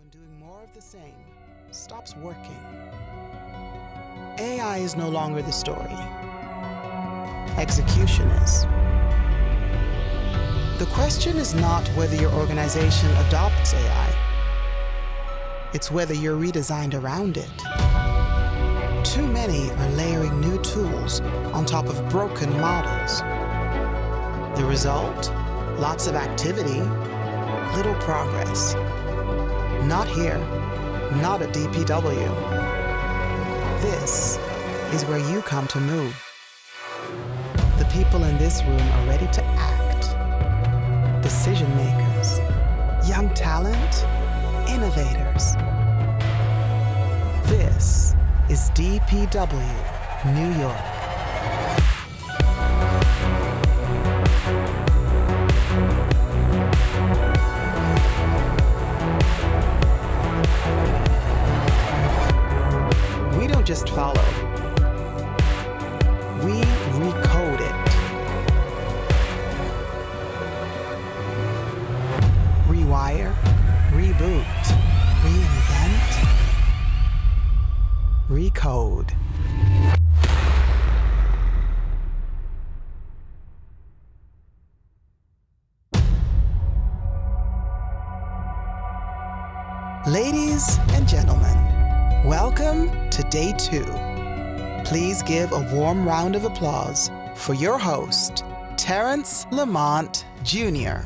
when doing more of the same stops working. AI is no longer the story. Execution is. The question is not whether your organization adopts AI. It's whether you're redesigned around it. Too many are layering new tools on top of broken models. The result? Lots of activity, little progress. Not here, not at DPW. This is where you come to move. The people in this room are ready to act. Decision makers, young talent, innovators. This is DPW New York. We don't just follow. We recode it. Rewire, reboot, reinvent, recode. Ladies and gentlemen, welcome to day 2. Please give a warm round of applause for your host, Terrence Lamont Jr.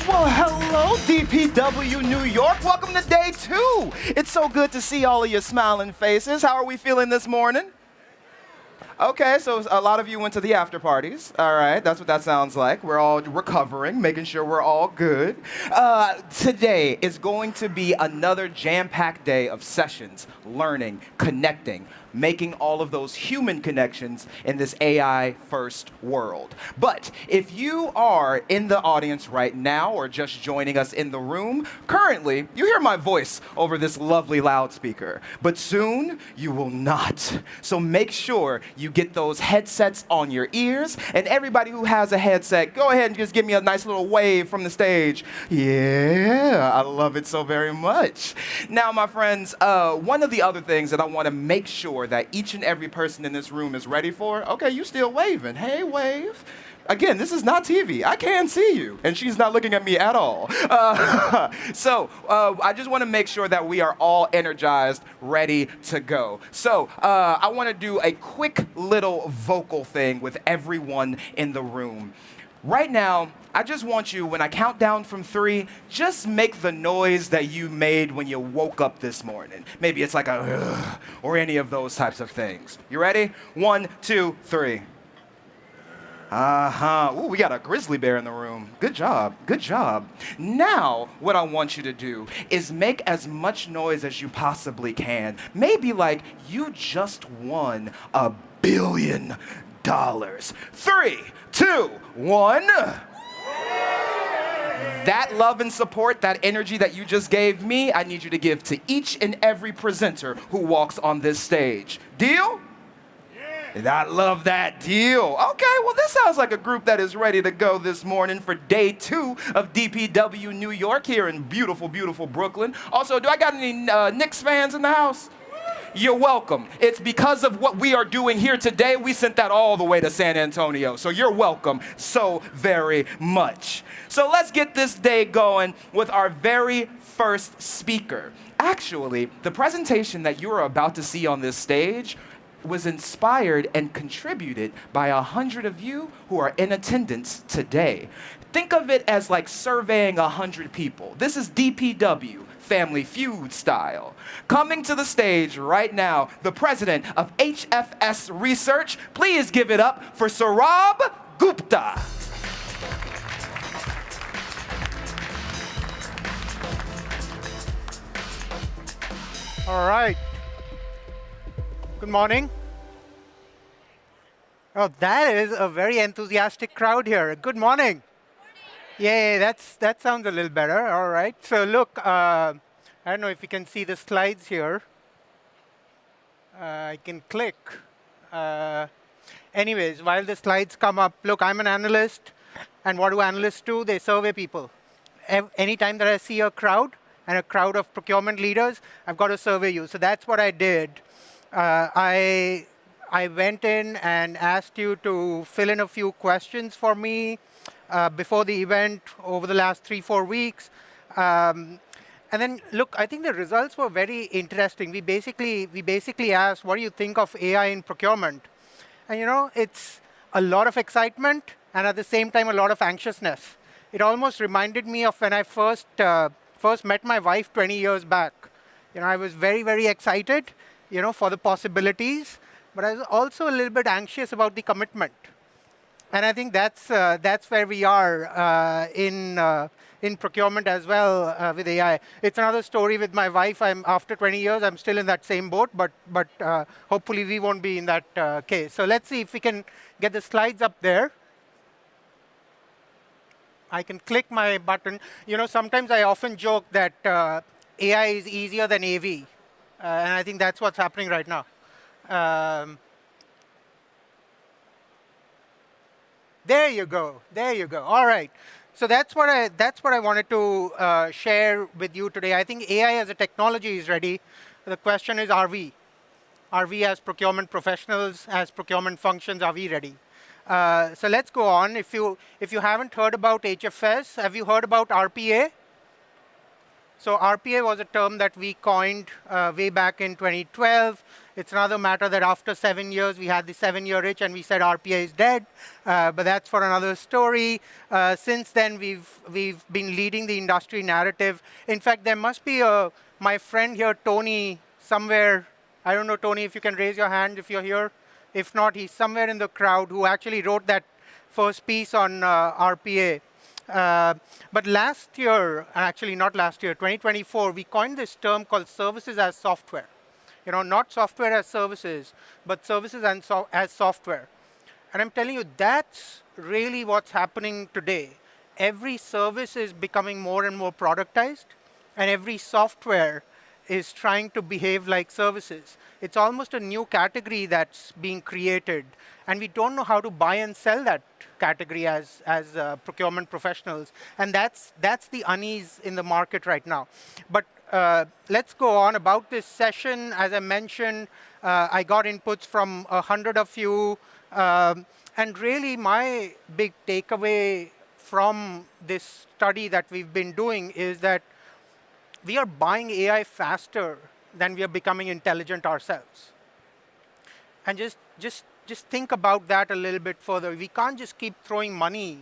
Well, hello, DPW New York. Welcome to day 2. It's so good to see all of your smiling faces. How are we feeling this morning? Okay, so a lot of you went to the after parties. All right, that's what that sounds like. We're all recovering, making sure we're all good. Today is going to be another jam-packed day of sessions, learning, connecting, making all of those human connections in this AI-first world. But if you are in the audience right now or just joining us in the room, currently, you hear my voice over this lovely loudspeaker. But soon, you will not. So make sure you get those headsets on your ears. And everybody who has a headset, go ahead and just give me a nice little wave from the stage. Yeah, I love it so very much. Now, my friends, one of the other things that I want to make sure that each and every person in this room is ready for. Okay, you still waving. Hey, wave. Again, this is not TV. I can't see you, and she's not looking at me at all. So I just want to make sure that we are all energized, ready to go. So I want to do a quick little vocal thing with everyone in the room. Right now, I just want you, when I count down from 3, just make the noise that you made when you woke up this morning. Maybe it's like a ugh, or any of those types of things. You ready? 1, 2, 3. Ooh, we got a grizzly bear in the room. Good job, good job. Now, what I want you to do is make as much noise as you possibly can. Maybe like you just won $1 billion. 3, 2, 1. That love and support, that energy that you just gave me, I need you to give to each and every presenter who walks on this stage. Deal? I love that deal. Okay, well, this sounds like a group that is ready to go this morning for day 2 of DPW New York here in beautiful, beautiful Brooklyn. Also, do I got any Knicks fans in the house? You're welcome. It's because of what we are doing here today, we sent that all the way to San Antonio. So you're welcome so very much. So let's get this day going with our very first speaker. Actually, the presentation that you are about to see on this stage was inspired and contributed by 100 of you who are in attendance today. Think of it as like surveying 100 people. This is DPW, Family Feud style. Coming to the stage right now, the president of HFS Research. Please give it up for Saurabh Gupta. All right. Good morning. Oh, that is a very enthusiastic crowd here. Good morning. Yay, that sounds a little better. All right. So look, I don't know if you can see the slides here. I can click. Anyways, while the slides come up, look, I'm an analyst. And what do analysts do? They survey people. anytime that I see a crowd and a crowd of procurement leaders, I've got to survey you. So that's what I did. I went in and asked you to fill in a few questions for me before the event over the last 3-4 weeks. And then, look, I think the results were very interesting. We basically asked, what do you think of AI in procurement? And it's a lot of excitement and at the same time a lot of anxiousness. It almost reminded me of when I first met my wife 20 years back. I was very, very excited, for the possibilities, but I was also a little bit anxious about the commitment. And I think that's where we are in procurement as well with AI. It's another story with my wife. After 20 years, I'm still in that same boat, but hopefully we won't be in that case. So let's see if we can get the slides up there. I can click my button. Sometimes I often joke that AI is easier than AV, and I think that's what's happening right now. There you go. There you go. All right. So that's what I wanted to share with you today. I think AI as a technology is ready. The question is, are we? Are we as procurement professionals, as procurement functions, are we ready? So let's go on. If you haven't heard about HFS, have you heard about RPA? So RPA was a term that we coined way back in 2012. It's another matter that after 7 years, we had the 7-year itch, and we said RPA is dead. But that's for another story. Since then, we've been leading the industry narrative. In fact, there must be my friend here, Tony, somewhere. I don't know, Tony, if you can raise your hand if you're here. If not, he's somewhere in the crowd who actually wrote that first piece on RPA. But last year, actually not last year, 2024, we coined this term called services as software. Not software as services, but services as software. And I'm telling you, that's really what's happening today. Every service is becoming more and more productized, and every software is trying to behave like services. It's almost a new category that's being created, and we don't know how to buy and sell that category as procurement professionals. And that's the unease in the market right now. But let's go on about this session. As I mentioned, I got inputs from 100 of you. And really, my big takeaway from this study that we've been doing is that we are buying AI faster than we are becoming intelligent ourselves. And just think about that a little bit further. We can't just keep throwing money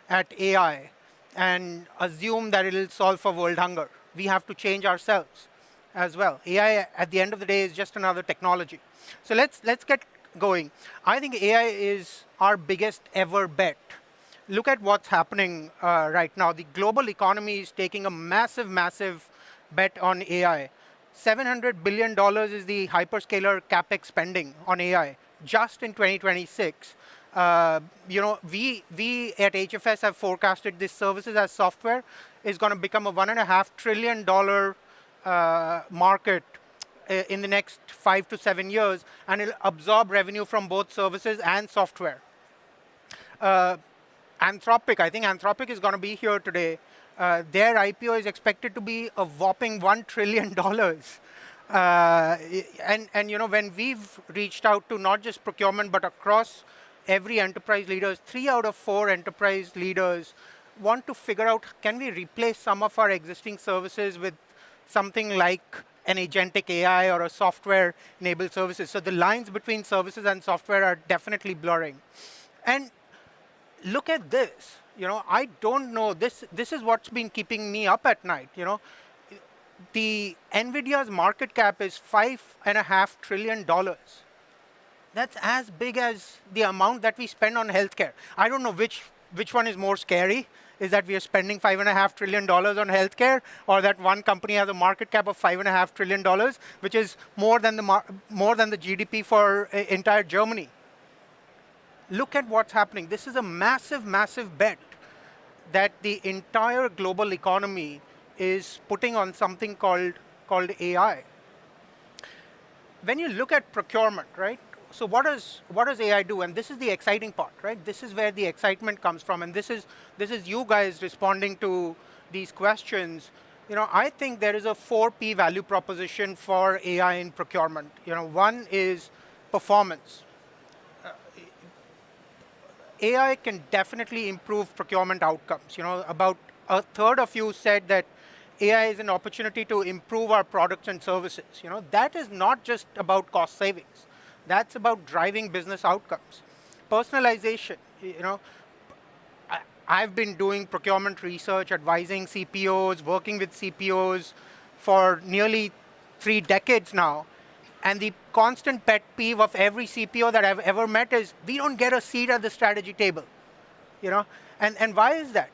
at AI and assume that it'll solve for world hunger. We have to change ourselves as well. AI, at the end of the day, is just another technology. So let's get going. I think AI is our biggest ever bet. Look at what's happening right now. The global economy is taking a massive, massive bet on AI. $700 billion is the hyperscaler capex spending on AI just in 2026. We at HFS have forecasted this services as software is going to become a $1.5 trillion market in the next 5 to 7 years, and it'll absorb revenue from both services and software. Anthropic, I think Anthropic is going to be here today. Their IPO is expected to be a whopping $1 trillion. When we've reached out to not just procurement, but across every enterprise leaders, 3 out of 4 enterprise leaders want to figure out, can we replace some of our existing services with something like an agentic AI or a software-enabled services? So the lines between services and software are definitely blurring. And look at this. I don't know. This is what's been keeping me up at night. The NVIDIA's market cap is $5.5 trillion. That's as big as the amount that we spend on healthcare. I don't know which one is more scary. Is that we are spending $5.5 trillion on healthcare, or that one company has a market cap of $5.5 trillion, which is more than the GDP for entire Germany. Look at what's happening. This is a massive, massive bet that the entire global economy is putting on something called AI. When you look at procurement, right? So what does AI do? And this is the exciting part, right? This is where the excitement comes from, and this is you guys responding to these questions, I think there is a 4P value proposition for AI in procurement. One is performance. AI can definitely improve procurement outcomes. About a third of you said that AI is an opportunity to improve our products and services. That is not just about cost savings. That's about driving business outcomes. Personalization. I've been doing procurement research, advising CPOs, working with CPOs for nearly 3 decades now. And the constant pet peeve of every CPO that I've ever met is, we don't get a seat at the strategy table. And why is that?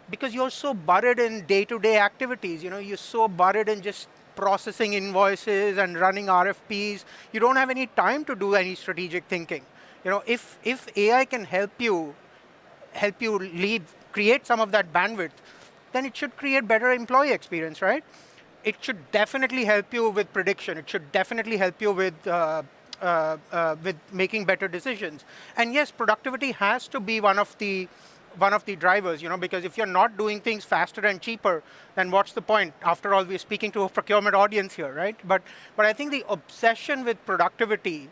Because you're so buried in day-to-day activities. You're so buried in just processing invoices and running RFPs. You don't have any time to do any strategic thinking. If AI can help you create some of that bandwidth, then it should create better employee experience, right? It should definitely help you with prediction. It should definitely help you with making better decisions. And yes, productivity has to be one of the drivers, because if you're not doing things faster and cheaper, then what's the point? After all, we're speaking to a procurement audience here, right? But I think the obsession with productivity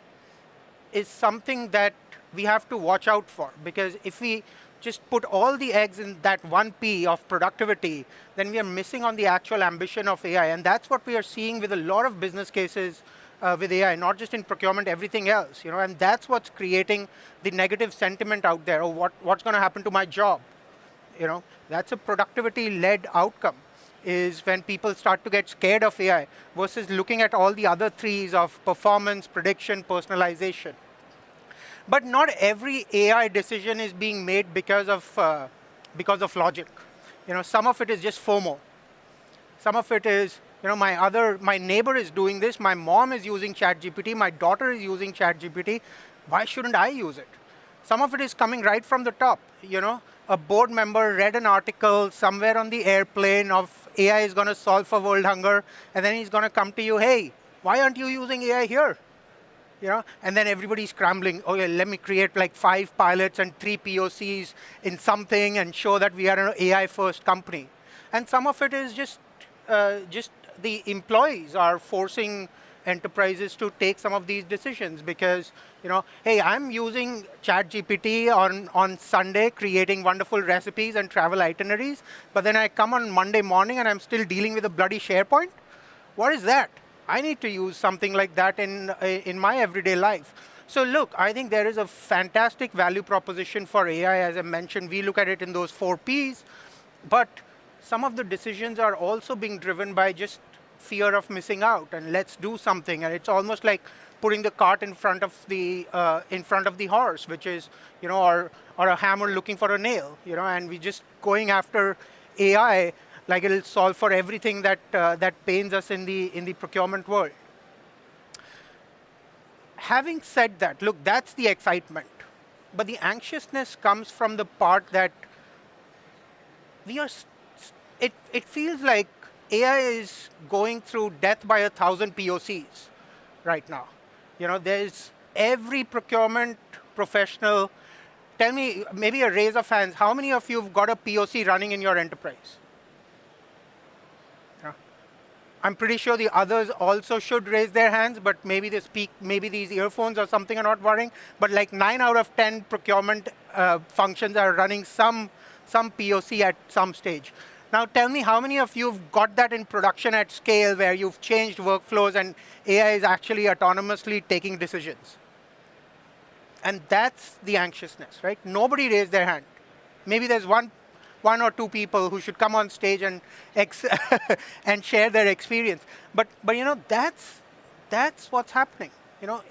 is something that we have to watch out for, because if we just put all the eggs in that 1P of productivity, then we are missing on the actual ambition of AI. And that's what we are seeing with a lot of business cases with AI, not just in procurement, everything else. And that's what's creating the negative sentiment out there. Oh, what's going to happen to my job? That's a productivity-led outcome, is when people start to get scared of AI versus looking at all the other threes of performance, prediction, personalization. But not every AI decision is being made because of logic. Some of it is just FOMO. Some of it is, my neighbor is doing this, my mom is using ChatGPT, my daughter is using ChatGPT. Why shouldn't I use it? Some of it is coming right from the top. A board member read an article somewhere on the airplane of AI is going to solve for world hunger, and then he's going to come to you, hey, why aren't you using AI here? And then everybody's scrambling. Okay, let me create like 5 pilots and 3 POCs in something and show that we are an AI-first company. And some of it is just the employees are forcing enterprises to take some of these decisions because, hey, I'm using ChatGPT on Sunday, creating wonderful recipes and travel itineraries, but then I come on Monday morning and I'm still dealing with a bloody SharePoint? What is that? I need to use something like that in my everyday life. So look, I think there is a fantastic value proposition for AI. As I mentioned, we look at it in those 4 Ps, but some of the decisions are also being driven by just fear of missing out, and let's do something. And it's almost like putting the cart in front of the horse, which is, or a hammer looking for a nail, and we're just going after AI like it'll solve for everything that pains us in the procurement world. Having said that, look, that's the excitement. But the anxiousness comes from the part that it feels like AI is going through death by 1,000 POCs right now. There's every procurement professional. Tell me, maybe a raise of hands, how many of you have got a POC running in your enterprise? I'm pretty sure the others also should raise their hands, but maybe these earphones or something are not working. But like 9 out of 10 procurement functions are running some POC at some stage. Now tell me how many of you have got that in production at scale where you've changed workflows and AI is actually autonomously taking decisions. And that's the anxiousness, right? Nobody raised their hand. Maybe there's one or 2 people who should come on stage and and share their experience. But that's what's happening.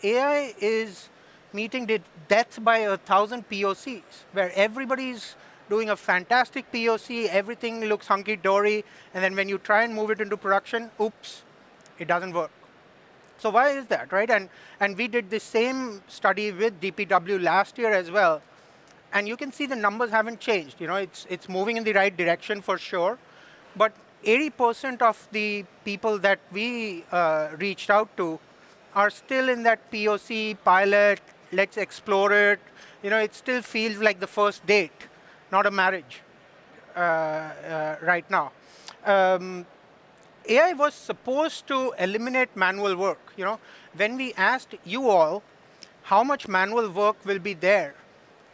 AI is meeting death by 1,000 POCs, where everybody's doing a fantastic POC, everything looks hunky-dory, and then when you try and move it into production, oops, it doesn't work. So why is that, right? And we did the same study with DPW last year as well. And you can see the numbers haven't changed. It's moving in the right direction for sure. But 80% of the people that we reached out to are still in that POC, pilot, let's explore it. It still feels like the first date, not a marriage. right now. AI was supposed to eliminate manual work. When we asked you all how much manual work will be there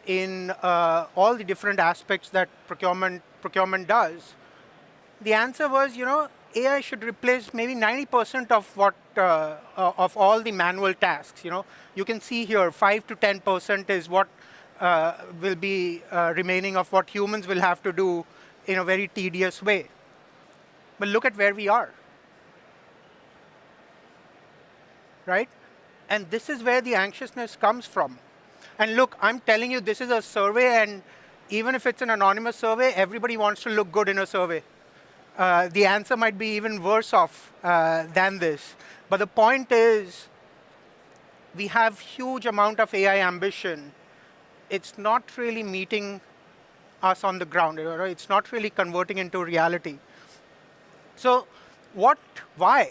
in all the different aspects that procurement does, the answer was, AI should replace maybe 90% of what of all the manual tasks. You can see here 5 to 10% is what will be remaining of what humans will have to do in a very tedious way. But look at where we are, right? And this is where the anxiousness comes from. And look, I'm telling you, this is a survey, and even if it's an anonymous survey, everybody wants to look good in a survey. The answer might be even worse off than this. But the point is, we have huge amount of AI ambition. It's not really meeting us on the ground. It's not really converting into reality. So why?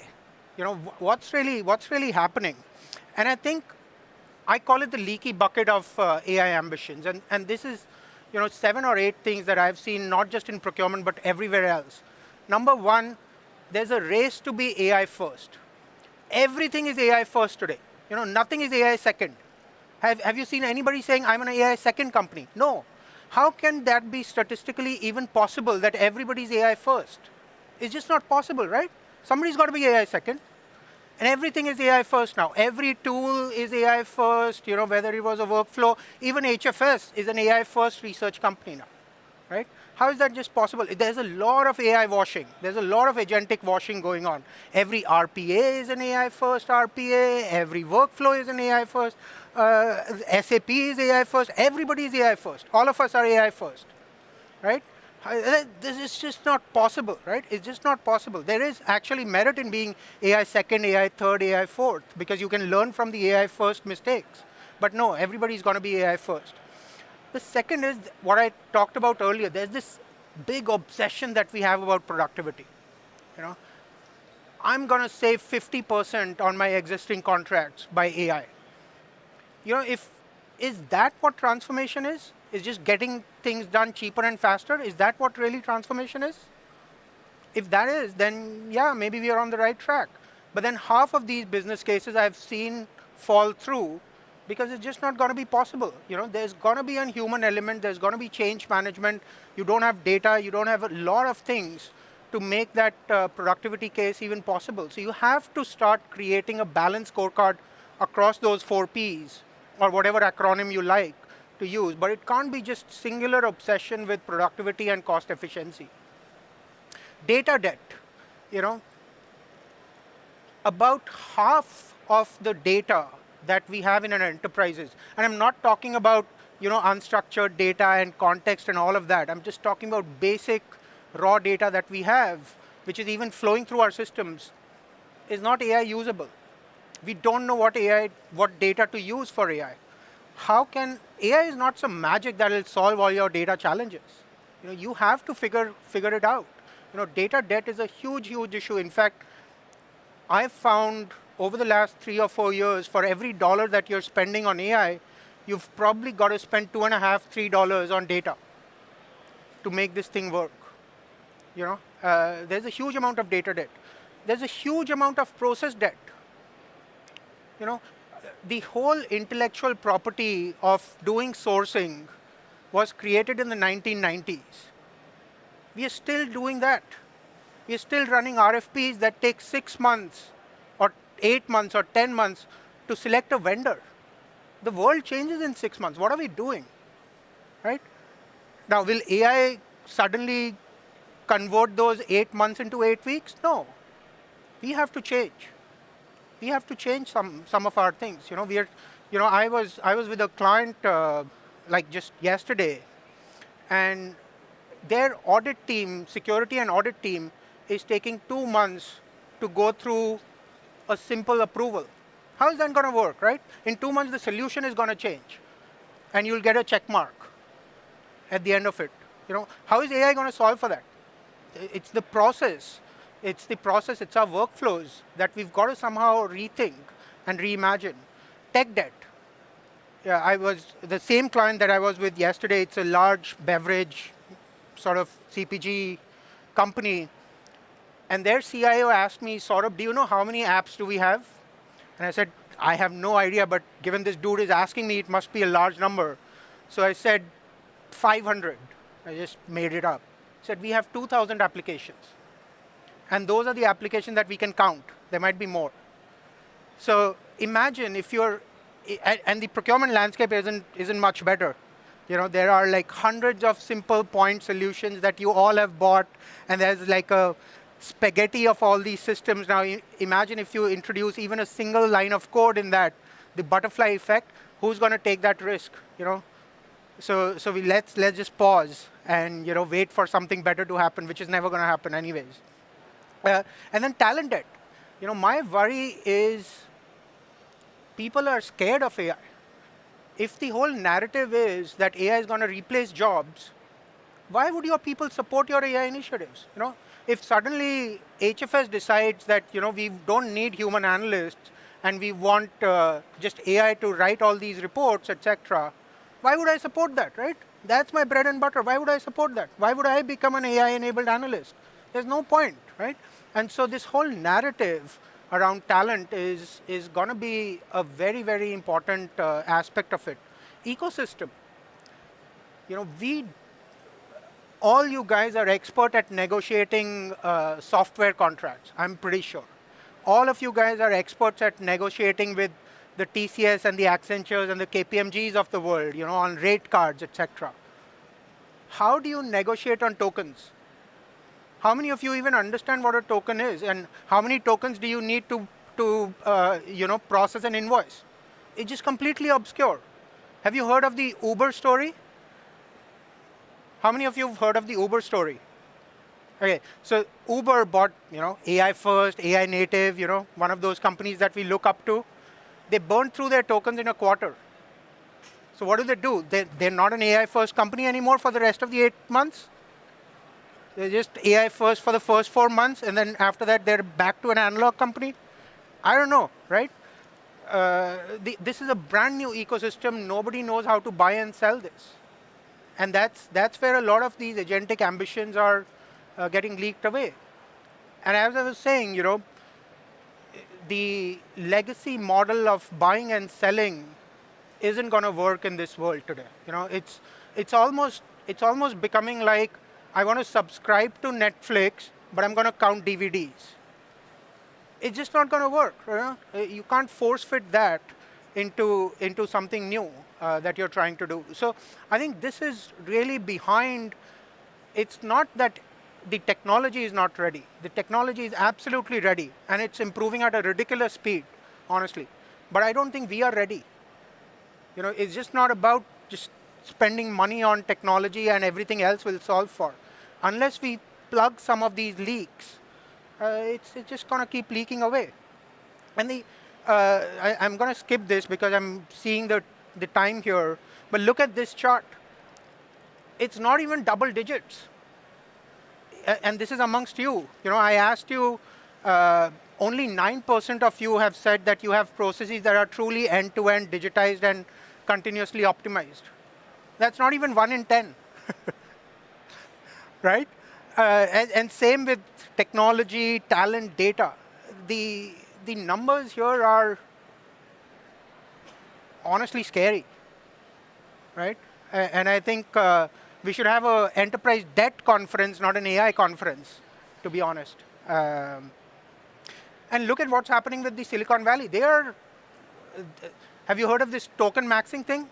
What's really happening? And I think I call it the leaky bucket of AI ambitions. And this is 7 or 8 things that I've seen, not just in procurement, but everywhere else. Number one, there's a race to be AI first. Everything is AI first today. Nothing is AI second. Have you seen anybody saying, I'm an AI second company? No. How can that be statistically even possible that everybody's AI first? It's just not possible, right? Somebody's got to be AI second. And everything is AI first now. Every tool is AI first, whether it was a workflow. Even HFS is an AI first research company now, right? How is that just possible? There's a lot of AI washing. There's a lot of agentic washing going on. Every RPA is an AI first RPA. Every workflow is an AI first. SAP is AI first. Everybody is AI first. All of us are AI first, right? This is just not possible, right? It's just not possible. There is actually merit in being AI second, AI third, AI fourth, because you can learn from the AI first mistakes. But no, everybody's going to be AI first. The second is what I talked about earlier. There's this big obsession that we have about productivity. I'm going to save 50% on my existing contracts by AI. Is that what transformation is? Is just getting things done cheaper and faster? Is that what really transformation is? If that is, then yeah, maybe we are on the right track. But then half of these business cases I've seen fall through because it's just not going to be possible. There's going to be a human element. There's going to be change management. You don't have data. You don't have a lot of things to make that productivity case even possible. So you have to start creating a balanced scorecard across those 4 Ps, or whatever acronym you like to use. But it can't be just singular obsession with productivity and cost efficiency. Data debt. About half of the data that we have in our enterprises, and I'm not talking about unstructured data and context and all of that. I'm just talking about basic raw data that we have, which is even flowing through our systems, is not AI usable. We don't know what data to use for AI. AI is not some magic that will solve all your data challenges. You have to figure it out. Data debt is a huge, huge issue. In fact, I've found over the last 3 or 4 years, for every dollar that you're spending on AI, you've probably got to spend $2.5, $3 on data to make this thing work. There's a huge amount of data debt. There's a huge amount of process debt. The whole intellectual property of doing sourcing was created in the 1990s. We are still doing that. We are still running RFPs that take 6 months, or 8 months, or 10 months to select a vendor. The world changes in 6 months. What are we doing, right? Now, will AI suddenly convert those 8 months into 8 weeks? No. We have to change. We have to change some of our things. I was with a client like just yesterday, and their audit team, security and audit team, is taking 2 months to go through a simple approval. How is that going to work, right? In 2 months, the solution is going to change, and you'll get a check mark at the end of it. How is AI going to solve for that? It's the process. It's our workflows that we've got to somehow rethink and reimagine. Tech debt. Yeah, the same client that I was with yesterday, it's a large beverage sort of CPG company, and their CIO asked me, Saurabh, do you know how many apps do we have? And I said, I have no idea, but given this dude is asking me, it must be a large number. So I said, 500. I just made it up. I said, we have 2,000 applications. And those are the applications that we can count. There might be more. So imagine if you're, and the procurement landscape isn't much better. There are like hundreds of simple point solutions that you all have bought, and there's like a spaghetti of all these systems. Now imagine if you introduce even a single line of code in that, the butterfly effect, who's going to take that risk? So let's just pause and wait for something better to happen, which is never going to happen anyways. And then talent debt. My worry is people are scared of AI. If the whole narrative is that AI is going to replace jobs, why would your people support your AI initiatives? If suddenly HFS decides that we don't need human analysts and we want just AI to write all these reports, etc., why would I support that, right? That's my bread and butter. Why would I support that? Why would I become an AI-enabled analyst? There's no point, right? And so this whole narrative around talent is going to be a very, very important aspect of it. Ecosystem. All you guys are expert at negotiating software contracts, I'm pretty sure. All of you guys are experts at negotiating with the TCS and the Accentures and the KPMGs of the world, on rate cards, etc. How do you negotiate on tokens? How many of you even understand what a token is? And how many tokens do you need to process an invoice? It's just completely obscure. Have you heard of the Uber story? How many of you have heard of the Uber story? Okay, so Uber bought, AI first, AI native, one of those companies that we look up to. They burned through their tokens in a quarter. So what do? They're not an AI first company anymore for the rest of the 8 months. They're just AI first for the first 4 months, and then after that, they're back to an analog company. I don't know, right? This is a brand new ecosystem. Nobody knows how to buy and sell this. And that's where a lot of these agentic ambitions are getting leaked away. And as I was saying, the legacy model of buying and selling isn't going to work in this world today. It's almost becoming like I want to subscribe to Netflix, but I'm going to count DVDs. It's just not going to work. You can't force fit that into something new that you're trying to do. So I think this is really behind. It's not that the technology is not ready. The technology is absolutely ready, and it's improving at a ridiculous speed, honestly. But I don't think we are ready. It's just not about just spending money on technology and everything else will solve for. Unless we plug some of these leaks, it's just going to keep leaking away. And I'm going to skip this because I'm seeing the time here. But look at this chart. It's not even double digits. And this is amongst you. I asked you, only 9% of you have said that you have processes that are truly end-to-end digitized and continuously optimized. That's not even 1 in 10. Right? And same with technology, talent, data. The numbers here are honestly scary. Right? And I think we should have an enterprise debt conference, not an AI conference, to be honest. And look at what's happening with the Silicon Valley. Have you heard of this token maxing thing?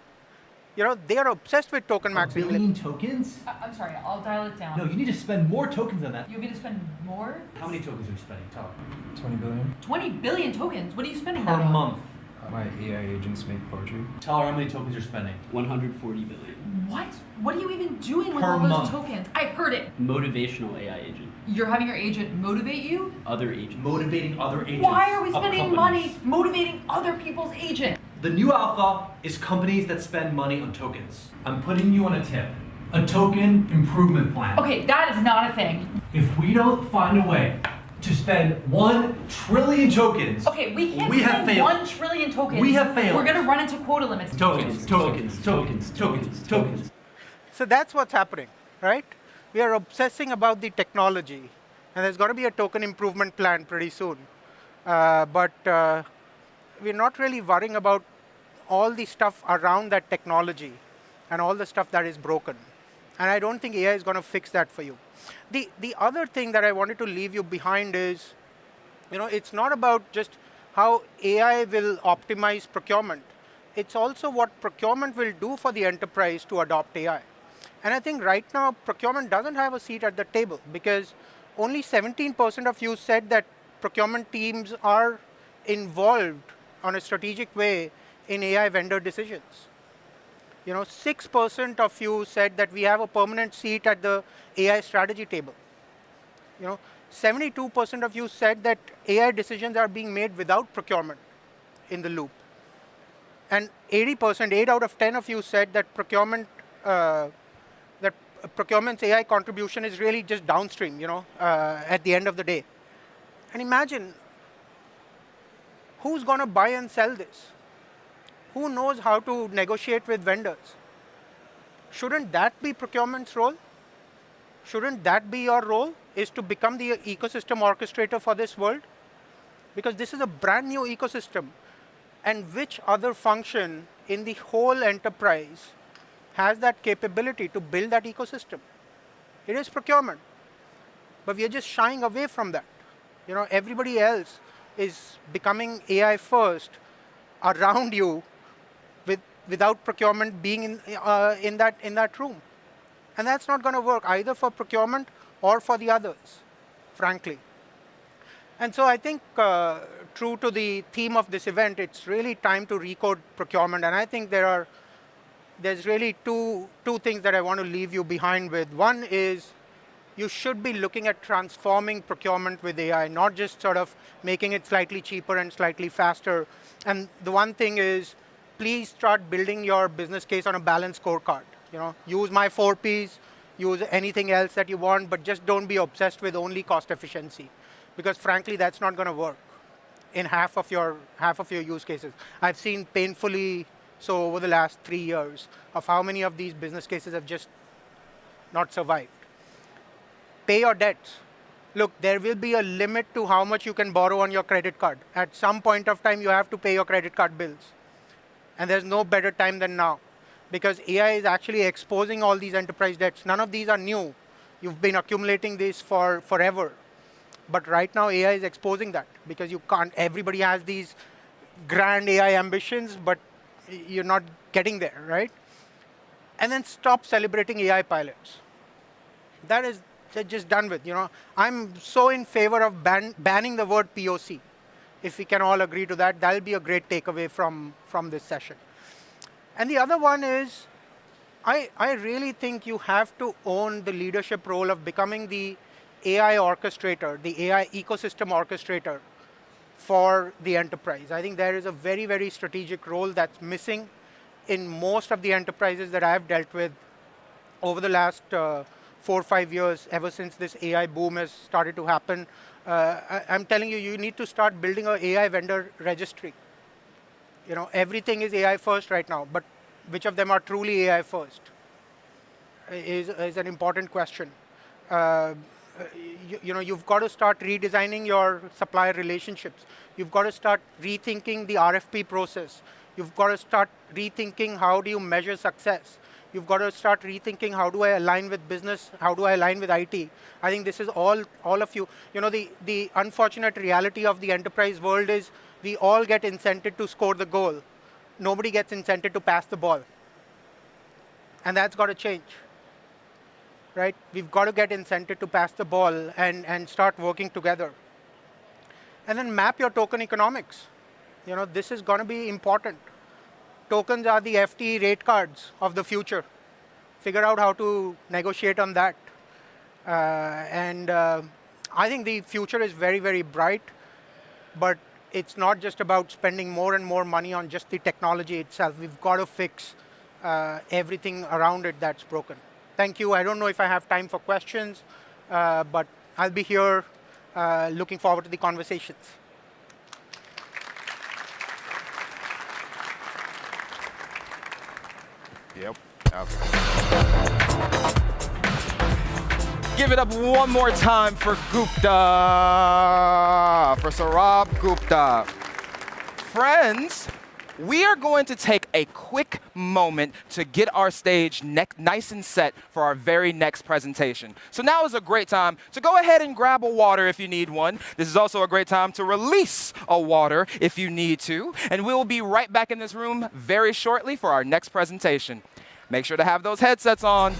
They are obsessed with token maxing. 1 billion tokens? I'm sorry, I'll dial it down. No, you need to spend more tokens than that. You want me to spend more? How many tokens are you spending? Tell her. 20 billion 20 billion tokens? What are you spending Per that on? month. My AI agents make poetry. Tell her how many tokens you're spending. 140 billion. What? What are you even doing with Per all those month. tokens? I heard it. Motivational AI agent. You're having your agent motivate you? Other agents. Motivating other agents. Why are we of spending companies. money motivating other people's agents? The new alpha is companies that spend money on tokens. I'm putting you on a tip. A token improvement plan. Okay, that is not a thing. If we don't find a way to spend 1 trillion tokens, Okay, we can't We have spend failed. 1 trillion tokens. We have failed. We're going to run into quota limits. tokens. Tokens. So that's what's happening, right? We are obsessing about the technology, and there's going to be a token improvement plan pretty soon. But we're not really worrying about all the stuff around that technology and all the stuff that is broken. And I don't think AI is going to fix that for you. The other thing that I wanted to leave you behind is, it's not about just how AI will optimize procurement. It's also what procurement will do for the enterprise to adopt AI. And I think right now, procurement doesn't have a seat at the table because only 17% of you said that procurement teams are involved on a strategic way in AI vendor decisions. 6% of you said that we have a permanent seat at the AI strategy table. 72% of you said that AI decisions are being made without procurement in the loop. And 80%, 8 out of 10 of you said that procurement's AI contribution is really just downstream, at the end of the day. And imagine, who's going to buy and sell this? Who knows how to negotiate with vendors? Shouldn't that be procurement's role? Shouldn't that be your role, is to become the ecosystem orchestrator for this world? Because this is a brand new ecosystem. And which other function in the whole enterprise has that capability to build that ecosystem? It is procurement. But we are just shying away from that. Everybody else is becoming AI first around you without procurement being in that room. And that's not going to work either for procurement or for the others, frankly. And so I think, true to the theme of this event, it's really time to recode procurement. And I think there's really two things that I want to leave you behind with. One is you should be looking at transforming procurement with AI, not just sort of making it slightly cheaper and slightly faster. And the one thing is, please start building your business case on a balanced scorecard. Use my 4 Ps, use anything else that you want, but just don't be obsessed with only cost efficiency. Because frankly, that's not going to work in half of your use cases. I've seen painfully so over the last 3 years of how many of these business cases have just not survived. Pay your debts. Look, there will be a limit to how much you can borrow on your credit card. At some point of time, you have to pay your credit card bills. And there's no better time than now, because AI is actually exposing all these enterprise debts. None of these are new. You've been accumulating this for forever. But right now, AI is exposing that, because you can't. Everybody has these grand AI ambitions, but you're not getting there, right? And then stop celebrating AI pilots. That is just done with. I'm so in favor of banning the word POC. If we can all agree to that, that'll be a great takeaway from this session. And the other one is, I really think you have to own the leadership role of becoming the AI orchestrator, the AI ecosystem orchestrator for the enterprise. I think there is a very, very strategic role that's missing in most of the enterprises that I've dealt with over the last 4 or 5 years, ever since this AI boom has started to happen. I'm telling you, you need to start building an AI vendor registry. Everything is AI first right now, but which of them are truly AI first is an important question. You've got to start redesigning your supplier relationships. You've got to start rethinking the RFP process. You've got to start rethinking how do you measure success. You've got to start rethinking how do I align with business, how do I align with IT. I think this is all of you. The unfortunate reality of the enterprise world is we all get incented to score the goal. Nobody gets incented to pass the ball. And that's got to change. Right? We've got to get incented to pass the ball and start working together. And then map your token economics. This is going to be important. Tokens are the FT rate cards of the future. Figure out how to negotiate on that. I think the future is very, very bright, but it's not just about spending more and more money on just the technology itself. We've got to fix everything around it that's broken. Thank you. I don't know if I have time for questions, but I'll be here looking forward to the conversations. Yep. give it up one more time for Gupta, for Saurabh Gupta. Friends, we are going to take a quick moment to get our stage nice and set for our very next presentation. So now is a great time to go ahead and grab a water if you need one. This is also a great time to release a water if you need to. And we will be right back in this room very shortly for our next presentation. Make sure to have those headsets on.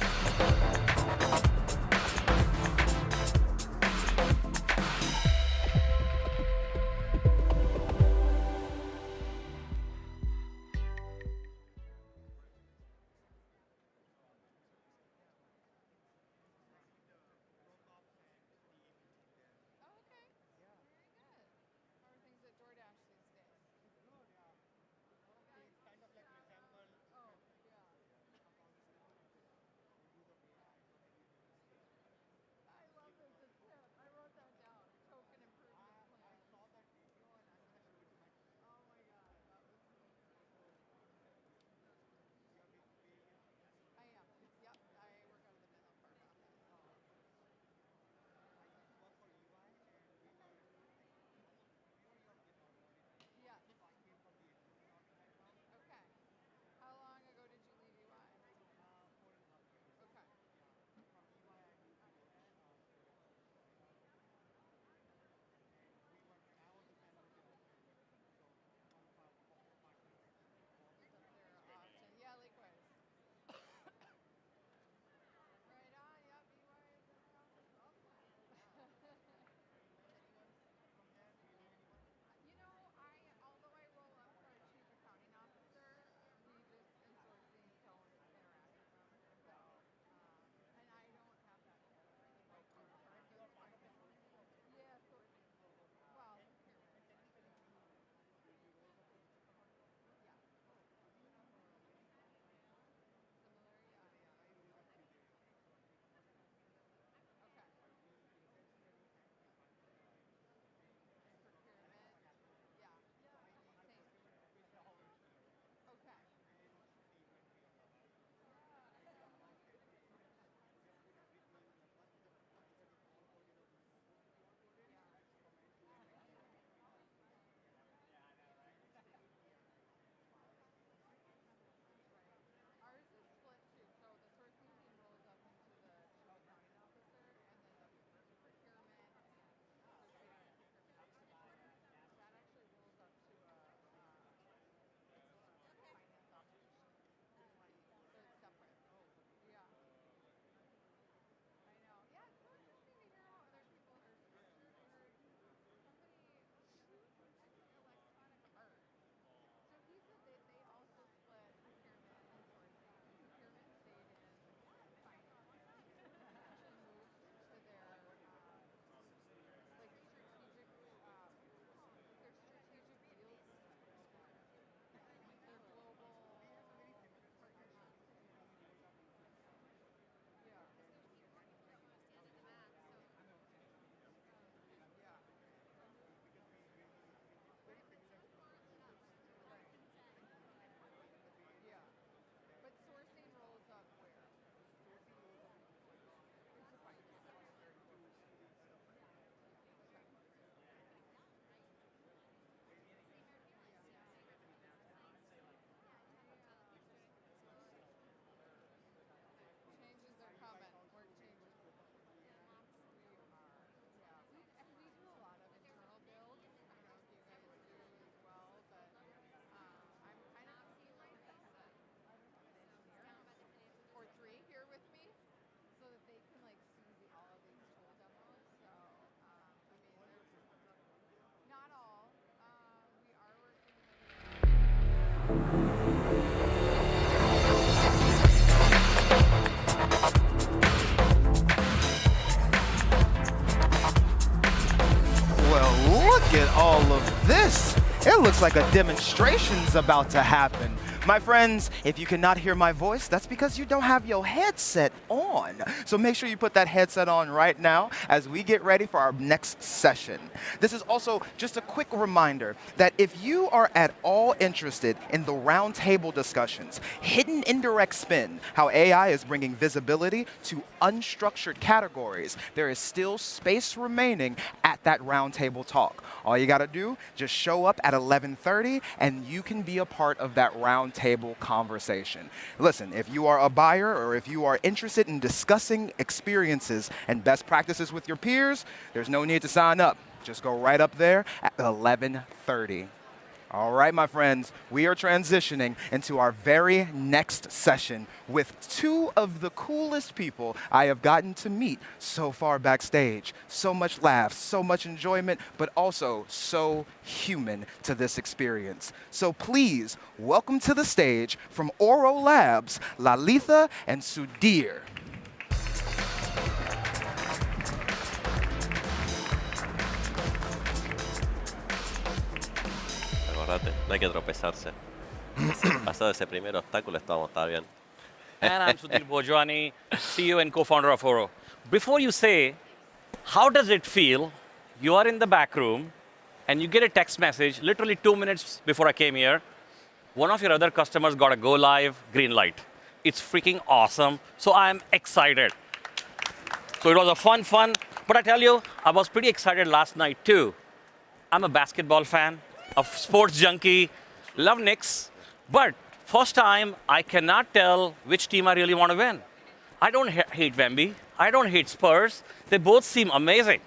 Look at all of this. It looks like a demonstration's about to happen. My friends, if you cannot hear my voice, that's because you don't have your headset on. So make sure you put that headset on right now as we get ready for our next session. This is also just a quick reminder that if you are at all interested in the roundtable discussions, hidden indirect spin, how AI is bringing visibility to unstructured categories, there is still space remaining at that roundtable talk. All you gotta do, just show up at 11:30 and you can be a part of that roundtable conversation. Listen, if you are a buyer or if you are interested in discussing experiences and best practices with your peers, there's no need to sign up. Just go right up there at 11:30. All right, my friends, we are transitioning into our very next session with two of the coolest people I have gotten to meet so far backstage. So much laughs, so much enjoyment, but also so human to this experience. So please, welcome to the stage from Oro Labs, Lalitha and Sudhir. Acordate, no hay que tropezarse. Pasado ese primer obstáculo, vamos a estar bien. And I'm Sudhir Bhojwani, CEO and co-founder of Oro. Before you say, how does it feel? You are in the back room and you get a text message literally 2 minutes before I came here. One of your other customers got a go live green light. It's freaking awesome. So I'm excited. So it was a fun, but I tell you, I was pretty excited last night too. I'm a basketball fan, a sports junkie, love Knicks, but first time I cannot tell which team I really want to win. I don't hate Wemby, I don't hate Spurs, they both seem amazing.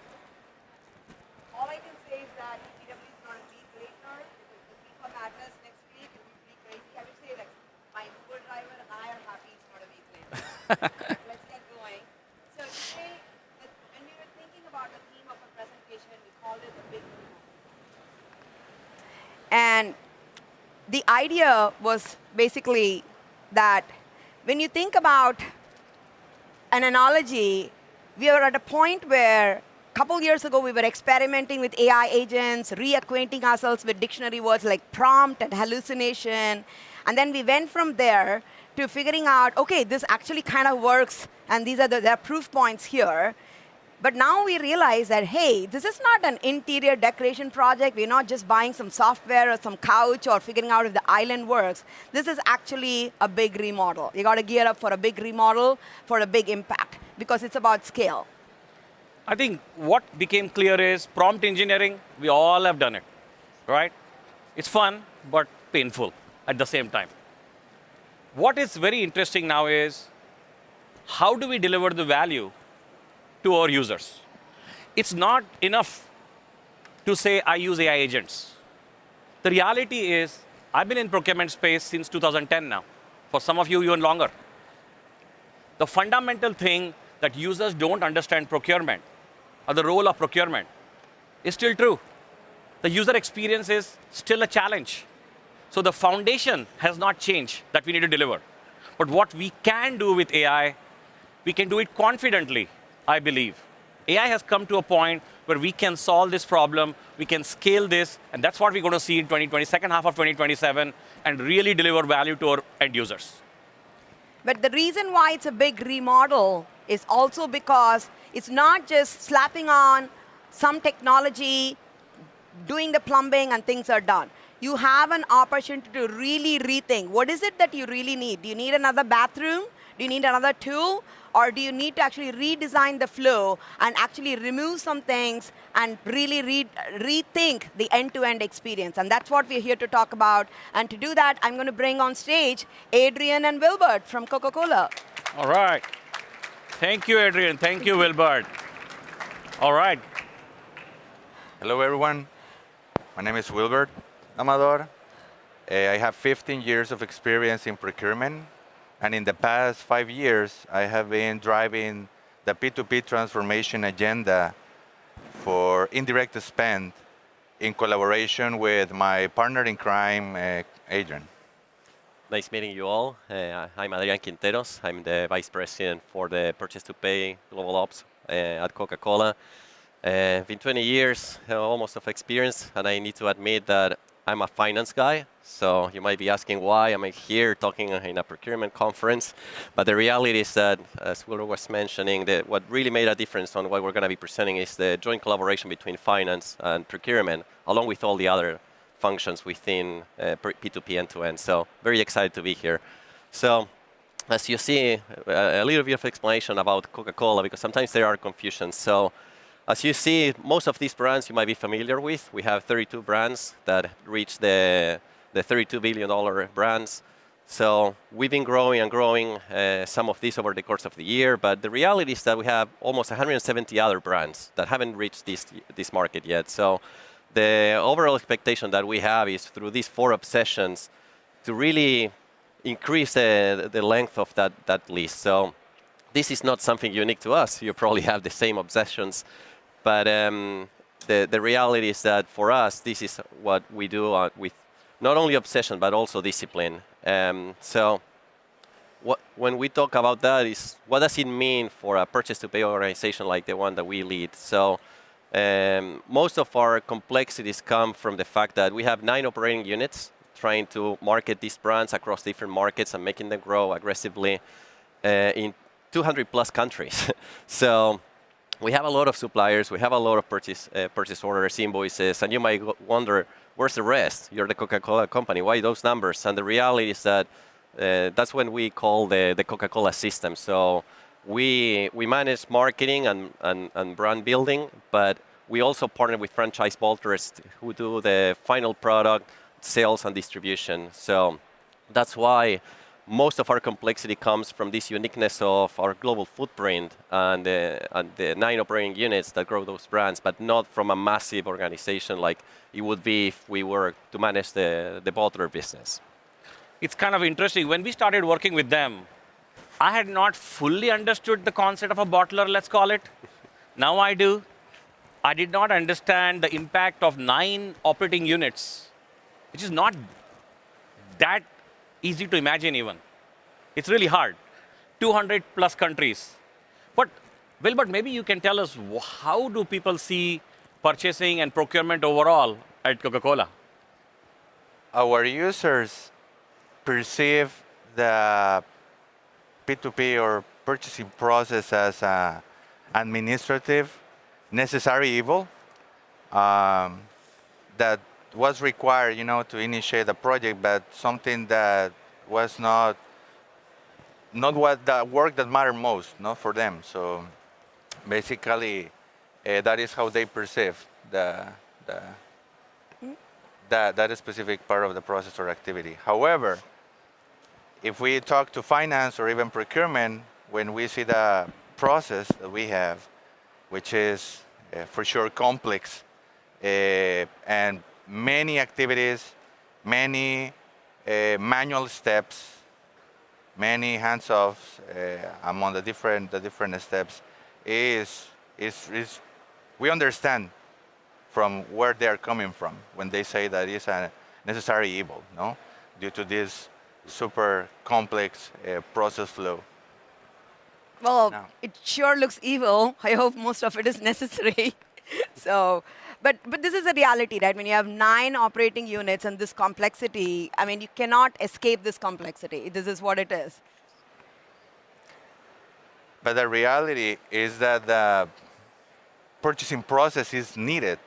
All I can say is that DPW is going to be later. The FIFA Madness next week will be pretty crazy. I would say that my Uber driver and I are happy it's going to be later. Let's get going. So today, when we were thinking about the theme of a presentation, we called it the big move. And the idea was basically that when you think about an analogy, we were at a point where a couple years ago we were experimenting with AI agents, reacquainting ourselves with dictionary words like prompt and hallucination. And then we went from there to figuring out, OK, this actually kind of works, and there are proof points here. But now we realize that, hey, this is not an interior decoration project. We're not just buying some software or some couch or figuring out if the island works. This is actually a big remodel. You got to gear up for a big remodel, for a big impact, because it's about scale. I think what became clear is prompt engineering, we all have done it, right? It's fun, but painful at the same time. What is very interesting now is how do we deliver the value to our users? It's not enough to say, I use AI agents. The reality is, I've been in procurement space since 2010 now. For some of you, even longer. The fundamental thing that users don't understand procurement, or the role of procurement, is still true. The user experience is still a challenge. So the foundation has not changed that we need to deliver. But what we can do with AI, we can do it confidently, I believe. AI has come to a point where we can solve this problem, we can scale this, and that's what we're going to see in 2020, second half of 2027, and really deliver value to our end users. But the reason why it's a big remodel is also because it's not just slapping on some technology, doing the plumbing, and things are done. You have an opportunity to really rethink. What is it that you really need? Do you need another bathroom? Do you need another tool? Or do you need to actually redesign the flow and actually remove some things and really rethink the end-to-end experience? And that's what we're here to talk about. And to do that, I'm going to bring on stage Adrian and Wilbert from Coca-Cola. All right. Thank you, Adrian. Thank you, Wilbert. All right. Hello, everyone. My name is Wilbert Amador. I have 15 years of experience in procurement. And in the past 5 years, I have been driving the P2P transformation agenda for indirect spend in collaboration with my partner in crime, Adrian. Nice meeting you all. I'm Adrian Quinteros. I'm the Vice President for the Purchase to Pay Global Ops at Coca-Cola. Been 20 years almost of experience, and I need to admit that I'm a finance guy, so you might be asking why am I here talking in a procurement conference. But the reality is that, as Will was mentioning, that what really made a difference on what we're going to be presenting is the joint collaboration between finance and procurement, along with all the other functions within P2P end-to-end. So very excited to be here. So as you see, a little bit of explanation about Coca-Cola, because sometimes there are confusions. So as you see, most of these brands you might be familiar with. We have 32 brands that reach the $32 billion brands. So we've been growing and growing some of these over the course of the year. But the reality is that we have almost 170 other brands that haven't reached this market yet. So the overall expectation that we have is through these 4 obsessions to really increase the length of that list. So this is not something unique to us. You probably have the same obsessions. But the reality is that for us, this is what we do with not only obsession, but also discipline. So when we talk about that, is what does it mean for a purchase-to-pay organization like the one that we lead? So most of our complexities come from the fact that we have 9 operating units trying to market these brands across different markets and making them grow aggressively in 200 plus countries. So we have a lot of suppliers, we have a lot of purchase orders, invoices, and you might wonder, where's the rest? You're the Coca-Cola company, why those numbers? And the reality is that that's when we call the Coca-Cola system. So we manage marketing and brand building, but we also partner with franchise vaulters who do the final product, sales and distribution. So that's why most of our complexity comes from this uniqueness of our global footprint and the 9 operating units that grow those brands, but not from a massive organization like it would be if we were to manage the bottler business. It's kind of interesting. When we started working with them, I had not fully understood the concept of a bottler, let's call it. Now I do. I did not understand the impact of 9 operating units, which is not that easy to imagine even. It's really hard. 200 plus countries. But Wilbert, maybe you can tell us how do people see purchasing and procurement overall at Coca-Cola? Our users perceive the P2P or purchasing process as an administrative necessary evil that was required, to initiate a project, but something that was not what the work that mattered most, for them. So basically, that is how they perceive that specific part of the process or activity. However, if we talk to finance or even procurement, when we see the process that we have, which is for sure complex and many activities, many manual steps, many hands-offs among the different steps, is we understand from where they're coming from when they say that it's a necessary evil, due to this super complex process flow. Well, it sure looks evil. I hope most of it is necessary. So. But this is a reality, right? When you have 9 operating units and this complexity, I mean, you cannot escape this complexity. This is what it is. But the reality is that the purchasing process is needed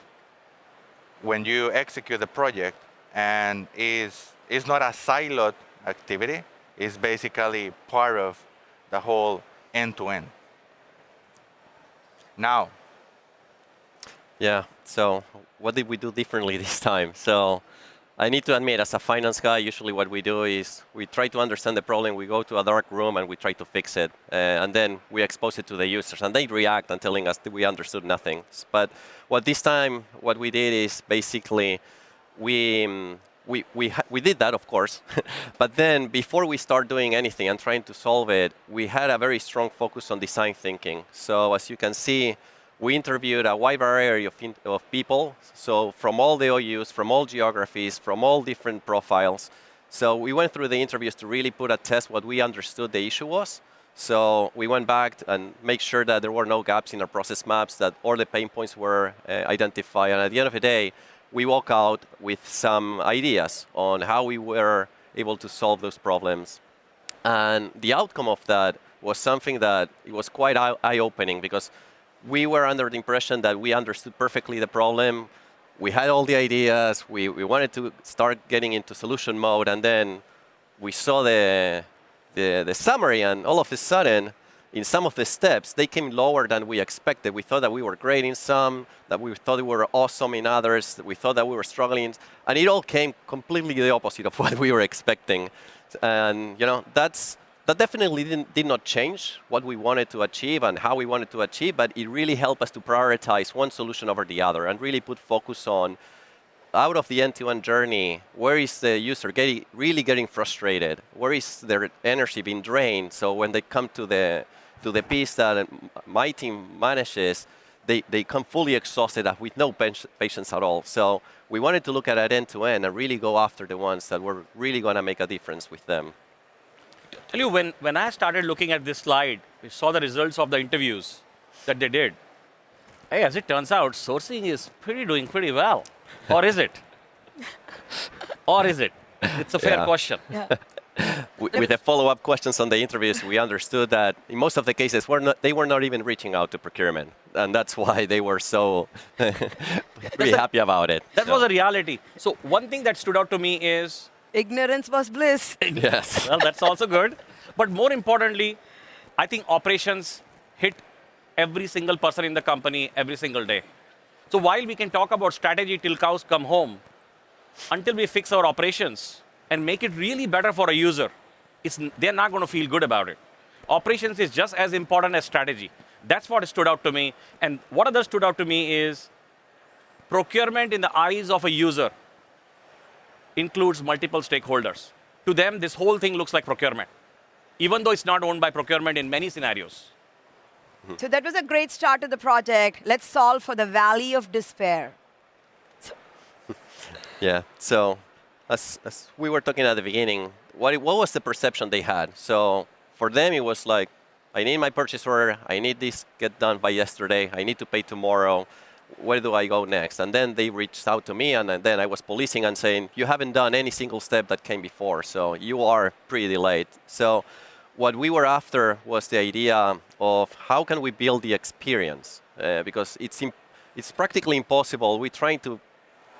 when you execute the project, and is not a siloed activity. It's basically part of the whole end-to-end. Now. Yeah, so what did we do differently this time? So I need to admit, as a finance guy, usually what we do is we try to understand the problem, we go to a dark room and we try to fix it. And then we expose it to the users and they react and telling us that we understood nothing. But this time, what we did is basically we did that, of course. But then before we start doing anything and trying to solve it, we had a very strong focus on design thinking. So as you can see, we interviewed a wide variety of people, so from all the OUs, from all geographies, from all different profiles. So we went through the interviews to really put a test what we understood the issue was. So we went back and make sure that there were no gaps in our process maps, that all the pain points were identified. And at the end of the day, we walk out with some ideas on how we were able to solve those problems. And the outcome of that was something that it was quite eye-opening, because we were under the impression that we understood perfectly the problem. We had all the ideas. We wanted to start getting into solution mode, and then we saw the summary, and all of a sudden, in some of the steps, they came lower than we expected. We thought that we were great in some, that we thought we were awesome in others, that we thought that we were struggling, and it all came completely the opposite of what we were expecting. And that definitely did not change what we wanted to achieve and how we wanted to achieve, but it really helped us to prioritize one solution over the other and really put focus on, out of the end-to-end journey, where is the user really getting frustrated? Where is their energy being drained? So when they come to the piece that my team manages, they come fully exhausted with no patience at all. So we wanted to look at it end-to-end and really go after the ones that were really going to make a difference with them. Tell you, when I started looking at this slide, we saw the results of the interviews that they did. Hey, as it turns out, sourcing is doing pretty well. Or is it? Or is it? It's a fair question. Yeah. With the follow-up questions on the interviews, we understood that in most of the cases, they were not even reaching out to procurement. And that's why they were so pretty happy about it. That was a reality. So one thing that stood out to me is... Ignorance was bliss. Yes. Well, that's also good. But more importantly, I think operations hit every single person in the company every single day. So while we can talk about strategy till cows come home, until we fix our operations and make it really better for a user, they're not going to feel good about it. Operations is just as important as strategy. That's what stood out to me. And what other stood out to me is procurement in the eyes of a user includes multiple stakeholders. To them, this whole thing looks like procurement, even though it's not owned by procurement in many scenarios. So that was a great start to the project. Let's solve for the valley of despair. Yeah. So as we were talking at the beginning, what was the perception they had? So for them, it was like, I need my purchase order. I need this get done by yesterday. I need to pay tomorrow. Where do I go next? And then they reached out to me, and then I was policing and saying, you haven't done any single step that came before, so you are pretty delayed. So what we were after was the idea of how can we build the experience, because it's practically impossible. We're trying to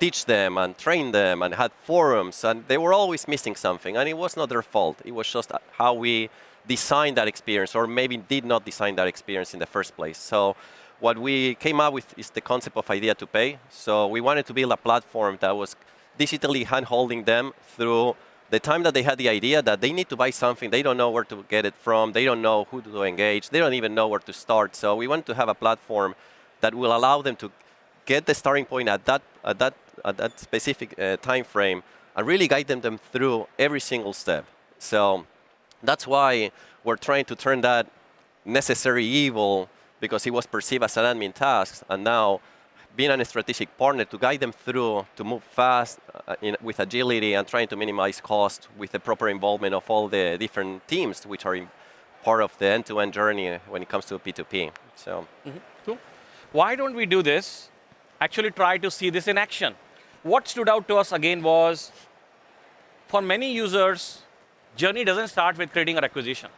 teach them and train them and had forums, and they were always missing something, and it was not their fault. It was just how we designed that experience, or maybe did not design that experience in the first place. So what we came up with is the concept of idea to pay. So we wanted to build a platform that was digitally hand-holding them through the time that they had the idea that they need to buy something, they don't know where to get it from, they don't know who to engage, they don't even know where to start. So we want to have a platform that will allow them to get the starting point at that specific time frame and really guide them through every single step. So that's why we're trying to turn that necessary evil, because it was perceived as an admin task, and now being a strategic partner to guide them through, to move fast with agility and trying to minimize cost with the proper involvement of all the different teams which are part of the end-to-end journey when it comes to P2P. So, Cool. Why don't we do this? Actually try to see this in action. What stood out to us again was, for many users, journey doesn't start with creating a requisition.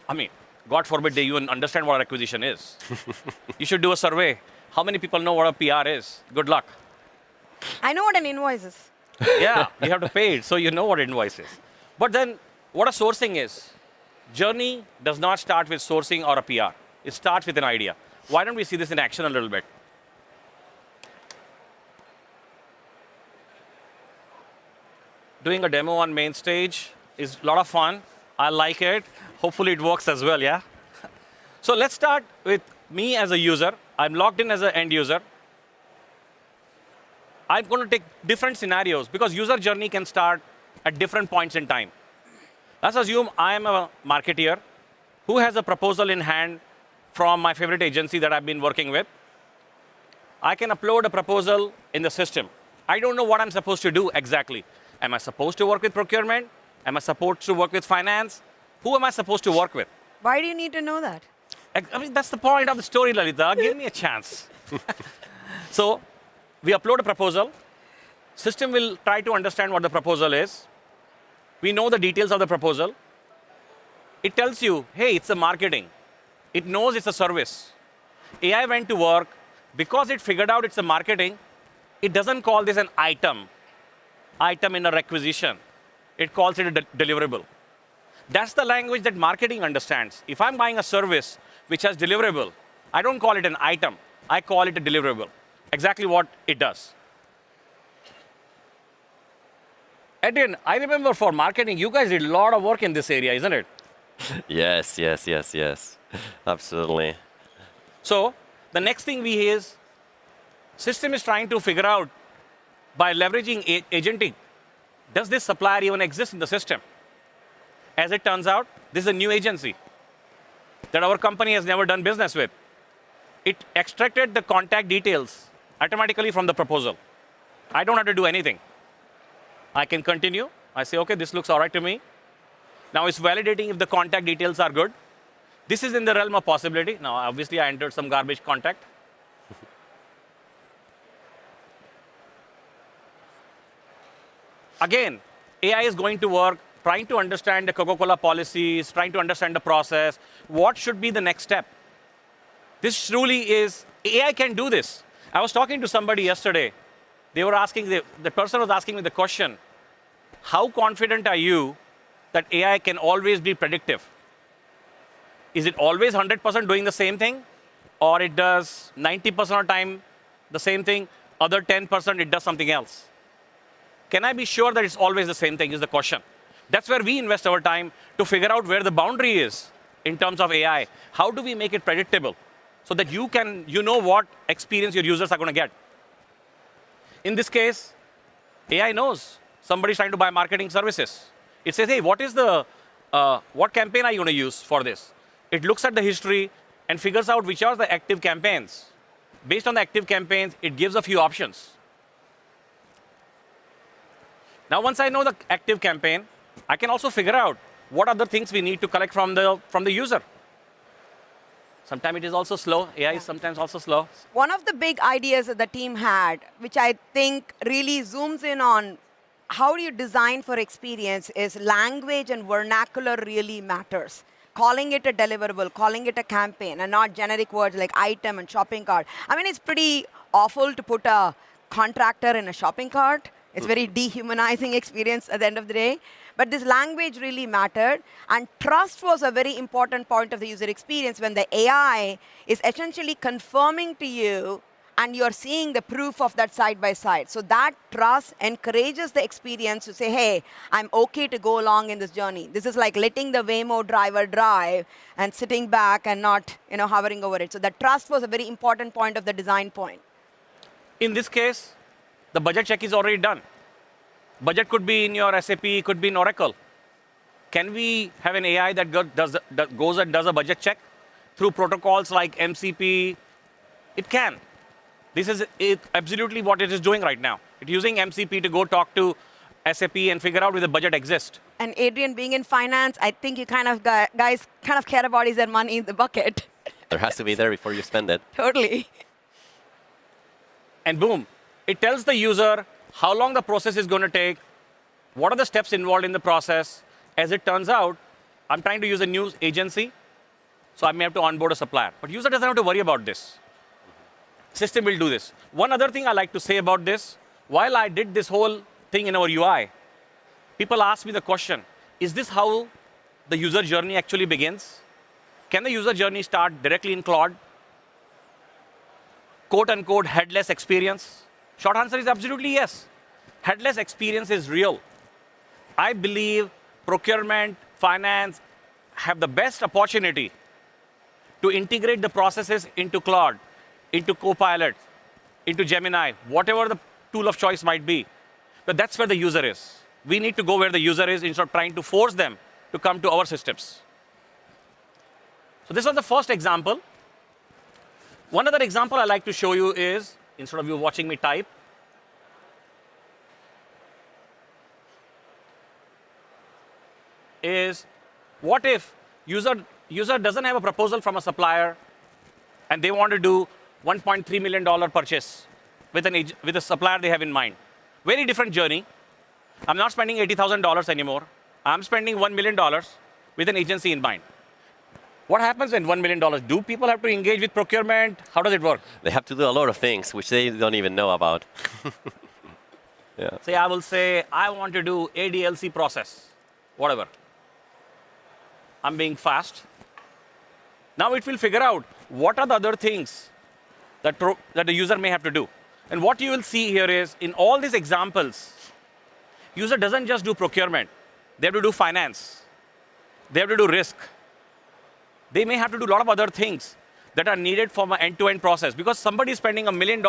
I mean, God forbid they even understand what a requisition is. You should do a survey. How many people know what a PR is? Good luck. I know what an invoice is. Yeah, you have to pay it, so you know what invoice is. But then, what a sourcing is. Journey does not start with sourcing or a PR. It starts with an idea. Why don't we see this in action a little bit? Doing a demo on main stage is a lot of fun. I like it. Hopefully it works as well, yeah? So let's start with me as a user. I'm logged in as an end user. I'm going to take different scenarios because user journey can start at different points in time. Let's assume I am a marketeer who has a proposal in hand from my favorite agency that I've been working with. I can upload a proposal in the system. I don't know what I'm supposed to do exactly. Am I supposed to work with procurement? Am I supposed to work with finance? Who am I supposed to work with? Why do you need to know that? I mean, that's the point of the story, Lalita. Give me a chance. So we upload a proposal. System will try to understand what the proposal is. We know the details of the proposal. It tells you, hey, it's a marketing. It knows it's a service. AI went to work. Because it figured out it's a marketing, it doesn't call this an item in a requisition. It calls it a deliverable. That's the language that marketing understands. If I'm buying a service which has deliverable, I don't call it an item. I call it a deliverable. Exactly what it does. Adrian, I remember for marketing, you guys did a lot of work in this area, isn't it? Yes. Absolutely. So the next thing system is trying to figure out by leveraging agentic, does this supplier even exist in the system? As it turns out, this is a new agency that our company has never done business with. It extracted the contact details automatically from the proposal. I don't have to do anything. I can continue. I say, OK, this looks all right to me. Now it's validating if the contact details are good. This is in the realm of possibility. Now, obviously, I entered some garbage contact. Again, AI is going to work, trying to understand the Coca-Cola policies, trying to understand the process. What should be the next step? This truly is, AI can do this. I was talking to somebody yesterday. They were asking, the person was asking me the question, how confident are you that AI can always be predictive? Is it always 100% doing the same thing? Or it does 90% of the time the same thing, other 10% it does something else? Can I be sure that it's always the same thing is the question. That's where we invest our time to figure out where the boundary is in terms of AI. How do we make it predictable so that you know what experience your users are going to get? In this case, AI knows somebody's trying to buy marketing services. It says, hey, what campaign are you going to use for this? It looks at the history and figures out which are the active campaigns. Based on the active campaigns, it gives a few options. Now, once I know the active campaign, I can also figure out what other things we need to collect from the user. Sometimes it is also slow. AI is sometimes also slow. One of the big ideas that the team had, which I think really zooms in on how do you design for experience, is language and vernacular really matters. Calling it a deliverable, calling it a campaign, and not generic words like item and shopping cart. I mean, it's pretty awful to put a contractor in a shopping cart. It's very dehumanizing experience at the end of the day. But this language really mattered. And trust was a very important point of the user experience when the AI is essentially confirming to you and you're seeing the proof of that side by side. So that trust encourages the experience to say, hey, I'm OK to go along in this journey. This is like letting the Waymo driver drive and sitting back and not hovering over it. So that trust was a very important point of the design point. In this case, the budget check is already done. Budget could be in your SAP, could be in Oracle. Can we have an AI that goes and does a budget check through protocols like MCP? It can. This is absolutely what it is doing right now. It's using MCP to go talk to SAP and figure out whether the budget exists. And Adrian, being in finance, I think you guys kind of care about is there money in the bucket. There has to be there before you spend it. Totally. And boom, it tells the user how long the process is going to take, what are the steps involved in the process. As it turns out, I'm trying to use a new agency, so I may have to onboard a supplier. But user doesn't have to worry about this. System will do this. One other thing I like to say about this, while I did this whole thing in our UI, people ask me the question, is this how the user journey actually begins? Can the user journey start directly in Claude? Quote unquote, headless experience? Short answer is absolutely yes. Headless experience is real. I believe procurement, finance have the best opportunity to integrate the processes into Claude, into Copilot, into Gemini, whatever the tool of choice might be. But that's where the user is. We need to go where the user is instead of trying to force them to come to our systems. So this was the first example. One other example I like to show you is, instead of you watching me type, is what if user doesn't have a proposal from a supplier and they want to do $1.3 million purchase with a supplier they have in mind. Very different journey. I'm not spending $80,000 anymore. I'm spending $1 million with an agency in mind. What happens when $1 million? Do people have to engage with procurement? How does it work? They have to do a lot of things which they don't even know about. Yeah. Say, I will say, I want to do ADLC process, whatever. I'm being fast. Now it will figure out what are the other things that the user may have to do. And what you will see here is, in all these examples, user doesn't just do procurement. They have to do finance. They have to do risk. They may have to do a lot of other things that are needed for my end-to-end process. Because somebody is spending $1 million,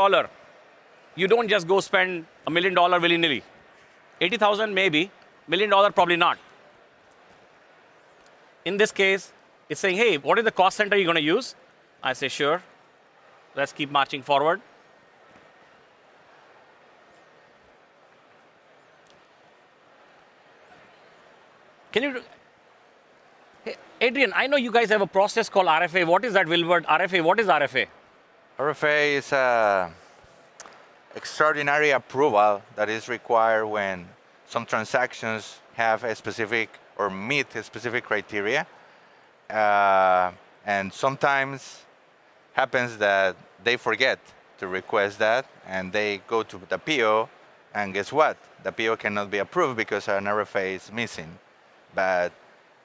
you don't just go spend $1 million willy-nilly. 80,000 maybe, $1 million probably not. In this case, it's saying, hey, what is the cost center you're going to use? I say, sure. Let's keep marching forward. Can you, hey, Adrian, I know you guys have a process called RFA. What is that, Wilbert? RFA, what is RFA? RFA is an extraordinary approval that is required when some transactions have a specific or meet a specific criteria. And sometimes happens that they forget to request that and they go to the PO, and guess what? The PO cannot be approved because an RFA is missing. But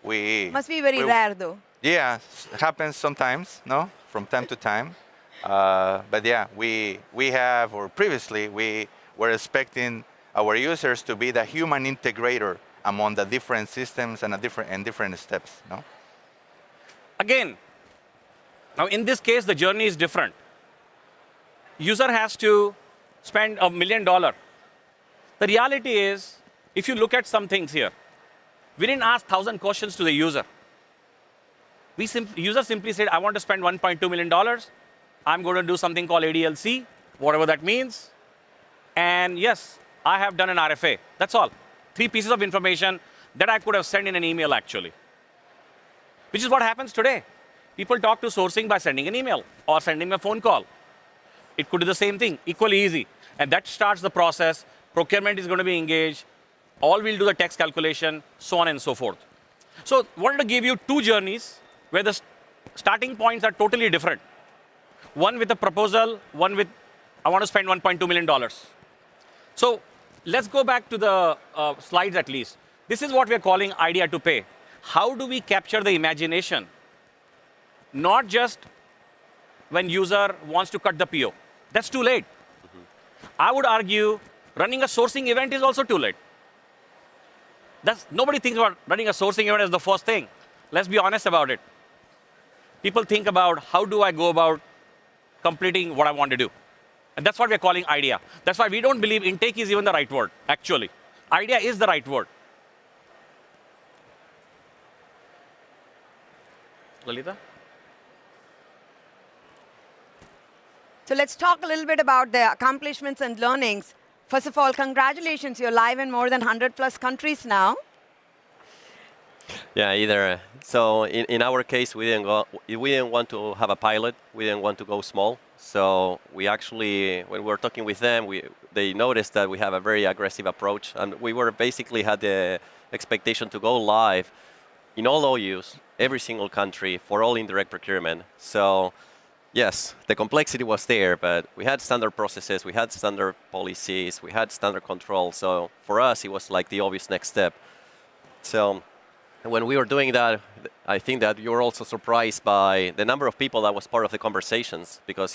must be very rare though. Yeah, it happens sometimes, no? From time to time. But yeah, we have, or previously, we were expecting our users to be the human integrator among the different systems and different steps, no? Again, now in this case, the journey is different. User has to spend $1 million. The reality is, if you look at some things here, we didn't ask 1,000 questions to the user. User simply said, I want to spend $1.2 million. I'm going to do something called ADLC, whatever that means. And yes, I have done an RFA. That's all. 3 pieces of information that I could have sent in an email, actually. Which is what happens today. People talk to sourcing by sending an email or sending a phone call. It could do the same thing, equally easy. And that starts the process. Procurement is going to be engaged. All will do the text calculation, so on and so forth. So I wanted to give you 2 journeys where the starting points are totally different. One with a proposal, one with, I want to spend $1.2 million. So let's go back to the slides at least. This is what we're calling idea to pay. How do we capture the imagination? Not just when user wants to cut the PO. That's too late. I would argue running a sourcing event is also too late. Nobody thinks about running a sourcing event as the first thing. Let's be honest about it. People think about how do I go about completing what I want to do. And that's what we're calling idea. That's why we don't believe intake is even the right word, actually. Idea is the right word. Lalita? So let's talk a little bit about the accomplishments and learnings. First of all, congratulations. You're live in more than 100+ countries now. Yeah, so in our case, we didn't want to have a pilot. We didn't want to go small. So we actually, when we were talking with them, they noticed that we have a very aggressive approach. And we were basically had the expectation to go live in all OUs, every single country, for all indirect procurement. So yes, the complexity was there, but we had standard processes, we had standard policies, we had standard control. So for us, it was like the obvious next step. So when we were doing that, I think that you were also surprised by the number of people that was part of the conversations, because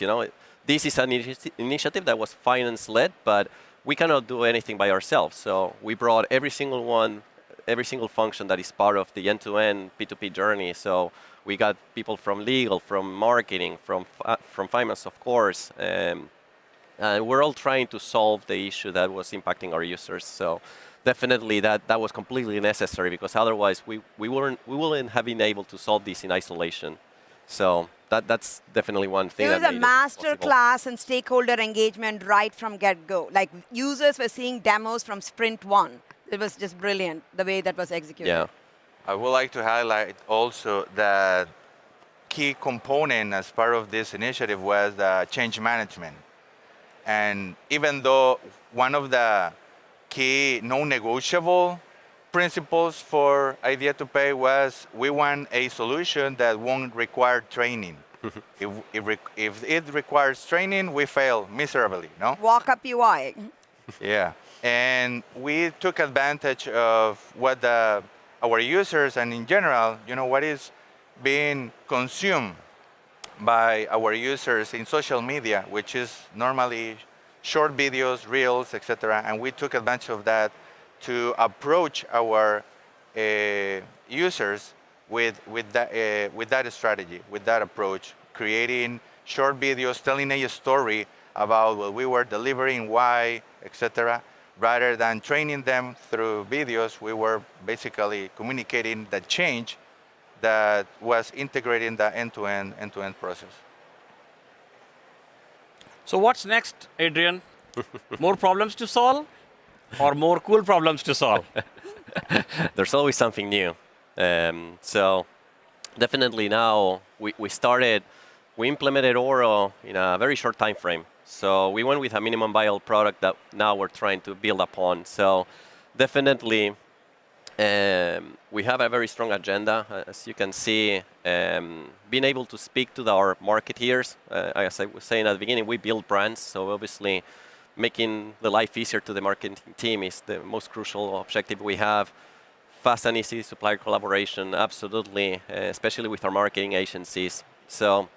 this is an initiative that was finance-led, but we cannot do anything by ourselves. So we brought every single function that is part of the end-to-end P2P journey. So we got people from legal, from marketing, from finance, of course, and we're all trying to solve the issue that was impacting our users. So definitely that was completely necessary, because otherwise we wouldn't have been able to solve this in isolation. So that's definitely one thing. It was a master class in stakeholder engagement right from get-go. Like users were seeing demos from sprint 1. It was just brilliant, the way that was executed. Yeah. I would like to highlight also that key component as part of this initiative was the change management. And even though one of the key non-negotiable principles for Idea to Pay was we want a solution that won't require training. If it requires training, we fail miserably, no? Walk up UI. Yeah, and we took advantage of what our users and in general, what is being consumed by our users in social media, which is normally short videos, reels, etc. And we took advantage of that to approach our users with that strategy, with that approach, creating short videos, telling a story about what we were delivering, why, etc. Rather than training them through videos, we were basically communicating the change that was integrating the end-to-end process. So what's next, Adrian? More problems to solve or more cool problems to solve? There's always something new. So definitely now we implemented Oro in a very short time frame. So we went with a minimum viable product that now we're trying to build upon. So definitely we have a very strong agenda. As you can see, being able to speak to our marketeers. As I was saying at the beginning, we build brands. So obviously making the life easier to the marketing team is the most crucial objective we have. Fast and easy supplier collaboration, absolutely, especially with our marketing agencies. So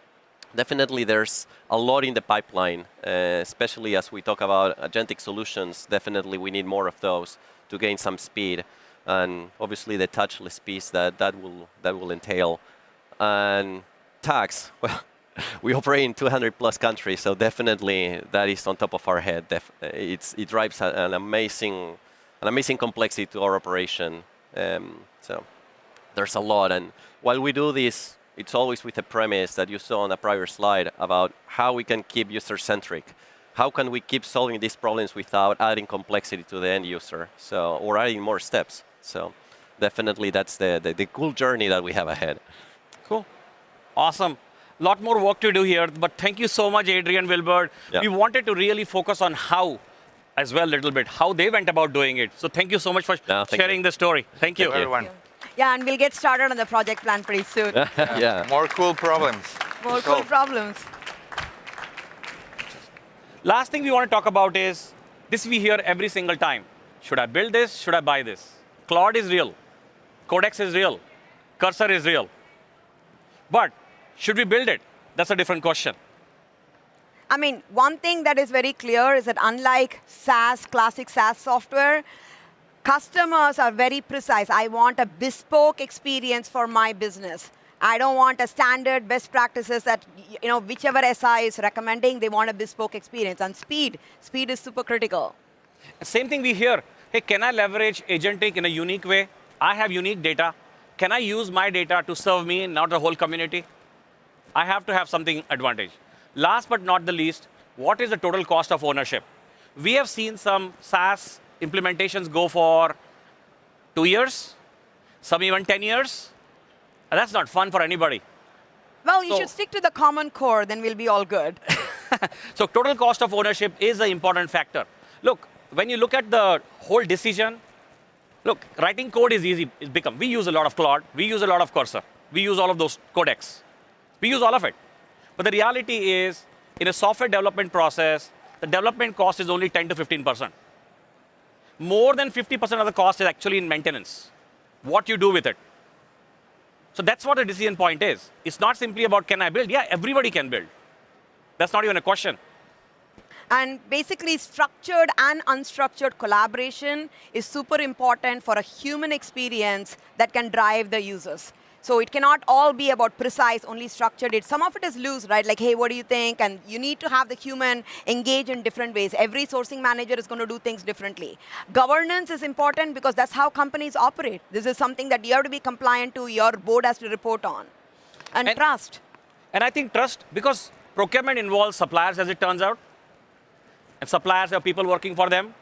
definitely there's a lot in the pipeline, especially as we talk about agentic solutions. Definitely we need more of those to gain some speed. And obviously the touchless piece that will entail. And tax, well, we operate in 200 plus countries, so definitely that is on top of our head. It drives an amazing complexity to our operation. So there's a lot, and while we do this, it's always with the premise that you saw on the prior slide about how we can keep user-centric. How can we keep solving these problems without adding complexity to the end user, or adding more steps? So definitely that's the cool journey that we have ahead. Cool. Awesome. A lot more work to do here, but thank you so much, Adrian, Wilbert. Yeah. We wanted to really focus on how as well a little bit, how they went about doing it. So thank you so much for sharing the story. Thank you. Everyone. Yeah, and we'll get started on the project plan pretty soon. Yeah. More cool problems. More cool problems. Last thing we want to talk about is, this we hear every single time. Should I build this? Should I buy this? Claude is real. Codex is real. Cursor is real. But should we build it? That's a different question. I mean, one thing that is very clear is that unlike SaaS, classic SaaS software, customers are very precise. I want a bespoke experience for my business. I don't want a standard best practices that whichever SI is recommending, they want a bespoke experience. And speed is super critical. Same thing we hear. Hey, can I leverage agentic in a unique way? I have unique data. Can I use my data to serve me, not the whole community? I have to have something advantage. Last but not the least, what is the total cost of ownership? We have seen some SaaS implementations go for 2 years, some even 10 years. And that's not fun for anybody. Well, you should stick to the common core, then we'll be all good. So total cost of ownership is an important factor. Look, when you look at the whole decision, look, writing code is easy. We use a lot of Claude. We use a lot of Cursor. We use all of those codecs. We use all of it. But the reality is, in a software development process, the development cost is only 10 to 15%. More than 50% of the cost is actually in maintenance. What you do with it. So that's what the decision point is. It's not simply about can I build? Yeah, everybody can build. That's not even a question. And basically, structured and unstructured collaboration is super important for a human experience that can drive the users. So it cannot all be about precise, only structured. Some of it is loose, right? Like, hey, what do you think? And you need to have the human engage in different ways. Every sourcing manager is going to do things differently. Governance is important because that's how companies operate. This is something that you have to be compliant to, your board has to report on. And trust. And I think trust, because procurement involves suppliers, as it turns out. And suppliers have people working for them.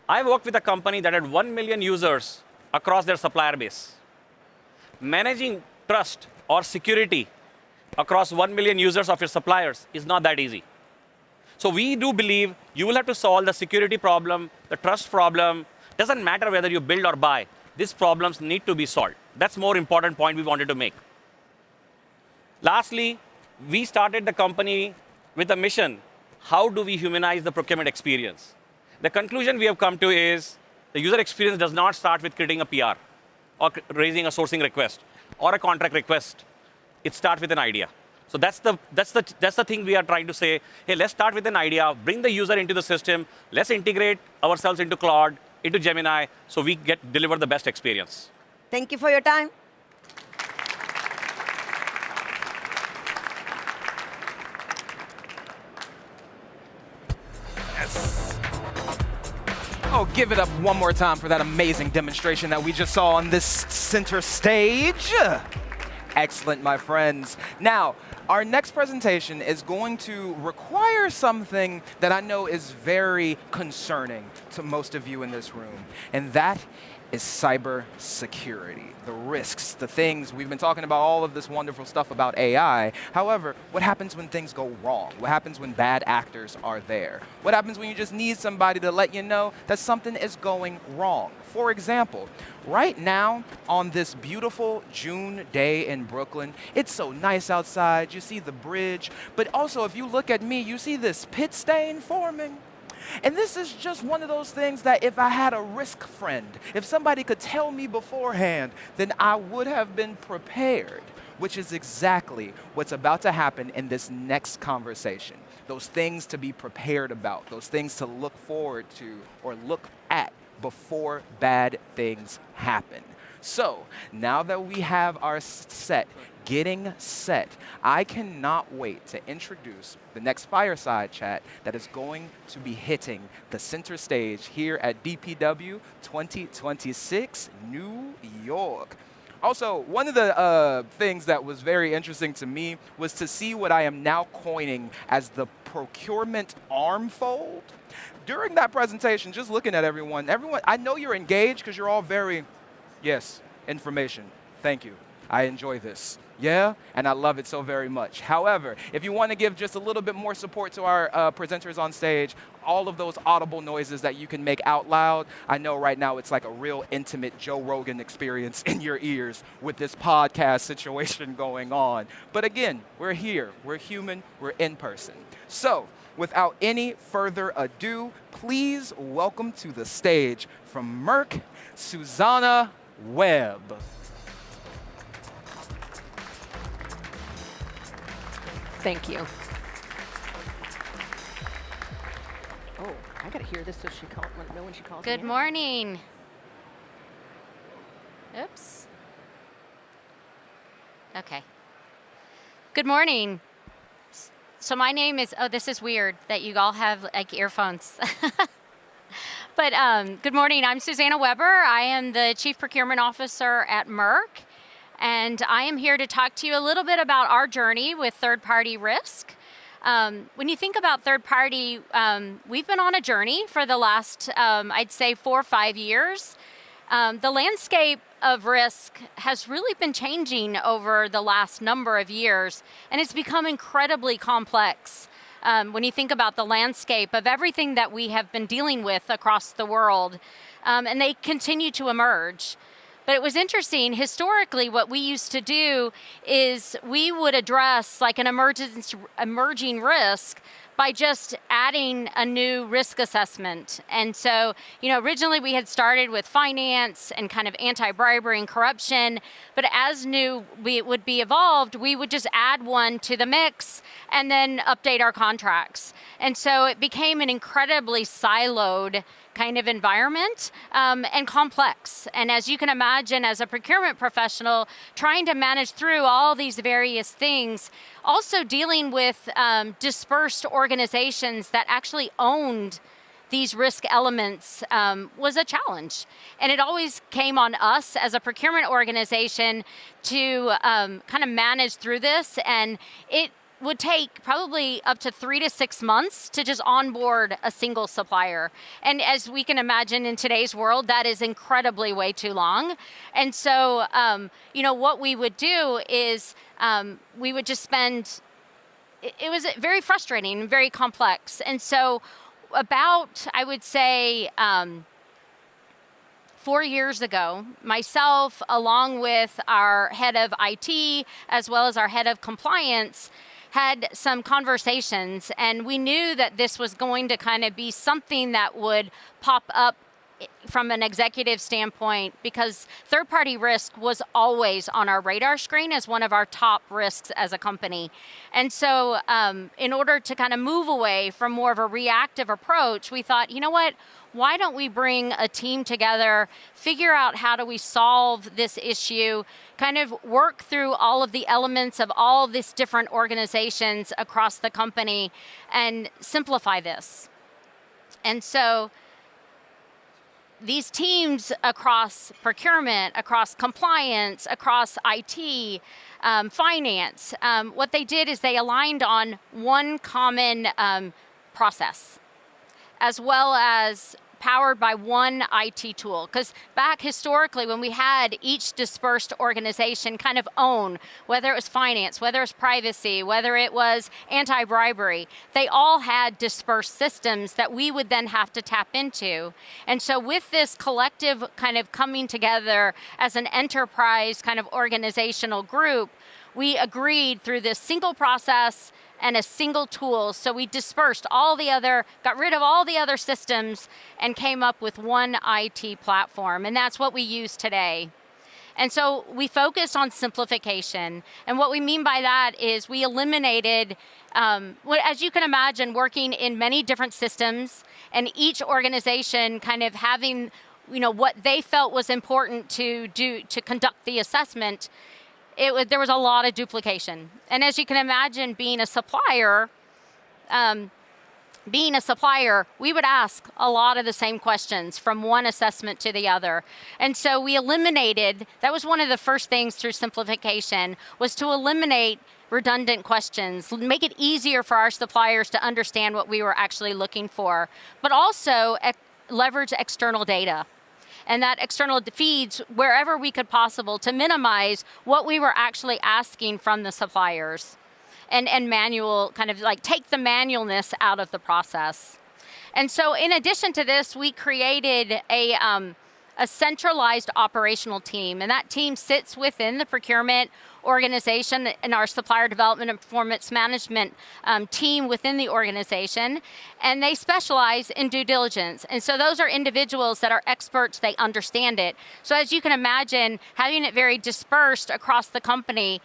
I worked with a company that had 1 million users across their supplier base. Managing trust or security across 1 million users of your suppliers is not that easy. So we do believe you will have to solve the security problem, the trust problem, Doesn't matter whether you build or buy, these problems need to be solved. That's more important point we wanted to make. Lastly, we started the company with a mission. How do we humanize the procurement experience? The conclusion we have come to is the user experience does not start with creating a PR or raising a sourcing request or a contract request. It starts with an idea. So that's the thing we are trying to say. Hey, let's start with an idea, bring the user into the system, let's integrate ourselves into Claude, into Gemini, so we deliver the best experience. Thank you for your time. Oh, give it up one more time for that amazing demonstration that we just saw on this center stage. Excellent, my friends. Now, our next presentation is going to require something that I know is very concerning to most of you in this room, and that is cybersecurity, the risks, the things. We've been talking about all of this wonderful stuff about AI. However, what happens when things go wrong? What happens when bad actors are there? What happens when you just need somebody to let you know that something is going wrong? For example, right now on this beautiful June day in Brooklyn, it's so nice outside. You see the bridge, but also if you look at me, you see this pit stain forming. And this is just one of those things that if I had a risk friend, if somebody could tell me beforehand, then I would have been prepared, which is exactly what's about to happen in this next conversation. Those things to be prepared about, those things to look forward to or look at before bad things happen. So now that we have our getting set, I cannot wait to introduce the next fireside chat that is going to be hitting the center stage here at DPW 2026 New York. Also, one of the things that was very interesting to me was to see what I am now coining as the procurement arm fold. During that presentation, just looking at everyone, I know you're engaged because you're all very, yes, information. Thank you. I enjoy this. Yeah, and I love it so very much. However, if you want to give just a little bit more support to our presenters on stage, all of those audible noises that you can make out loud, I know right now it's like a real intimate Joe Rogan experience in your ears with this podcast situation going on. But again, we're here, we're human, we're in person. So, without any further ado, please welcome to the stage from Merck, Susanna Webb. Thank you. Oh, I gotta hear this so she know when she calls me. Good morning. Oops. Okay. Good morning. So my name is, oh, this is weird that you all have like earphones. But good morning, I'm Susanna Weber. I am the Chief Procurement Officer at Merck. And I am here to talk to you a little bit about our journey with third-party risk. When you think about third-party, we've been on a journey for the last, I'd say, 4 or 5 years. The landscape of risk has really been changing over the last number of years, and it's become incredibly complex. When you think about the landscape of everything that we have been dealing with across the world, and they continue to emerge. But it was interesting, historically, what we used to do is we would address like an emerging risk by just adding a new risk assessment. And so, originally we had started with finance and kind of anti-bribery and corruption, but as it would be evolved, we would just add one to the mix and then update our contracts. And so it became an incredibly siloed kind of environment and complex. And as you can imagine, as a procurement professional, trying to manage through all these various things, also dealing with dispersed organizations that actually owned these risk elements was a challenge. And it always came on us as a procurement organization to kind of manage through this. And it would take probably up to 3 to 6 months to just onboard a single supplier. And as we can imagine in today's world, that is incredibly way too long. And so, what we would do is we would just spend, it was very frustrating and very complex. And so about, I would say, 4 years ago, myself, along with our head of IT, as well as our head of compliance, had some conversations, and we knew that this was going to kind of be something that would pop up from an executive standpoint, because third-party risk was always on our radar screen as one of our top risks as a company. And so in order to kind of move away from more of a reactive approach, we thought, you know what, why don't we bring a team together, figure out how do we solve this issue, kind of work through all of the elements of all of these different organizations across the company and simplify this. And so these teams across procurement, across compliance, across IT, finance, what they did is they aligned on one common process, as well as powered by one IT tool. Because back historically, when we had each dispersed organization kind of own, whether it was finance, whether it was privacy, whether it was anti-bribery, they all had dispersed systems that we would then have to tap into. And so with this collective kind of coming together as an enterprise kind of organizational group, we agreed through this single process and a single tool. So we dispersed got rid of all the other systems and came up with one IT platform. And that's what we use today. And so we focused on simplification. And what we mean by that is we eliminated, as you can imagine, working in many different systems and each organization kind of having, what they felt was important to do to conduct the assessment. There was a lot of duplication. And as you can imagine, being a supplier, we would ask a lot of the same questions from one assessment to the other. And so we eliminated, that was one of the first things through simplification, was to eliminate redundant questions, make it easier for our suppliers to understand what we were actually looking for, but also leverage external data. And that external feeds wherever we could possible to minimize what we were actually asking from the suppliers, and manual, kind of like take the manualness out of the process. And so in addition to this, we created a centralized operational team, and that team sits within the procurement organization and our supplier development and performance management team within the organization, and they specialize in due diligence. And so those are individuals that are experts, they understand it. So as you can imagine, having it very dispersed across the company,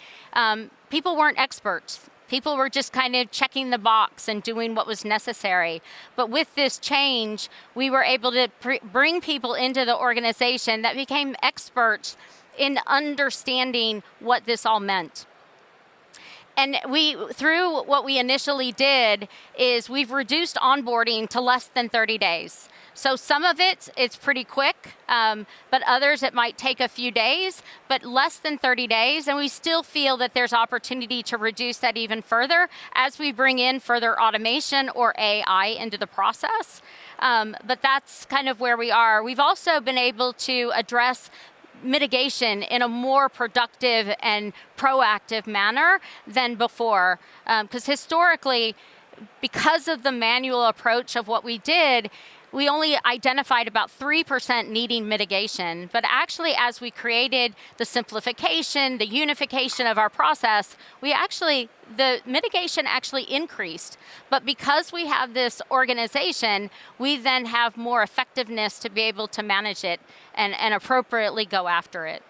people weren't experts. People were just kind of checking the box and doing what was necessary. But with this change, we were able to bring people into the organization that became experts in understanding what this all meant. And through what we initially did is we've reduced onboarding to less than 30 days. So some of it's pretty quick, but others it might take a few days, but less than 30 days. And we still feel that there's opportunity to reduce that even further as we bring in further automation or AI into the process. But that's kind of where we are. We've also been able to address mitigation in a more productive and proactive manner than before. Because historically, because of the manual approach of what we did, we only identified about 3% needing mitigation. But actually, as we created the simplification, the unification of our process, the mitigation actually increased. But because we have this organization, we then have more effectiveness to be able to manage it and appropriately go after it.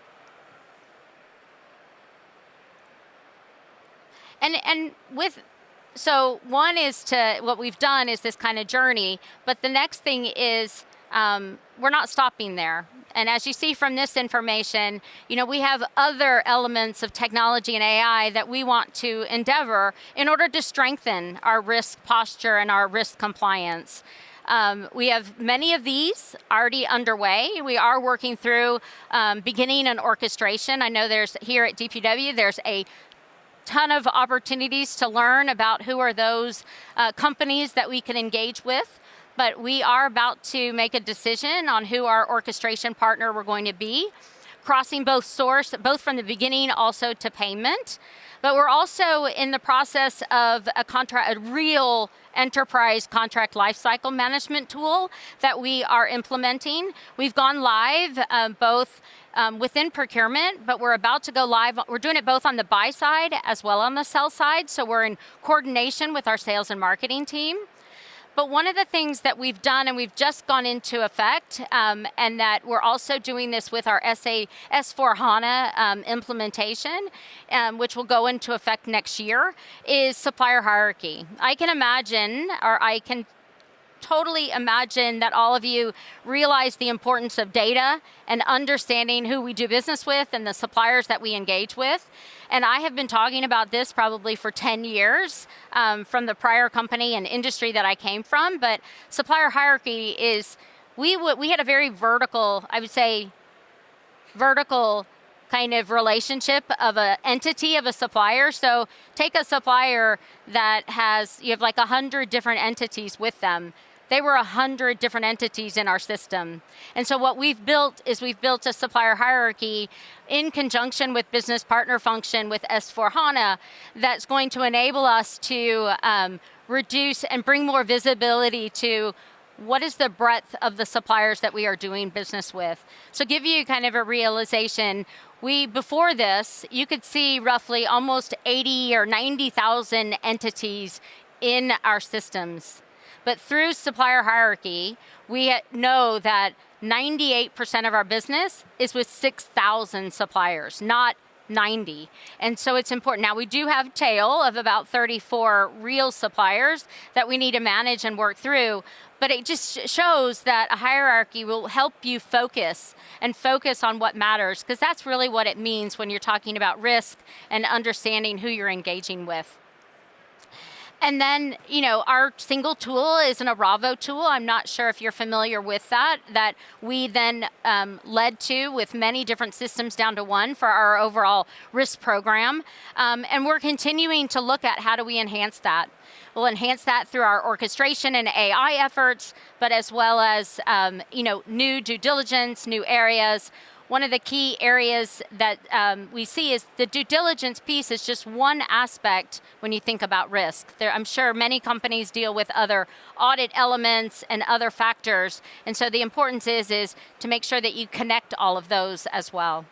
So one is what we've done is this kind of journey, but the next thing is we're not stopping there. And as you see from this information, we have other elements of technology and AI that we want to endeavor in order to strengthen our risk posture and our risk compliance. We have many of these already underway. We are working through beginning an orchestration. I know here at DPW, there's a ton of opportunities to learn about who are those companies that we can engage with. But we are about to make a decision on who our orchestration partner we're going to be, crossing both from the beginning also to payment. But we're also in the process of a real enterprise contract lifecycle management tool that we are implementing. We've gone live both within procurement, but we're about to go live. We're doing it both on the buy side as well on the sell side. So we're in coordination with our sales and marketing team. But one of the things that we've done, and we've just gone into effect, and that we're also doing this with our S4HANA implementation, which will go into effect next year, is supplier hierarchy. I can imagine, or I can totally imagine that all of you realize the importance of data and understanding who we do business with and the suppliers that we engage with. And I have been talking about this probably for 10 years from the prior company and industry that I came from. But supplier hierarchy is, we had a very vertical, I would say, vertical kind of relationship of an entity of a supplier. So take a supplier that you have like 100 different entities with them. They were 100 different entities in our system. And so what we've built is we've built a supplier hierarchy in conjunction with business partner function with S4HANA that's going to enable us to reduce and bring more visibility to what is the breadth of the suppliers that we are doing business with. So give you kind of a realization, before this, you could see roughly almost 80 or 90,000 entities in our systems. But through supplier hierarchy, we know that 98% of our business is with 6,000 suppliers, not 90. And so it's important. Now, we do have a tail of about 34 real suppliers that we need to manage and work through, but it just shows that a hierarchy will help you focus on what matters, because that's really what it means when you're talking about risk and understanding who you're engaging with. And then, our single tool is an Aravo tool. I'm not sure if you're familiar with that we then led to with many different systems down to one for our overall risk program. And we're continuing to look at how do we enhance that. We'll enhance that through our orchestration and AI efforts, but as well as, new due diligence, new areas. One of the key areas that we see is the due diligence piece is just one aspect when you think about risk. I'm sure many companies deal with other audit elements and other factors. And so the importance is to make sure that you connect all of those as well.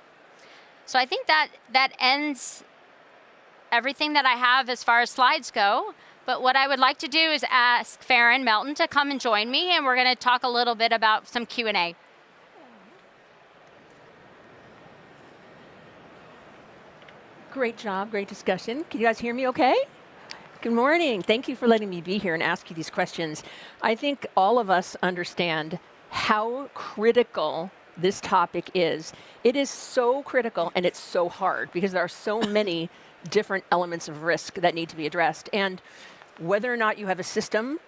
So I think that ends everything that I have as far as slides go. But what I would like to do is ask Farron Melton to come and join me, and we're going to talk a little bit about some Q&A. Great job, great discussion. Can you guys hear me okay? Good morning. Thank you for letting me be here and ask you these questions. I think all of us understand how critical this topic is. It is so critical and it's so hard because there are so many different elements of risk that need to be addressed. And whether or not you have a system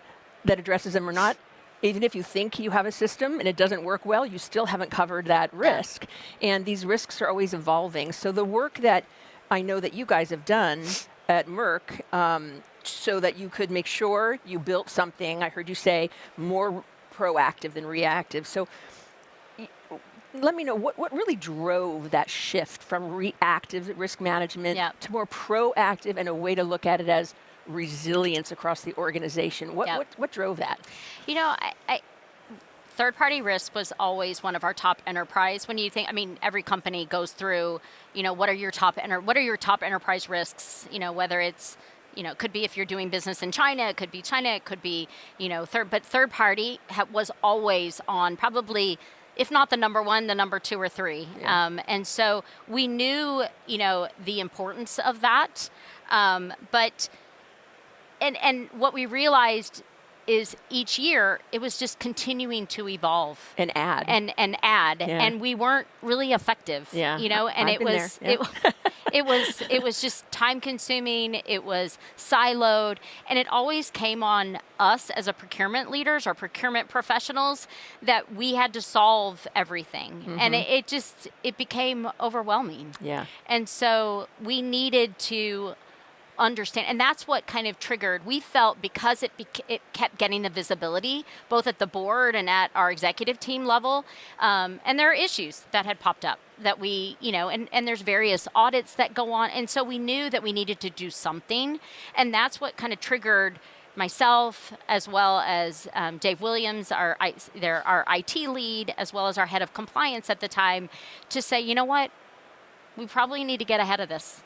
that addresses them or not, even if you think you have a system and it doesn't work well, you still haven't covered that risk. And these risks are always evolving. So the work that I know that you guys have done at Merck so that you could make sure you built something, I heard you say, more proactive than reactive. So let me know, what really drove that shift from reactive risk management to more proactive and a way to look at it as resilience across the organization? What drove that? Third-party risk was always one of our top enterprise. When you think, every company goes through, what are your top enterprise risks? Whether it's, it could be if you're doing business in China, it could be China, it could be, third party was always on probably, if not the number one, the number 2 or 3. Yeah. And so we knew, the importance of that. But what we realized is each year it was just continuing to evolve and add and we weren't really effective. And it was just time consuming, it was siloed, and it always came on us as a procurement leaders or procurement professionals that we had to solve everything. And it became overwhelming. And so we needed to understand, and that's what kind of triggered. We felt because it kept getting the visibility, both at the board and at our executive team level, and there are issues that had popped up that we, and there's various audits that go on, and so we knew that we needed to do something, and that's what kind of triggered myself, as well as Dave Williams, our IT lead, as well as our head of compliance at the time, to say, you know what, we probably need to get ahead of this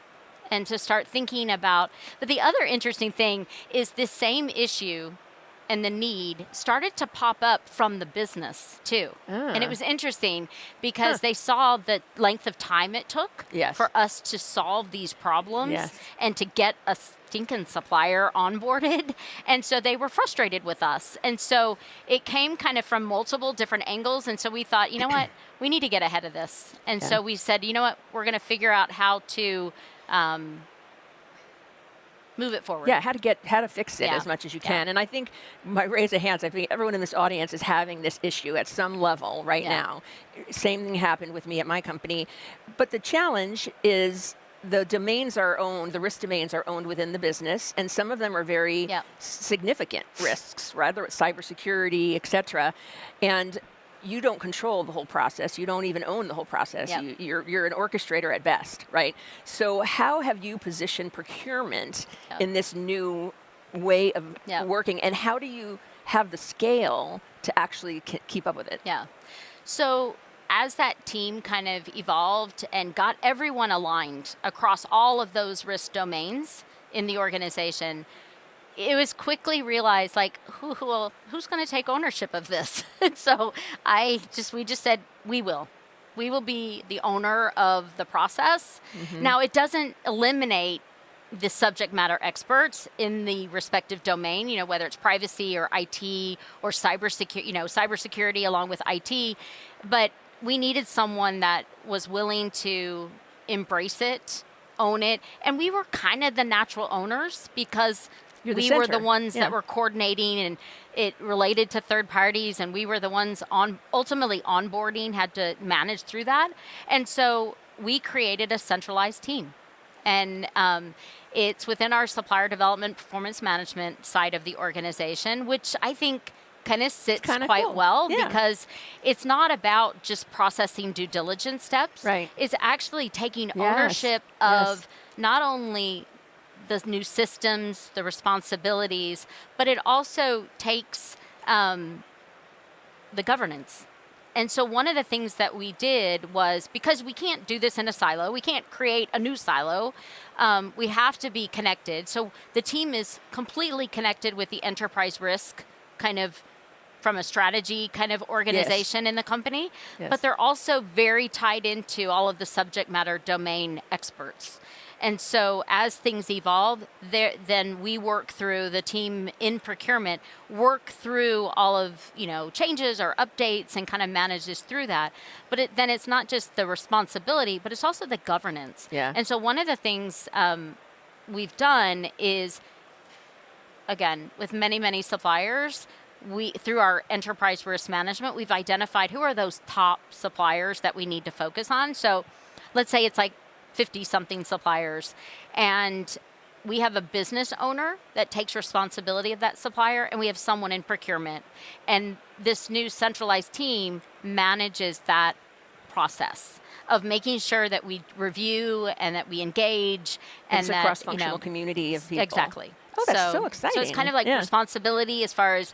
and to start thinking about. But the other interesting thing is this same issue and the need started to pop up from the business too. And it was interesting because they saw the length of time it took for us to solve these problems and to get a stinking supplier onboarded. And so they were frustrated with us. And so it came kind of from multiple different angles. And so we thought, you know what, we need to get ahead of this. And so we said, you know what, we're going to figure out how to move it forward. Yeah, how to fix it as much as you can. And I think, by raise of hands, I think everyone in this audience is having this issue at some level right now. Same thing happened with me at my company. But the challenge is the domains are owned, the risk domains are owned within the business, and some of them are very significant risks, whether it's cybersecurity, et cetera. And you don't control the whole process. You don't even own the whole process. You're an orchestrator at best, right? So how have you positioned procurement in this new way of working, and how do you have the scale to actually keep up with it? Yeah. So as that team kind of evolved and got everyone aligned across all of those risk domains in the organization, it was quickly realized, like, who's going to take ownership of this? And so we just said, we will be the owner of the process. Now, it doesn't eliminate the subject matter experts in the respective domain, whether it's privacy or IT or cybersecurity along with IT, but we needed someone that was willing to embrace it, own it, and we were kind of the natural owners because we were the ones that were coordinating, and it related to third parties, and we were the ones ultimately onboarding, had to manage through that. And so we created a centralized team. And it's within our supplier development performance management side of the organization, which I think kind of sits quite well because it's not about just processing due diligence steps. It's actually taking ownership of not only the new systems, the responsibilities, but it also takes the governance. And so one of the things that we did was, because we can't do this in a silo, we can't create a new silo, we have to be connected. So the team is completely connected with the enterprise risk kind of from a strategy kind of organization in the company, but they're also very tied into all of the subject matter domain experts. And so as things evolve, then we work through, the team in procurement, work through all of changes or updates and kind of manages through that. But then it's not just the responsibility, but it's also the governance. And so one of the things we've done is, again, with many, many suppliers, through our enterprise risk management, we've identified who are those top suppliers that we need to focus on. So let's say it's like 50-something suppliers, and we have a business owner that takes responsibility of that supplier, and we have someone in procurement. And this new centralized team manages that process of making sure that we review and that we engage. It's a cross-functional community of people. Exactly. Oh, that's so exciting. So it's kind of like responsibility as far as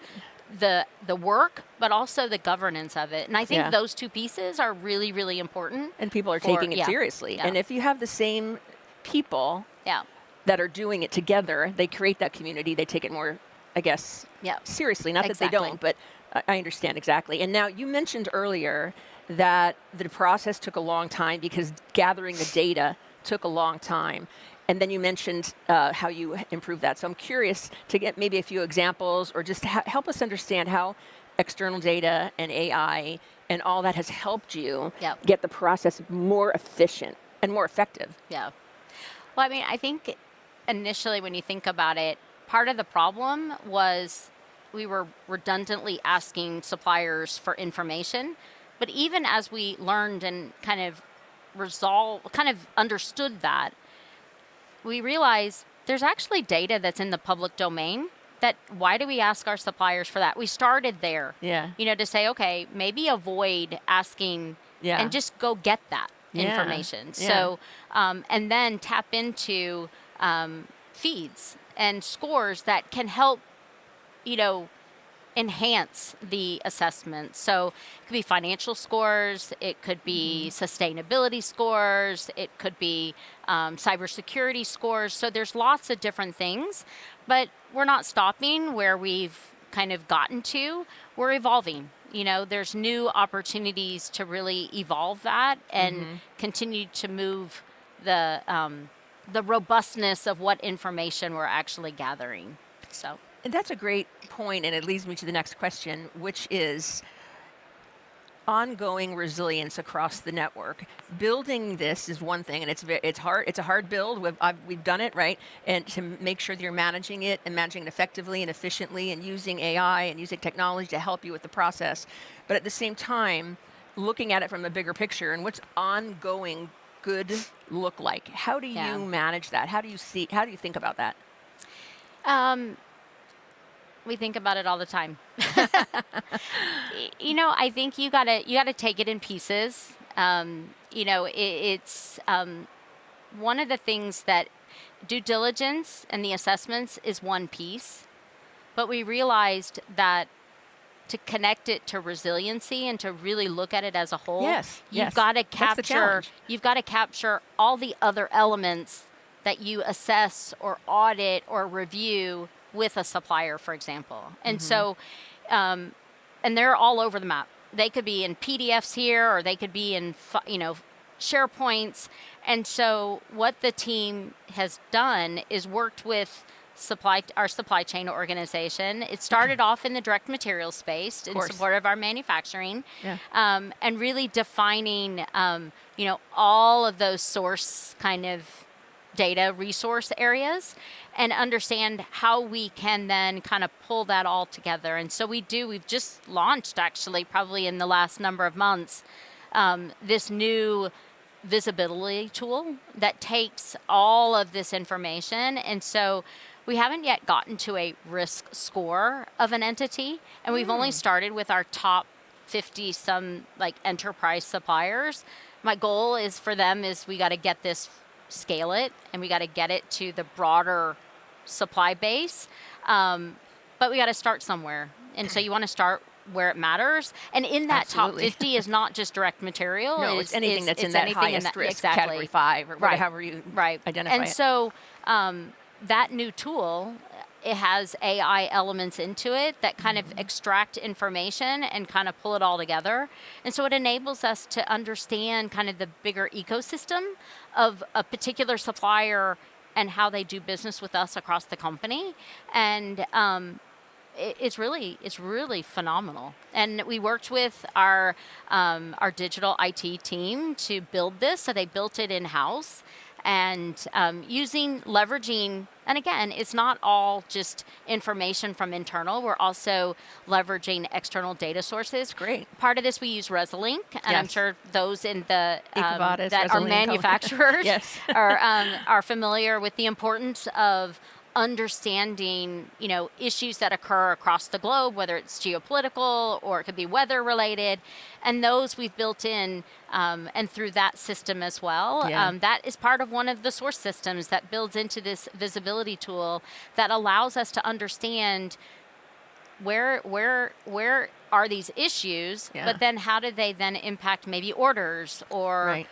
the work, but also the governance of it. And I think those two pieces are really, really important. And people are taking it seriously. And if you have the same people that are doing it together, they create that community, they take it more, I guess, seriously. Not that they don't, but I understand exactly. And now you mentioned earlier that the process took a long time because gathering the data took a long time. And then you mentioned how you improved that. So I'm curious to get maybe a few examples, or just help us understand how external data and AI and all that has helped you get the process more efficient and more effective. Well, I mean, I think initially when you think about it, part of the problem was we were redundantly asking suppliers for information. But even as we learned and kind of understood that, we realized there's actually data that's in the public domain. That why do we ask our suppliers for that? We started there. Yeah. To say, okay, maybe avoid asking and just go get that information. Yeah. So, and then tap into feeds and scores that can help, enhance the assessment. So it could be financial scores, it could be sustainability scores, it could be cybersecurity scores. So there's lots of different things, but we're not stopping where we've kind of gotten to. We're evolving. There's new opportunities to really evolve that and continue to move the robustness of what information we're actually gathering. So. And that's a great point, and it leads me to the next question, which is ongoing resilience across the network. Building this is one thing, and it's hard. It's a hard build. We've done it, right? And to make sure that you're managing it and managing it effectively and efficiently, and using AI and using technology to help you with the process. But at the same time, looking at it from a bigger picture and what's ongoing good look like. How do you manage that? How do you think about that? We think about it all the time. I think you gotta take it in pieces. It's one of the things that due diligence and the assessments is one piece, but we realized that to connect it to resiliency and to really look at it as a whole, you've got to capture all the other elements that you assess or audit or review with a supplier, for example. And so, and they're all over the map. They could be in PDFs here, or they could be in, SharePoints. And so what the team has done is worked with our supply chain organization. It started off in the direct materials space in support of our manufacturing, and really defining, all of those source kind of data resource areas, and understand how we can then kind of pull that all together. And so we've just launched, actually, probably in the last number of months, this new visibility tool that takes all of this information. And so we haven't yet gotten to a risk score of an entity, and we've only started with our top 50 some enterprise suppliers. My goal is for them is we got to get this, scale it, and we got to get it to the broader supply base, but we got to start somewhere. And so you want to start where it matters, and in that top 50 is not just direct material. No, it's anything that's in that highest risk, category 5, or whatever you identify and it. So that new tool, it has AI elements into it that kind of extract information and kind of pull it all together. And so it enables us to understand kind of the bigger ecosystem of a particular supplier and how they do business with us across the company. And it's really phenomenal. And we worked with our digital IT team to build this. So they built it in-house. And leveraging, and again, it's not all just information from internal. We're also leveraging external data sources. Great. Part of this, we use ResiliLink, and I'm sure those in the Ecovatus, that are ResiliLink, manufacturers are familiar with the importance of understanding, issues that occur across the globe, whether it's geopolitical or it could be weather related, and those we've built in, and through that system as well. That is part of one of the source systems that builds into this visibility tool that allows us to understand where are these issues, but then how do they then impact maybe orders or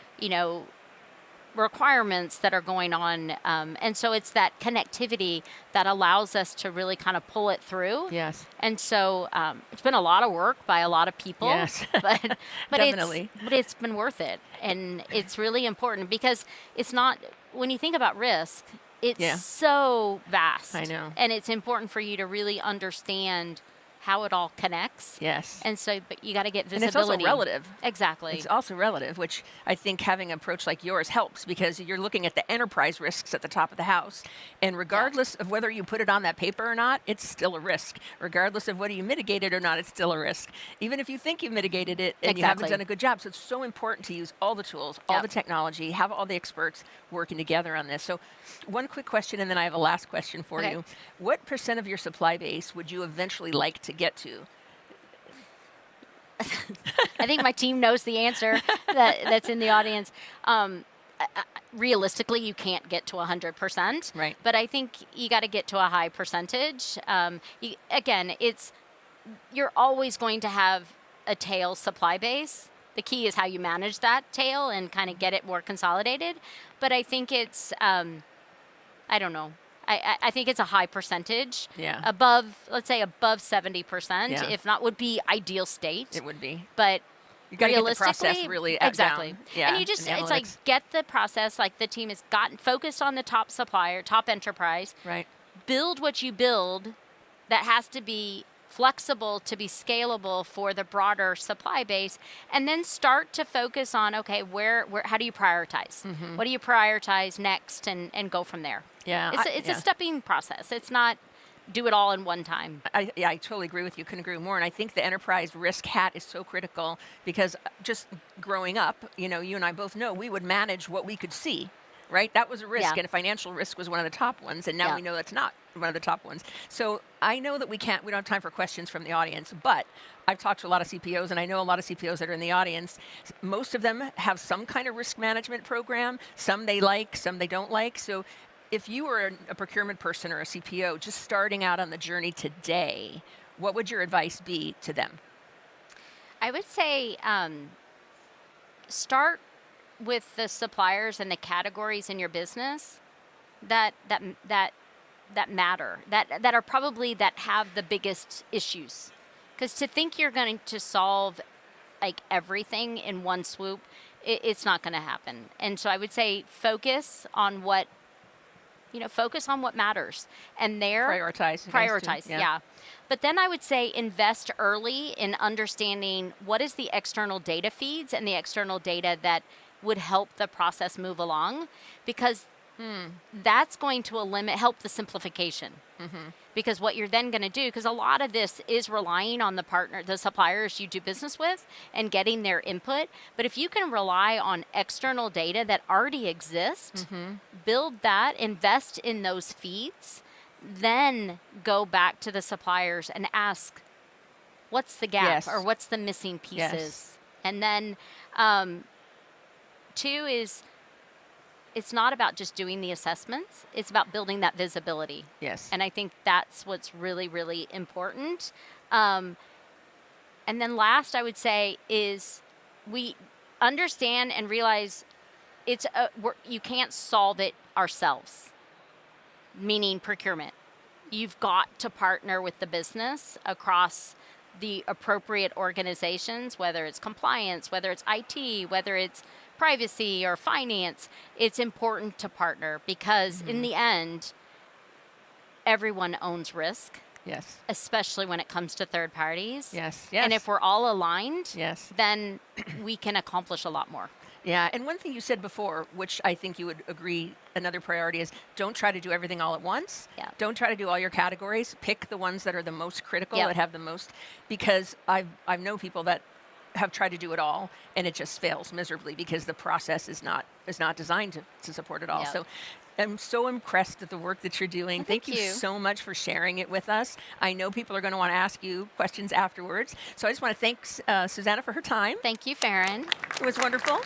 requirements that are going on, and so it's that connectivity that allows us to really kind of pull it through. Yes. And so it's been a lot of work by a lot of people. Yes. but Definitely. it's been worth it, and it's really important because it's not, when you think about risk, it's so vast. I know. And it's important for you to really understand how it all connects. Yes. And so, but you got to get visibility. And it's also relative. Exactly. It's also relative, which I think having an approach like yours helps because you're looking at the enterprise risks at the top of the house. And regardless of whether you put it on that paper or not, it's still a risk. Regardless of whether you mitigate it or not, it's still a risk. Even if you think you've mitigated it and you haven't done a good job. So it's so important to use all the tools, all the technology, have all the experts working together on this. So one quick question, and then I have a last question for you. What % of your supply base would you eventually like to get to? I think my team knows the answer that's in the audience. Realistically, you can't get to 100%. Right. But I think you got to get to a high percentage. Again, you're always going to have a tail supply base. The key is how you manage that tail and kind of get it more consolidated. But I think it's, I don't know. I think it's a high percentage. Yeah. Above, let's say above 70%. Yeah. If not, would be ideal state. It would be. But you got to get the realistically, process really exactly. down. Yeah, and you just, it's like get the process, like the team has gotten focused on the top supplier, top enterprise. Right. Build what you build that has to be flexible to be scalable for the broader supply base, and then start to focus on, okay, where how do you prioritize? What do you prioritize next, and go from there. Yeah, it's a stepping process. It's not do it all in one time. I totally agree with you. Couldn't agree more. And I think the enterprise risk hat is so critical because just growing up, you and I both know we would manage what we could see. Right? That was a risk, and financial risk was one of the top ones, and now we know that's not one of the top ones. So I know that we don't have time for questions from the audience, but I've talked to a lot of CPOs, and I know a lot of CPOs that are in the audience. Most of them have some kind of risk management program. Some they like, some they don't like. So if you were a procurement person or a CPO just starting out on the journey today, what would your advice be to them? I would say start with the suppliers and the categories in your business that matter, that are probably that have the biggest issues. Because to think you're going to solve like everything in one swoop, it's not going to happen. And so I would say focus on what matters, and prioritize. Yeah. But then I would say invest early in understanding what is the external data feeds and the external data that would help the process move along, because that's going to help the simplification. Because what you're then going to do, because a lot of this is relying on the suppliers you do business with and getting their input. But if you can rely on external data that already exist, build that, invest in those feeds, then go back to the suppliers and ask, what's the gap or what's the missing pieces? And then 2 is, it's not about just doing the assessments. It's about building that visibility. Yes. And I think that's what's really, really important. And then last, I would say, is we understand and realize you can't solve it ourselves, meaning procurement. You've got to partner with the business across the appropriate organizations, whether it's compliance, whether it's IT, whether it's privacy or finance. It's important to partner because in the end, everyone owns risk. Yes. Especially when it comes to third parties. Yes. And if we're all aligned, yes, then we can accomplish a lot more. Yeah, and one thing you said before, which I think you would agree, another priority is don't try to do everything all at once. Yeah. Don't try to do all your categories. Pick the ones that are the most critical, that have the most, because I've known people that have tried to do it all and it just fails miserably because the process is not designed to support it all. Yeah. So I'm so impressed at the work that you're doing. Well, thank you so much for sharing it with us. I know people are going to want to ask you questions afterwards. So I just want to thank Susanna for her time. Thank you, Farron. It was wonderful.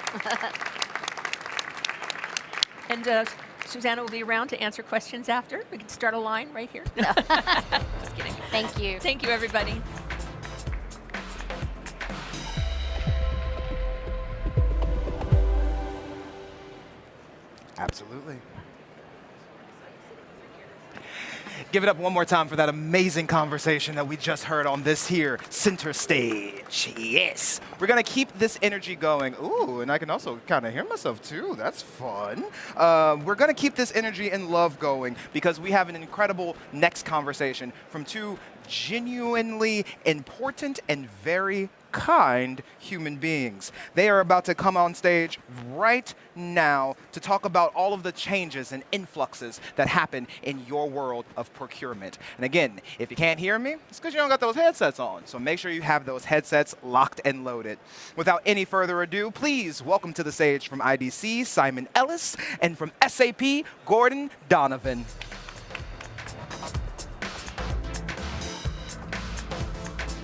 And Susanna will be around to answer questions after. We can start a line right here. No. Just kidding. Thank you. Thank you, everybody. Absolutely. Give it up one more time for that amazing conversation that we just heard on this here center stage. Yes. We're going to keep this energy going. Ooh, and I can also kind of hear myself too. That's fun. We're going to keep this energy and love going because we have an incredible next conversation from two genuinely important and very kind human beings. They are about to come on stage right now to talk about all of the changes and influxes that happen in your world of procurement. And again, if you can't hear me, it's because you don't got those headsets on. So make sure you have those headsets locked and loaded. Without any further ado, please welcome to the stage from IDC, Simon Ellis, and from SAP, Gordon Donovan.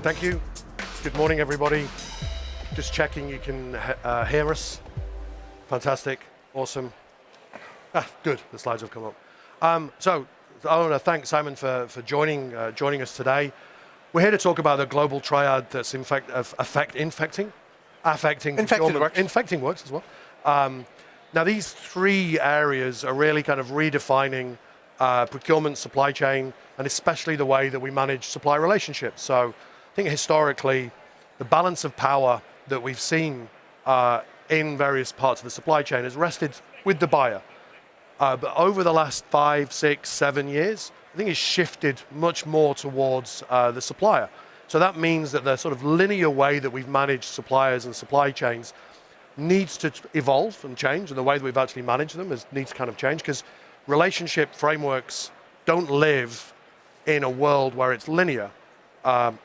Thank you. Good morning, everybody. Just checking you can hear us. Fantastic. Awesome. Good. The slides have come up. So I want to thank Simon for joining us today. We're here to talk about the global triad that's infecting works as well. Now, these three areas are really kind of redefining procurement, supply chain, and especially the way that we manage supply relationships. So I think historically, the balance of power that we've seen in various parts of the supply chain has rested with the buyer. But over the last 5, 6, 7 years, I think it's shifted much more towards the supplier. So that means that the sort of linear way that we've managed suppliers and supply chains needs to evolve and change, and the way that we've actually managed them needs to kind of change, because relationship frameworks don't live in a world where it's linear.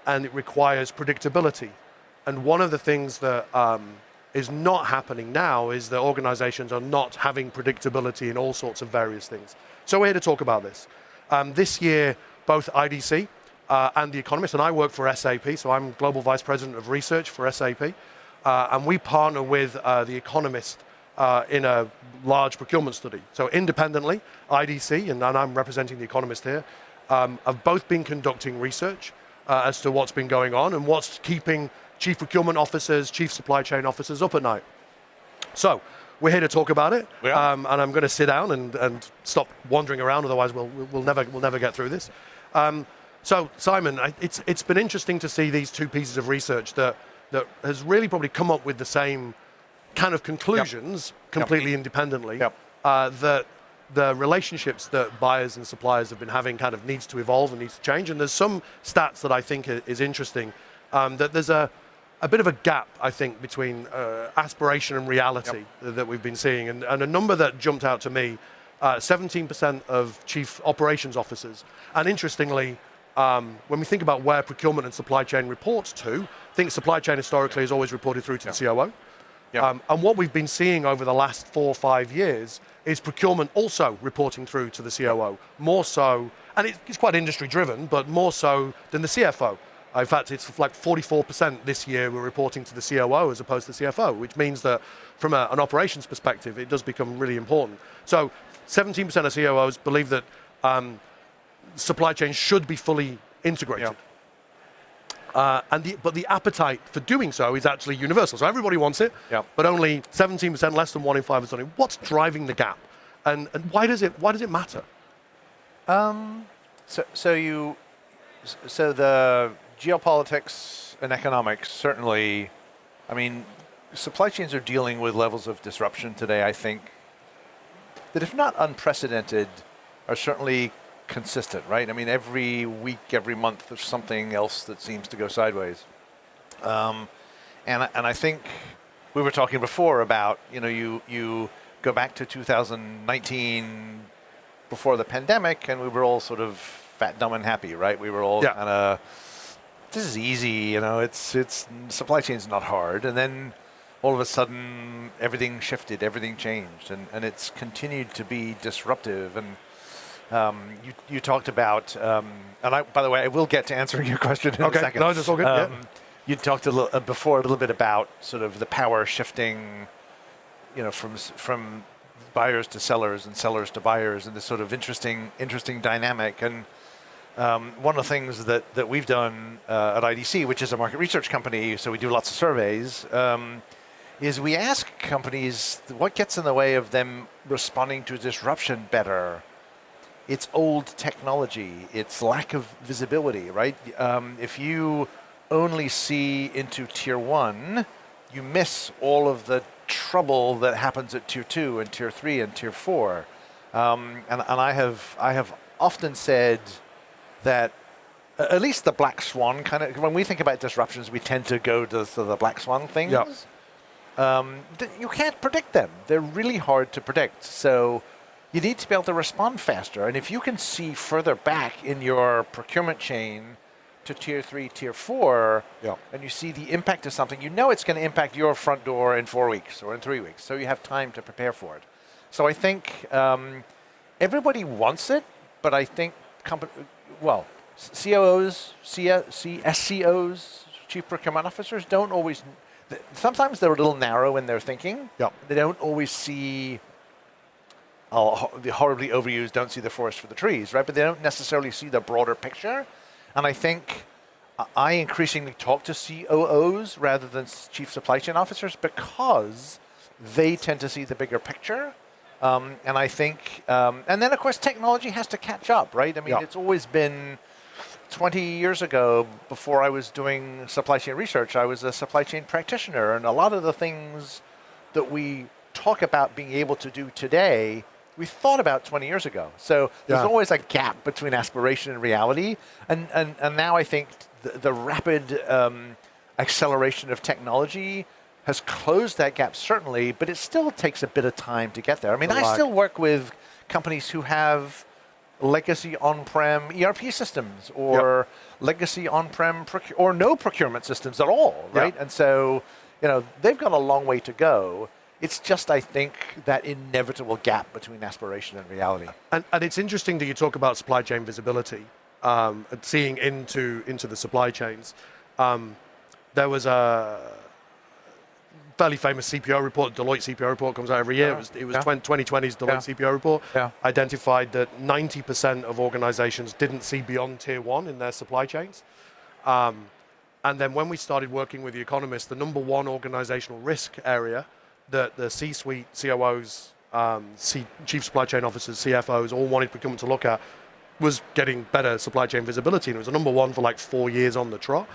And it requires predictability. And one of the things that is not happening now is that organizations are not having predictability in all sorts of various things. So we're here to talk about this. This year, both IDC and The Economist, and I work for SAP, so I'm Global Vice President of Research for SAP, and we partner with The Economist in a large procurement study. So independently, IDC, and I'm representing The Economist here, have both been conducting research as to what's been going on and what's keeping chief procurement officers, chief supply chain officers up at night. So we're here to talk about it, and I'm going to sit down and stop wandering around, otherwise we'll never get through this. So Simon, it's been interesting to see these two pieces of research that has really probably come up with the same kind of conclusions completely independently, that the relationships that buyers and suppliers have been having kind of needs to evolve and needs to change. And there's some stats that I think is interesting, that there's a bit of a gap, I think, between aspiration and reality that we've been seeing. And a number that jumped out to me, 17% of chief operations officers. And interestingly, when we think about where procurement and supply chain reports to, I think supply chain historically has always reported through to the COO. And what we've been seeing over the last 4 or 5 years is procurement also reporting through to the COO, more so, and it's quite industry driven, but more so than the CFO. In fact, it's like 44% this year we're reporting to the COO as opposed to the CFO, which means that from an operations perspective, it does become really important. So 17% of COOs believe that supply chain should be fully integrated. But the appetite for doing so is actually universal. So everybody wants it, but only 17%, less than 1 in 5 is on it. What's driving the gap, and why does it matter? So the geopolitics and economics certainly. I mean, supply chains are dealing with levels of disruption today, I think, that if not unprecedented, are certainly consistent, right? I mean, every week, every month, there's something else that seems to go sideways. And I think we were talking before about, you go back to 2019 before the pandemic, and we were all sort of fat, dumb, and happy, right? We were all kind of, this is easy, it's supply chain's not hard. And then all of a sudden, everything shifted, everything changed, and it's continued to be disruptive. And you talked about, and by the way, I will get to answering your question in a second. No, that's all good. You talked before a little bit about sort of the power shifting, from buyers to sellers and sellers to buyers, and this sort of interesting dynamic. And one of the things that we've done at IDC, which is a market research company, so we do lots of surveys, is we ask companies what gets in the way of them responding to disruption better. it's old technology, it's lack of visibility, right? If you only see into tier 1, you miss all of the trouble that happens at tier 2 and tier 3 and tier 4. And I have often said that at least the black swan kind of, when we think about disruptions, we tend to go to the black swan things. You can't predict them. They're really hard to predict. So you need to be able to respond faster. And if you can see further back in your procurement chain to tier 3, tier 4, and you see the impact of something, you know it's going to impact your front door in 4 weeks or in 3 weeks. So you have time to prepare for it. So I think everybody wants it, but I think COOs, SCOs, Chief Procurement Officers don't always, sometimes they're a little narrow in their thinking. They don't always see, the horribly overused, don't see the forest for the trees, right? But they don't necessarily see the broader picture. And I think I increasingly talk to COOs rather than Chief Supply Chain Officers because they tend to see the bigger picture. And I think, and then of course technology has to catch up, right? I mean, it's always been 20 years ago, before I was doing supply chain research, I was a supply chain practitioner, and a lot of the things that we talk about being able to do today, we thought about 20 years ago. So there's always a gap between aspiration and reality, and now I think the rapid acceleration of technology has closed that gap, certainly, but it still takes a bit of time to get there. I mean, I still work with companies who have legacy on-prem ERP systems or legacy on-prem or no procurement systems at all, right? And so, they've got a long way to go. It's just, I think, that inevitable gap between aspiration and reality. And it's interesting that you talk about supply chain visibility, and seeing into the supply chains. There was a fairly famous CPO report, Deloitte CPO report comes out every year. It was 2020's Deloitte CPO report. Identified that 90% of organizations didn't see beyond tier 1 in their supply chains. And then when we started working with the economists, the number one organizational risk area that the C-suite, COOs, chief supply chain officers, CFOs all wanted procurement to look at was getting better supply chain visibility. And it was a number 1 for like 4 years on the trot.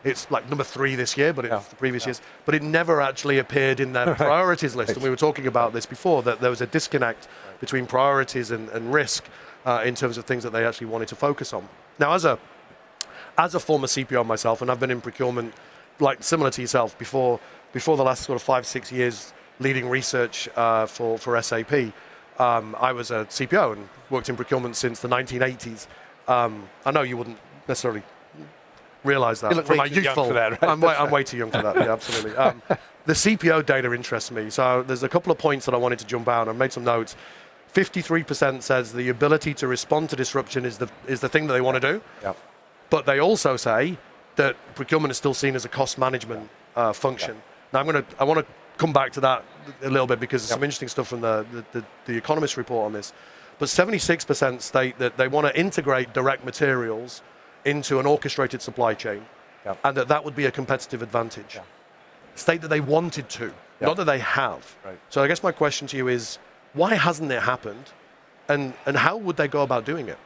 It's like number 3 this year, but it's the previous years. But it never actually appeared in their priorities list. And we were talking about this before, that there was a disconnect between priorities and risk in terms of things that they actually wanted to focus on. Now, as a former CPO myself, and I've been in procurement, like similar to yourself, before the last sort of 5-6 years leading research for SAP, I was a CPO and worked in procurement since the 1980s. I know you wouldn't necessarily realize that. You look way too young for that, right? I'm way too young for that, yeah, absolutely. The CPO data interests me. So there's a couple of points that I wanted to jump out. I've made some notes. 53% says the ability to respond to disruption is the thing that they want to do. But they also say that procurement is still seen as a cost management function. Now I want to come back to that a little bit because there's some interesting stuff from the Economist report on this. But 76% state that they want to integrate direct materials into an orchestrated supply chain, and that would be a competitive advantage. State that they wanted to, not that they have. So I guess my question to you is, why hasn't it happened, and how would they go about doing it?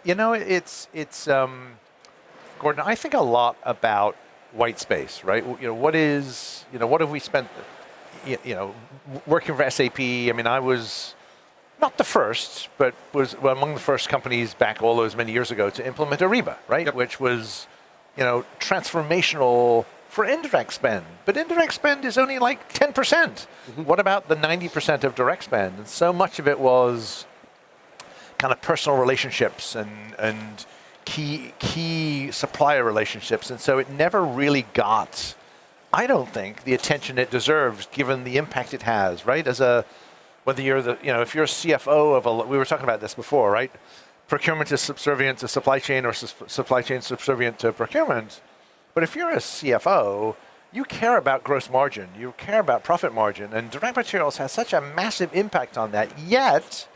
It's Gordon, I think a lot about white space, right? What have we spent, working for SAP? I mean, I was not the first, but was among the first companies back all those many years ago to implement Ariba, right? Which was, transformational for indirect spend. But indirect spend is only like 10%. What about the 90% of direct spend? And so much of it was kind of personal relationships and key supplier relationships. And so it never really got, I don't think, the attention it deserves given the impact it has, right? Whether you're if you're a CFO of we were talking about this before, right? Procurement is subservient to supply chain or supply chain subservient to procurement. But if you're a CFO, you care about gross margin, you care about profit margin, and direct materials has such a massive impact on that, yet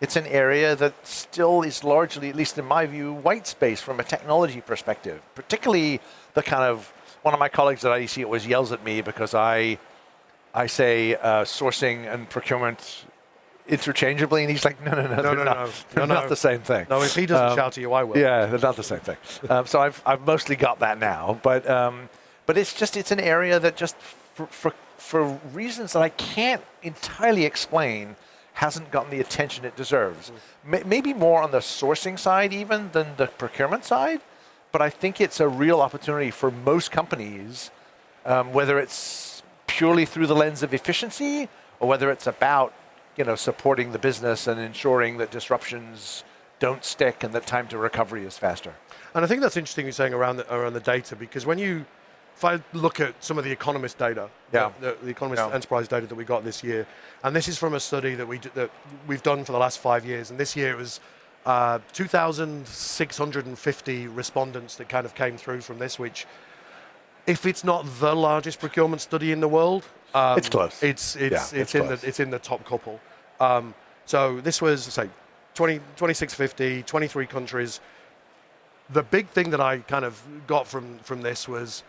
it's an area that still is largely, at least in my view, white space from a technology perspective. Particularly one of my colleagues at IDC always yells at me because I say sourcing and procurement interchangeably, and he's like, no, they're not the same thing. No, if he doesn't shout to you, I will. Yeah, they're not the same thing. So I've mostly got that now, but it's an area that just for reasons that I can't entirely explain hasn't gotten the attention it deserves. Maybe more on the sourcing side even than the procurement side, but I think it's a real opportunity for most companies, whether it's purely through the lens of efficiency or whether it's about supporting the business and ensuring that disruptions don't stick and that time to recovery is faster. And I think that's interesting you're saying around the data, because if I look at some of the Economist data, the Economist enterprise data that we got this year, and this is from a study that we've done for the last 5 years, and this year it was 2,650 respondents that kind of came through from this, which, if it's not the largest procurement study in the world, it's close. It's in the top couple. So this was, say, 2,650, 23 countries. The big thing that I kind of got from this was,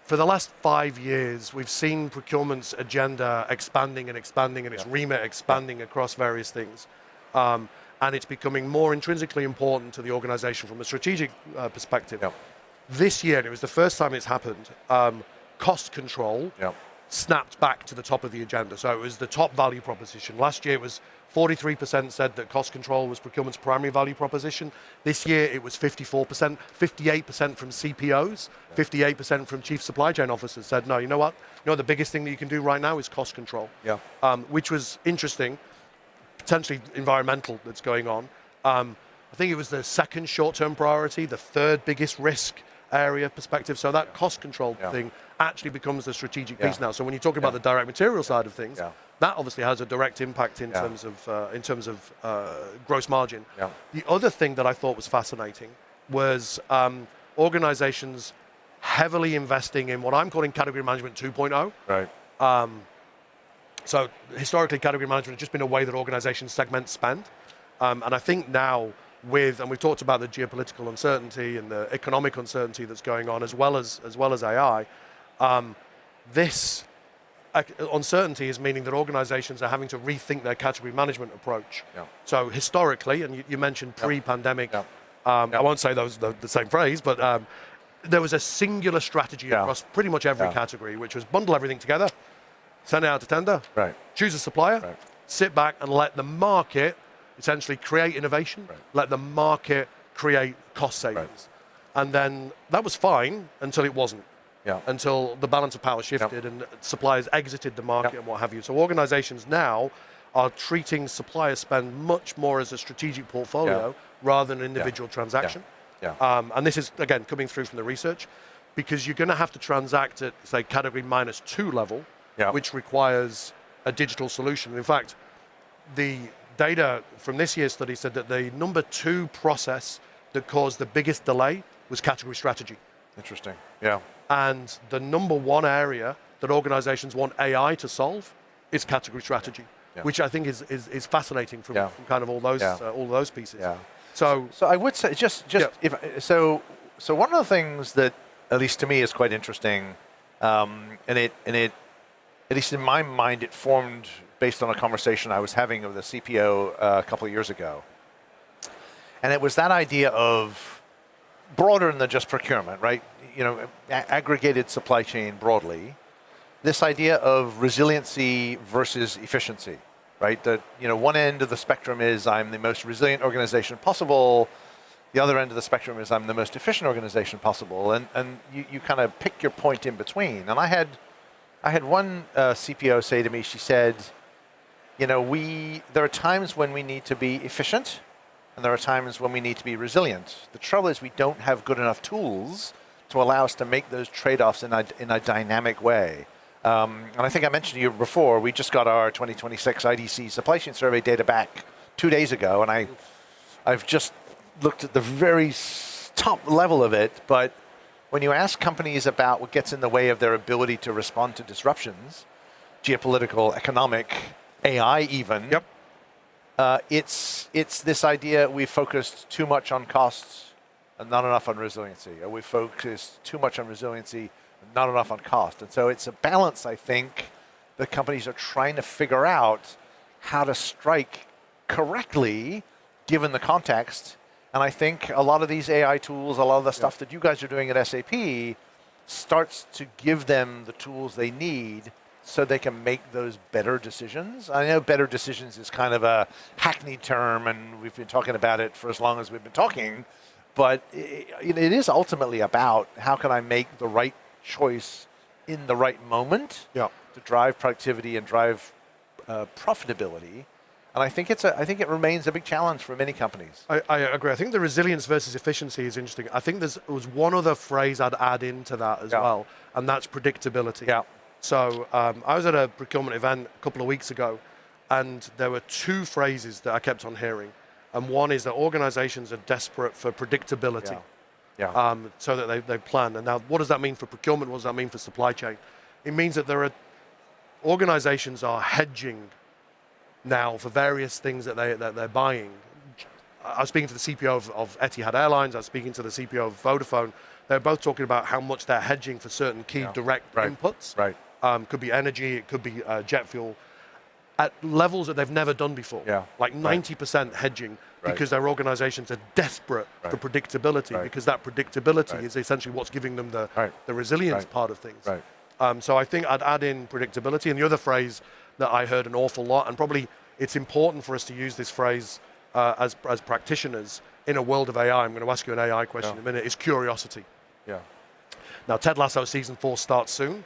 for the last 5 years, we've seen procurement's agenda expanding and its remit expanding across various things. And it's becoming more intrinsically important to the organization from a strategic perspective. This year, and it was the first time it's happened, cost control snapped back to the top of the agenda. So it was the top value proposition. Last year, it was 43% said that cost control was procurement's primary value proposition. This year, it was 54%, 58% from CPOs, 58% from chief supply chain officers said, no, you know what? The biggest thing that you can do right now is cost control, which was interesting, potentially environmental that's going on. I think it was the second short-term priority, the third biggest risk area perspective. So that cost control thing actually becomes the strategic piece now. So when you talk about the direct material side of things, that obviously has a direct impact in terms of gross margin. The other thing that I thought was fascinating was organizations heavily investing in what I'm calling category management 2.0. Right. So historically, category management has just been a way that organizations segment spend. And I think now and we've talked about the geopolitical uncertainty and the economic uncertainty that's going on, as well as AI, this uncertainty is meaning that organizations are having to rethink their category management approach. So historically, and you mentioned pre-pandemic, I won't say those the same phrase, but there was a singular strategy across pretty much every category, which was bundle everything together, send it out to tender, choose a supplier, sit back and let the market essentially create innovation, let the market create cost savings. And then that was fine until it wasn't. Until the balance of power shifted and suppliers exited the market and what have you. So organizations now are treating supplier spend much more as a strategic portfolio rather than an individual transaction. And this is, again, coming through from the research, because you're going to have to transact at, say, category -2 level, which requires a digital solution. In fact, the data from this year's study said that the number 2 process that caused the biggest delay was category strategy. Interesting. And the number 1 area that organizations want AI to solve is category strategy, which I think is fascinating from kind of all those pieces. So I would say so one of the things that, at least to me, is quite interesting, and it at least in my mind, it formed based on a conversation I was having with a CPO a couple of years ago. And it was that idea of broader than just procurement, right? Aggregated supply chain broadly. This idea of resiliency versus efficiency, right? That, one end of the spectrum is I'm the most resilient organization possible. The other end of the spectrum is I'm the most efficient organization possible. And you kind of pick your point in between. And I had one CPO say to me, she said, there are times when we need to be efficient, and there are times when we need to be resilient. The trouble is we don't have good enough tools to allow us to make those trade-offs in a dynamic way. And I think I mentioned to you before, we just got our 2026 IDC supply chain survey data back 2 days ago, and I've just looked at the very top level of it, but when you ask companies about what gets in the way of their ability to respond to disruptions, geopolitical, economic, AI even, it's this idea we focused too much on costs and not enough on resiliency, or we focused too much on resiliency and not enough on cost. And so it's a balance, I think, that companies are trying to figure out. how to strike correctly given the context. And I think a lot of these AI tools, a lot of the stuff that you guys are doing at SAP starts to give them the tools they need so they can make those better decisions. I know better decisions is kind of a hackneyed term, and we've been talking about it for as long as we've been talking, but it is ultimately about how can I make the right choice in the right moment to drive productivity and drive profitability. And I think it remains a big challenge for many companies. I agree. I think the resilience versus efficiency is interesting. I think there was one other phrase I'd add into that as well, and that's predictability. Yeah. So I was at a procurement event a couple of weeks ago, and there were two phrases that I kept on hearing. And one is that organizations are desperate for predictability. So that they plan. And now, what does that mean for procurement? What does that mean for supply chain? It means that there are organizations are hedging now for various things that they're buying. I was speaking to the CPO of Etihad Airlines. I was speaking to the CPO of Vodafone. They're both talking about how much they're hedging for certain key direct inputs. Right. Could be energy. It could be jet fuel. At levels that they've never done before. Like 90% hedging because their organizations are desperate for predictability because that predictability is essentially what's giving them the resilience part of things. So I think I'd add in predictability. And the other phrase that I heard an awful lot, and probably it's important for us to use this phrase as practitioners in a world of AI, I'm going to ask you an AI question in a minute, is curiosity. Now, Ted Lasso season 4 starts soon.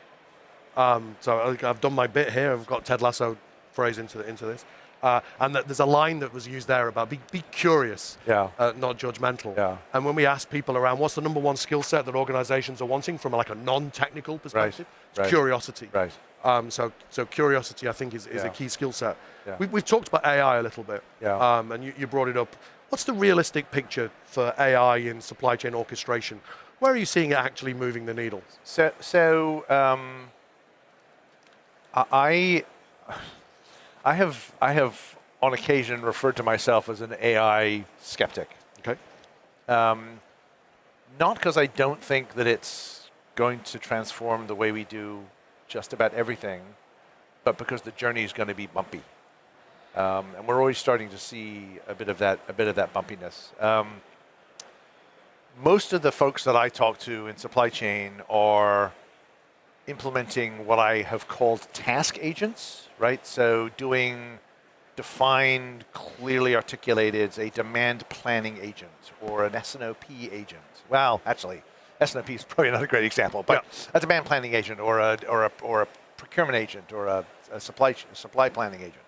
So I've done my bit here. I've got Ted Lasso phrase into this. And there's a line that was used there about be curious, not judgmental. And when we ask people around what's the number one skill set that organizations are wanting from like a non-technical perspective, it's curiosity. So curiosity, I think, is a key skill set. We've talked about AI a little bit, and you brought it up. What's the realistic picture for AI in supply chain orchestration? Where are you seeing it actually moving the needle? I have on occasion referred to myself as an AI skeptic. Okay. Not because I don't think that it's going to transform the way we do just about everything, but because the journey is going to be bumpy. And we're always starting to see a bit of that bumpiness. Most of the folks that I talk to in supply chain are implementing what I have called task agents, right? So doing defined, clearly articulated, a demand planning agent or an S&OP agent. Well, actually, S&OP is probably not a great example, but a demand planning agent or a procurement agent or a supply planning agent.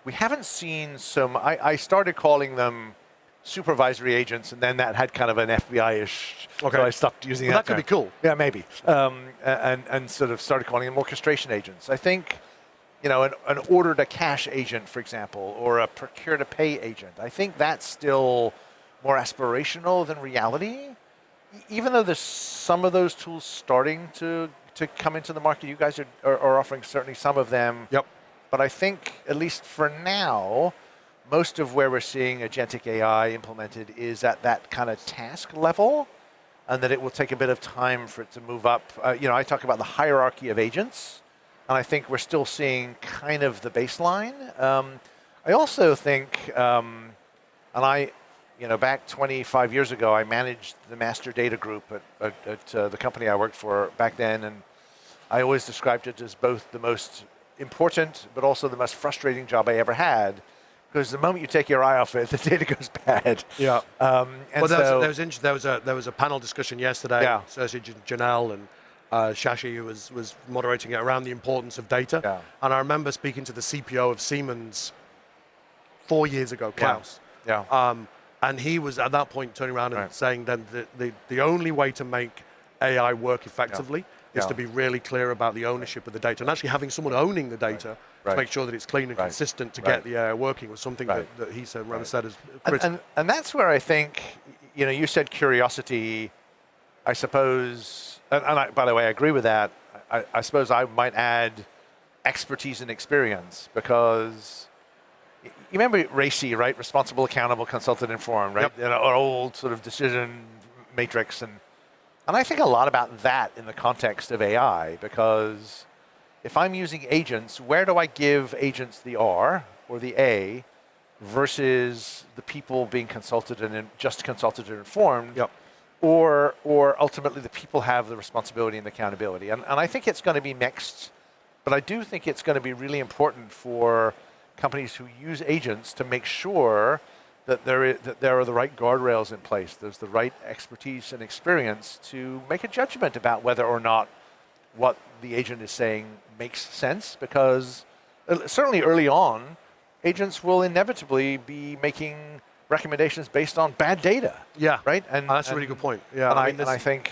We haven't seen some. I started calling them supervisory agents, and then that had kind of an FBI-ish, so I stopped using that. That could be cool. Yeah, maybe. And sort of started calling them orchestration agents. I think, an order-to-cash agent, for example, or a procure-to-pay agent, I think that's still more aspirational than reality. Even though there's some of those tools starting to come into the market, you guys are offering certainly some of them. But I think, at least for now, most of where we're seeing agentic AI implemented is at that kind of task level, and that it will take a bit of time for it to move up. I talk about the hierarchy of agents, and I think we're still seeing kind of the baseline. I also think, back 25 years ago, I managed the master data group at the company I worked for back then, and I always described it as both the most important, but also the most frustrating job I ever had. Because the moment you take your eye off it, the data goes bad. Yeah. There was a panel discussion yesterday. Sergey Janelle and Shashi, who was moderating it, around the importance of data. And I remember speaking to the CPO of Siemens 4 years ago, Klaus. And he was at that point turning around and saying then the only way to make AI work effectively is to be really clear about the ownership of the data, and actually having someone owning the data to make sure that it's clean and consistent to get the AI working was something that he said, said is critical. And that's where I think, you said curiosity, I suppose, and by the way, I agree with that. I suppose I might add expertise and experience, because you remember RACI, right? Responsible, accountable, consulted, informed, right? Our old sort of decision matrix. And I think a lot about that in the context of AI, because if I'm using agents, where do I give agents the R? or the A versus the people being consulted and just consulted and informed, or ultimately the people have the responsibility and accountability. And I think it's going to be mixed, but I do think it's going to be really important for companies who use agents to make sure that there are the right guardrails in place. There's the right expertise and experience to make a judgment about whether or not what the agent is saying makes sense, because certainly early on, agents will inevitably be making recommendations based on bad data. Yeah, right. And that's a really good point. Yeah, and I think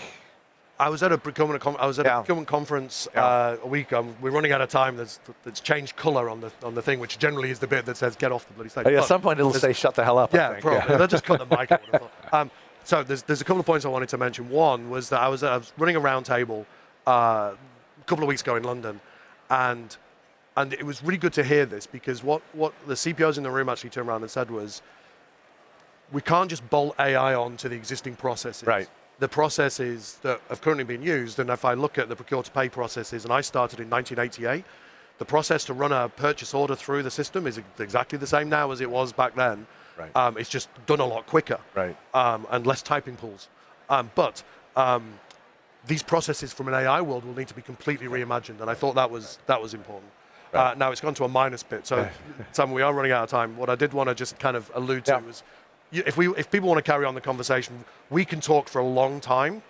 I was at a procurement conference a week. We're running out of time. That's changed color on the thing, which generally is the bit that says "get off the bloody stage." At some point, it'll say "shut the hell up." Yeah, probably. They'll just cut the mic out. So there's a couple of points I wanted to mention. One was that I was running a round table a couple of weeks ago in London, and it was really good to hear this, because what the CPOs in the room actually turned around and said was, we can't just bolt AI onto the existing processes. Right. The processes that have currently been used, and if I look at the procure-to-pay processes, and I started in 1988, the process to run a purchase order through the system is exactly the same now as it was back then. Right. It's just done a lot quicker. Right. And less typing pools. But these processes from an AI world will need to be completely reimagined, and I thought that was important. Right. Now it's gone to a minus bit, so Sam, we are running out of time. What I did want to just kind of allude to was, if people want to carry on the conversation, we can talk for a long time.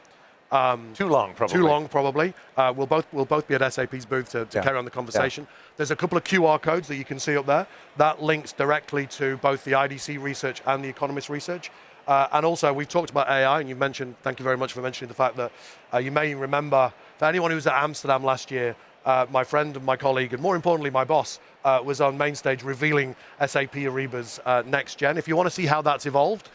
Too long, probably. Too long, probably. We'll both be at SAP's booth to carry on the conversation. There's a couple of QR codes that you can see up there. That links directly to both the IDC research and the Economist research. And also, we've talked about AI, and you've mentioned, thank you very much for mentioning the fact that you may remember, for anyone who was at Amsterdam last year, my friend and my colleague, and more importantly, my boss, was on main stage revealing SAP Ariba's next gen. If you want to see how that's evolved,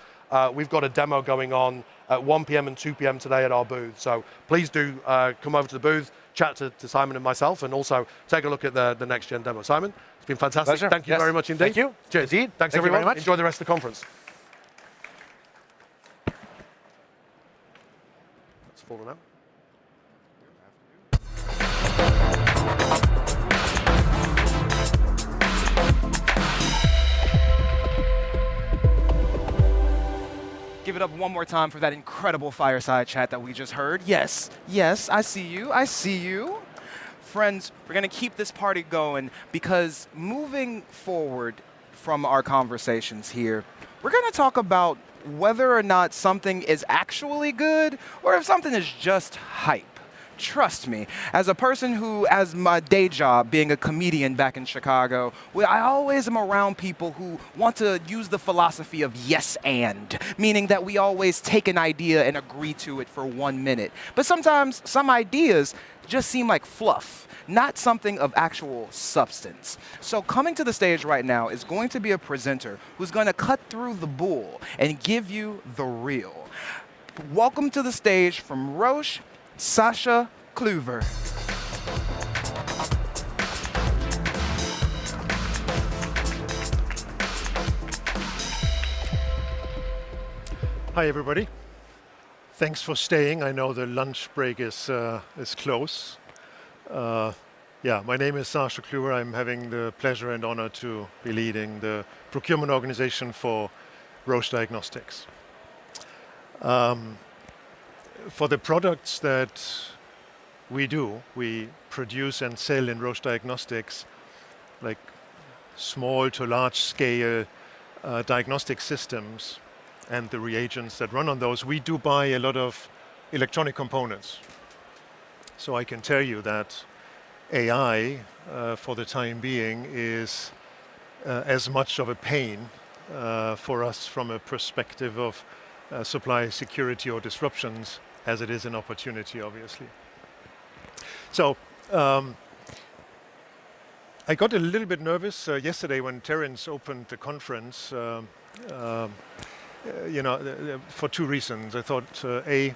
we've got a demo going on at 1 p.m. and 2 p.m. today at our booth. So please do come over to the booth, chat to Simon and myself, and also take a look at the next gen demo. Simon, it's been fantastic. Pleasure. Thank you very much indeed. Thank you. Cheers. Indeed. Thanks Thank everyone. you very much. Enjoy the rest of the conference. It's fallen out. Give it up one more time for that incredible fireside chat that we just heard. Yes, yes, I see you, I see you. Friends, we're gonna keep this party going, because moving forward from our conversations here, we're gonna talk about whether or not something is actually good, or if something is just hype. Trust me, as a person who, as my day job, being a comedian back in Chicago, I always am around people who want to use the philosophy of yes and, meaning that we always take an idea and agree to it for 1 minute. But sometimes some ideas just seem like fluff, not something of actual substance. So coming to the stage right now is going to be a presenter who's going to cut through the bull and give you the real. Welcome to the stage from Roche, Sasha Kluver. Hi, everybody. Thanks for staying. I know the lunch break is close. My name is Sasha Kluver. I'm having the pleasure and honor to be leading the procurement organization for Roche Diagnostics. For the products that we produce and sell in Roche Diagnostics, like small to large scale diagnostic systems and the reagents that run on those, we do buy a lot of electronic components. So I can tell you that AI, for the time being, is as much of a pain for us from a perspective of supply security or disruptions as it is an opportunity, obviously. So I got a little bit nervous yesterday when Terence opened the conference, for two reasons. I thought,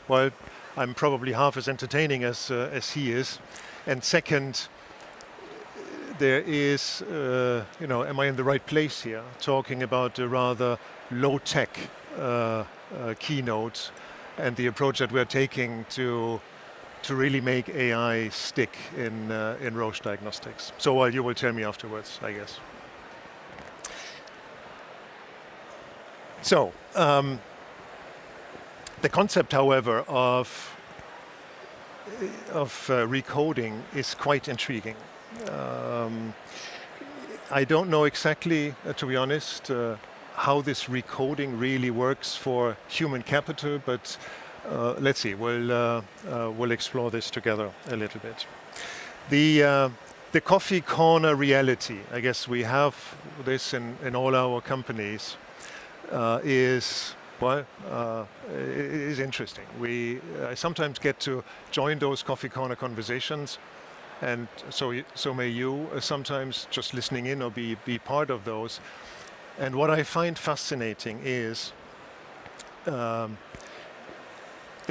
well, I'm probably half as entertaining as he is, and second, there is, am I in the right place here, talking about a rather low-tech keynote and the approach that we're taking to really make AI stick in Roche Diagnostics. So you will tell me afterwards, I guess. So, the concept, however, of recoding is quite intriguing. I don't know exactly, to be honest, how this recoding really works for human capital, but let's see. We'll explore this together a little bit. The coffee corner reality, I guess we have this in all our companies, is interesting. I sometimes get to join those coffee corner conversations, and so may you sometimes just listening in or be part of those. And what I find fascinating is the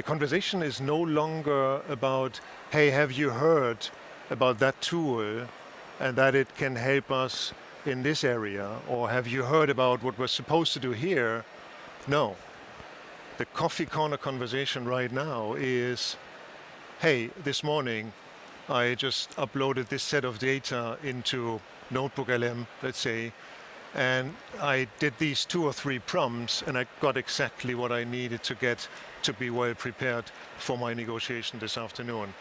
conversation is no longer about, hey, have you heard about that tool and that it can help us in this area, or have you heard about what we're supposed to do here? No. The coffee corner conversation right now is, hey, this morning I just uploaded this set of data into Notebook LM, let's say, and I did these 2 or 3 prompts and I got exactly what I needed to get to be well prepared for my negotiation this afternoon.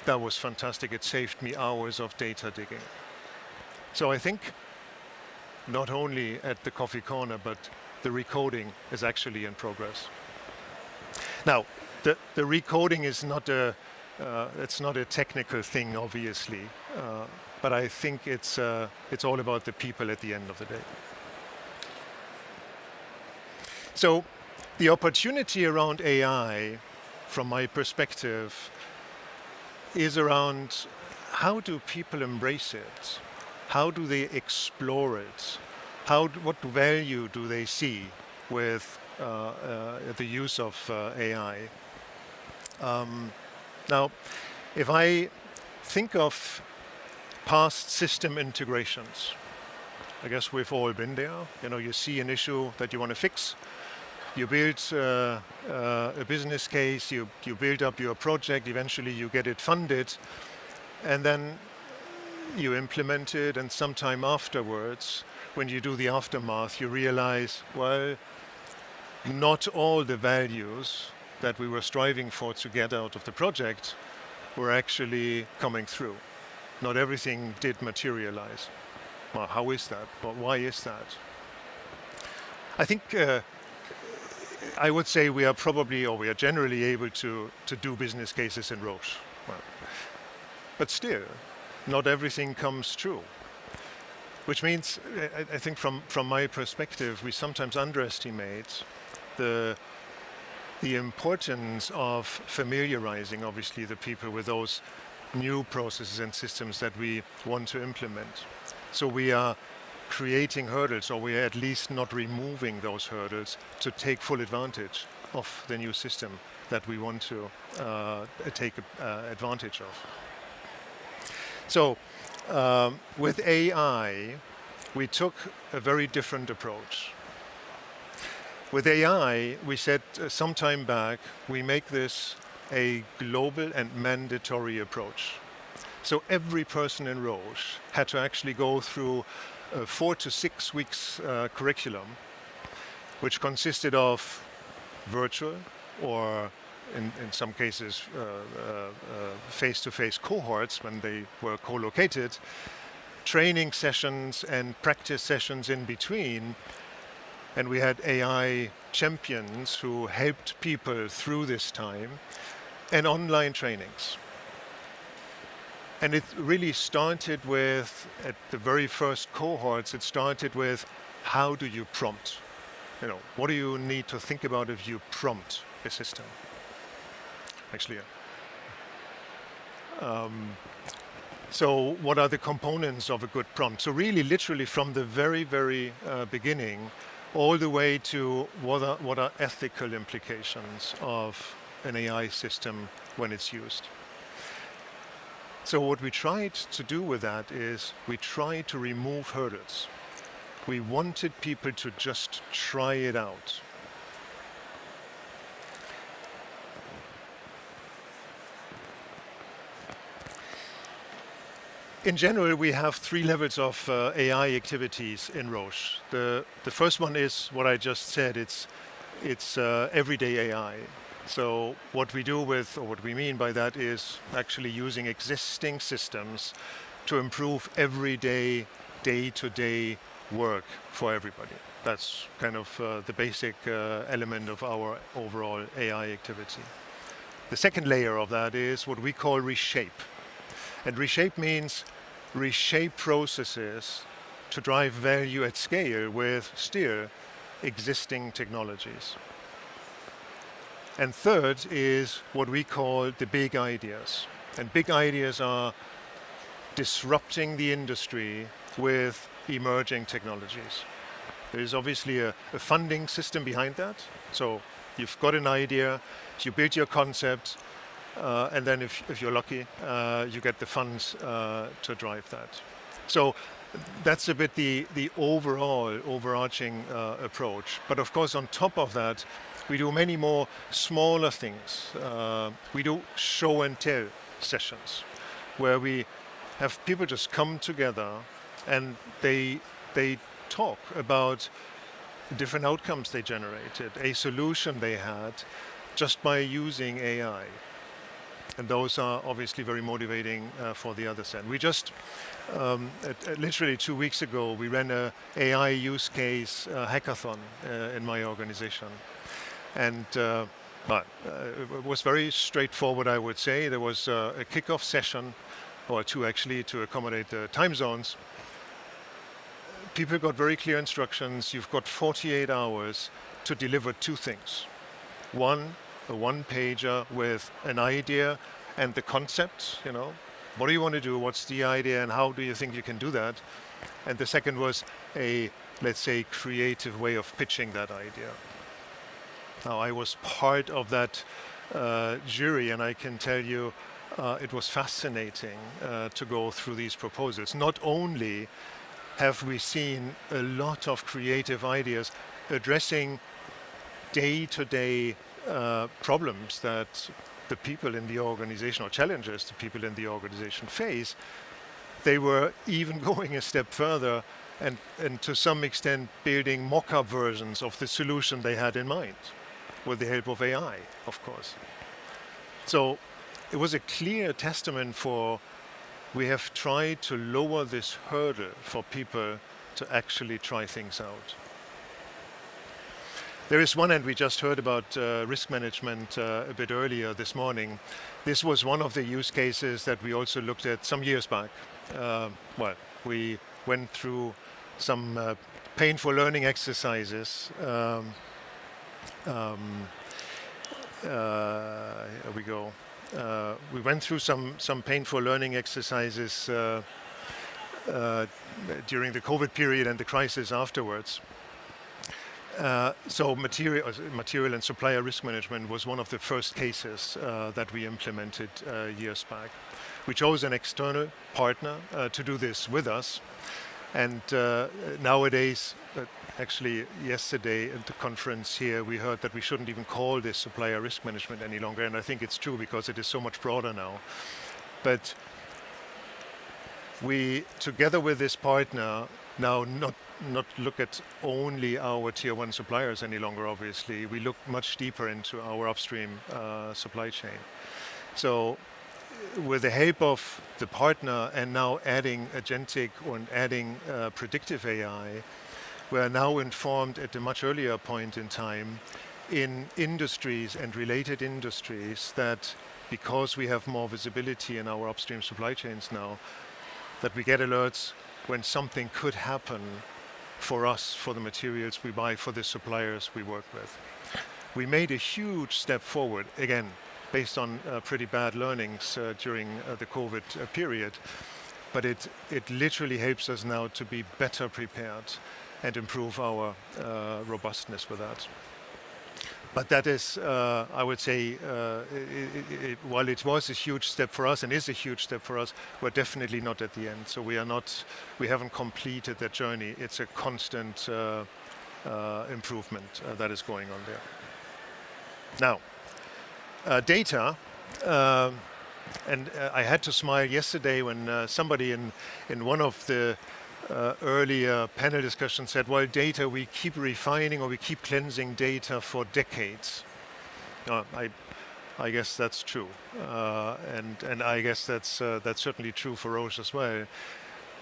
That was fantastic. It saved me hours of data digging. So I think not only at the coffee corner, but the recoding is actually in progress. Now, the recoding is not it's not a technical thing, obviously, but I think it's all about the people at the end of the day. So the opportunity around AI, from my perspective, is around how do people embrace it? How do they explore it? What value do they see with the use of AI? Now, if I think of past system integrations, I guess we've all been there. You know, you see an issue that you want to fix. You build a business case, you build up your project, eventually you get it funded, and then you implement it, and sometime afterwards, when you do the aftermath, you realize, well, not all the values that we were striving for to get out of the project were actually coming through. Not everything did materialize. Well, how is that? Well, why is that? I think I would say we are probably, or we are generally able to do business cases in Roche. Well, but still, not everything comes true. Which means, I think from my perspective, we sometimes underestimate the importance of familiarizing, obviously, the people with those new processes and systems that we want to implement. So we are creating hurdles, or we are at least not removing those hurdles to take full advantage of the new system that we want to take advantage of. So with AI, we took a very different approach. With AI, we said some time back, we make this a global and mandatory approach. So every person in Roche had to actually go through a 4 to 6 weeks curriculum, which consisted of virtual or in some cases face-to-face cohorts when they were co-located, training sessions and practice sessions in between. And we had AI champions who helped people through this time, and online trainings. And it really started with, at the very first cohorts, it started with, how do you prompt? You know, what do you need to think about if you prompt a system? Actually, so what are the components of a good prompt? So really, literally from the very, very beginning, all the way to what are ethical implications of an AI system when it's used. So what we tried to do with that is we tried to remove hurdles. We wanted people to just try it out. In general, we have 3 levels of AI activities in Roche. The first one is what I just said. It's everyday AI. So what we do with, or what we mean by that, is actually using existing systems to improve everyday, day-to-day work for everybody. That's kind of the basic element of our overall AI activity. The second layer of that is what we call reshape. And reshape means reshape processes to drive value at scale with still existing technologies. And third is what we call the big ideas. And big ideas are disrupting the industry with emerging technologies. There is obviously a funding system behind that. So you've got an idea, you build your concept, and then if you're lucky, you get the funds to drive that. So that's a bit the overarching approach. But of course, on top of that, we do many more smaller things. We do show and tell sessions where we have people just come together and they talk about different outcomes they generated, a solution they had just by using AI. And those are obviously very motivating for the other side. We just, literally 2 weeks ago, we ran a AI use case hackathon in my organization. And it was very straightforward, I would say. There was a kickoff session, or 2 actually, to accommodate the time zones. People got very clear instructions. You've got 48 hours to deliver 2 things. One, a one-pager with an idea and the concept, what do you want to do, what's the idea, and how do you think you can do that? And the second was a, let's say, creative way of pitching that idea. Now, I was part of that jury, and I can tell you it was fascinating to go through these proposals. Not only have we seen a lot of creative ideas addressing day-to-day problems that the people in the organization, or challenges the people in the organization face, they were even going a step further and to some extent building mock-up versions of the solution they had in mind, with the help of AI, of course. So it was a clear testament for we have tried to lower this hurdle for people to actually try things out. There is one, and we just heard about risk management a bit earlier this morning. This was one of the use cases that we also looked at some years back. We went through some painful learning exercises. Here we go. We went through some painful learning exercises during the COVID period and the crisis afterwards. So material and supplier risk management was one of the first cases that we implemented years back. We chose an external partner to do this with us. And nowadays, actually yesterday at the conference here, we heard that we shouldn't even call this supplier risk management any longer. And I think it's true because it is so much broader now. But we, together with this partner, now not look at only our tier 1 suppliers any longer, obviously. We look much deeper into our upstream supply chain. So with the help of the partner and now adding agentic or adding predictive AI, we are now informed at a much earlier point in time in industries and related industries that because we have more visibility in our upstream supply chains now, that we get alerts when something could happen for us, for the materials we buy, for the suppliers we work with. We made a huge step forward, again, based on pretty bad learnings during the COVID period, but it literally helps us now to be better prepared and improve our robustness with that. But that is, I would say, while it was a huge step for us and is a huge step for us, we're definitely not at the end. So we haven't completed that journey. It's a constant improvement that is going on there. Now, data And I had to smile yesterday when somebody in one of the earlier panel discussions said, well, data, we keep refining or we keep cleansing data for decades. I guess that's true. And I guess that's certainly true for Roche as well.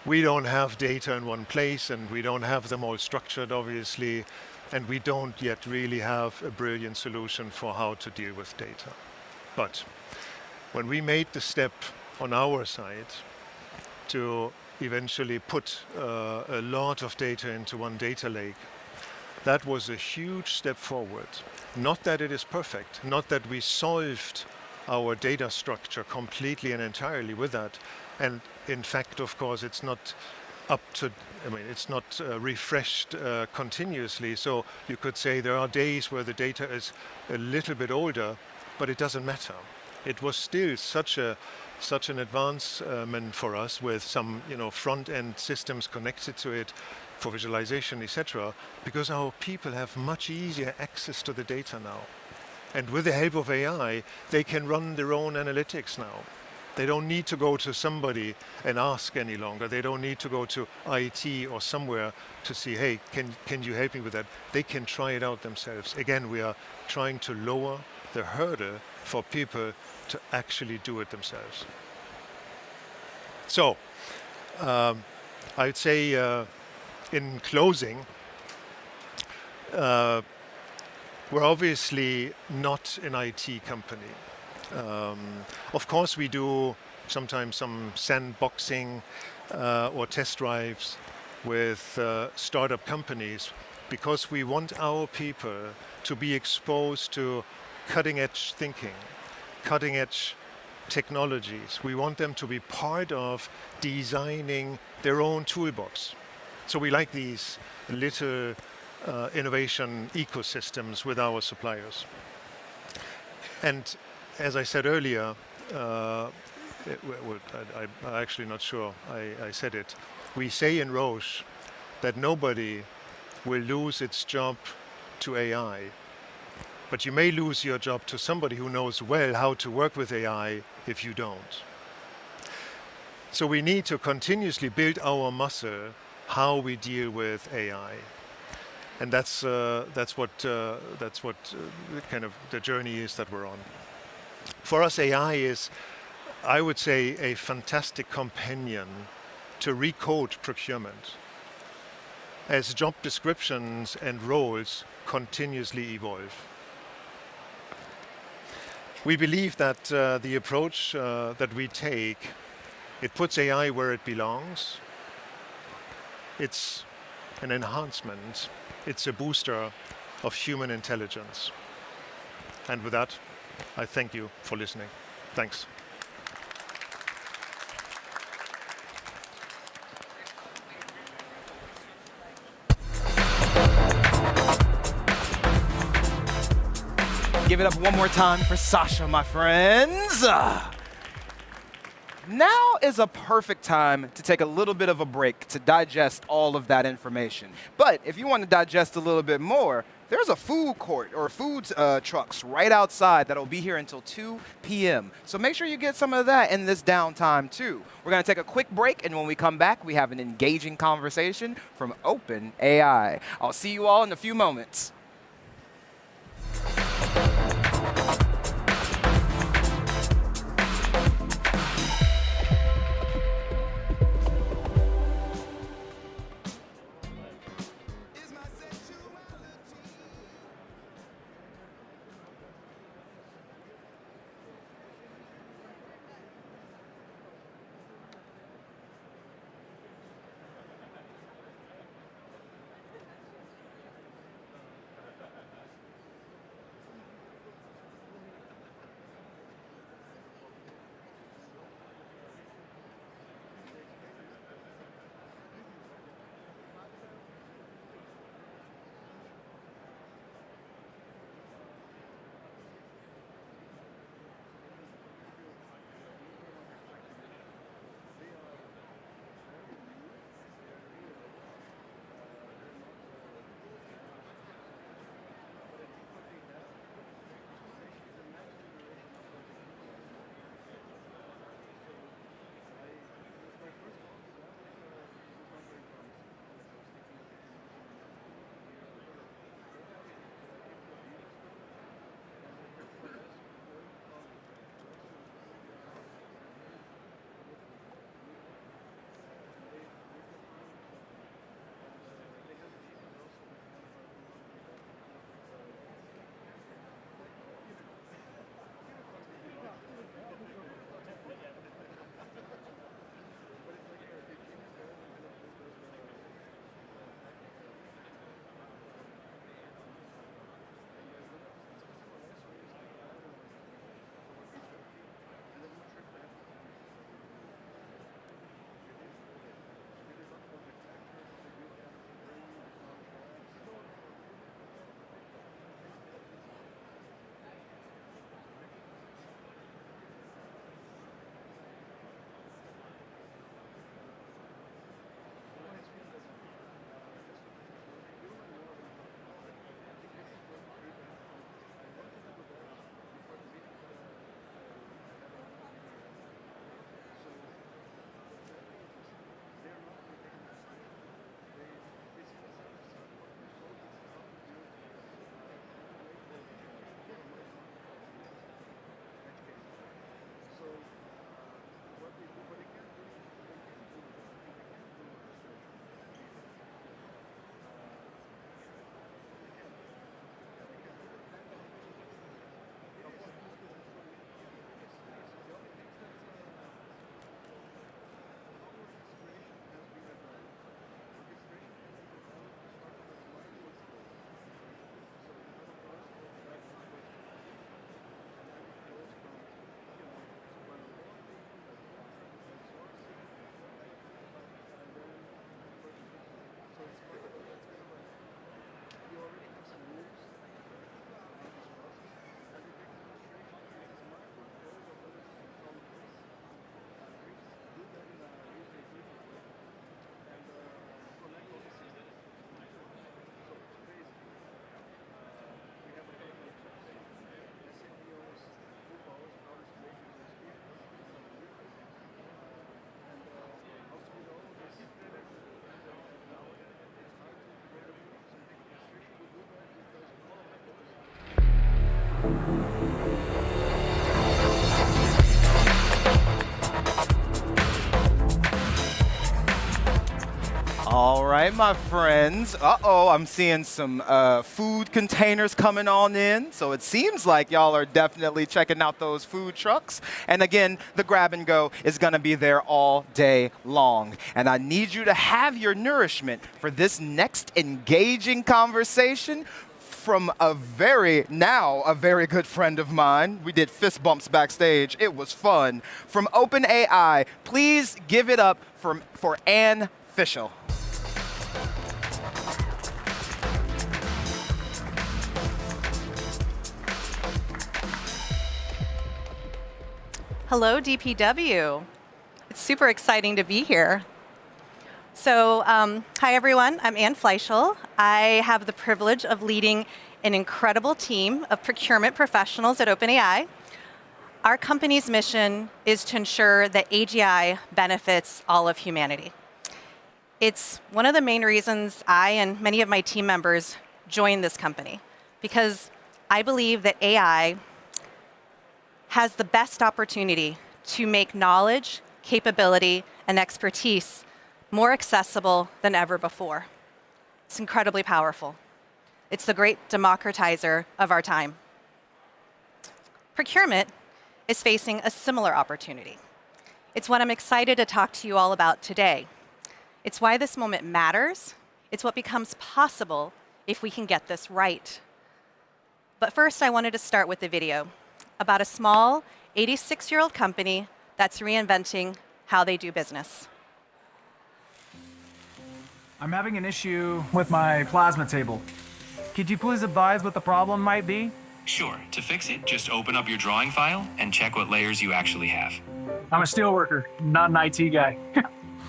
We don't have data in one place, and we don't have them all structured, obviously, and we don't yet really have a brilliant solution for how to deal with data. But when we made the step on our side to eventually put a lot of data into one data lake, that was a huge step forward. Not that it is perfect, not that we solved our data structure completely and entirely with that. And in fact, of course, it's not up to, it's not refreshed continuously. So you could say there are days where the data is a little bit older, but it doesn't matter. It was still such an advancement for us with some front-end systems connected to it for visualization, etc., because our people have much easier access to the data now. And with the help of AI, they can run their own analytics now. They don't need to go to somebody and ask any longer. They don't need to go to IT or somewhere to see, hey, can you help me with that? They can try it out themselves. Again, we are trying to lower the hurdle for people to actually do it themselves. So, I'd say in closing, we're obviously not an IT company. Of course, we do sometimes some sandboxing or test drives with startup companies because we want our people to be exposed to cutting-edge thinking, cutting-edge technologies. We want them to be part of designing their own toolbox. So we like these little innovation ecosystems with our suppliers. And as I said earlier, I'm actually not sure I said it. We say in Roche that nobody will lose its job to AI, but you may lose your job to somebody who knows well how to work with AI if you don't. So we need to continuously build our muscle how we deal with AI. And that's what kind of the journey is that we're on. For us, AI is, I would say, a fantastic companion to recode procurement as job descriptions and roles continuously evolve. We believe that the approach that we take, it puts AI where it belongs. It's an enhancement. It's a booster of human intelligence. And with that, I thank you for listening. Thanks. Give it up one more time for Sasha, my friends. Now is a perfect time to take a little bit of a break to digest all of that information. But if you want to digest a little bit more, there's a food court or food trucks right outside that'll be here until 2 p.m. So make sure you get some of that in this downtime too. We're going to take a quick break, and when we come back, we have an engaging conversation from OpenAI. I'll see you all in a few moments. right, my friends. Uh-oh, I'm seeing some food containers coming on in. So it seems like y'all are definitely checking out those food trucks. And again, the grab and go is going to be there all day long. And I need you to have your nourishment for this next engaging conversation from a very good friend of mine. We did fist bumps backstage. It was fun. From OpenAI, please give it up for Anne Fishel. Hello, DPW. It's super exciting to be here. So, hi everyone, I'm Anne Fleischel. I have the privilege of leading an incredible team of procurement professionals at OpenAI. Our company's mission is to ensure that AGI benefits all of humanity. It's one of the main reasons I and many of my team members joined this company, because I believe that AI has the best opportunity to make knowledge, capability, and expertise more accessible than ever before. It's incredibly powerful. It's the great democratizer of our time. Procurement is facing a similar opportunity. It's what I'm excited to talk to you all about today. It's why this moment matters. It's what becomes possible if we can get this right. But first, I wanted to start with a video about a small 86-year-old company that's reinventing how they do business. I'm having an issue with my plasma table. Could you please advise what the problem might be? Sure. To fix it, just open up your drawing file and check what layers you actually have. I'm a steelworker, not an IT guy.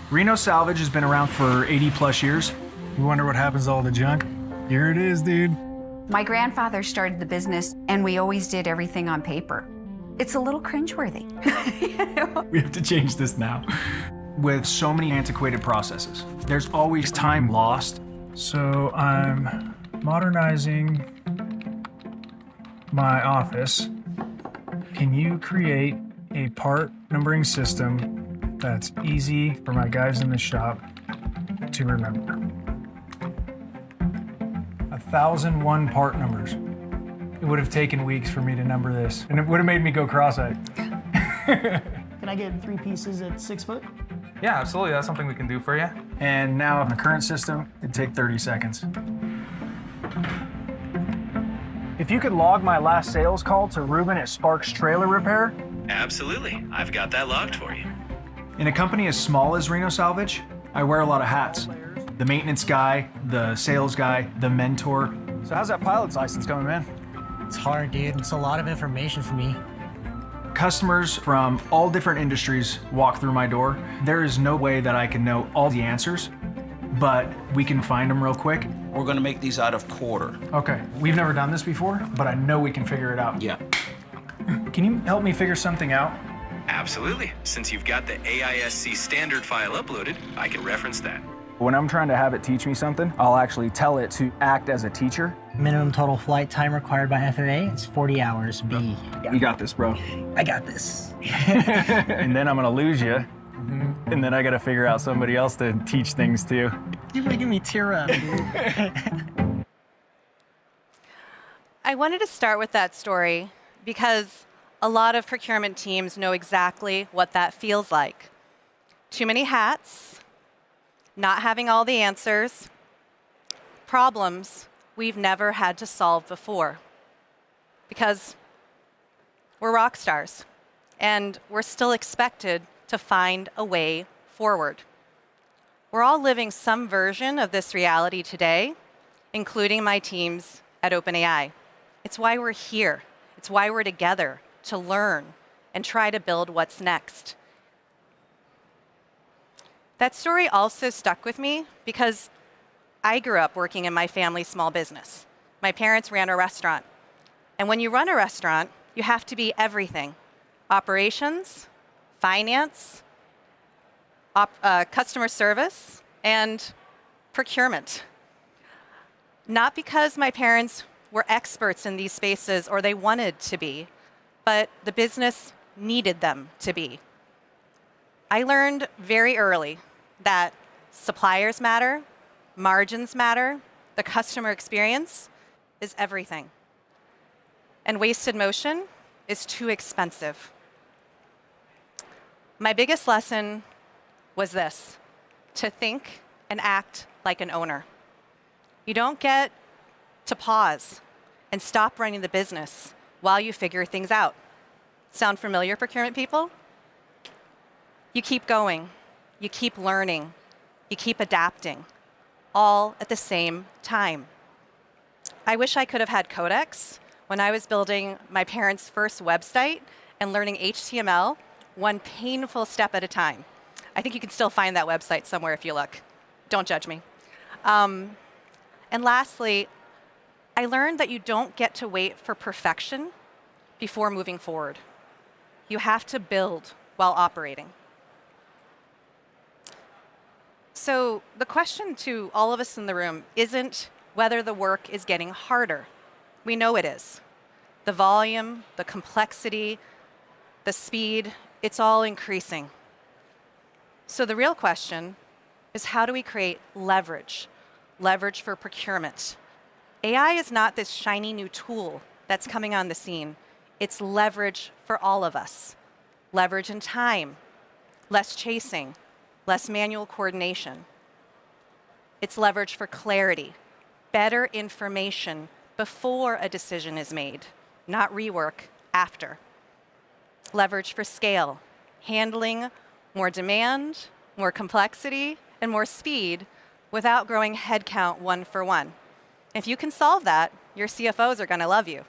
Reno Salvage has been around for 80 plus years. You wonder what happens to all the junk? Here it is, dude. My grandfather started the business, and we always did everything on paper. It's a little cringeworthy. We have to change this now. With so many antiquated processes, there's always time lost. So I'm modernizing my office. Can you create a part numbering system that's easy for my guys in the shop to remember? 1,001 part numbers. It would have taken weeks for me to number this, and it would have made me go cross-eyed. Can I get 3 pieces at 6 foot? Yeah, absolutely. That's something we can do for you. And now in the current system, it'd take 30 seconds. If you could log my last sales call to Ruben at Sparks Trailer Repair. Absolutely. I've got that logged for you. In a company as small as Reno Salvage, I wear a lot of hats. The maintenance guy, the sales guy, the mentor. So how's that pilot's license coming, man? It's hard, dude. It's a lot of information for me. Customers from all different industries walk through my door. There is no way that I can know all the answers, but we can find them real quick. We're gonna make these out of quarter. Okay, we've never done this before, but I know we can figure it out. Yeah. Can you help me figure something out? Absolutely. Since you've got the AISC standard file uploaded, I can reference that. When I'm trying to have it teach me something, I'll actually tell it to act as a teacher. Minimum total flight time required by FAA is 40 hours B. You got this, bro. I got this. And then I'm gonna lose you. And then I gotta figure out somebody else to teach things to. You're making me tear up, dude. I wanted to start with that story because a lot of procurement teams know exactly what that feels like. Too many hats, not having all the answers, problems we've never had to solve before. Because we're rock stars, and we're still expected to find a way forward. We're all living some version of this reality today, including my teams at OpenAI. It's why we're here. It's why we're together, to learn and try to build what's next. That story also stuck with me because I grew up working in my family's small business. My parents ran a restaurant. And when you run a restaurant, you have to be everything: operations, finance, customer service, and procurement. Not because my parents were experts in these spaces or they wanted to be, but the business needed them to be. I learned very early that suppliers matter, margins matter, the customer experience is everything. And wasted motion is too expensive. My biggest lesson was this: to think and act like an owner. You don't get to pause and stop running the business while you figure things out. Sound familiar, procurement people? You keep going, you keep learning, you keep adapting, all at the same time. I wish I could have had Codex when I was building my parents' first website and learning HTML one painful step at a time. I think you can still find that website somewhere if you look. Don't judge me. And lastly, I learned that you don't get to wait for perfection before moving forward. You have to build while operating. So the question to all of us in the room isn't whether the work is getting harder. We know it is. The volume, the complexity, the speed, it's all increasing. So the real question is, how do we create leverage? Leverage for procurement. AI is not this shiny new tool that's coming on the scene. It's leverage for all of us. Leverage in time, less chasing, less manual coordination. It's leverage for clarity, better information before a decision is made, not rework after. Leverage for scale, handling more demand, more complexity, and more speed without growing headcount one for one. If you can solve that, your CFOs are going to love you.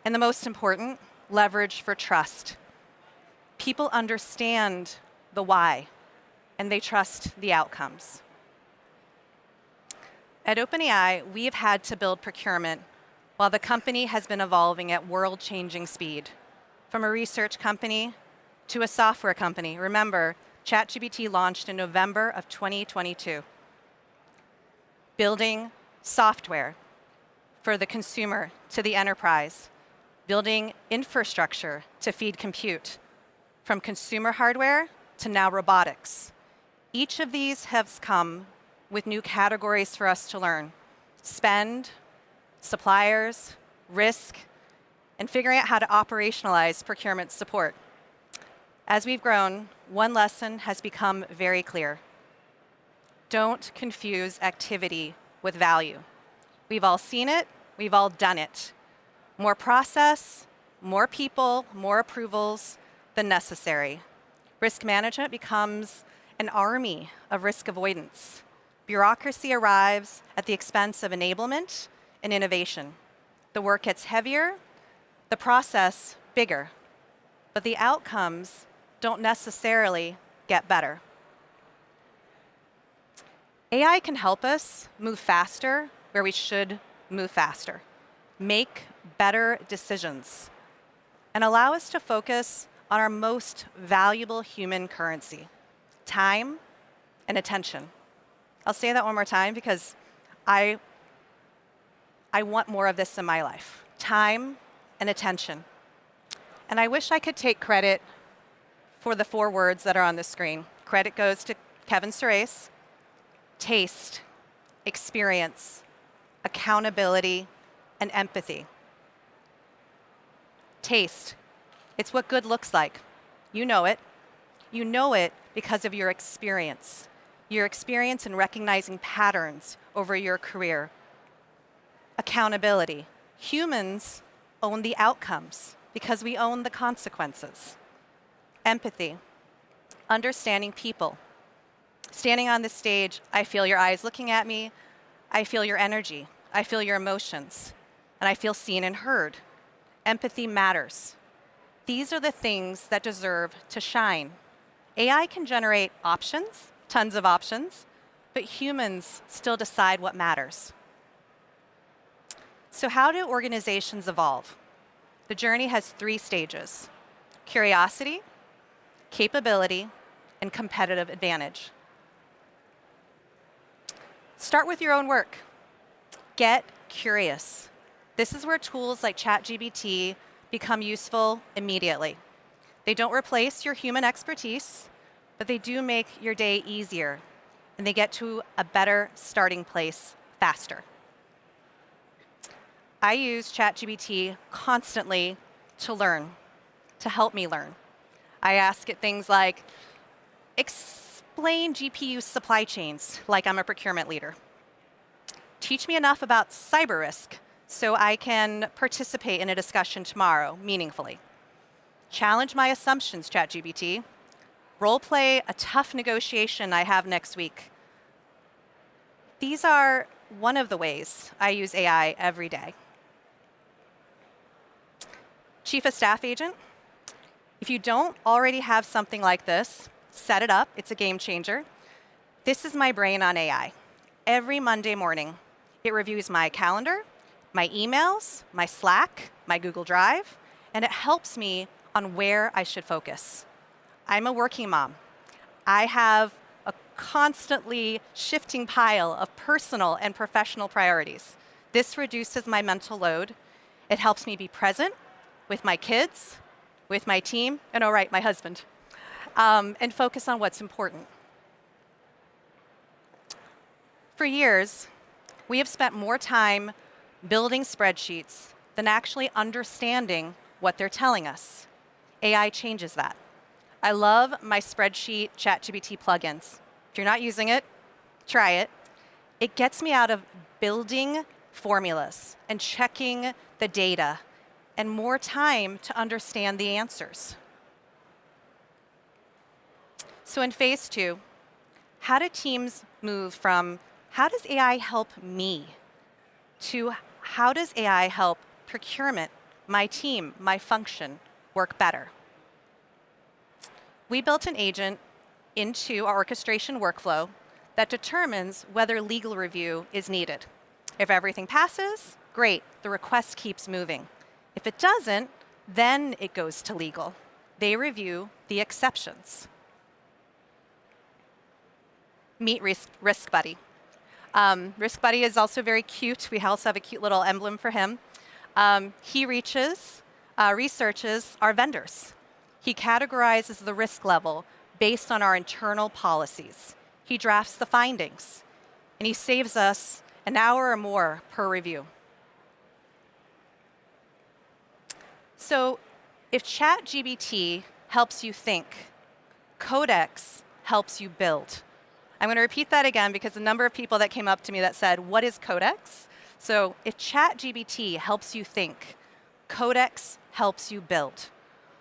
And the most important, leverage for trust. People understand the why, and they trust the outcomes. At OpenAI, we've had to build procurement while the company has been evolving at world-changing speed, from a research company to a software company. Remember, ChatGPT launched in November of 2022. Building software for the consumer to the enterprise, building infrastructure to feed compute, from consumer hardware to now robotics. Each of these has come with new categories for us to learn: spend, suppliers, risk, and figuring out how to operationalize procurement support. As we've grown, one lesson has become very clear. Don't confuse activity with value. We've all seen it, we've all done it. More process, more people, more approvals than necessary. Risk management becomes an army of risk avoidance. Bureaucracy arrives at the expense of enablement and innovation. The work gets heavier, the process bigger, but the outcomes don't necessarily get better. AI can help us move faster where we should move faster, make better decisions, and allow us to focus on our most valuable human currency: time and attention. I'll say that one more time because I want more of this in my life: time and attention. And I wish I could take credit for the 4 words that are on the screen. Credit goes to Kevin Surace: taste, experience, accountability, and empathy. Taste. It's what good looks like. You know it. You know it because of your experience in recognizing patterns over your career. Accountability. Humans own the outcomes because we own the consequences. Empathy. Understanding people. Standing on this stage, I feel your eyes looking at me. I feel your energy. I feel your emotions. And I feel seen and heard. Empathy matters. These are the things that deserve to shine. AI can generate options, tons of options, but humans still decide what matters. So how do organizations evolve? The journey has 3 stages: curiosity, capability, and competitive advantage. Start with your own work. Get curious. This is where tools like ChatGPT become useful immediately. They don't replace your human expertise, but they do make your day easier. and they get to a better starting place faster. I use ChatGPT constantly to learn, to help me learn. I ask it things like, explain GPU supply chains like I'm a procurement leader. Teach me enough about cyber risk so I can participate in a discussion tomorrow meaningfully. Challenge my assumptions, ChatGPT. Role play a tough negotiation I have next week. These are one of the ways I use AI every day. Chief of Staff Agent, if you don't already have something like this, set it up. It's a game changer. This is my brain on AI. Every Monday morning, it reviews my calendar, my emails, my Slack, my Google Drive, and it helps me on where I should focus. I'm a working mom. I have a constantly shifting pile of personal and professional priorities. This reduces my mental load. It helps me be present with my kids, with my team, and my husband, and focus on what's important. For years, we have spent more time building spreadsheets than actually understanding what they're telling us. AI changes that. I love my spreadsheet ChatGPT plugins. If you're not using it, try it. It gets me out of building formulas and checking the data and more time to understand the answers. So in phase 2, how do teams move from how does AI help me to how does AI help procurement, my team, my function work better? We built an agent into our orchestration workflow that determines whether legal review is needed. If everything passes, great, the request keeps moving. If it doesn't, then it goes to legal. They review the exceptions. Meet Risk Buddy. Risk Buddy is also very cute. We also have a cute little emblem for him. He researches our vendors. He categorizes the risk level based on our internal policies. He drafts the findings, and he saves us an hour or more per review. So if ChatGPT helps you think, Codex helps you build. I'm going to repeat that again because a number of people that came up to me that said, what is Codex? So if ChatGPT helps you think, Codex helps you build.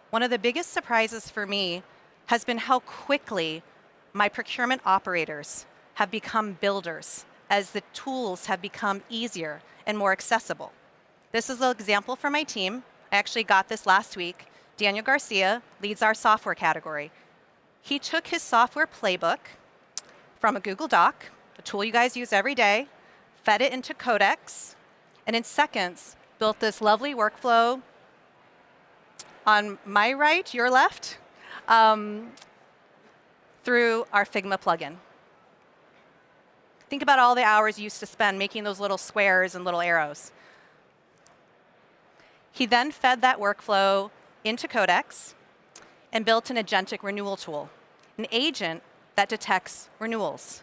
One of the biggest surprises for me has been how quickly my procurement operators have become builders as the tools have become easier and more accessible. This is an example from my team. I actually got this last week. Daniel Garcia leads our software category. He took his software playbook from a Google Doc, a tool you guys use every day, fed it into Codex, and in seconds built this lovely workflow on my right, your left, through our Figma plugin. Think about all the hours you used to spend making those little squares and little arrows. He then fed that workflow into Codex and built an agentic renewal tool, an agent that detects renewals,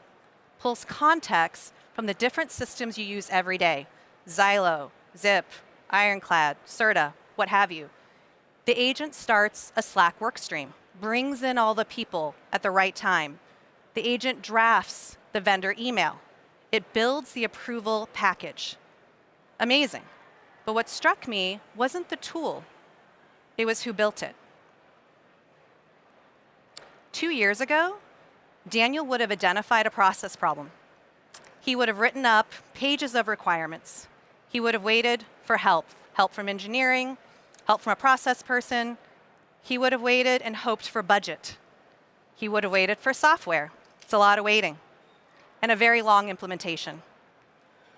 pulls context from the different systems you use every day, Xylo, Zip, Ironclad, Certa, what have you. The agent starts a Slack workstream, brings in all the people at the right time. The agent drafts the vendor email. It builds the approval package. Amazing. But what struck me wasn't the tool, it was who built it. 2 years ago, Daniel would have identified a process problem. He would have written up pages of requirements. He would have waited for help from engineering, help from a process person. He would have waited and hoped for budget. He would have waited for software. It's a lot of waiting and a very long implementation.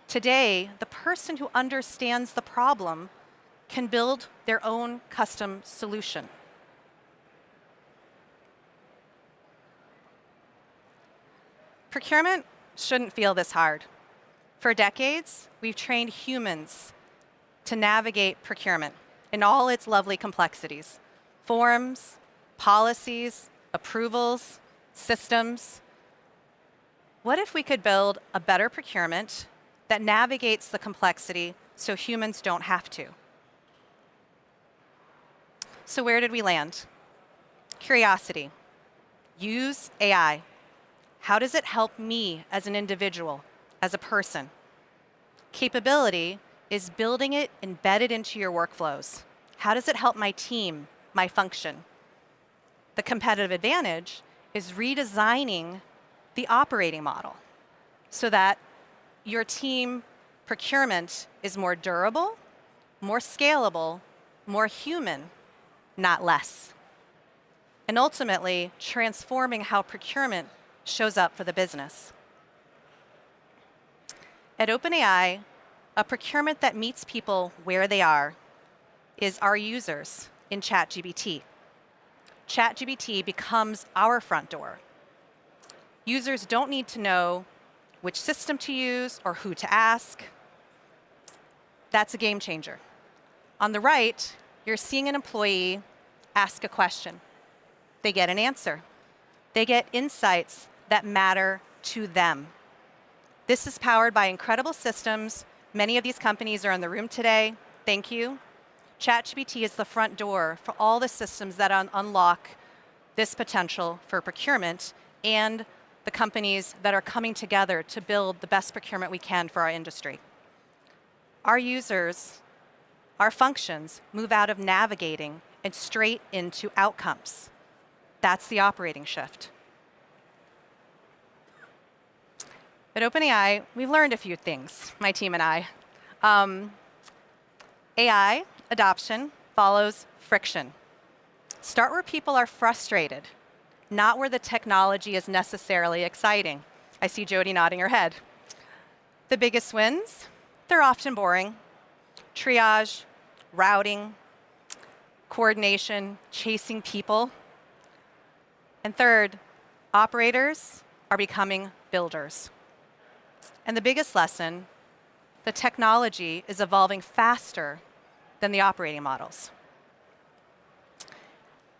Today, the person who understands the problem can build their own custom solution. Procurement shouldn't feel this hard. For decades, we've trained humans to navigate procurement in all its lovely complexities. Forms, policies, approvals, systems. What if we could build a better procurement that navigates the complexity so humans don't have to? So where did we land? Curiosity. Use AI. How does it help me as an individual, as a person? Capability is building it embedded into your workflows. How does it help my team, my function? The competitive advantage is redesigning the operating model so that your team procurement is more durable, more scalable, more human, not less. And ultimately, transforming how procurement shows up for the business. At OpenAI, a procurement that meets people where they are is our users in ChatGPT. ChatGPT becomes our front door. Users don't need to know which system to use or who to ask. That's a game changer. On the right, you're seeing an employee ask a question. They get an answer. They get insights that matter to them. This is powered by incredible systems. Many of these companies are in the room today. Thank you. ChatGPT is the front door for all the systems that unlock this potential for procurement and the companies that are coming together to build the best procurement we can for our industry. Our users, our functions, move out of navigating and straight into outcomes. That's the operating shift. At OpenAI, we've learned a few things, my team and I. AI adoption follows friction. Start where people are frustrated, not where the technology is necessarily exciting. I see Jody nodding her head. The biggest wins, they're often boring. Triage, routing, coordination, chasing people. And third, operators are becoming builders. And the biggest lesson, the technology is evolving faster than the operating models.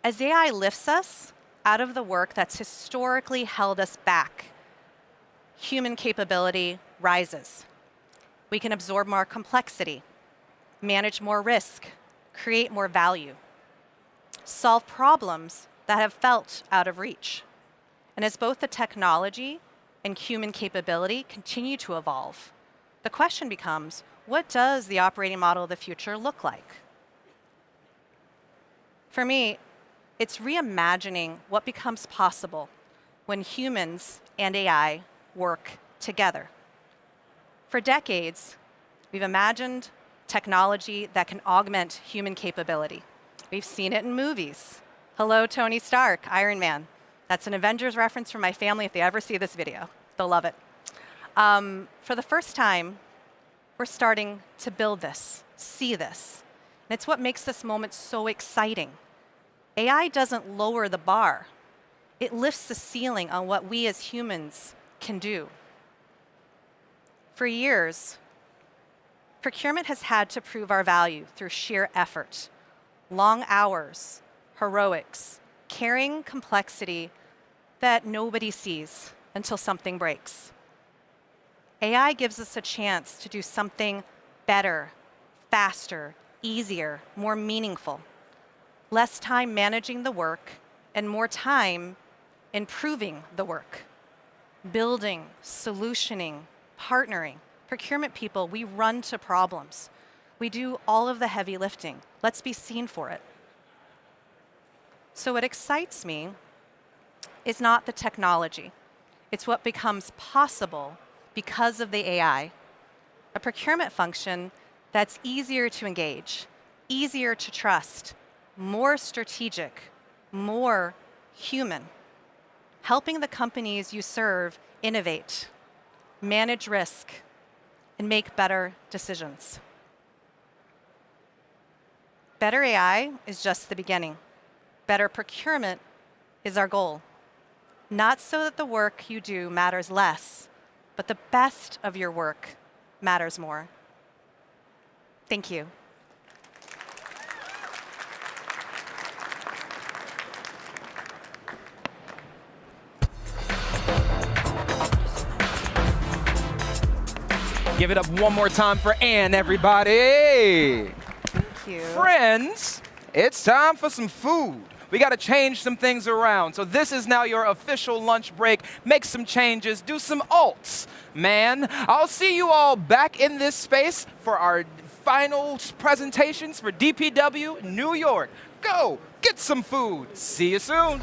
As AI lifts us out of the work that's historically held us back, human capability rises. We can absorb more complexity, manage more risk, create more value, solve problems that have felt out of reach. And as both the technology and human capability continue to evolve, the question becomes, what does the operating model of the future look like? For me, it's reimagining what becomes possible when humans and AI work together. For decades, we've imagined technology that can augment human capability. We've seen it in movies. Hello, Tony Stark, Iron Man. That's an Avengers reference from my family. If they ever see this video, they'll love it. For the first time, we're starting to build this, see this. And it's what makes this moment so exciting. AI doesn't lower the bar. It lifts the ceiling on what we as humans can do. For years, procurement has had to prove our value through sheer effort, long hours, heroics, carrying complexity that nobody sees until something breaks. AI gives us a chance to do something better, faster, easier, more meaningful. Less time managing the work and more time improving the work. Building, solutioning, partnering. Procurement people, we run to problems. We do all of the heavy lifting. Let's be seen for it. So what excites me is not the technology. It's what becomes possible because of the AI. A procurement function that's easier to engage, easier to trust, more strategic, more human, helping the companies you serve innovate, manage risk, and make better decisions. Better AI is just the beginning. Better procurement is our goal. Not so that the work you do matters less, but the best of your work matters more. Thank you. Give it up one more time for Ann, everybody. Thank you. Friends, it's time for some food. We got to change some things around. So this is now your official lunch break. Make some changes, do some alts. Man, I'll see you all back in this space for our final presentations for DPW New York. Go, get some food. See you soon.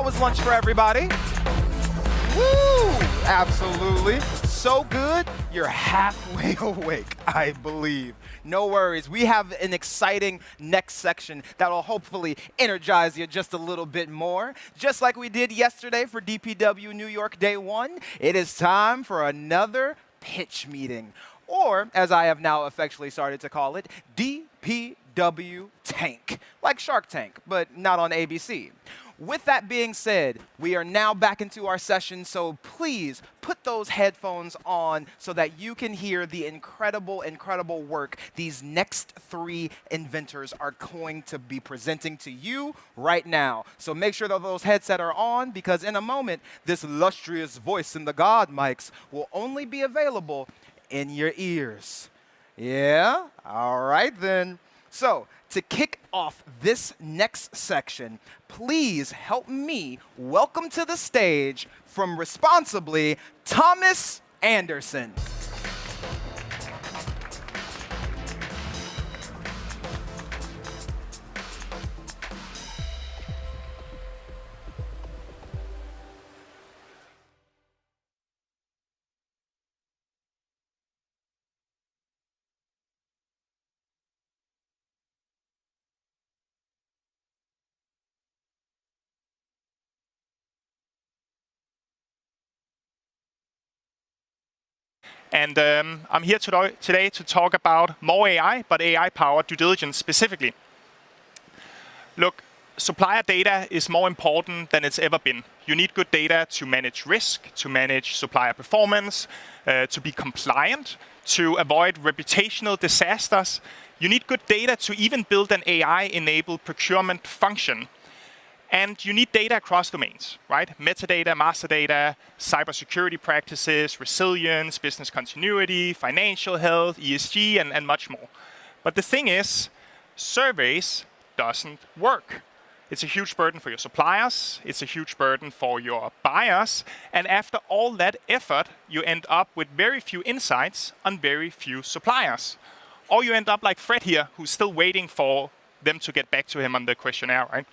How was lunch for everybody? Woo! Absolutely. So good, you're halfway awake, I believe. No worries. We have an exciting next section that will hopefully energize you just a little bit more. Just like we did yesterday for DPW New York Day 1, it is time for another pitch meeting. Or, as I have now affectionately started to call it, DPW Tank. Like Shark Tank, but not on ABC. With that being said, we are now back into our session, so please put those headphones on so that you can hear the incredible, incredible work these next 3 inventors are going to be presenting to you right now. So make sure that those headsets are on, because in a moment, this illustrious voice in the God mics will only be available in your ears. Yeah? All right then. So, to kick off this next section, please help me welcome to the stage from Responsibly, Thomas Anderson. And I'm here today to talk about more AI, but AI-powered due diligence specifically. Look, supplier data is more important than it's ever been. You need good data to manage risk, to manage supplier performance, to be compliant, to avoid reputational disasters. You need good data to even build an AI-enabled procurement function. And you need data across domains, right? Metadata, master data, cybersecurity practices, resilience, business continuity, financial health, ESG, and much more. But the thing is, surveys doesn't work. It's a huge burden for your suppliers. It's a huge burden for your buyers. And after all that effort, you end up with very few insights on very few suppliers. Or you end up like Fred here, who's still waiting for them to get back to him on the questionnaire, right?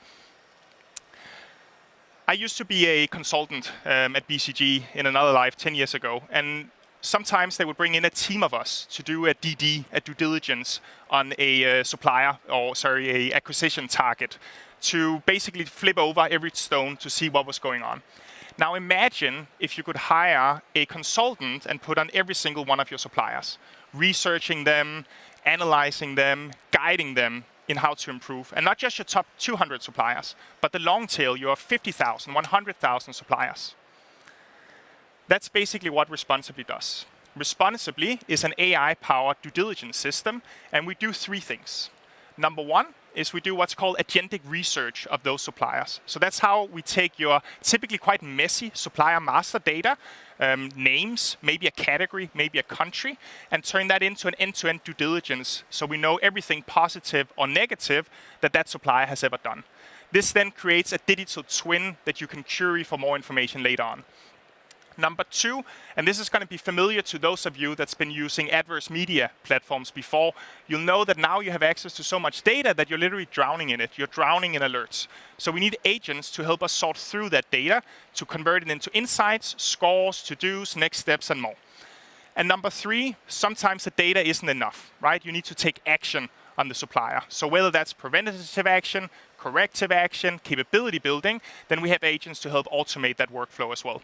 I used to be a consultant at BCG in another life 10 years ago, and sometimes they would bring in a team of us to do a DD, a due diligence, on a supplier, or sorry, a acquisition target, to basically flip over every stone to see what was going on. Now imagine if you could hire a consultant and put on every single one of your suppliers, researching them, analyzing them, guiding them in how to improve. And not just your top 200 suppliers, but the long tail, your 50,000, 100,000 suppliers. That's basically what Responsibly does. Responsibly is an AI-powered due diligence system, and we do 3 things. Number 1 is we do what's called agentic research of those suppliers. So that's how we take your typically quite messy supplier master data, names, maybe a category, maybe a country, and turn that into an end-to-end due diligence so we know everything positive or negative that that supplier has ever done. This then creates a digital twin that you can query for more information later on. Number 2, and this is going to be familiar to those of you that's been using adverse media platforms before, you'll know that now you have access to so much data that you're literally drowning in it. You're drowning in alerts. So we need agents to help us sort through that data, to convert it into insights, scores, to-dos, next steps, and more. And number 3, sometimes the data isn't enough, right? You need to take action on the supplier. So whether that's preventative action, corrective action, capability building, then we have agents to help automate that workflow as well.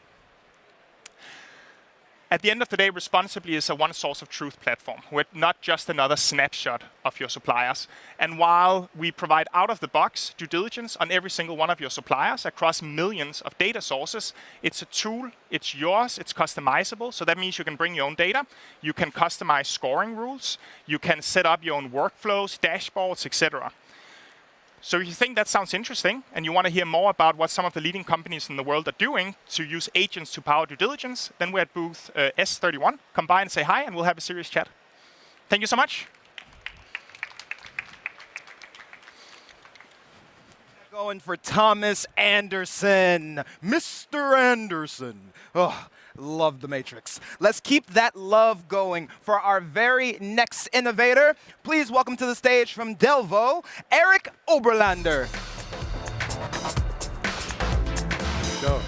At the end of the day, Responsibly is a one source of truth platform. We're not just another snapshot of your suppliers. And while we provide out-of-the-box due diligence on every single one of your suppliers across millions of data sources, it's a tool, it's yours, it's customizable. So that means you can bring your own data. You can customize scoring rules. You can set up your own workflows, dashboards, etc. So if you think that sounds interesting and you want to hear more about what some of the leading companies in the world are doing to use agents to power due diligence, then we're at booth S31. Come by and say hi, and we'll have a serious chat. Thank you so much. Going for Thomas Anderson. Mr. Anderson. Oh, love the Matrix. Let's keep that love going for our very next innovator. Please welcome to the stage from Delvo, Eric Oberlander. go.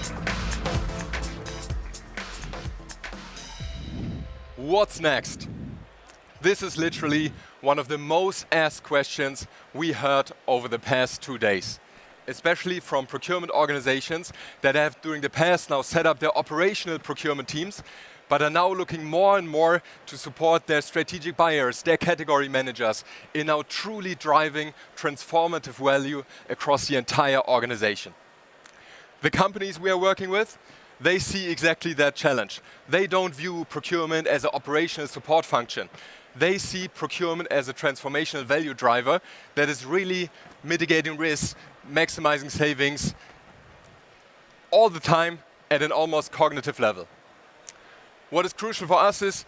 What's next? This is literally one of the most asked questions we heard over the past 2 days, especially from procurement organizations that have during the past now set up their operational procurement teams, but are now looking more and more to support their strategic buyers, their category managers, in now truly driving transformative value across the entire organization. The companies we are working with, they see exactly that challenge. They don't view procurement as an operational support function. They see procurement as a transformational value driver that is really mitigating risks, maximizing savings, all the time at an almost cognitive level. What is crucial for us is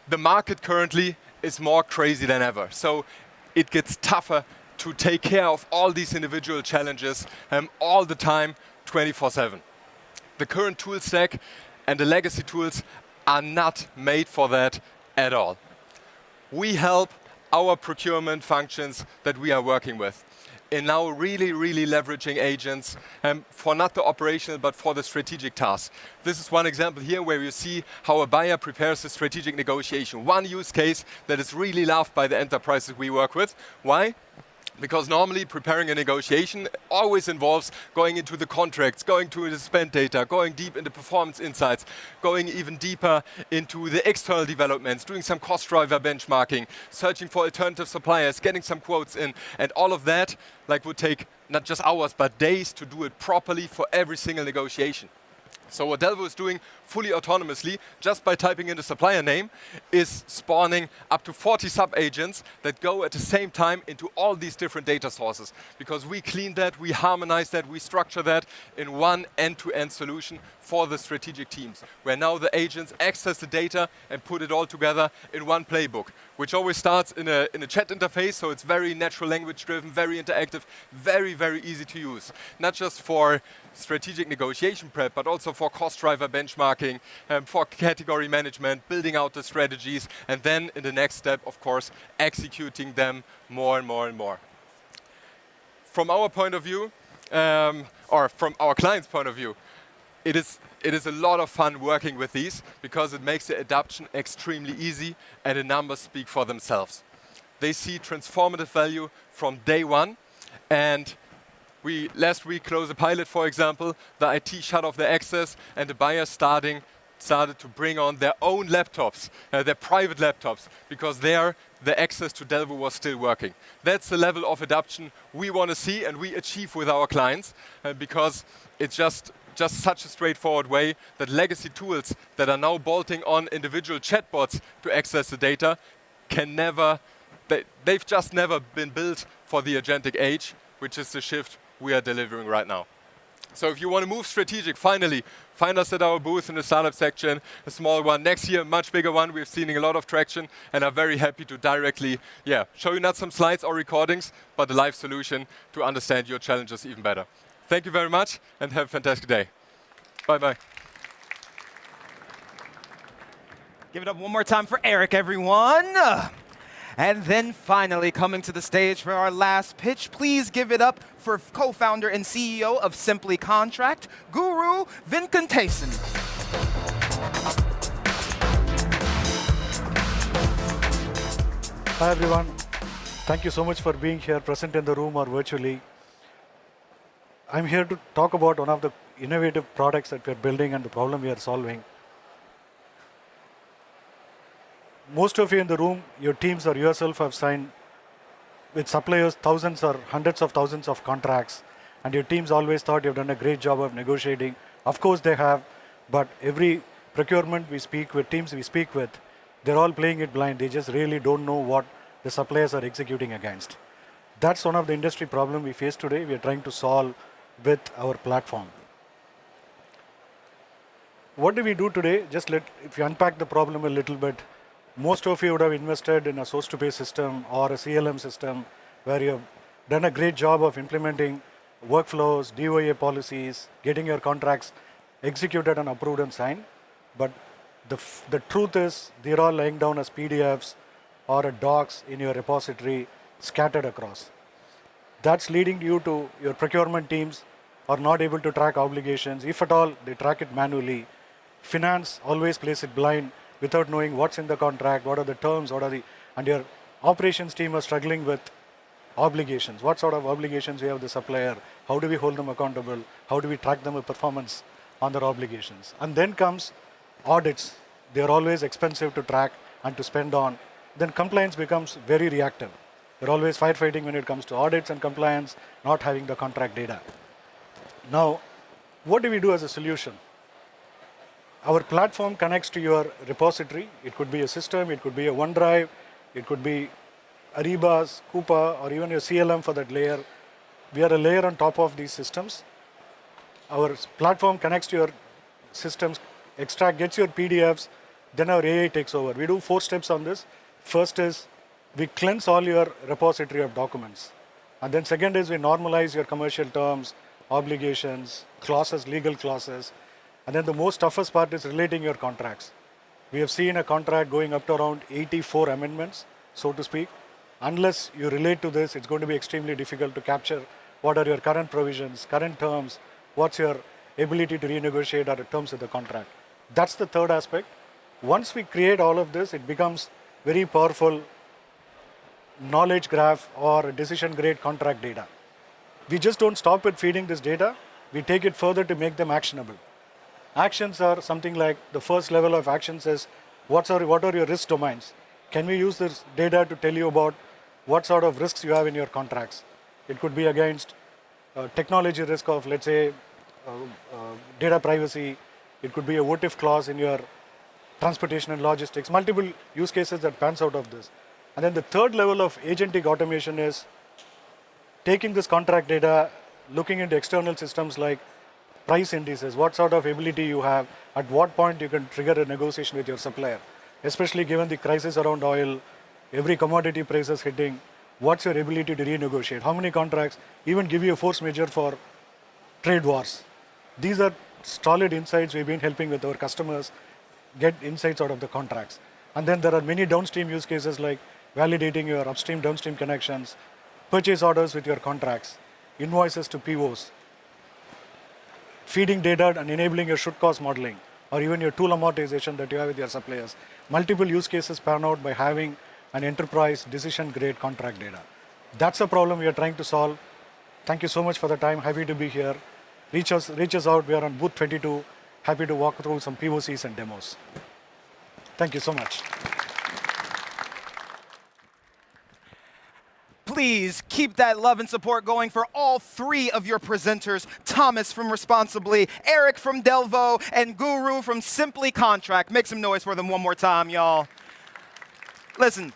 the market currently is more crazy than ever. So it gets tougher to take care of all these individual challenges all the time, 24/7. The current tool stack and the legacy tools are not made for that at all. We help our procurement functions that we are working with in now really leveraging agents for not the operational but for the strategic tasks. This is one example here where you see how a buyer prepares a strategic negotiation. One use case that is really loved by the enterprises we work with. Why? Because normally preparing a negotiation always involves going into the contracts, going to the spend data, going deep into performance insights, going even deeper into the external developments, doing some cost driver benchmarking, searching for alternative suppliers, getting some quotes in, and all of that would take not just hours but days to do it properly for every single negotiation. So what Delvo is doing fully autonomously, just by typing in the supplier name, is spawning up to 40 sub-agents that go at the same time into all these different data sources. Because we clean that, we harmonize that, we structure that in one end-to-end solution for the strategic teams, where now the agents access the data and put it all together in one playbook, which always starts in a chat interface, so it's very natural language driven, very interactive, very easy to use. Not just for strategic negotiation prep, but also for cost driver benchmarking, for category management, building out the strategies, and then in the next step, of course, executing them more and more. From our point of view, or from our client's point of view, it is a lot of fun working with these because it makes the adoption extremely easy and the numbers speak for themselves. They see transformative value from day one, and we last week closed a pilot, for example. The IT shut off their access and the buyers started to bring on their own laptops, their private laptops, because there the access to Delvo was still working. That's the level of adoption we want to see and we achieve with our clients because it's just such a straightforward way that legacy tools that are now bolting on individual chatbots to access the data they've just never been built for the agentic age, which is the shift we are delivering right now. So if you want to move strategic, finally, find us at our booth in the startup section, a small one. Next year, a much bigger one. We've seen a lot of traction and are very happy to directly show you not some slides or recordings, but a live solution to understand your challenges even better. Thank you very much and have a fantastic day. Bye-bye. Give it up one more time for Eric, everyone. And then finally, coming to the stage for our last pitch, please give it up for co-founder and CEO of Simply Contract, Guru Venkatesan. Hi, everyone. Thank you so much for being here, present in the room or virtually. I'm here to talk about one of the innovative products that we're building and the problem we are solving. Most of you in the room, your teams or yourself have signed with suppliers thousands or hundreds of thousands of contracts, and your teams always thought you've done a great job of negotiating. Of course they have, but every procurement we speak with, teams we speak with, they're all playing it blind. They just really don't know what the suppliers are executing against. That's one of the industry problems we face today. We are trying to solve with our platform. What do we do today? If you unpack the problem a little bit, most of you would have invested in a source-to-pay system or a CLM system where you have done a great job of implementing workflows, DOA policies, getting your contracts executed and approved and signed. But the truth is, they're all laying down as PDFs or a docs in your repository scattered across. That's leading you to your procurement teams are not able to track obligations. If at all, they track it manually. Finance always plays it blind without knowing what's in the contract, what are the terms, and your operations team are struggling with obligations. What sort of obligations we have with the supplier? How do we hold them accountable? How do we track them with performance on their obligations? And then comes audits. They are always expensive to track and to spend on. Then compliance becomes very reactive. They're always firefighting when it comes to audits and compliance, not having the contract data. Now, what do we do as a solution? Our platform connects to your repository. It could be a system, it could be a OneDrive, it could be Ariba's, Coupa, or even your CLM for that layer. We are a layer on top of these systems. Our platform connects to your systems, gets your PDFs, then our AI takes over. We do 4 steps on this. First is we cleanse all your repository of documents. And then second is we normalize your commercial terms, obligations, clauses, legal clauses. And then the most toughest part is relating your contracts. We have seen a contract going up to around 84 amendments, so to speak. Unless you relate to this, it's going to be extremely difficult to capture what are your current provisions, current terms, what's your ability to renegotiate our terms of the contract. That's the third aspect. Once we create all of this, it becomes very powerful knowledge graph or decision grade contract data. We just don't stop with feeding this data. We take it further to make them actionable. Actions are something like the first level of actions is what are your risk domains? Can we use this data to tell you about what sort of risks you have in your contracts? It could be against technology risk of, let's say, data privacy. It could be a what if clause in your transportation and logistics, multiple use cases that pans out of this. And then the third level of agentic automation is taking this contract data, looking into external systems like price indices, what sort of ability you have, at what point you can trigger a negotiation with your supplier, especially given the crisis around oil, every commodity price is hitting, what's your ability to renegotiate, how many contracts, even give you a force majeure for trade wars. These are solid insights we've been helping with our customers get insights out of the contracts. And then there are many downstream use cases like validating your upstream, downstream connections, purchase orders with your contracts, invoices to POs, feeding data and enabling your should cost modeling, or even your tool amortization that you have with your suppliers. Multiple use cases pan out by having an enterprise decision grade contract data. That's a problem we are trying to solve. Thank you so much for the time. Happy to be here. Reach us out. We are on booth 22. Happy to walk through some POCs and demos. Thank you so much. Please keep that love and support going for all 3 of your presenters, Thomas from Responsibly, Eric from Delvo, and Guru from Simply Contract. Make some noise for them one more time, y'all. Listen,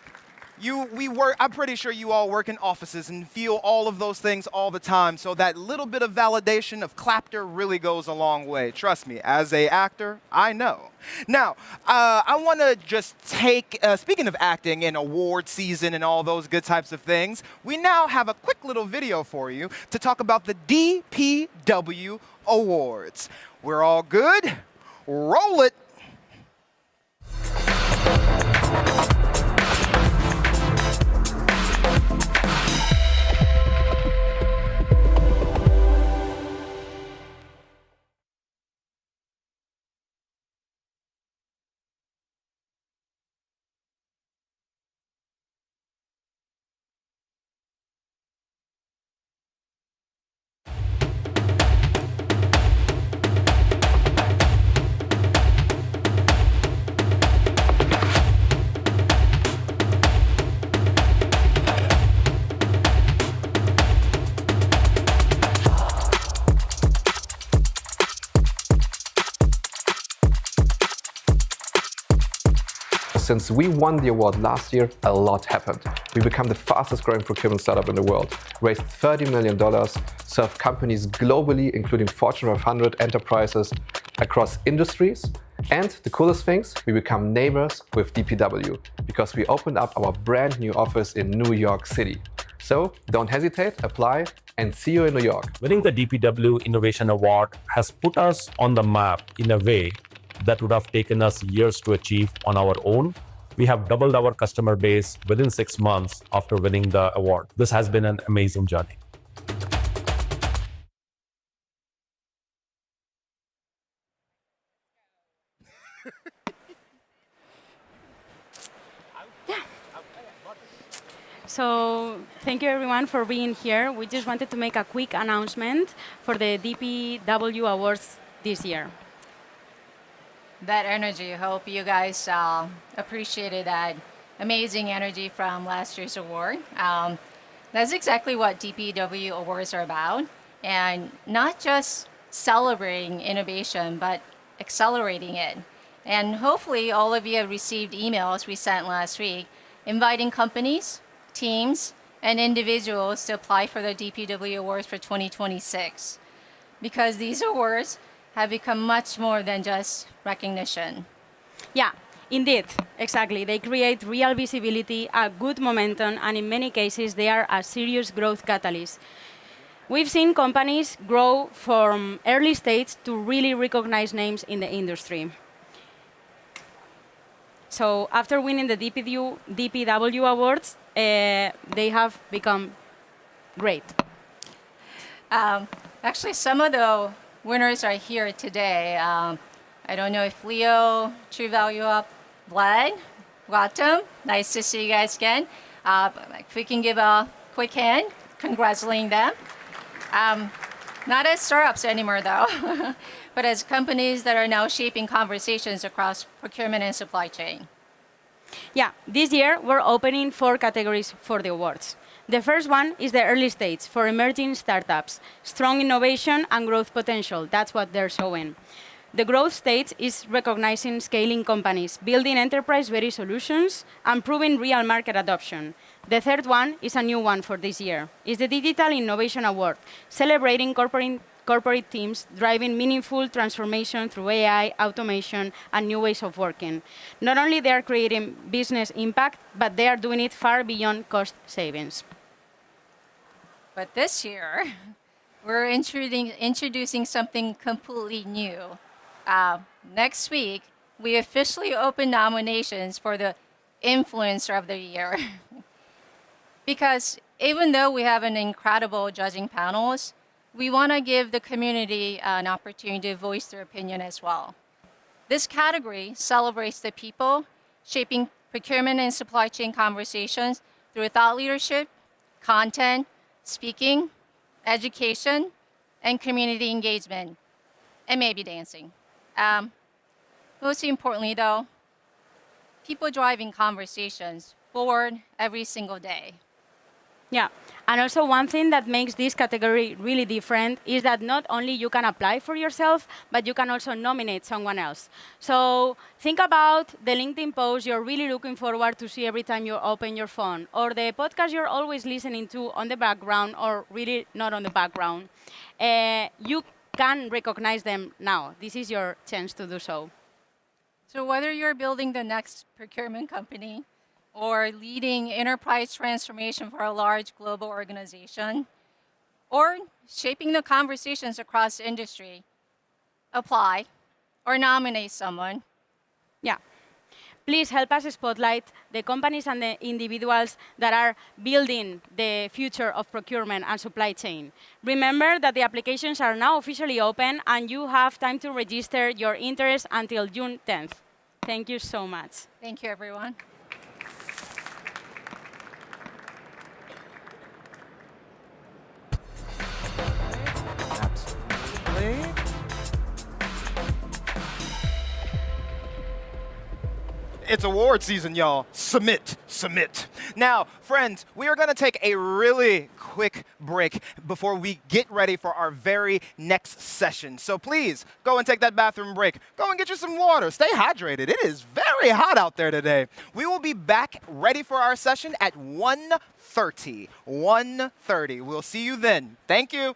I'm pretty sure you all work in offices and feel all of those things all the time, so that little bit of validation of clapter really goes a long way. Trust me, as an actor, I know. Now, I want to just take, speaking of acting and award season and all those good types of things, we now have a quick little video for you to talk about the DPW Awards. We're all good? Roll it. Since we won the award last year, a lot happened. We become the fastest growing procurement startup in the world, raised $30 million, serve companies globally, including Fortune 500 enterprises across industries. And the coolest things, we become neighbors with DPW because we opened up our brand new office in New York City. So don't hesitate, apply, and see you in New York. Winning the DPW Innovation Award has put us on the map in a way that would have taken us years to achieve on our own. We have doubled our customer base within 6 months after winning the award. This has been an amazing journey. So thank you everyone for being here. We just wanted to make a quick announcement for the DPW Awards this year. That energy. Hope you guys appreciated that amazing energy from last year's award. That's exactly what DPW Awards are about. And not just celebrating innovation, but accelerating it. And hopefully all of you have received emails we sent last week inviting companies, teams, and individuals to apply for the DPW Awards for 2026. Because these awards have become much more than just recognition. Yeah, indeed, exactly. They create real visibility, a good momentum, and in many cases, they are a serious growth catalyst. We've seen companies grow from early stage to really recognized names in the industry. So after winning the DPW Awards, they have become great. Actually, some of the winners are here today. I don't know if Leo, True Value Up, Vlad, welcome. Nice to see you guys again. If we can give a quick hand, congratulating them. Not as startups anymore, though, but as companies that are now shaping conversations across procurement and supply chain. Yeah, this year we're opening 4 categories for the awards. The first one is the early stage for emerging startups, strong innovation and growth potential. That's what they're showing. The growth stage is recognizing scaling companies, building enterprise-ready solutions, and proving real market adoption. The third one is a new one for this year. It's the Digital Innovation Award, celebrating corporate teams driving meaningful transformation through AI, automation, and new ways of working. Not only they are creating business impact, but they are doing it far beyond cost savings. But this year, we're introducing something completely new. Next week, we officially open nominations for the Influencer of the Year. Because even though we have an incredible judging panels, we want to give the community an opportunity to voice their opinion as well. This category celebrates the people shaping procurement and supply chain conversations through thought leadership, content, speaking, education, and community engagement, and maybe dancing. Most importantly, though, people driving conversations forward every single day. Yeah, and also one thing that makes this category really different is that not only you can apply for yourself, but you can also nominate someone else. So think about the LinkedIn post you're really looking forward to see every time you open your phone, or the podcast you're always listening to on the background, or really not on the background. You can recognize them now. This is your chance to do so. So whether you're building the next procurement company, or leading enterprise transformation for a large global organization, or shaping the conversations across the industry, apply or nominate someone. Yeah. Please help us spotlight the companies and the individuals that are building the future of procurement and supply chain. Remember that the applications are now officially open and you have time to register your interest until June 10th. Thank you so much. Thank you, everyone. It's award season, y'all. Submit, submit. Now, friends, we are going to take a really quick break before we get ready for our very next session. So please, go and take that bathroom break. Go and get you some water. Stay hydrated. It is very hot out there today. We will be back ready for our session at 1:30. 1:30. We'll see you then. Thank you.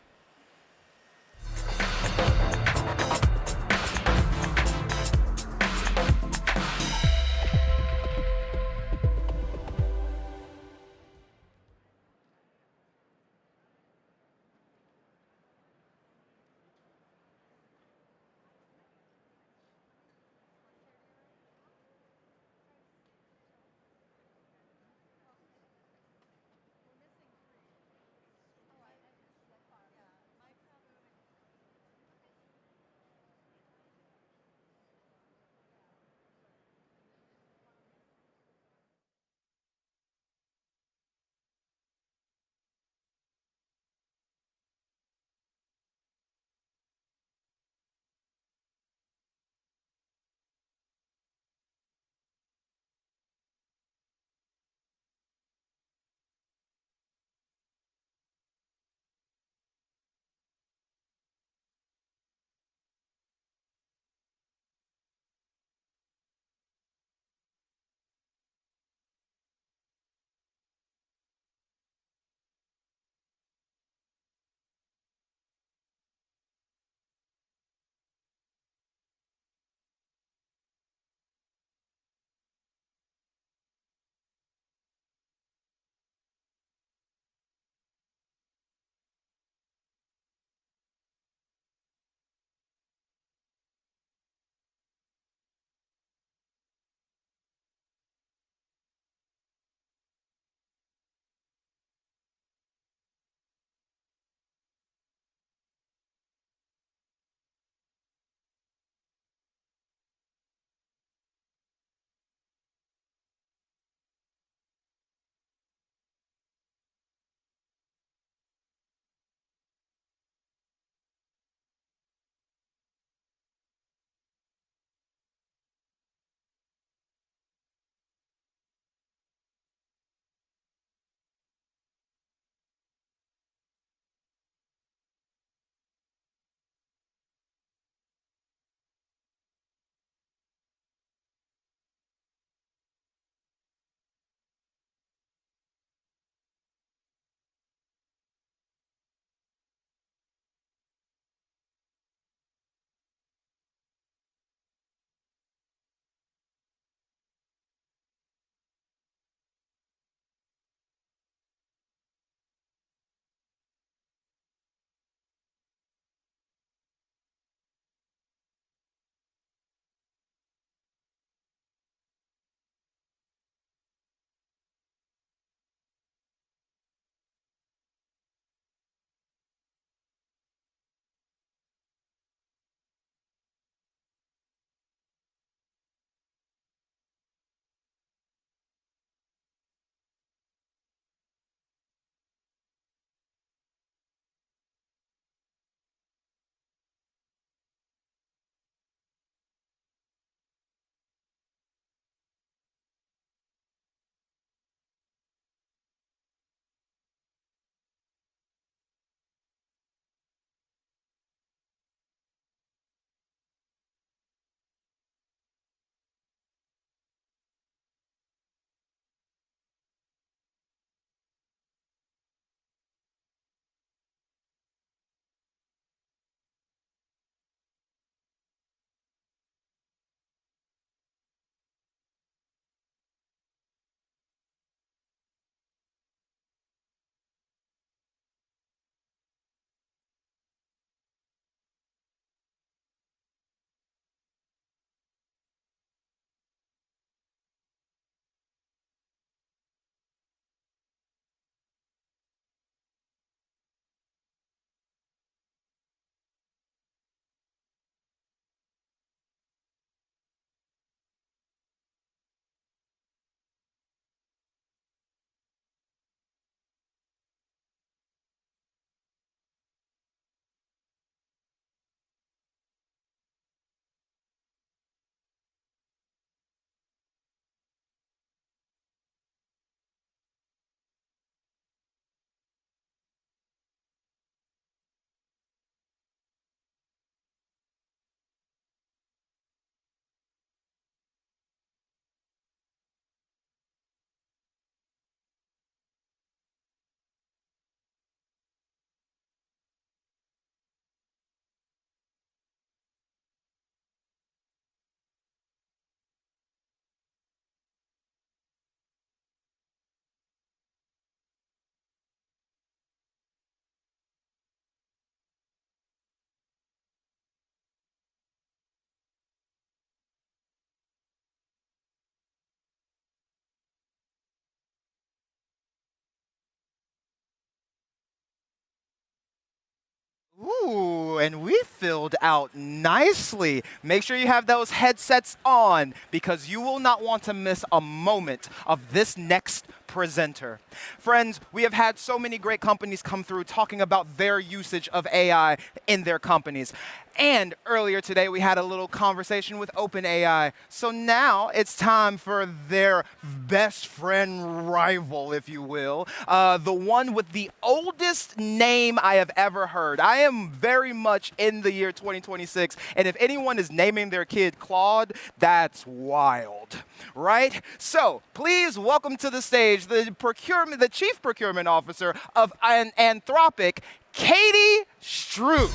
Ooh, and we filled out nicely. Make sure you have those headsets on because you will not want to miss a moment of this next presenter. Friends, we have had so many great companies come through talking about their usage of AI in their companies. And earlier today, we had a little conversation with OpenAI. So now it's time for their best friend rival, if you will, the one with the oldest name I have ever heard. I am very much in the year 2026, and if anyone is naming their kid Claude, that's wild, right? So please welcome to the stage the Chief Procurement Officer of Anthropic, Katie Stroop.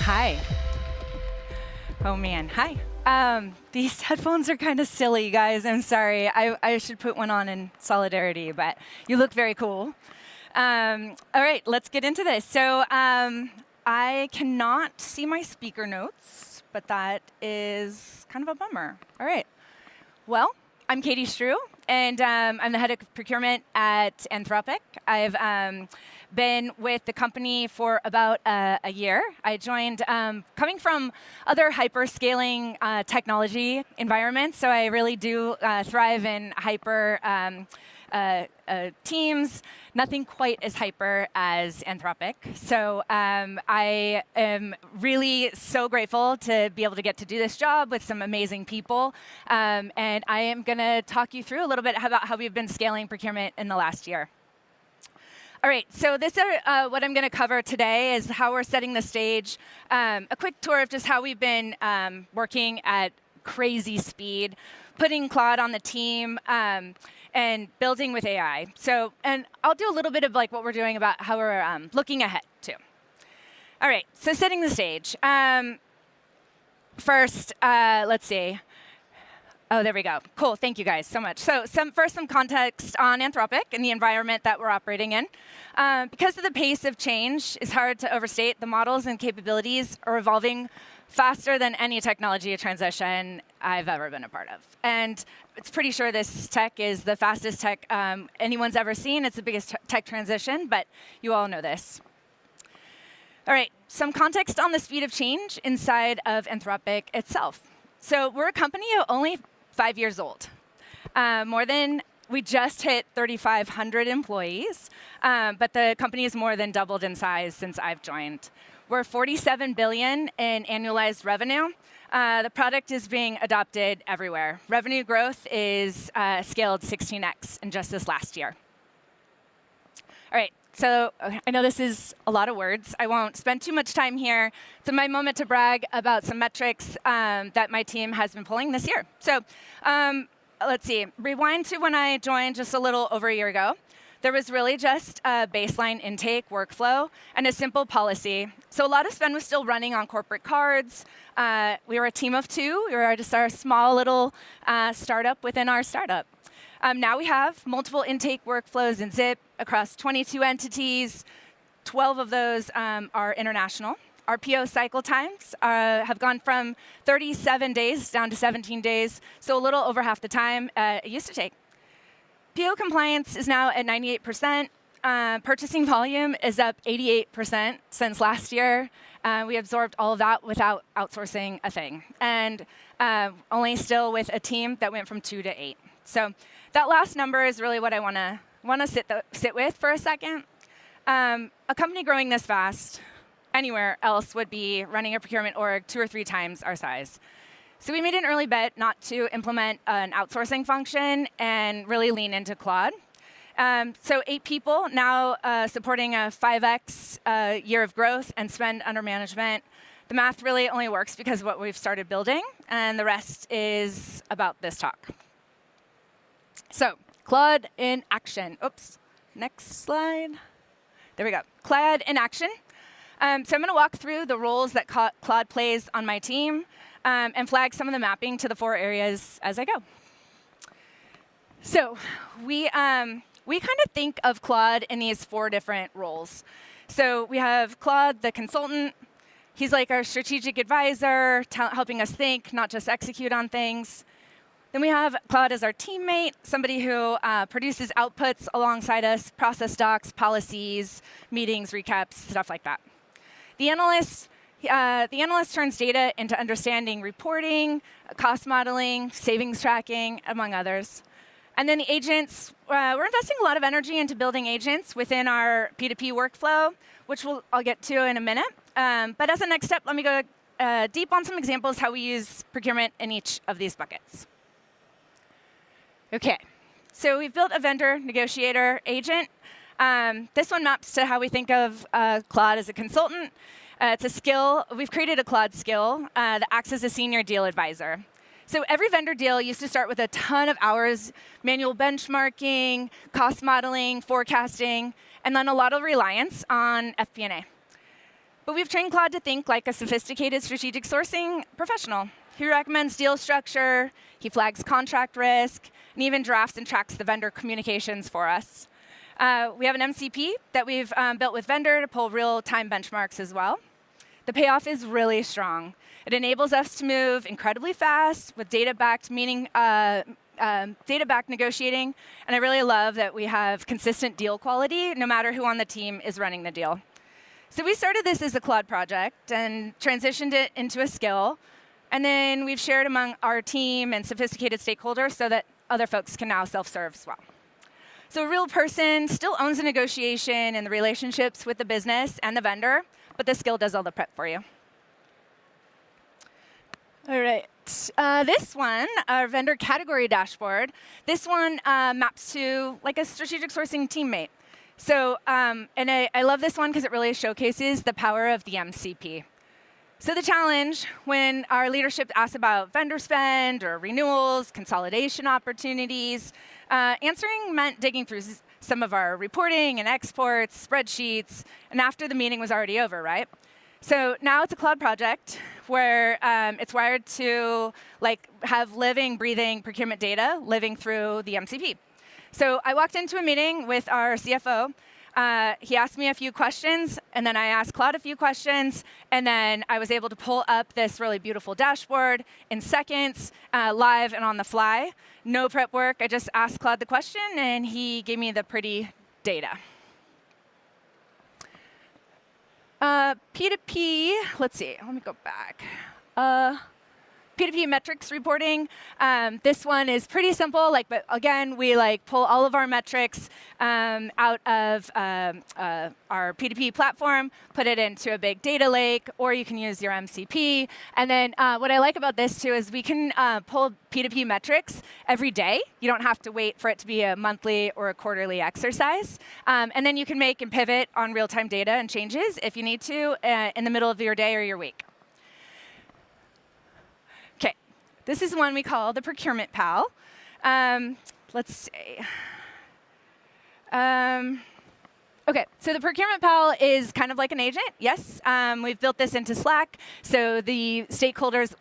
Hi. Oh man, hi. These headphones are kind of silly, guys. I'm sorry. I should put one on in solidarity, but you look very cool. All right, let's get into this. So I cannot see my speaker notes, but that is kind of a bummer. All right. Well, I'm Katie Stroop, and I'm the head of procurement at Anthropic. I've been with the company for about a year. I joined coming from other hyper-scaling technology environments, so I really do thrive in hyper teams, nothing quite as hyper as Anthropic. So I am really so grateful to be able to get to do this job with some amazing people. And I am going to talk you through a little bit about how we've been scaling procurement in the last year. All right, so this is what I'm going to cover today is how we're setting the stage, a quick tour of just how we've been working at crazy speed, putting Claude on the team, and building with AI. So, and I'll do a little bit of like what we're doing about how we're looking ahead too. All right, so setting the stage. First, let's see. Oh, there we go. Cool, thank you guys so much. So first some context on Anthropic and the environment that we're operating in. Because of the pace of change, it's hard to overstate. The models and capabilities are evolving faster than any technology transition I've ever been a part of. And it's pretty sure this tech is the fastest tech anyone's ever seen. It's the biggest tech transition, but you all know this. All right, some context on the speed of change inside of Anthropic itself. So we're a company of only 5 years old. We just hit 3,500 employees, but the company has more than doubled in size since I've joined. We're $47 billion in annualized revenue. The product is being adopted everywhere. Revenue growth is scaled 16x in just this last year. All right, so I know this is a lot of words. I won't spend too much time here. It's my moment to brag about some metrics that my team has been pulling this year. So let's see, rewind to when I joined just a little over a year ago. There was really just a baseline intake workflow and a simple policy. So a lot of spend was still running on corporate cards. We were a team of 2. We were just our small little startup within our startup. Now we have multiple intake workflows in Zip across 22 entities. 12 of those are international. Our PO cycle times have gone from 37 days down to 17 days, so a little over half the time it used to take. PO compliance is now at 98%. Purchasing volume is up 88% since last year. We absorbed all of that without outsourcing a thing, and only still with a team that went from 2 to 8. So that last number is really what I want to sit with for a second. A company growing this fast, anywhere else would be running a procurement org 2 or 3 times our size. So we made an early bet not to implement an outsourcing function and really lean into Claude. So 8 people now supporting a 5x year of growth and spend under management. The math really only works because of what we've started building, and the rest is about this talk. So Claude in action. Oops, next slide. There we go. Claude in action. So I'm going to walk through the roles that Claude plays on my team and flag some of the mapping to the 4 areas as I go. So we kind of think of Claude in these 4 different roles. So we have Claude, the consultant. He's like our strategic advisor, helping us think, not just execute on things. Then we have Claude as our teammate, somebody who produces outputs alongside us, process docs, policies, meetings, recaps, stuff like that. The analyst turns data into understanding reporting, cost modeling, savings tracking, among others. And then the agents, we're investing a lot of energy into building agents within our P2P workflow, which I'll get to in a minute. But as a next step, let me go deep on some examples how we use procurement in each of these buckets. OK, so we've built a vendor negotiator agent. This one maps to how we think of Claude as a consultant. It's a skill. We've created a Claude skill that acts as a senior deal advisor. So every vendor deal used to start with a ton of hours, manual benchmarking, cost modeling, forecasting, and then a lot of reliance on FP&A. But we've trained Claude to think like a sophisticated strategic sourcing professional. He recommends deal structure, he flags contract risk, and even drafts and tracks the vendor communications for us. We have an MCP that we've built with vendor to pull real-time benchmarks as well. The payoff is really strong. It enables us to move incredibly fast with data-backed negotiating, and I really love that we have consistent deal quality no matter who on the team is running the deal. So we started this as a Claude project and transitioned it into a skill, and then we've shared among our team and sophisticated stakeholders so that other folks can now self-serve as well. So a real person still owns the negotiation and the relationships with the business and the vendor, but the skill does all the prep for you. All right. This one, our vendor category dashboard, this one maps to like a strategic sourcing teammate. So, and I love this one because it really showcases the power of the MCP. So the challenge when our leadership asks about vendor spend or renewals, consolidation opportunities, answering meant digging through some of our reporting and exports, spreadsheets, and after the meeting was already over, right? So now it's a Claude project where it's wired to have living, breathing procurement data living through the MCP. So I walked into a meeting with our CFO. He asked me a few questions, and then I asked Claude a few questions, and then I was able to pull up this really beautiful dashboard in seconds, live and on the fly. No prep work. I just asked Claude the question, and he gave me the pretty data. P2P, let's see, let me go back. P2P metrics reporting. This one is pretty simple, but again, we pull all of our metrics out of our P2P platform, put it into a big data lake, or you can use your MCP. And then what I like about this too is we can pull P2P metrics every day. You don't have to wait for it to be a monthly or a quarterly exercise. And then you can make and pivot on real-time data and changes if you need to in the middle of your day or your week. This is one we call the procurement pal. Let's see. OK, so the procurement pal is kind of like an agent, yes. We've built this into Slack. So the stakeholders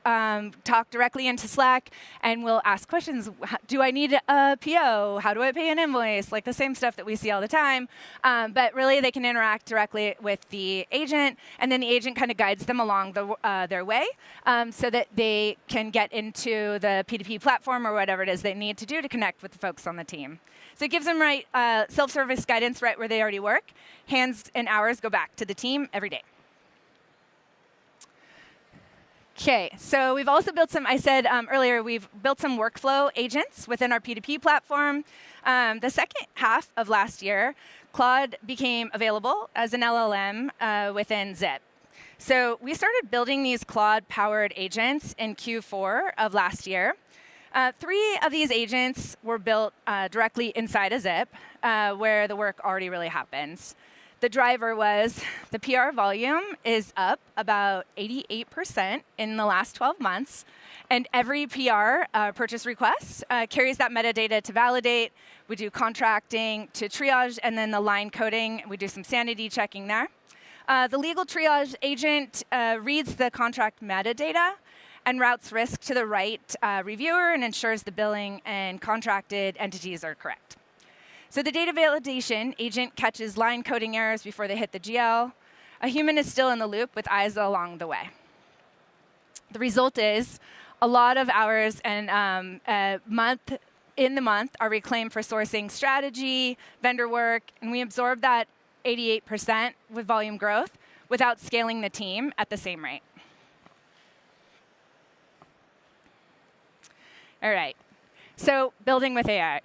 talk directly into Slack, and we'll ask questions. Do I need a PO? How do I pay an invoice? Like the same stuff that we see all the time. But really, they can interact directly with the agent, and then the agent kind of guides them along their way so that they can get into the P2P platform or whatever it is they need to do to connect with the folks on the team. So it gives them self-service guidance right where they already work. Hands and hours go back to the team every day. OK, so we've also built some, I said earlier, we've built some workflow agents within our P2P platform. The second half of last year, Claude became available as an LLM within Zip. So we started building these Claude-powered agents in Q4 of last year. 3 of these agents were built directly inside a Zip, where the work already really happens. The driver was the PR volume is up about 88% in the last 12 months. And every PR purchase request carries that metadata to validate. We do contracting to triage, and then the line coding. We do some sanity checking there. The legal triage agent reads the contract metadata and routes risk to the right reviewer and ensures the billing and contracted entities are correct. So the data validation agent catches line coding errors before they hit the GL. A human is still in the loop with eyes along the way. The result is a lot of hours and in the month are reclaimed for sourcing strategy, vendor work, and we absorb that 88% with volume growth without scaling the team at the same rate. All right, so building with AI.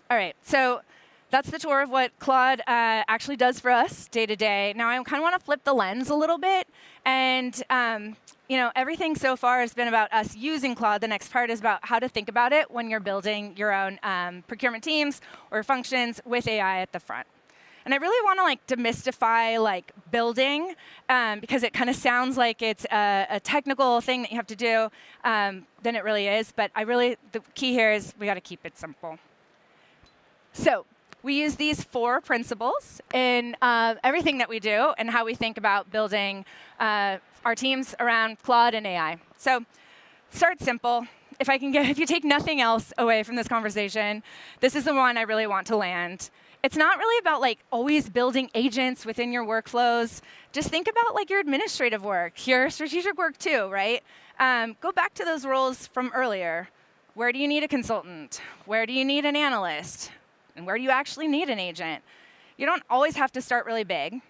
All right, so that's the tour of what Claude actually does for us day to day. Now I kind of want to flip the lens a little bit, and everything so far has been about us using Claude. The next part is about how to think about it when you're building your own procurement teams or functions with AI at the front. And I really want to demystify building because it kind of sounds like it's a technical thing that you have to do than it really is. But the key here is we got to keep it simple. So we use these 4 principles in everything that we do and how we think about building our teams around Claude and AI. So start simple. If you take nothing else away from this conversation, this is the one I really want to land. It's not really about always building agents within your workflows. Just think about your administrative work, your strategic work too, right? Go back to those roles from earlier. Where do you need a consultant? Where do you need an analyst? And where do you actually need an agent? You don't always have to start really big.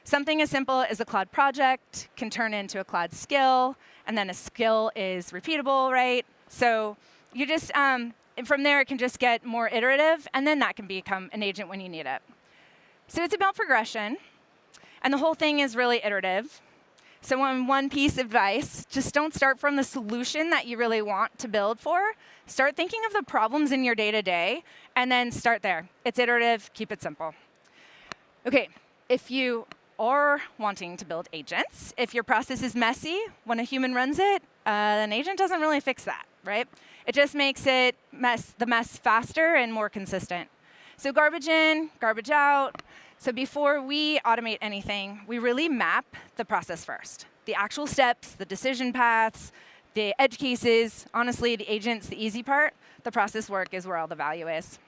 Something as simple as a Claude project can turn into a Claude skill, and then a skill is repeatable, right? So you just from there, it can just get more iterative, and then that can become an agent when you need it. So it's about progression, and the whole thing is really iterative. So one piece of advice, just don't start from the solution that you really want to build for. Start thinking of the problems in your day-to-day, and then start there. It's iterative, keep it simple. OK, if you are wanting to build agents, if your process is messy when a human runs it, an agent doesn't really fix that, right? It just makes the mess faster and more consistent. So garbage in, garbage out. So before we automate anything, we really map the process first. The actual steps, the decision paths, the edge cases. Honestly, the agent's the easy part. The process work is where all the value is.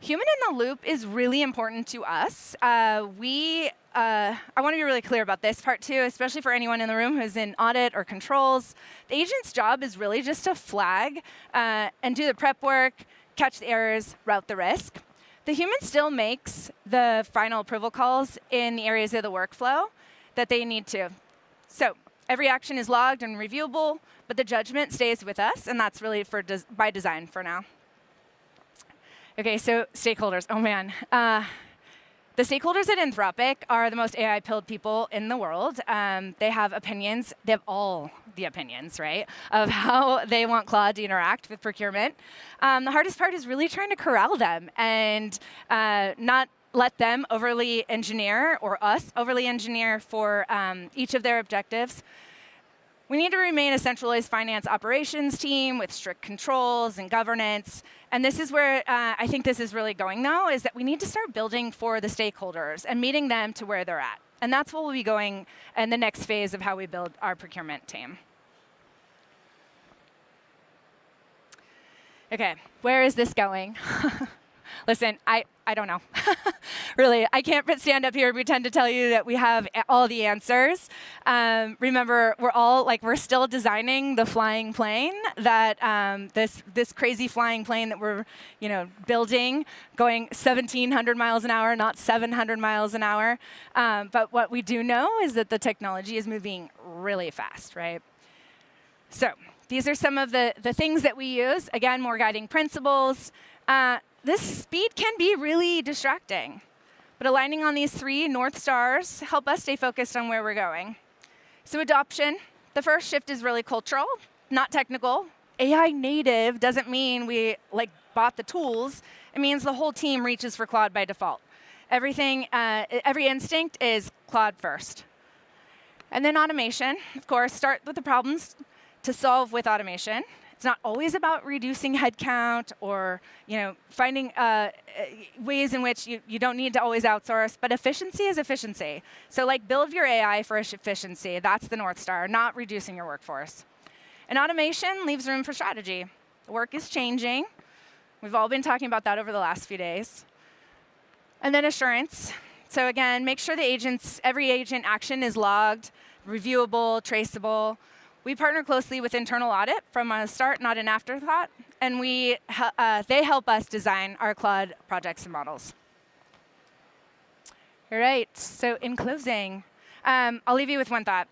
Human in the loop is really important to us. I want to be really clear about this part too, especially for anyone in the room who's in audit or controls. The agent's job is really just to flag and do the prep work, catch the errors, route the risk. The human still makes the final approval calls in the areas of the workflow that they need to. So every action is logged and reviewable, but the judgment stays with us, and that's really by design for now. OK, so stakeholders. Oh, man. The stakeholders at Anthropic are the most AI-pilled people in the world. They have opinions. They have all the opinions, right, of how they want Claude to interact with procurement. The hardest part is really trying to corral them and not let them overly engineer or us overly engineer for each of their objectives. We need to remain a centralized finance operations team with strict controls and governance. And this is where I think this is really going, though, is that we need to start building for the stakeholders and meeting them to where they're at. And that's what we'll be going in the next phase of how we build our procurement team. OK, where is this going? Listen, I don't know. Really, I can't stand up here and pretend to tell you that we have all the answers. Remember, we're still designing the flying plane that this crazy flying plane that we're building, going 1,700 miles an hour, not 700 miles an hour. But what we do know is that the technology is moving really fast, right? So these are some of the things that we use. Again, more guiding principles. This speed can be really distracting, but aligning on these 3 North Stars help us stay focused on where we're going. So adoption, the first shift is really cultural, not technical. AI native doesn't mean we bought the tools. It means the whole team reaches for Claude by default. Every instinct is Claude first. And then automation, of course, start with the problems to solve with automation. It's not always about reducing headcount or finding ways in which you don't need to always outsource, but efficiency is efficiency. So build your AI for efficiency. That's the North Star, not reducing your workforce. And automation leaves room for strategy. The work is changing. We've all been talking about that over the last few days. And then assurance. So again, make sure every agent action is logged, reviewable, traceable. We partner closely with internal audit from a start, not an afterthought, and they help us design our cloud projects and models. All right, so in closing, I'll leave you with one thought.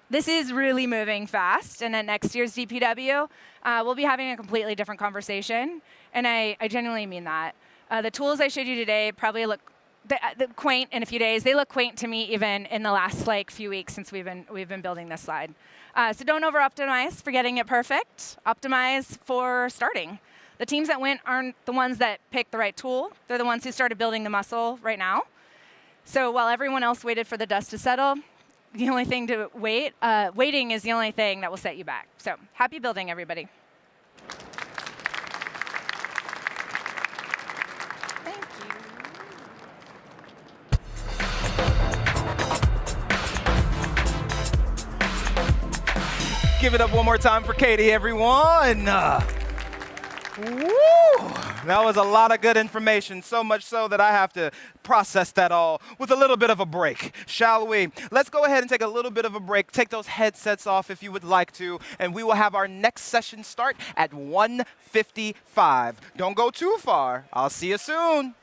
This is really moving fast, and at next year's DPW, we'll be having a completely different conversation, and I genuinely mean that. The tools I showed you today probably look quaint in a few days. They look quaint to me even in the last few weeks since we've been building this slide. So don't over-optimize for getting it perfect. Optimize for starting. The teams that win aren't the ones that picked the right tool. They're the ones who started building the muscle right now. So while everyone else waited for the dust to settle, the only thing to waiting is the only thing that will set you back. So happy building, everybody. Give it up one more time for Katie, everyone. Woo! That was a lot of good information, so much so that I have to process that all with a little bit of a break, shall we? Let's go ahead and take a little bit of a break. Take those headsets off if you would like to, and we will have our next session start at 1:55. Don't go too far. I'll see you soon.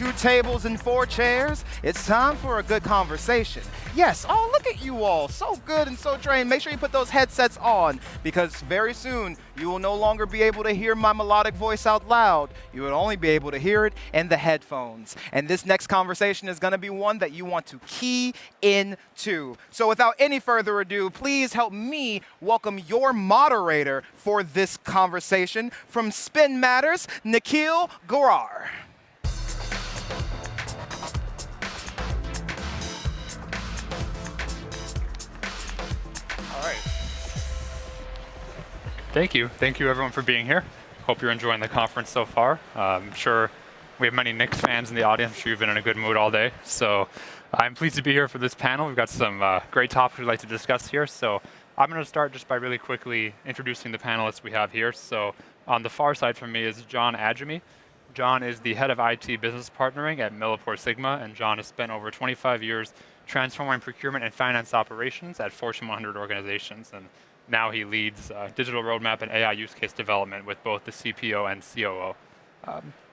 2 tables and 4 chairs. It's time for a good conversation. Yes, oh, look at you all. So good and so trained. Make sure you put those headsets on because very soon you will no longer be able to hear my melodic voice out loud. You will only be able to hear it in the headphones. And this next conversation is going to be one that you want to key into. So without any further ado, please help me welcome your moderator for this conversation from Spin Matters, Nikhil Gorar. All right. Thank you. Thank you, everyone, for being here. Hope you're enjoying the conference so far. I'm sure we have many Knicks fans in the audience. I'm sure you've been in a good mood all day. So I'm pleased to be here for this panel. We've got some great topics we'd like to discuss here. So I'm going to start just by really quickly introducing the panelists we have here. So on the far side from me is John Adjemi. John is the head of IT business partnering at Millipore Sigma, and John has spent over 25 years transforming procurement and finance operations at Fortune 100 organizations. And now he leads digital roadmap and AI use case development with both the CPO and COO.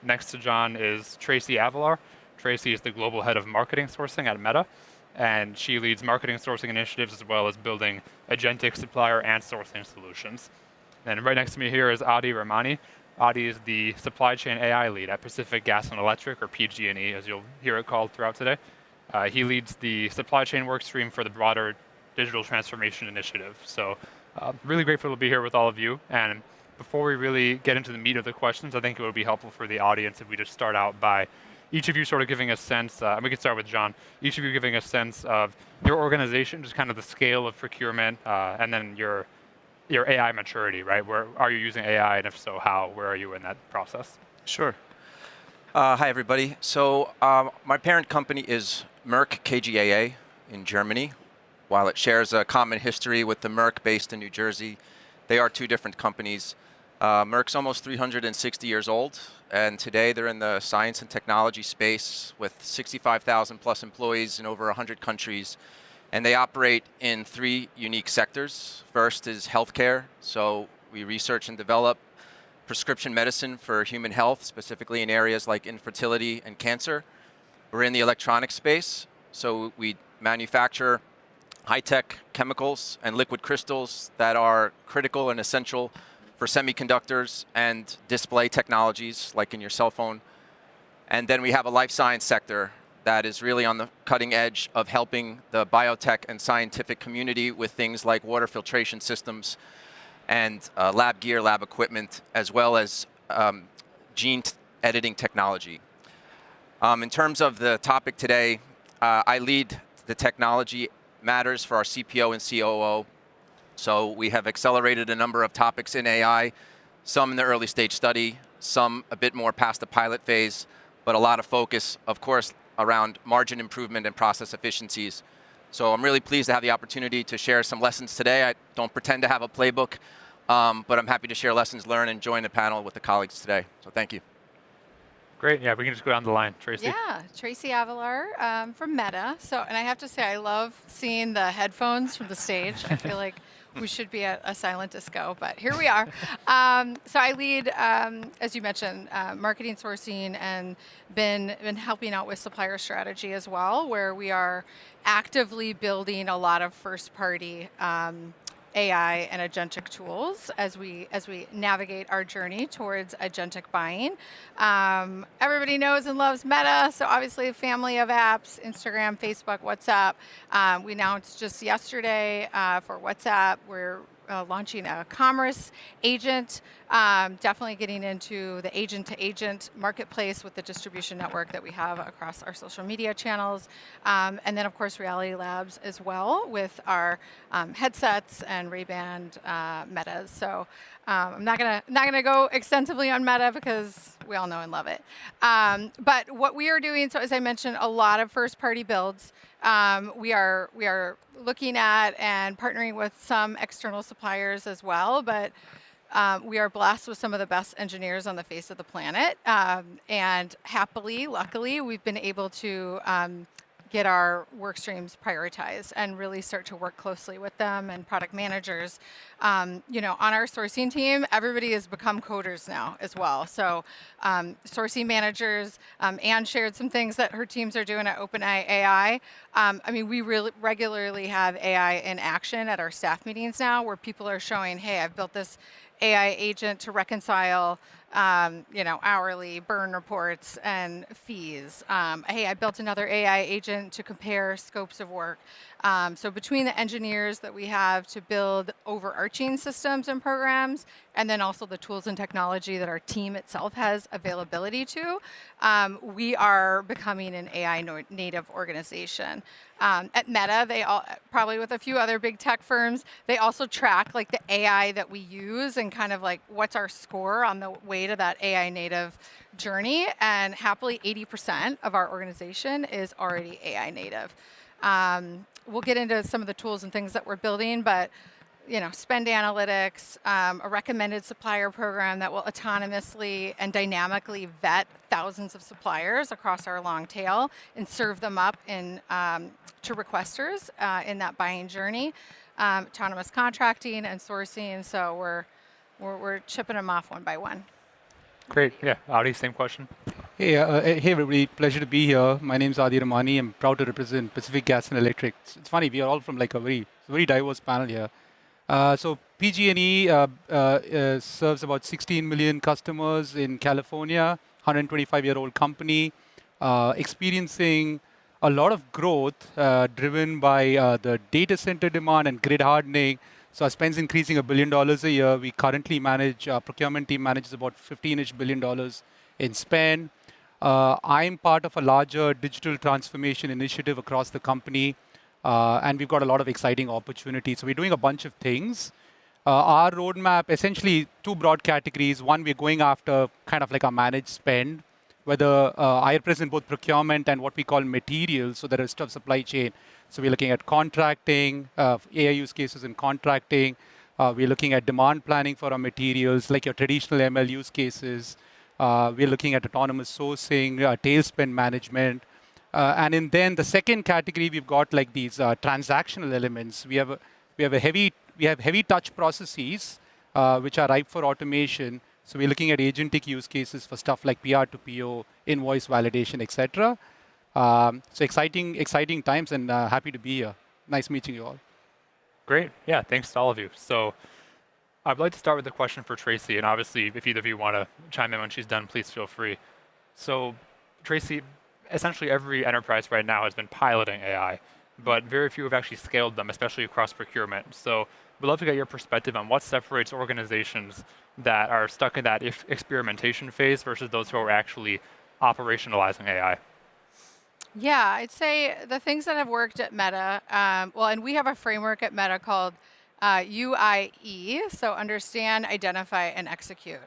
Next to John is Tracy Avalar. Tracy is the global head of marketing sourcing at Meta, and she leads marketing sourcing initiatives as well as building agentic supplier and sourcing solutions. And right next to me here is Adi Rahmani. Adi is the supply chain AI lead at Pacific Gas and Electric, or PG&E, as you'll hear it called throughout today. He leads the supply chain work stream for the broader digital transformation initiative. So really grateful to be here with all of you. And before we really get into the meat of the questions, I think it would be helpful for the audience if we just start out by each of you sort of giving a sense, and we can start with John, each of you giving a sense of your organization, just kind of the scale of procurement, and then your AI maturity, right? Where are you using AI, and if so, how? Where are you in that process? Sure. Hi, everybody. So my parent company is Merck KGaA in Germany. While it shares a common history with the Merck based in New Jersey, they are 2 different companies. Merck's almost 360 years old, and today they're in the science and technology space with 65,000 plus employees in over 100 countries. And they operate in 3 unique sectors. First is healthcare. So we research and develop prescription medicine for human health, specifically in areas like infertility and cancer. We're in the electronic space. So we manufacture high-tech chemicals and liquid crystals that are critical and essential for semiconductors and display technologies, like in your cell phone. And then we have a life science sector that is really on the cutting edge of helping the biotech and scientific community with things like water filtration systems and lab gear, lab equipment, as well as gene editing technology. In terms of the topic today, I lead the technology matters for our CPO and COO. So we have accelerated a number of topics in AI, some in the early stage study, some a bit more past the pilot phase, but a lot of focus, of course, around margin improvement and process efficiencies. So I'm really pleased to have the opportunity to share some lessons today. I don't pretend to have a playbook, but I'm happy to share lessons learned and join the panel with the colleagues today. So thank you. Great. Yeah, we can just go down the line. Tracy? Yeah, Tracy Avalar from Meta. So, and I have to say, I love seeing the headphones from the stage. I feel like we should be at a silent disco, but here we are. So I lead, as you mentioned, marketing sourcing and been helping out with supplier strategy as well, where we are actively building a lot of first-party AI and agentic tools as we navigate our journey towards agentic buying. Everybody knows and loves Meta, so obviously a family of apps, Instagram, Facebook, WhatsApp. We announced just yesterday for WhatsApp, we're launching a commerce agent, definitely getting into the agent-to-agent marketplace with the distribution network that we have across our social media channels. And then, of course, Reality Labs as well with our headsets and Ray-Ban Metas. So I'm not gonna go extensively on Meta because we all know and love it. But what we are doing, so as I mentioned, a lot of first-party builds. We are looking at and partnering with some external suppliers as well, but we are blessed with some of the best engineers on the face of the planet. And happily, luckily, we've been able to get our work streams prioritized and really start to work closely with them and product managers. You know, on our sourcing team, everybody has become coders now as well. So sourcing managers, Anne shared some things that her teams are doing at OpenAI. I mean, we really regularly have AI in action at our staff meetings now, where people are showing, hey, I've built this AI agent to reconcile you know, hourly burn reports and fees. Hey, I built another AI agent to compare scopes of work. So between the engineers that we have to build overarching systems and programs, and then also the tools and technology that our team itself has availability to, we are becoming an AI native organization. At Meta, they all, probably with a few other big tech firms, they also track like the AI that we use and kind of like what's our score on the way to that AI native journey. And happily, 80% of our organization is already AI native. We'll get into some of the tools and things that we're building, but you know, spend analytics, a recommended supplier program that will autonomously and dynamically vet thousands of suppliers across our long tail and serve them up in, to requesters in that buying journey, autonomous contracting and sourcing. So we're chipping them off one by one. Great. Yeah, Adi, same question. Hey, hey everybody, pleasure to be here. My name is Adi Ramani. I'm proud to represent Pacific Gas and Electric. It's funny, we are all from like a very diverse panel here. So PG&E serves about 16 million customers in California, 125-year-old company, experiencing a lot of growth driven by the data center demand and grid hardening. So our spend's increasing $1 billion a year. We currently manage, our procurement team manages about $15-ish billion in spend. I'm part of a larger digital transformation initiative across the company. And we've got a lot of exciting opportunities. So we're doing a bunch of things. Our roadmap, essentially two broad categories. One, we're going after kind of like a managed spend, whether I represent both procurement and what we call materials, so the rest of supply chain. So we're looking at contracting, AI use cases in contracting. We're looking at demand planning for our materials, like your traditional ML use cases. We're looking at autonomous sourcing, tail spend management. And then the second category, we've got like these transactional elements. We have heavy touch processes, which are ripe for automation. So we're looking at agentic use cases for stuff like PR to PO, invoice validation, etc. So exciting times, and happy to be here. Nice meeting you all. Great. Yeah, thanks to all of you. So I'd like to start with a question for Tracy, and obviously, if either of you want to chime in when she's done, please feel free. So Tracy, essentially every enterprise right now has been piloting AI, but very few have actually scaled them, especially across procurement. So we'd love to get your perspective on what separates organizations that are stuck in that experimentation phase versus those who are actually operationalizing AI. Yeah, I'd say the things that have worked at Meta, well, and we have a framework at Meta called UIE, so understand, identify, and execute.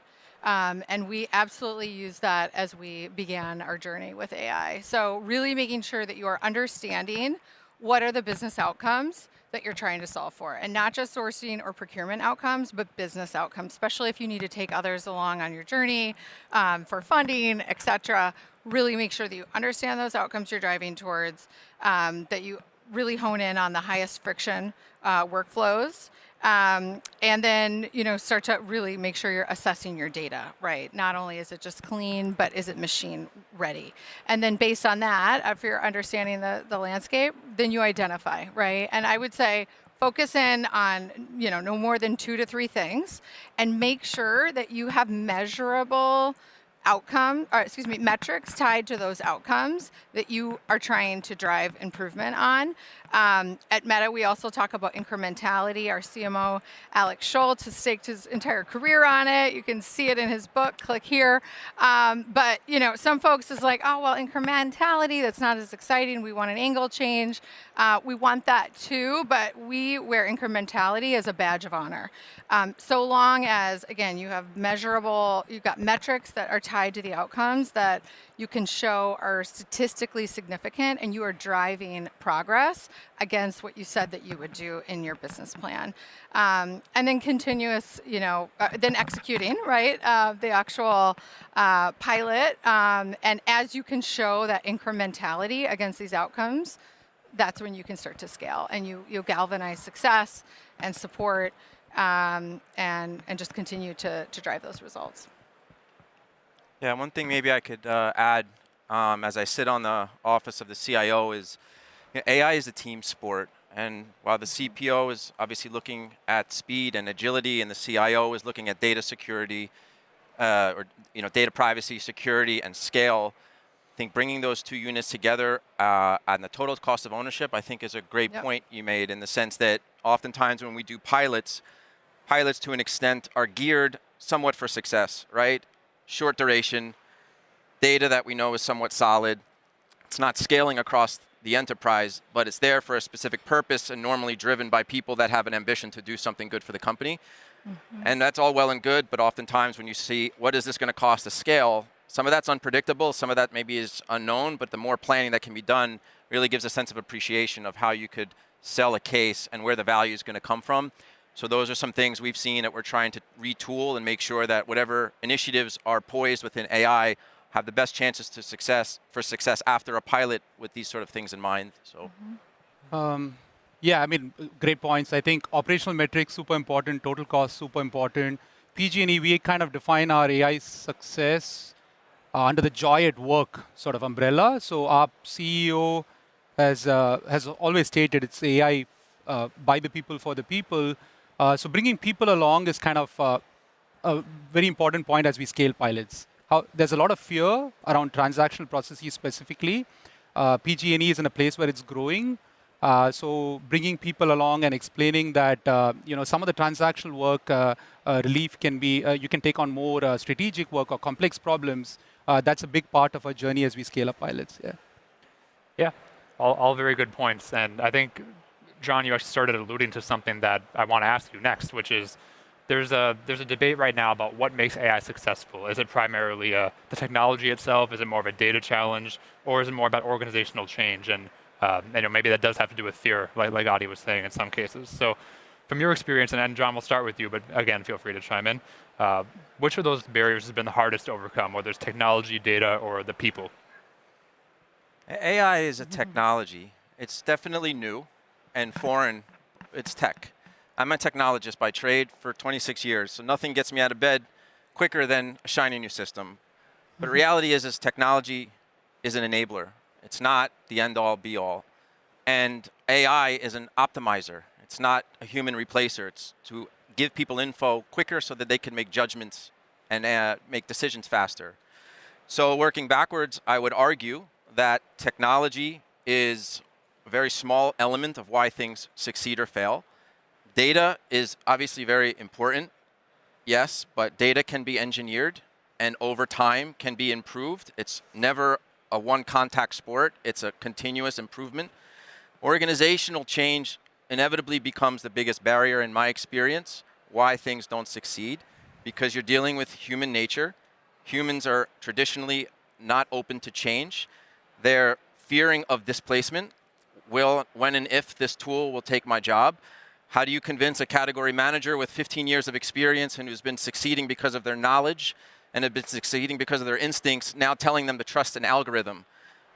And we absolutely use that as we began our journey with AI. So really making sure that you are understanding what are the business outcomes that you're trying to solve for, and not just sourcing or procurement outcomes, but business outcomes, especially if you need to take others along on your journey for funding, et cetera. Really make sure that you understand those outcomes you're driving towards, that you really hone in on the highest friction workflows, and then start to really make sure you're assessing your data, right? Not only is it just clean, but is it machine ready? And then based on that, if you're understanding the landscape, then you identify, right? And I would say focus in on no more than 2 to 3 things, and make sure that you have measurable metrics tied to those outcomes that you are trying to drive improvement on. At Meta, we also talk about incrementality. Our CMO, Alex Schultz, has staked his entire career on it. You can see it in his book, click here. But some folks is like, oh, well, incrementality, that's not as exciting. We want an angle change. We want that too, but we wear incrementality as a badge of honor. So long as, again, you have you've got metrics that are tied to the outcomes that you can show are statistically significant and you are driving progress against what you said that you would do in your business plan. And then continuous, then executing, right? The actual pilot. And as you can show that incrementality against these outcomes, that's when you can start to scale and you'll galvanize success and support and just continue to drive those results. Yeah, one thing maybe I could add as I sit on the office of the CIO is AI is a team sport. And while the CPO is obviously looking at speed and agility and the CIO is looking at data security, or data privacy, security, and scale, I think bringing those two units together and the total cost of ownership, I think is a great point you made in the sense that oftentimes when we do pilots to an extent are geared somewhat for success, right? Short duration, data that we know is somewhat solid. It's not scaling across the enterprise, but it's there for a specific purpose and normally driven by people that have an ambition to do something good for the company. Mm-hmm. And that's all well and good, but oftentimes when you see what is this going to cost to scale, some of that's unpredictable, some of that maybe is unknown, but the more planning that can be done really gives a sense of appreciation of how you could sell a case and where the value is going to come from. So those are some things we've seen that we're trying to retool and make sure that whatever initiatives are poised within AI have the best chances to success after a pilot with these sort of things in mind. So. Yeah, I mean, great points. I think operational metrics, super important, total cost, super important. PG&E, we kind of define our AI success under the joy at work sort of umbrella. So our CEO has always stated it's AI by the people, for the people. So bringing people along is kind of a very important point as we scale pilots. There's a lot of fear around transactional processes specifically. PG&E is in a place where it's growing. So bringing people along and explaining that some of the transactional work relief can be, you can take on more strategic work or complex problems. That's a big part of our journey as we scale up pilots. Yeah, all very good points. And I think, John, you actually started alluding to something that I want to ask you next, which is there's a debate right now about what makes AI successful. Is it primarily the technology itself? Is it more of a data challenge? Or is it more about organizational change? And maybe that does have to do with fear, like Adi was saying in some cases. So from your experience, and John, we'll start with you, but again, feel free to chime in. Which of those barriers has been the hardest to overcome, whether it's technology, data, or the people? AI is a technology. It's definitely new and foreign. It's tech. I'm a technologist by trade for 26 years, so nothing gets me out of bed quicker than a shiny new system. But reality is technology is an enabler. It's not the end-all, be-all. And AI is an optimizer. It's not a human replacer. It's to give people info quicker so that they can make judgments and make decisions faster. So working backwards, I would argue that technology is a very small element of why things succeed or fail. Data is obviously very important, yes, but data can be engineered and over time can be improved. It's never a one-contact sport. It's a continuous improvement. Organizational change inevitably becomes the biggest barrier in my experience, why things don't succeed, because you're dealing with human nature. Humans are traditionally not open to change. They're fearing of displacement. When and if this tool will take my job. How do you convince a category manager with 15 years of experience and who's been succeeding because of their knowledge and have been succeeding because of their instincts, now telling them to trust an algorithm?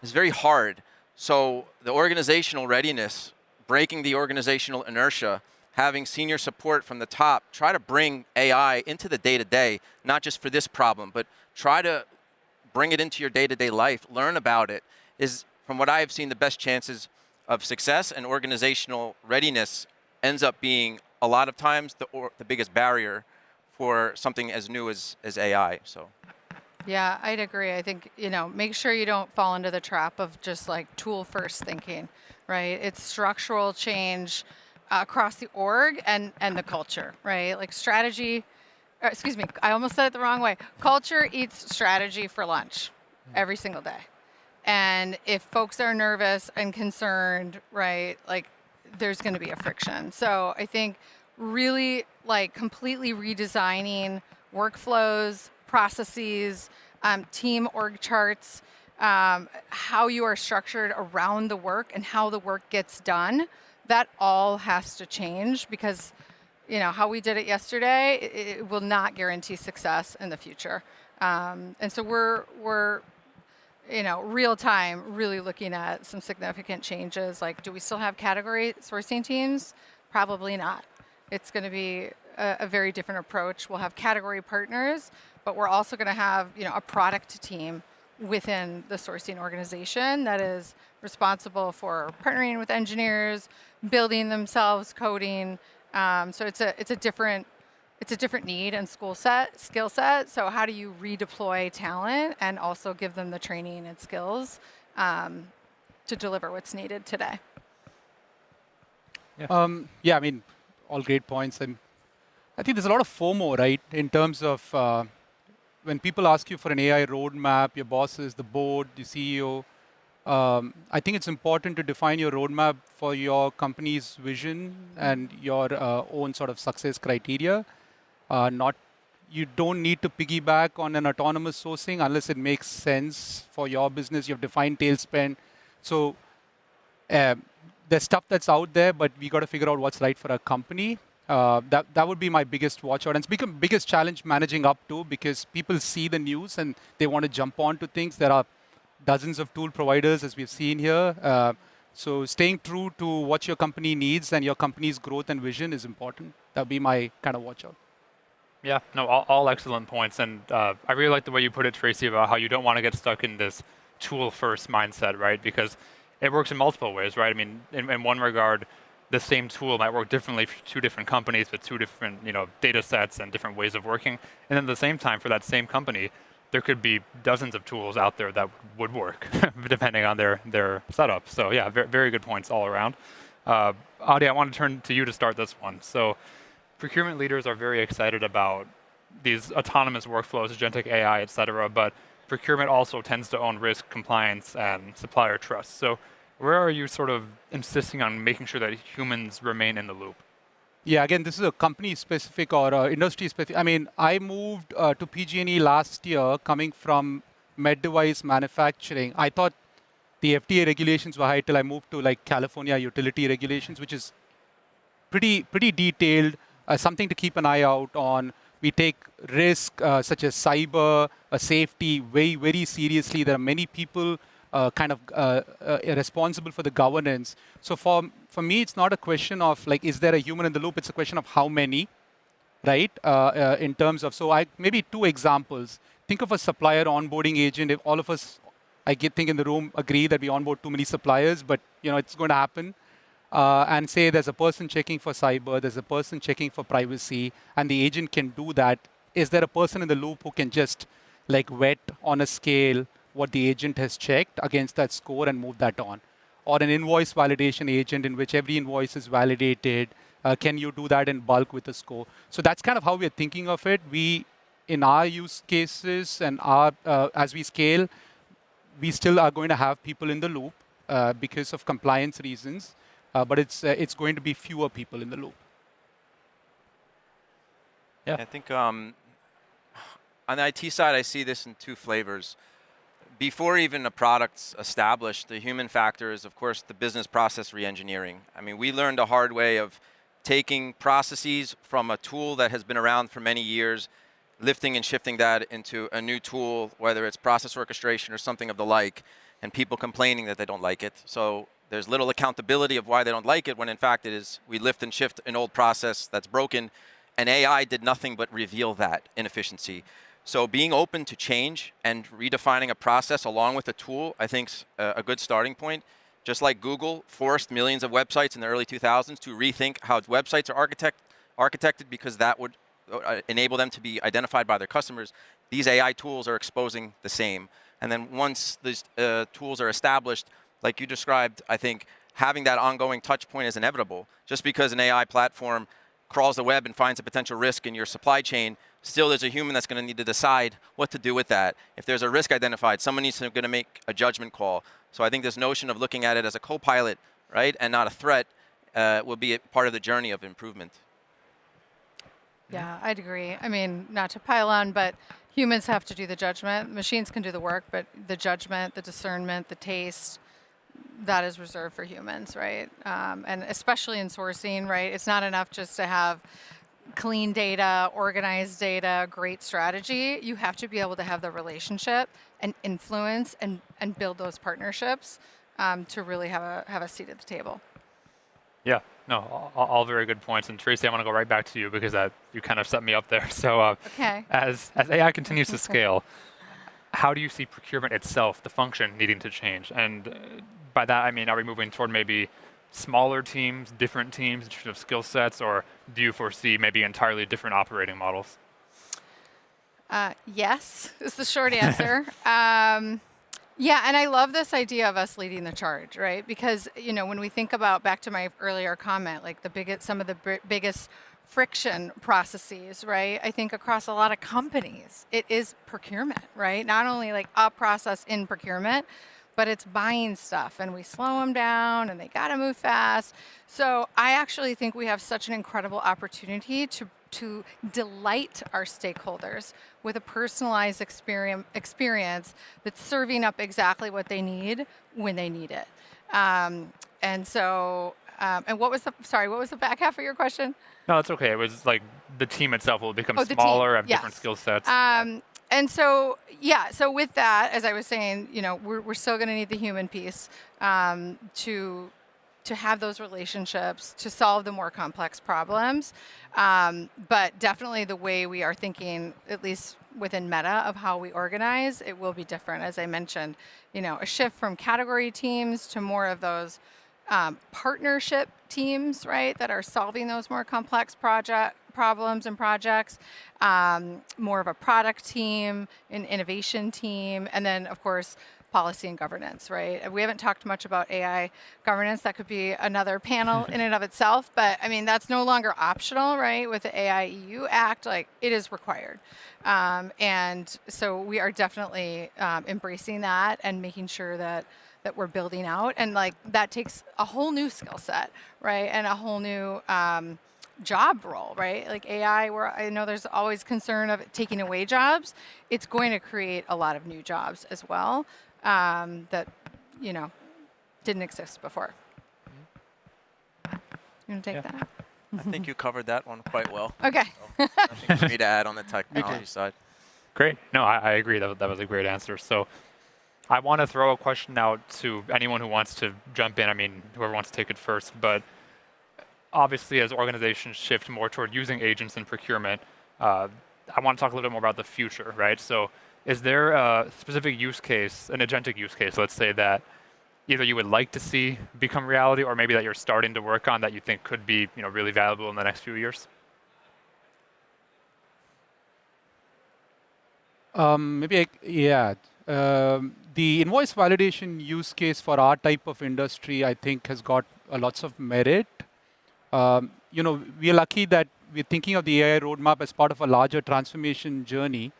It's very hard. So the organizational readiness, breaking the organizational inertia, having senior support from the top, try to bring AI into the day-to-day, not just for this problem, but try to bring it into your day-to-day life, learn about it, is, from what I have seen, the best chances of success. And organizational readiness ends up being, a lot of times, the biggest barrier for something as new as AI. So. Yeah, I'd agree. I think, make sure you don't fall into the trap of just like tool first thinking, right? It's structural change across the org and the culture, right? Like strategy, excuse me, I almost said it the wrong way. Culture eats strategy for lunch every single day. And if folks are nervous and concerned, right, like there's going to be a friction. So I think really like completely redesigning workflows, processes, team org charts, how you are structured around the work and how the work gets done, that all has to change because how we did it yesterday, it will not guarantee success in the future. And so we're real time, really looking at some significant changes. Like, do we still have category sourcing teams? Probably not. It's going to be a very different approach. We'll have category partners, but we're also going to have a product team within the sourcing organization that is responsible for partnering with engineers, building themselves, coding. So it's a different need and skill set. So how do you redeploy talent and also give them the training and skills to deliver what's needed today? Yeah, I mean, all great points. And I think there's a lot of FOMO, right, in terms of when people ask you for an AI roadmap, your bosses, the board, the CEO. I think it's important to define your roadmap for your company's vision and your own sort of success criteria. You don't need to piggyback on an autonomous sourcing unless it makes sense for your business. You have defined tail spend. So there's stuff that's out there, but we got to figure out what's right for a company. That would be my biggest watch out. And it's become biggest challenge managing up to, because people see the news and they want to jump onto things. There are dozens of tool providers, as we've seen here. So staying true to what your company needs and your company's growth and vision is important. That would be my kind of watch out. Yeah, no, all excellent points. And I really like the way you put it, Tracy, about how you don't want to get stuck in this tool-first mindset, right? Because it works in multiple ways, right? I mean, in one regard, the same tool might work differently for two different companies with two different data sets and different ways of working. And then at the same time, for that same company, there could be dozens of tools out there that would work depending on their setup. So yeah, very good points all around. Adi, I want to turn to you to start this one. So procurement leaders are very excited about these autonomous workflows, agentic AI, et cetera, but procurement also tends to own risk, compliance, and supplier trust. So where are you sort of insisting on making sure that humans remain in the loop? Yeah, again, this is a company-specific or industry-specific. I mean, I moved to PG&E last year coming from med device manufacturing. I thought the FDA regulations were high till I moved to like California utility regulations, which is pretty detailed, something to keep an eye out on. We take risk such as cyber, safety very seriously. There are many people responsible for the governance. So for me, it's not a question of like, is there a human in the loop? It's a question of how many, right? In terms of, maybe two examples. Think of a supplier onboarding agent. If all of us, think in the room agree that we onboard too many suppliers, but it's going to happen. And say there's a person checking for cyber, there's a person checking for privacy, and the agent can do that. Is there a person in the loop who can just like vet on a scale what the agent has checked against that score and move that on? Or an invoice validation agent in which every invoice is validated. Can you do that in bulk with a score? So that's kind of how we're thinking of it. We, in our use cases and as we scale, we still are going to have people in the loop because of compliance reasons. But it's going to be fewer people in the loop. Yeah, I think on the IT side, I see this in two flavors. Before even a product's established, the human factor is, of course, the business process reengineering. I mean, we learned a hard way of taking processes from a tool that has been around for many years, lifting and shifting that into a new tool, whether it's process orchestration or something of the like, and people complaining that they don't like it. So there's little accountability of why they don't like it, when in fact it is we lift and shift an old process that's broken, and AI did nothing but reveal that inefficiency. So being open to change and redefining a process along with a tool, I think is a good starting point. Just like Google forced millions of websites in the early 2000s to rethink how websites are architected because that would enable them to be identified by their customers, these AI tools are exposing the same. And then once these tools are established, like you described, I think having that ongoing touch point is inevitable. Just because an AI platform crawls the web and finds a potential risk in your supply chain, still there's a human that's going to need to decide what to do with that. If there's a risk identified, someone needs to make a judgment call. So I think this notion of looking at it as a co-pilot, right, and not a threat, will be a part of the journey of improvement. Yeah, I'd agree. I mean, not to pile on, but Humans have to do the judgment. Machines can do the work, but the judgment, the discernment, the taste, that is reserved for humans, right? And especially in sourcing, right? It's not enough just to have clean data, organized data, great strategy. You have to be able to have the relationship and influence and build those partnerships to really have a seat at the table. Yeah, no, all very good points. And Tracy, I want to go right back to you because you kind of set me up there. So okay. as AI continues to scale, how do you see procurement itself, the function, needing to change? And by that, I mean, are we moving toward maybe smaller teams, different teams in terms of skill sets, or do you foresee maybe entirely different operating models? Yes, is the short answer. Yeah, and I love this idea of us leading the charge, right? Because when we think about, back to my earlier comment, like some of the biggest friction processes, right? I think across a lot of companies, it is procurement, right? Not only like a process in procurement, but it's buying stuff, and we slow them down, and they got to move fast. So I actually think we have such an incredible opportunity to delight our stakeholders with a personalized experience that's serving up exactly what they need when they need it. And what was the back half of your question? No, that's okay. It was like the team itself will become the smaller, team. have different Yes. skill sets. And so, yeah, so with that, as I was saying, we're still going to need the human piece to have those relationships, to solve the more complex problems. But definitely the way we are thinking, at least within Meta, of how we organize, it will be different. As I mentioned, a shift from category teams to more of those partnership teams, right, that are solving those more complex problems and projects, more of a product team, an innovation team, and then, of course, policy and governance, right? We haven't talked much about AI governance. That could be another panel in and of itself, but I mean, that's no longer optional, right? With the AI EU Act, like it is required. And so we are definitely embracing that and making sure that we're building out. And like that takes a whole new skill set, right? And a whole new job role, right? Like AI, where I know there's always concern of it taking away jobs, it's going to create a lot of new jobs as well that, didn't exist before. You want to take that? I think you covered that one quite well. Okay. So, nothing for me to add on the technology side. Great. No, I agree. That was a great answer. So I want to throw a question out to anyone who wants to jump in. I mean, whoever wants to take it first. But obviously, as organizations shift more toward using agents in procurement, I want to talk a little bit more about the future, right? So is there a specific use case, an agentic use case, let's say, that either you would like to see become reality or maybe that you're starting to work on that you think could be really valuable in the next few years? The invoice validation use case for our type of industry, I think, has got lots of merit. We are lucky that we're thinking of the AI roadmap as part of a larger transformation journey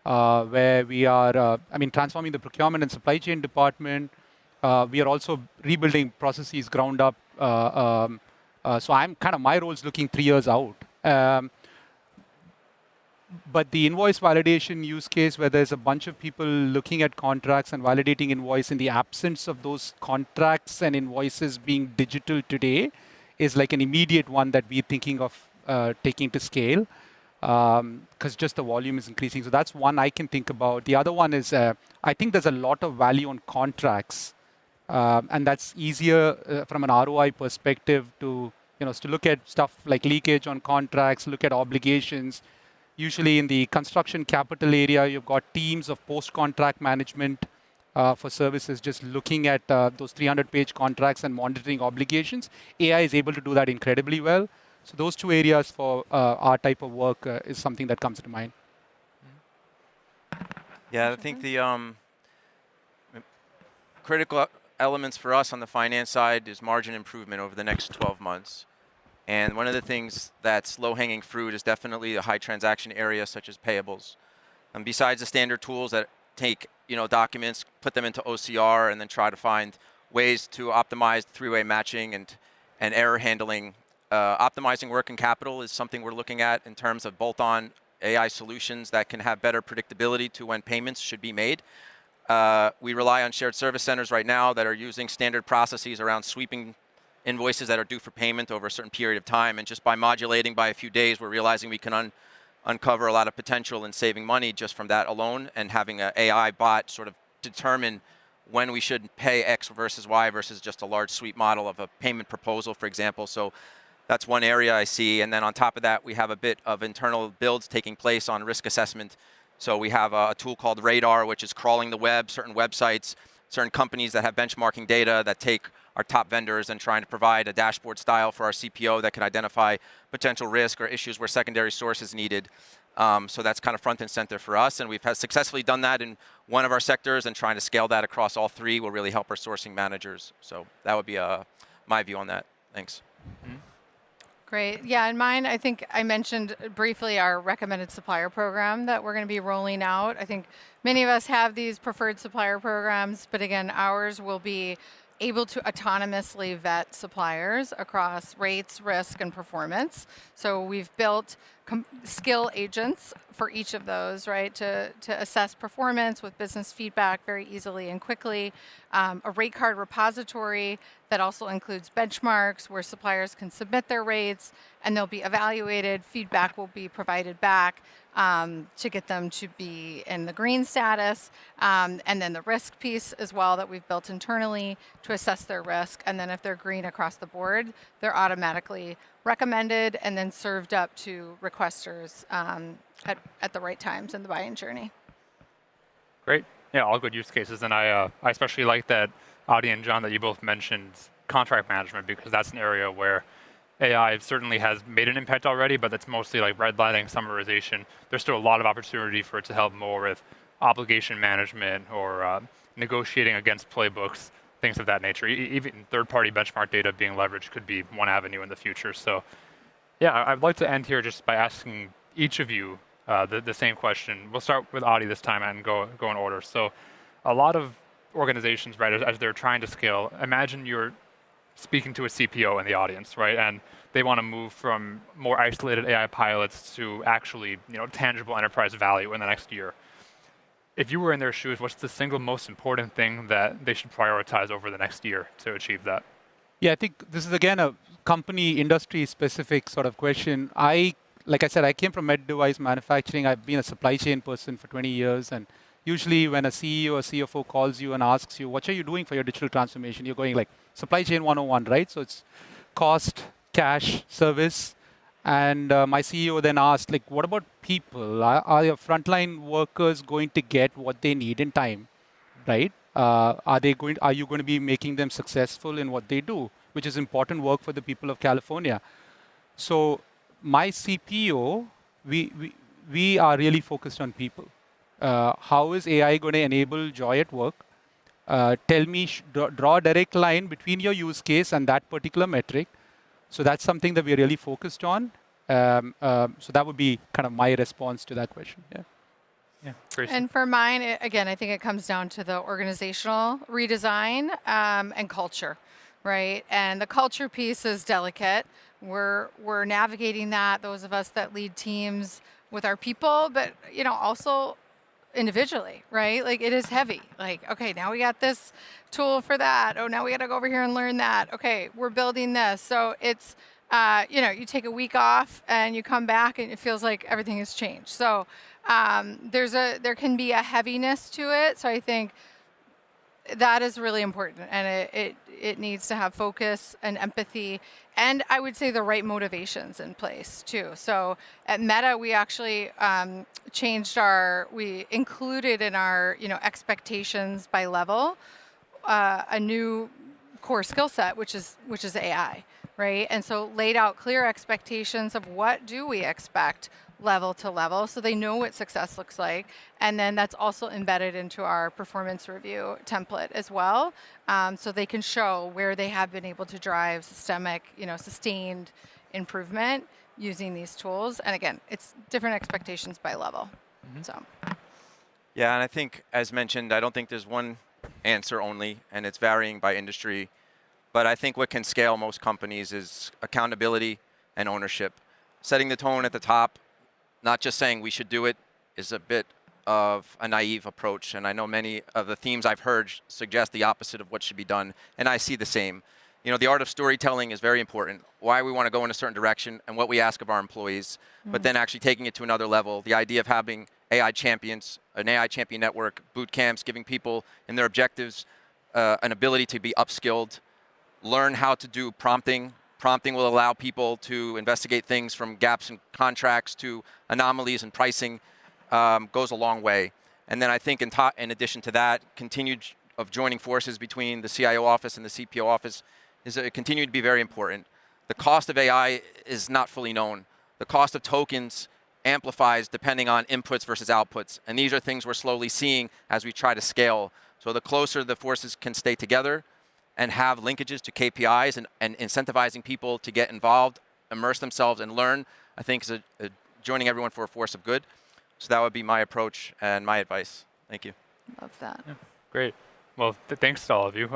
where we are, transforming the procurement and supply chain department. We are also rebuilding processes ground up. So my role is looking 3 years out. But the invoice validation use case, where there's a bunch of people looking at contracts and validating invoice in the absence of those contracts and invoices being digital today, is like an immediate one that we're thinking of taking to scale, because just the volume is increasing. So that's one I can think about. The other one is, I think there's a lot of value on contracts, and that's easier from an ROI perspective to look at stuff like leakage on contracts, look at obligations. Usually in the construction capital area, you've got teams of post-contract management for services just looking at those 300-page contracts and monitoring obligations. AI is able to do that incredibly well. So those two areas for our type of work is something that comes to mind. Yeah, I think the critical elements for us on the finance side is margin improvement over the next 12 months. And one of the things that's low-hanging fruit is definitely a high transaction area, such as payables. And besides the standard tools that take documents, put them into OCR, and then try to find ways to optimize three-way matching and error handling, optimizing working capital is something we're looking at in terms of bolt-on AI solutions that can have better predictability to when payments should be made. We rely on shared service centers right now that are using standard processes around sweeping invoices that are due for payment over a certain period of time. And just by modulating by a few days, we're realizing we can uncover a lot of potential in saving money just from that alone, and having an AI bot sort of determine when we should pay X versus Y versus just a large sweep model of a payment proposal, for example. So that's one area I see. And then on top of that, we have a bit of internal builds taking place on risk assessment. So we have a tool called Radar, which is crawling the web, certain websites, certain companies that have benchmarking data that take our top vendors and trying to provide a dashboard style for our CPO that can identify potential risk or issues where secondary source is needed. So that's kind of front and center for us. And we've successfully done that in one of our sectors, and trying to scale that across all three will really help our sourcing managers. So that would be my view on that. Thanks. Mm-hmm. Great. Yeah, in mine, I think I mentioned briefly our recommended supplier program that we're going to be rolling out. I think many of us have these preferred supplier programs, but again, ours will be able to autonomously vet suppliers across rates, risk, and performance. So we've built skill agents for each of those, right, to assess performance with business feedback very easily and quickly. A rate card repository that also includes benchmarks where suppliers can submit their rates and they'll be evaluated. Feedback will be provided back to get them to be in the green status. And then the risk piece as well that we've built internally to assess their risk. And then if they're green across the board, they're automatically recommended and then served up to requesters at the right times in the buy-in journey. Great. Yeah, all good use cases. And I especially like that, Adi and John, that you both mentioned contract management, because that's an area where AI certainly has made an impact already, but it's mostly like redlining, summarization. There's still a lot of opportunity for it to help more with obligation management or negotiating against playbooks, things of that nature. Even third-party benchmark data being leveraged could be one avenue in the future. So yeah, I'd like to end here just by asking each of you the same question. We'll start with Adi this time and go in order. So a lot of organizations, right, as they're trying to scale, imagine you're speaking to a CPO in the audience, right? And they want to move from more isolated AI pilots to actually, tangible enterprise value in the next year. If you were in their shoes, what's the single most important thing that they should prioritize over the next year to achieve that? Yeah, I think this is again a company industry specific sort of question. Like I said, I came from med device manufacturing. I've been a supply chain person for 20 years. And usually when a CEO or CFO calls you and asks you, what are you doing for your digital transformation? You're going like supply chain 101, right? So it's cost, cash, service. And my CEO then asked, like, what about people? Are your frontline workers going to get what they need in time, right? Are you going to be making them successful in what they do, which is important work for the people of California? So my CPO, we are really focused on people. How is AI going to enable joy at work? Tell me, draw a direct line between your use case and that particular metric. So that's something that we're really focused on. So that would be kind of my response to that question. Yeah. And for mine, again, I think it comes down to the organizational redesign and culture, right? And the culture piece is delicate. We're navigating that, those of us that lead teams with our people, but also individually, right? Like it is heavy. Like, okay, now we got this tool for that. Oh, now we got to go over here and learn that. Okay, we're building this. So it's, you take a week off and you come back and it feels like everything has changed. So there can be a heaviness to it. So I think that is really important, and it needs to have focus and empathy, and I would say the right motivations in place too. So at Meta, we actually we included in our expectations by level a new core skill set, which is AI, right? And so laid out clear expectations of what do we expect level to level, so they know what success looks like. And then that's also embedded into our performance review template as well, so they can show where they have been able to drive systemic, sustained improvement using these tools. And again, it's different expectations by level. Mm-hmm. So. Yeah, and I think, as mentioned, I don't think there's one answer only, and it's varying by industry. But I think what can scale most companies is accountability and ownership. Setting the tone at the top, not just saying we should do it is a bit of a naive approach, and I know many of the themes I've heard suggest the opposite of what should be done, and I see the same. You know, the art of storytelling is very important, why we want to go in a certain direction and what we ask of our employees, but then actually taking it to another level. The idea of having AI champions, an AI champion network, boot camps, giving people in their objectives an ability to be upskilled, learn how to do prompting. Prompting will allow people to investigate things from gaps in contracts to anomalies in pricing, goes a long way. And then I think in addition to that, continued of joining forces between the CIO office and the CPO office is continued to be very important. The cost of AI is not fully known. The cost of tokens amplifies depending on inputs versus outputs. And these are things we're slowly seeing as we try to scale. So the closer the forces can stay together and have linkages to KPIs and incentivizing people to get involved, immerse themselves and learn, I think is joining everyone for a force of good. So that would be my approach and my advice. Thank you. Love that. Yeah, great. Well, thanks to all of you.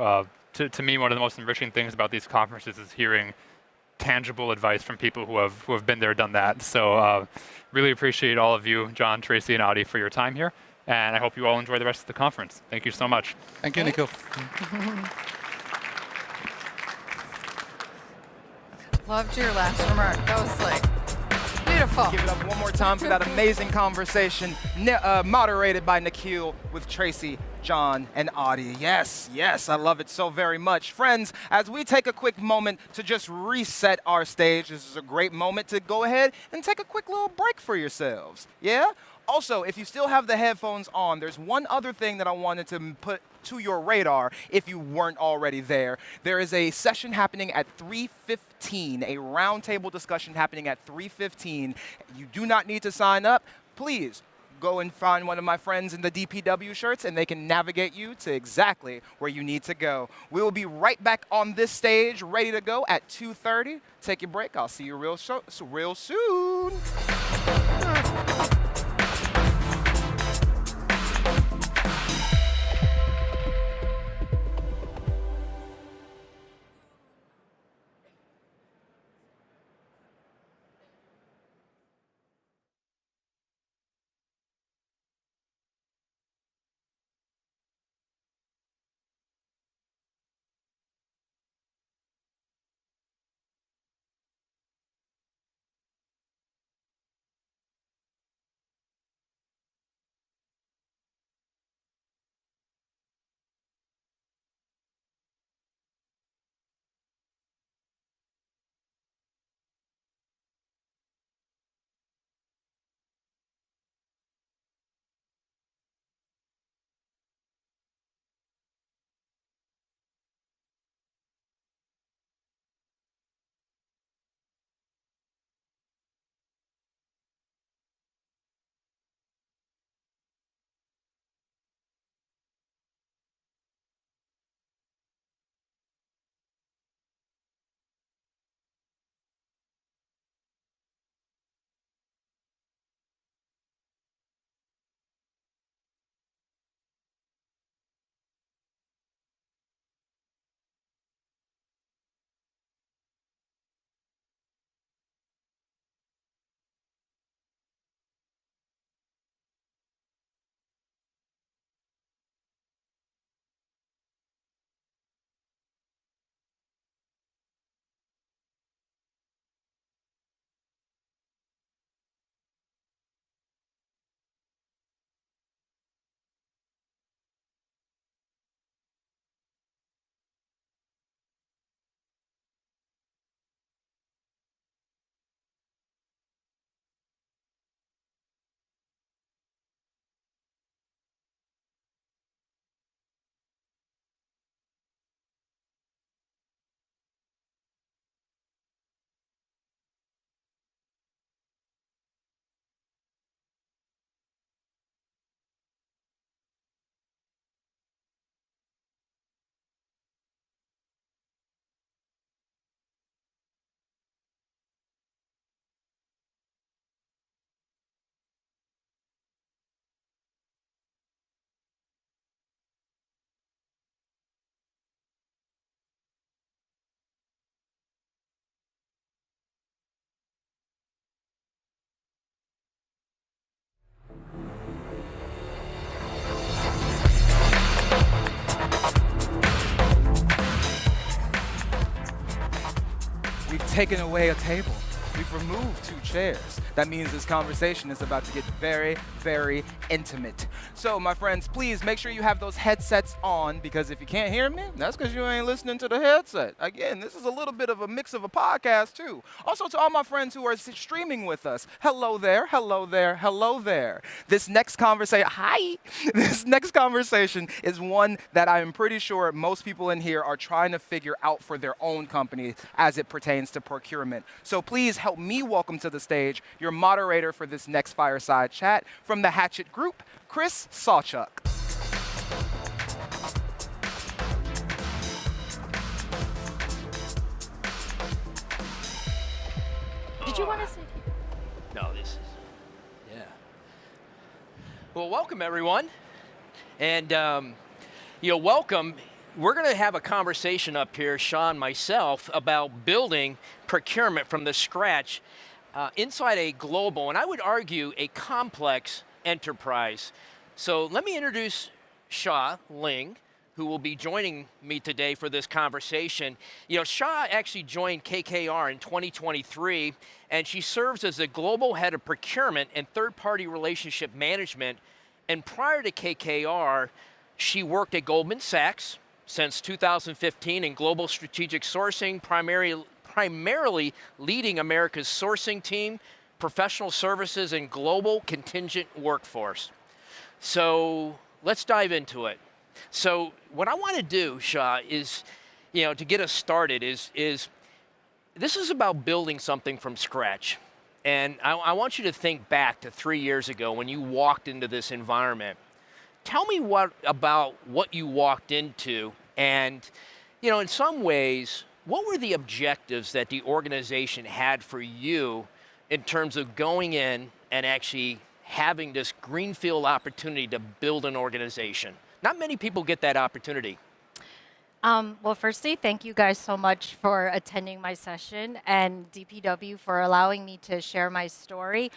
To me, one of the most enriching things about these conferences is hearing tangible advice from people who have been there, done that. So really appreciate all of you, John, Tracy, and Adi, for your time here. And I hope you all enjoy the rest of the conference. Thank you so much. Thank you, Nico. Loved your last remark. That was like beautiful. Give it up one more time for that amazing conversation moderated by Nikhil with Tracy, John, and Adi. Yes, yes, I love it so very much. Friends, as we take a quick moment to just reset our stage, this is a great moment to go ahead and take a quick little break for yourselves. Yeah? Also, if you still have the headphones on, there's one other thing that I wanted to put to your radar if you weren't already there. There is a session happening at 3:15, a roundtable discussion happening at 3:15. You do not need to sign up. Please go and find one of my friends in the DPW shirts and they can navigate you to exactly where you need to go. We will be right back on this stage, ready to go at 2:30. Take your break. I'll see you real soon. taken away a table. We've removed 2 chairs. That means this conversation is about to get very, very intimate. So, my friends, please make sure you have those headsets on, because if you can't hear me, that's because you ain't listening to the headset. Again, this is a little bit of a mix of a podcast, too. Also, to all my friends who are streaming with us, hello there, hello there, hello there. This next conversation, hi! This next conversation is one that I am pretty sure most people in here are trying to figure out for their own company as it pertains to procurement. So please help me welcome to the stage your moderator for this next fireside chat from the Hatchet Group, Chris Sawchuk. Did you want to say? No, this is, yeah. Well, welcome everyone, and welcome. We're going to have a conversation up here, Sean, myself, about building procurement from the scratch inside a global, and I would argue a complex enterprise. So let me introduce Xia Ling, who will be joining me today for this conversation. Xia actually joined KKR in 2023, and she serves as the global head of procurement and third-party relationship management. And prior to KKR, she worked at Goldman Sachs since 2015 in global strategic sourcing, primarily leading America's sourcing team, professional services, and global contingent workforce. So let's dive into it. So what I want to do, Xia, is, to get us started, is this is about building something from scratch. And I want you to think back to 3 years ago when you walked into this environment. Tell me about what you walked into, and in some ways, what were the objectives that the organization had for you in terms of going in and actually having this greenfield opportunity to build an organization? Not many people get that opportunity. Well, firstly, thank you guys so much for attending my session, and DPW for allowing me to share my story.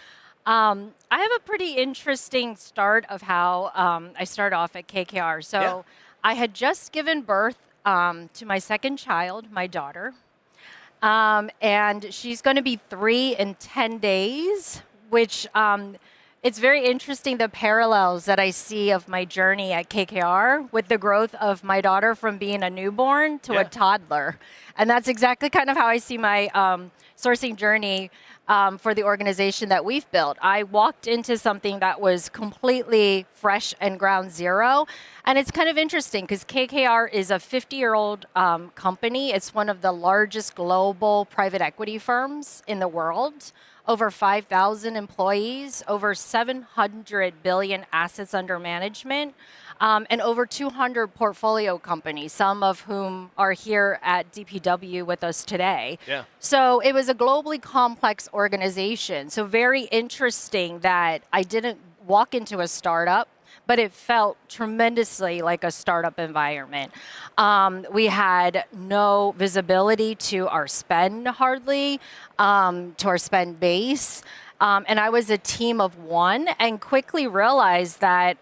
I have a pretty interesting start of how I started off at KKR. So I had just given birth to my second child, my daughter, and she's going to be 3 in 10 days, which it's very interesting, the parallels that I see of my journey at KKR with the growth of my daughter from being a newborn to a toddler. And that's exactly kind of how I see my sourcing journey for the organization that we've built. I walked into something that was completely fresh and ground zero. And it's kind of interesting because KKR is a 50-year-old company. It's one of the largest global private equity firms in the world. Over 5,000 employees, over 700 billion assets under management, and over 200 portfolio companies, some of whom are here at DPW with us today. Yeah. So it was a globally complex organization. So very interesting that I didn't walk into a startup, but it felt tremendously like a startup environment. We had no visibility to our spend hardly, to our spend base. And I was a team of one and quickly realized that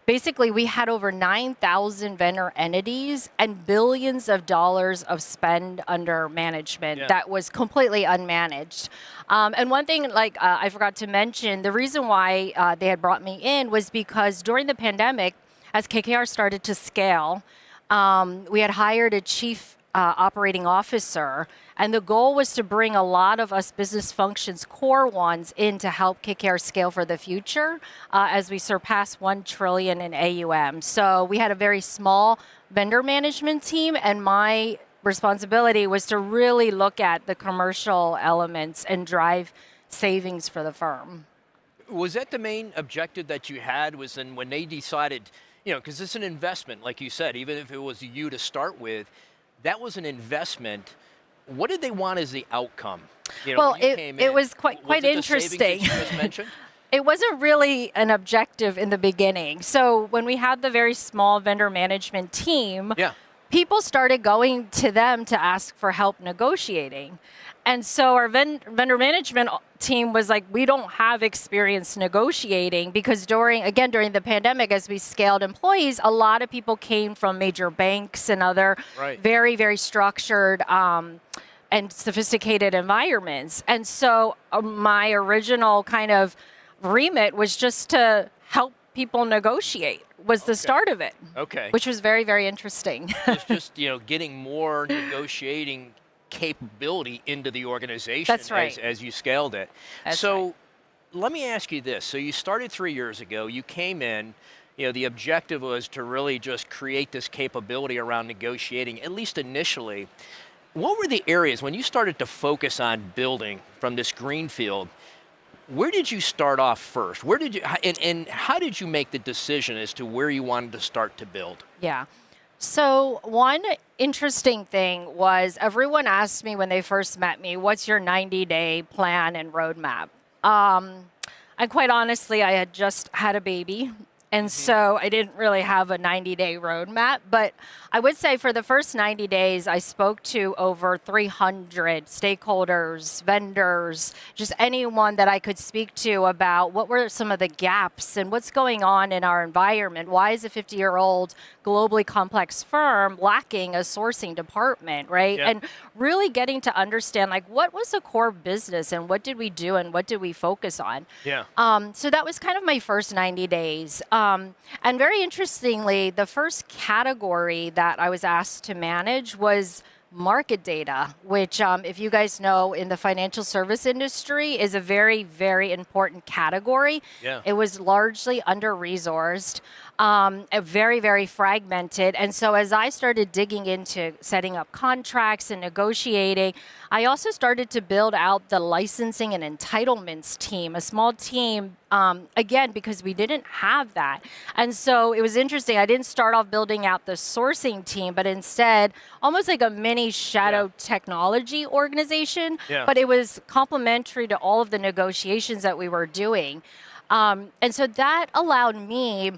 basically we had over 9,000 vendor entities and billions of dollars of spend under management that was completely unmanaged. And one thing I forgot to mention, the reason why they had brought me in was because during the pandemic, as KKR started to scale, we had hired a chief operating officer, and the goal was to bring a lot of us business functions, core ones, in to help KKR scale for the future as we surpass 1 trillion in AUM. So we had a very small vendor management team, and my responsibility was to really look at the commercial elements and drive savings for the firm. Was that the main objective that you had, was in when they decided, because it's an investment, like you said, even if it was you to start with, that was an investment. What did they want as the outcome? Well, it was quite interesting. It wasn't really an objective in the beginning. So when we had the very small vendor management team, people started going to them to ask for help negotiating. And so our vendor management team was like, we don't have experience negotiating, because during the pandemic, as we scaled employees, a lot of people came from major banks and other very, very structured and sophisticated environments. And so my original kind of remit was just to help people negotiate, was the start of it. Okay. Which was very, very interesting. It's just, getting more negotiating capability into the organization That's right. as you scaled it. That's so let me ask you this. So you started 3 years ago, you came in, the objective was to really just create this capability around negotiating, at least initially. What were the areas when you started to focus on building from this greenfield? Where did you start off first? Where did you and how did you make the decision as to where you wanted to start to build? Yeah. So one interesting thing was everyone asked me when they first met me, what's your 90-day plan and roadmap? And quite honestly, I had just had a baby. And so I didn't really have a 90-day roadmap, but I would say for the first 90 days, I spoke to over 300 stakeholders, vendors, just anyone that I could speak to about what were some of the gaps and what's going on in our environment. Why is a 50-year-old globally complex firm lacking a sourcing department, right? Yeah. And really getting to understand like what was the core business and what did we do and what did we focus on? Yeah. So that was kind of my first 90 days. And very interestingly, the first category that I was asked to manage was market data, which if you guys know in the financial service industry is a very, very important category. Yeah. It was largely under-resourced, very, very fragmented. And so as I started digging into setting up contracts and negotiating, I also started to build out the licensing and entitlements team, a small team, again, because we didn't have that. And so it was interesting. I didn't start off building out the sourcing team, but instead almost like a mini shadow technology organization, Yeah. but it was complementary to all of the negotiations that we were doing. And so that allowed me,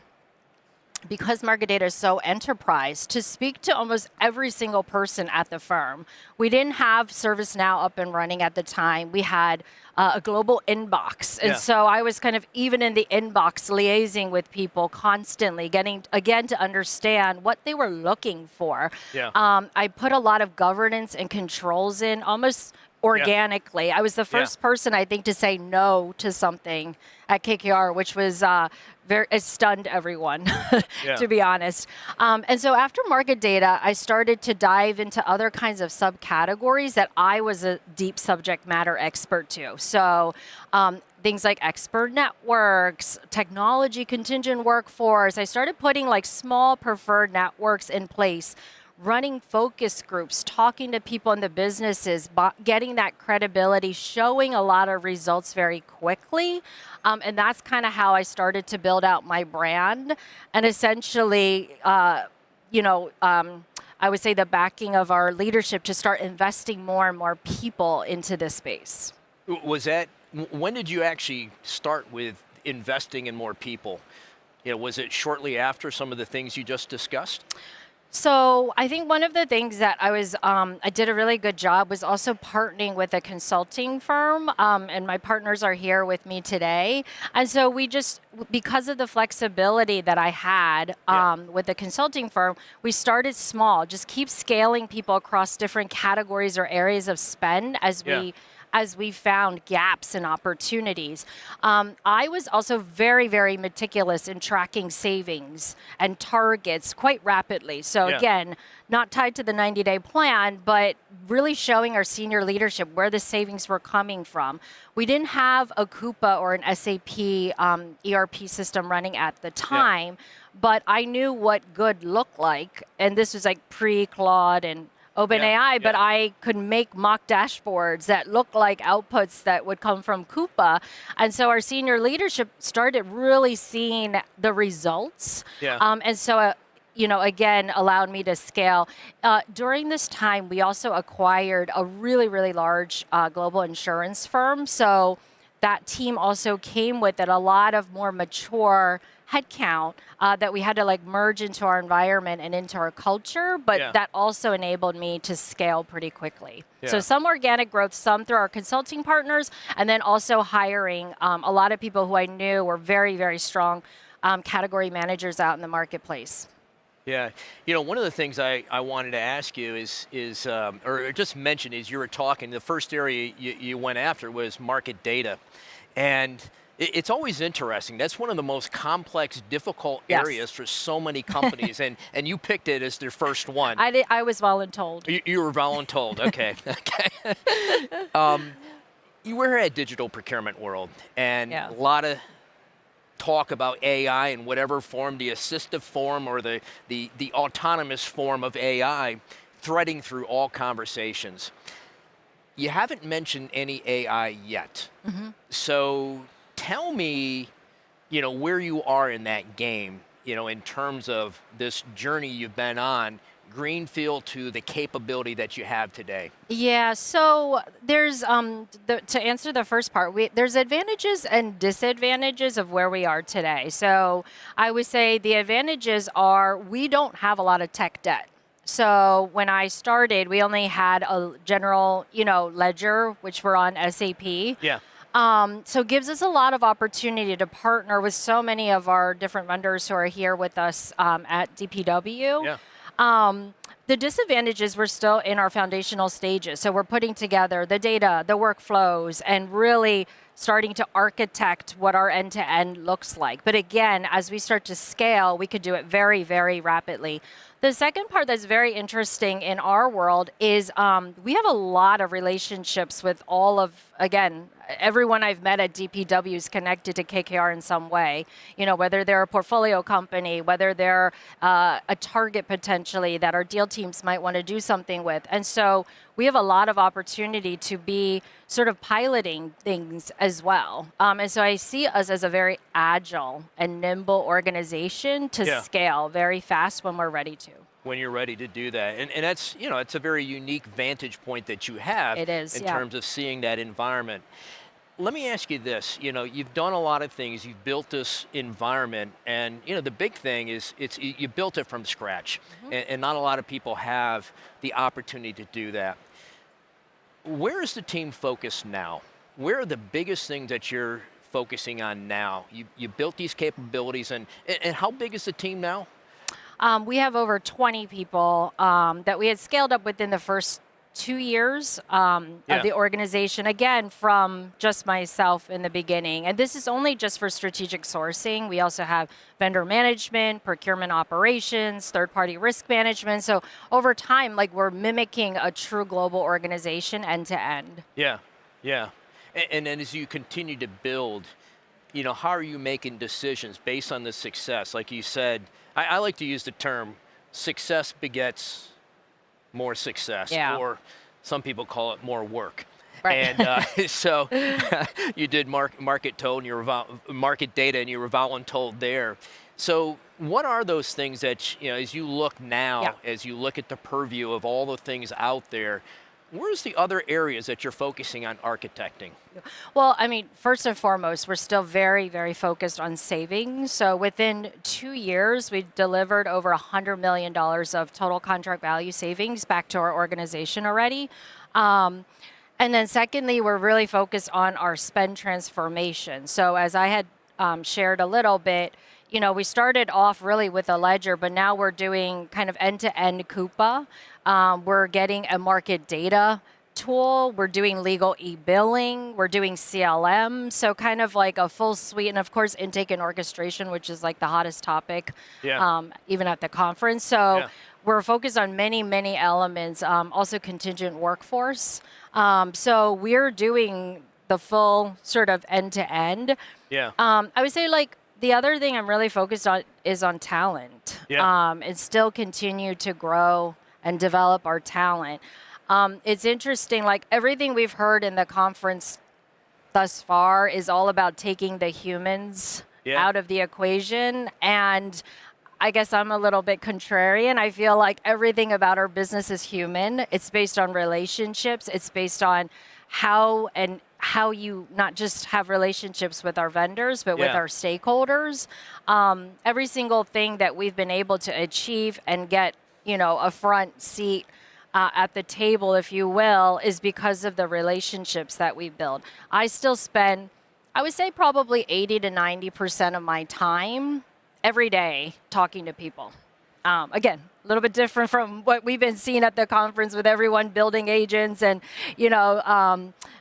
because market data is so enterprise, to speak to almost every single person at the firm. We didn't have ServiceNow up and running at the time. We had a global inbox. And Yeah. so I was kind of even in the inbox liaising with people constantly, getting, again, to understand what they were looking for. Yeah. I put a lot of governance and controls in almost organically. I was the first person, I think, to say no to something at KKR, which was it stunned everyone, to be honest. And so after market data, I started to dive into other kinds of subcategories that I was a deep subject matter expert to. So things like expert networks, technology contingent workforce. I started putting like small preferred networks in place, running focus groups, talking to people in the businesses, getting that credibility, showing a lot of results very quickly. And that's kind of how I started to build out my brand. And essentially, I would say the backing of our leadership to start investing more and more people into this space. When did you actually start with investing in more people? Was it shortly after some of the things you just discussed? So I think one of the things that I did a really good job was also partnering with a consulting firm, and my partners are here with me today. And so we just, because of the flexibility that I had with the consulting firm, we started small, just keep scaling people across different categories or areas of spend as we found gaps and opportunities. I was also very, very meticulous in tracking savings and targets quite rapidly. So again, not tied to the 90-day plan, but really showing our senior leadership where the savings were coming from. We didn't have a Coupa or an SAP ERP system running at the time, but I knew what good looked like. And this was like pre-Claude and OpenAI, but I could make mock dashboards that look like outputs that would come from Coupa. And so our senior leadership started really seeing the results. And so, again, allowed me to scale. During this time, we also acquired a really, really large global insurance firm. So that team also came with it a lot of more mature headcount that we had to like merge into our environment and into our culture, but that also enabled me to scale pretty quickly. So some organic growth, some through our consulting partners, and then also hiring a lot of people who I knew were very, very strong category managers out in the marketplace. Yeah, you know, one of the things I wanted to ask you is or just mention as you were talking, the first area you went after was market data, and it's always interesting. That's one of the most complex, difficult areas for so many companies, and you picked it as their first one. I was voluntold. You were voluntold. Okay. Okay. You were at Digital Procurement World, and a lot of talk about AI in whatever form, the assistive form or the autonomous form of AI, threading through all conversations. You haven't mentioned any AI yet. So tell me, you know, where you are in that game, you know, in terms of this journey you've been on, greenfield to the capability that you have today. Yeah, so there's to answer the first part, there's advantages and disadvantages of where we are today. So I would say the advantages are we don't have a lot of tech debt. So when I started, we only had a general, you know, ledger, which we're on SAP. Yeah. So it gives us a lot of opportunity to partner with so many of our different vendors who are here with us at DPW. Yeah. The disadvantages, we're still in our foundational stages. So we're putting together the data, the workflows, and really starting to architect what our end-to-end looks like. But again, as we start to scale, we could do it very, very rapidly. The second part that's very interesting in our world is we have a lot of relationships with all of, again, everyone I've met at DPW is connected to KKR in some way. You know, whether they're a portfolio company, whether they're a target potentially that our deal teams might want to do something with. And so we have a lot of opportunity to be sort of piloting things as well. And so I see us as a very agile and nimble organization to scale very fast when we're ready to. When you're ready to do that. And that's, you know, it's a very unique vantage point that you have in terms of seeing that environment. Let me ask you this, you know, you've done a lot of things, you've built this environment, and you know, the big thing is you built it from scratch, and not a lot of people have the opportunity to do that. Where is the team focused now? Where are the biggest things that you're focusing on now? You built these capabilities, and how big is the team now? We have over 20 people that we had scaled up within the first 2 years of the organization, again, from just myself in the beginning. And this is only just for strategic sourcing. We also have vendor management, procurement operations, third-party risk management. So over time, like, we're mimicking a true global organization end to end. Yeah, yeah. And then as you continue to build, you know, how are you making decisions based on the success? Like you said, I like to use the term success begets more success, or some people call it more work. Right. And so you did market told, and you were market data, and you were voluntold there. So what are those things that, you know, as you look now, as you look at the purview of all the things out there, where's the other areas that you're focusing on architecting? Well, I mean, first and foremost, we're still very, very focused on savings. So within 2 years, we delivered over $100 million of total contract value savings back to our organization already. And then secondly, we're really focused on our spend transformation. So as I had shared a little bit, you know, we started off really with a ledger, but now we're doing kind of end-to-end Coupa. We're getting a market data tool. We're doing legal e-billing. We're doing CLM. So kind of like a full suite. And of course, intake and orchestration, which is like the hottest topic, even at the conference. So we're focused on many, many elements, also contingent workforce. So we're doing the full sort of end-to-end. Yeah. I would say, like, the other thing I'm really focused on is on talent. And still continue to grow and develop our talent. It's interesting, like, everything we've heard in the conference thus far is all about taking the humans out of the equation. And I guess I'm a little bit contrarian. I feel like everything about our business is human. It's based on relationships. It's based on how you not just have relationships with our vendors, but with our stakeholders. Every single thing that we've been able to achieve and get, you know, a front seat at the table, if you will, is because of the relationships that we build. I still spend, I would say, probably 80 to 90% of my time every day talking to people. Again, a little bit different from what we've been seeing at the conference with everyone building agents and,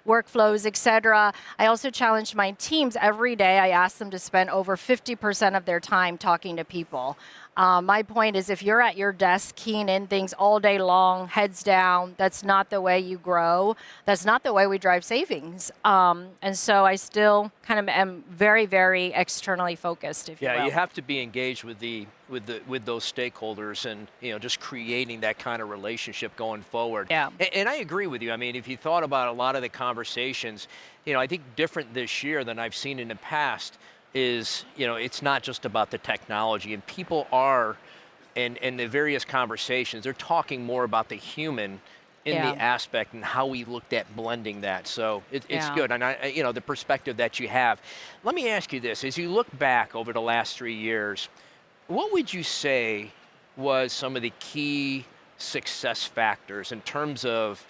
workflows, et cetera. I also challenged my teams every day. I asked them to spend over 50% of their time talking to people. My point is, if you're at your desk keying in things all day long, heads down, that's not the way you grow. That's not the way we drive savings. And so I still kind of am very, very externally focused, if you will. Yeah, you have to be engaged with those stakeholders and just creating that kind of relationship going forward. Yeah. And I agree with you. I mean, if you thought about a lot of the conversations, I think different this year than I've seen in the past is, it's not just about the technology, and people are, in the various conversations, they're talking more about the human in the aspect and how we looked at blending that. So it's good. And the perspective that you have. Let me ask you this, as you look back over the last 3 years, what would you say was some of the key success factors in terms of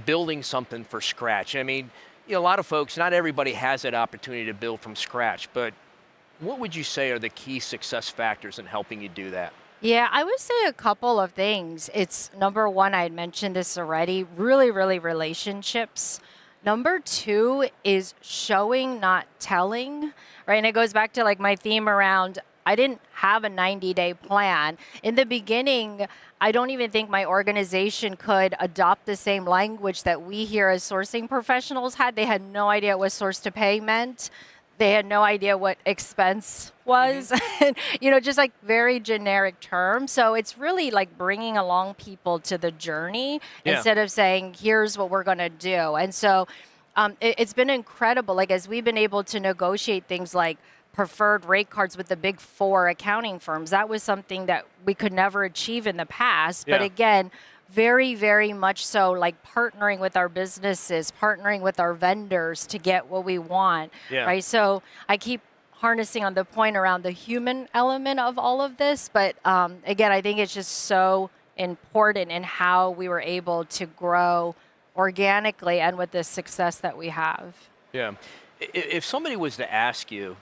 building something from scratch? I mean, a lot of folks, not everybody has that opportunity to build from scratch, but what would you say are the key success factors in helping you do that? Yeah, I would say a couple of things. It's number one, I had mentioned this already, really, really relationships. Number two is showing, not telling, right? And it goes back to like my theme around, I didn't have a 90-day plan. In the beginning, I don't even think my organization could adopt the same language that we here as sourcing professionals had. They had no idea what source to pay meant. They had no idea what expense was, just like very generic terms. So it's really like bringing along people to the journey instead of saying, here's what we're going to do. And so it's been incredible. Like as we've been able to negotiate things like preferred rate cards with the big 4 accounting firms, that was something that we could never achieve in the past. But again, very, very much so like partnering with our businesses, partnering with our vendors to get what we want, right? So I keep harnessing on the point around the human element of all of this. But again, I think it's just so important in how we were able to grow organically and with the success that we have. Yeah. If somebody was to ask you,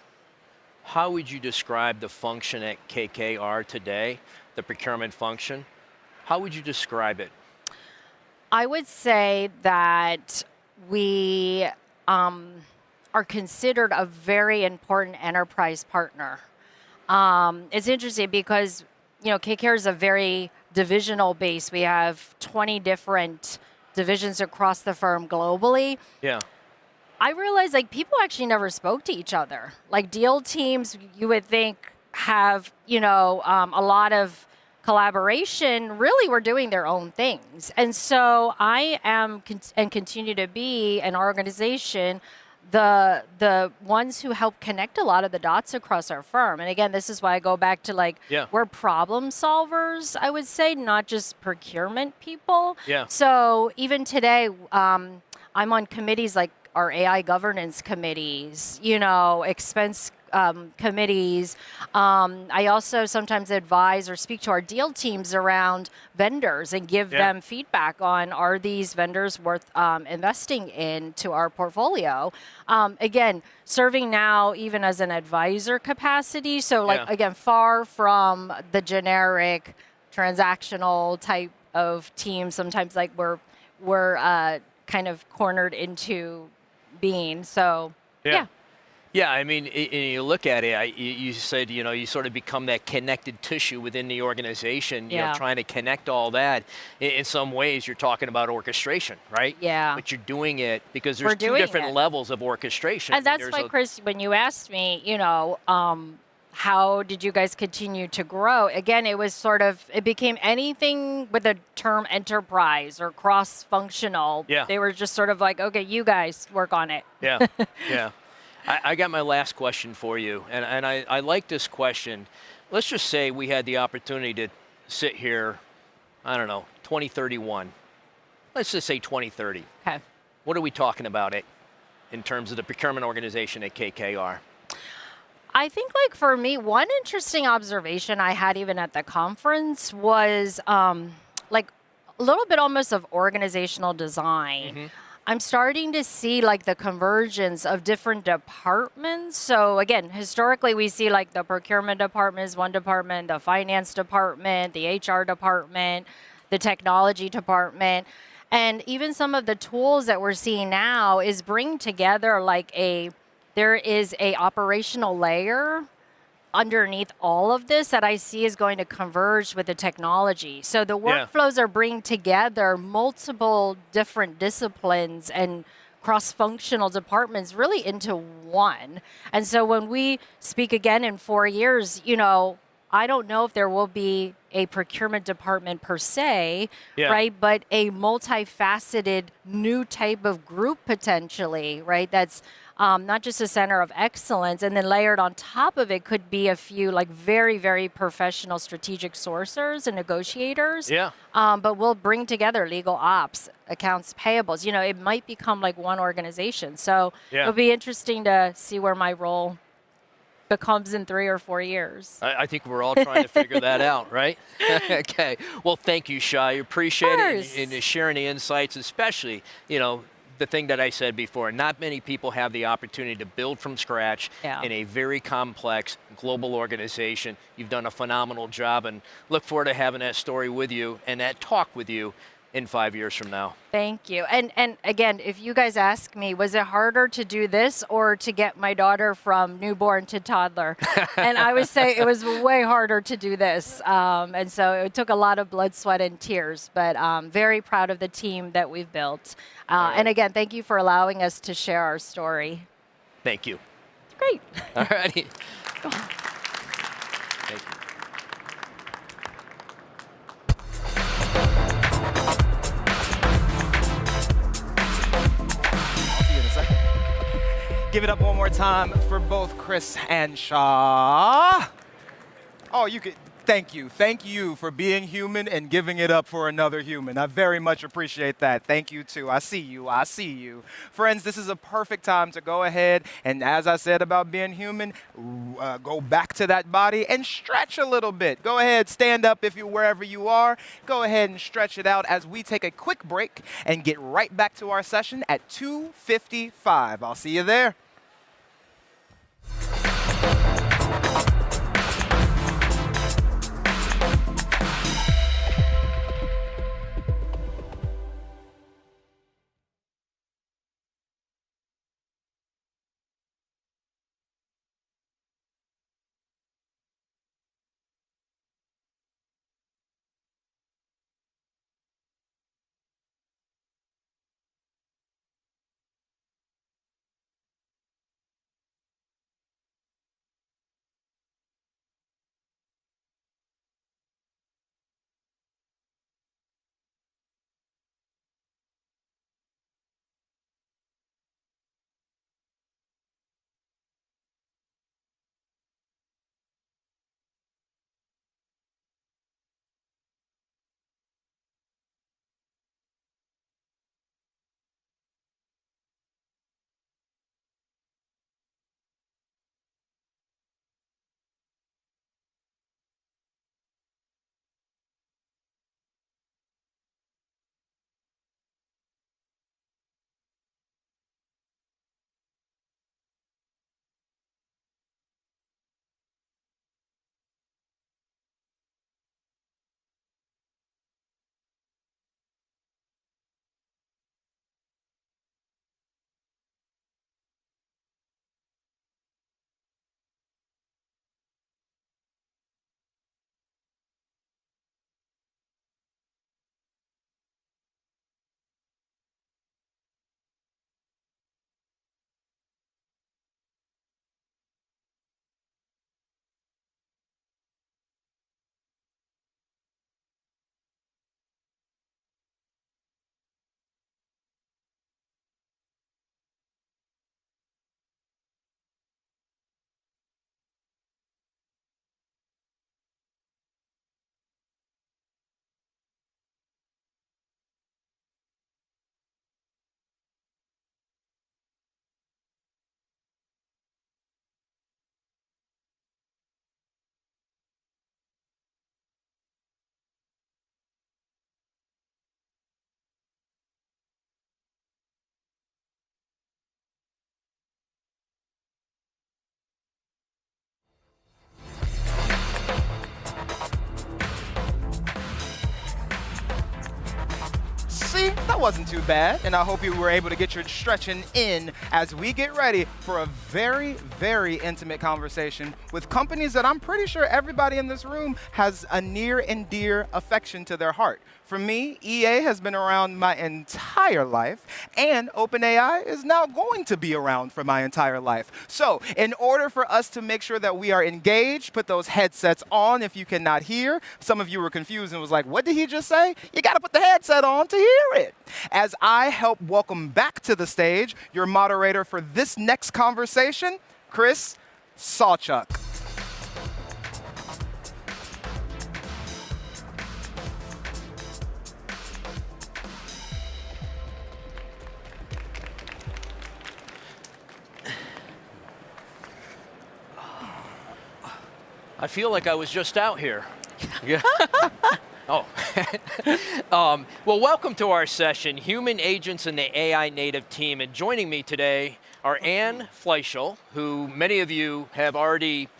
how would you describe the function at KKR today, the procurement function? How would you describe it? I would say that we are considered a very important enterprise partner. It's interesting because, KKR is a very divisional base. We have 20 different divisions across the firm globally. Yeah. I realized like people actually never spoke to each other. Like deal teams, you would think have, a lot of collaboration, really were doing their own things. And so I am and continue to be an organization, the ones who help connect a lot of the dots across our firm. And again, this is why I go back to like, we're problem solvers, I would say, not just procurement people. Yeah. So even today, I'm on committees like our AI governance committees, expense committees. I also sometimes advise or speak to our deal teams around vendors and give them feedback on, are these vendors worth investing into our portfolio? Again, serving now even as an advisor capacity. So again, far from the generic transactional type of team. Sometimes like we're kind of cornered into being. So yeah. Yeah, I mean, you look at it, you said, you sort of become that connected tissue within the organization, trying to connect all that. In some ways, you're talking about orchestration, right? Yeah. But you're doing it because there's 2 different levels of orchestration. And that's why, Chris, when you asked me, how did you guys continue to grow? Again, it was it became anything with the term enterprise or cross-functional. Yeah. They were just sort of like, okay, you guys work on it. Yeah, yeah. I got my last question for you, and I like this question. Let's just say we had the opportunity to sit here, 2031. Let's just say 2030. Okay. What are we talking about in terms of the procurement organization at KKR? I think like for me, one interesting observation I had even at the conference was like a little bit almost of organizational design. I'm starting to see like the convergence of different departments. So again, historically we see like the procurement department is one department, the finance department, the HR department, the technology department. And even some of the tools that we're seeing now is bring together like there is a operational layer underneath all of this that I see is going to converge with the technology. So the workflows are bringing together multiple different disciplines and cross-functional departments really into one. And so when we speak again in 4 years, I don't know if there will be a procurement department per se, right? But a multifaceted new type of group potentially, right? That's not just a center of excellence, and then layered on top of it could be a few like very, very professional strategic sourcers and negotiators. But we'll bring together legal ops, accounts payables. It might become like one organization. So it'll be interesting to see where my role becomes in 3 or 4 years. I think we're all trying to figure that out, right? Okay. Well, thank you, Shai. Appreciate it and sharing the insights, especially, the thing that I said before, not many people have the opportunity to build from scratch in a very complex global organization. You've done a phenomenal job, and look forward to having that story with you and that talk with you in 5 years from now. Thank you. And again, if you guys ask me, was it harder to do this or to get my daughter from newborn to toddler? And I would say it was way harder to do this. And so it took a lot of blood, sweat, and tears, but very proud of the team that we've built. And again, thank you for allowing us to share our story. Thank you. Great. All righty. Thank you. Give it up one more time for both Chris and Shaw. Oh, thank you. Thank you for being human and giving it up for another human. I very much appreciate that. Thank you, too. I see you. I see you. Friends, this is a perfect time to go ahead and, as I said about being human, go back to that body and stretch a little bit. Go ahead, stand up wherever you are. Go ahead and stretch it out as we take a quick break and get right back to our session at 2:55. I'll see you there. See, that wasn't too bad, and I hope you were able to get your stretching in as we get ready for a very, very intimate conversation with companies that I'm pretty sure everybody in this room has a near and dear affection to their heart. For me, EA has been around my entire life, and OpenAI is now going to be around for my entire life. So, in order for us to make sure that we are engaged, put those headsets on if you cannot hear. Some of you were confused and was like, what did he just say? You got to put the headset on to hear it. As I help welcome back to the stage your moderator for this next conversation, Chris Sawchuk. I feel like I was just out here. Yeah. Oh. Well, welcome to our session, Human Agents and the AI Native Team. And joining me today are Ann Fleischl, who many of you have already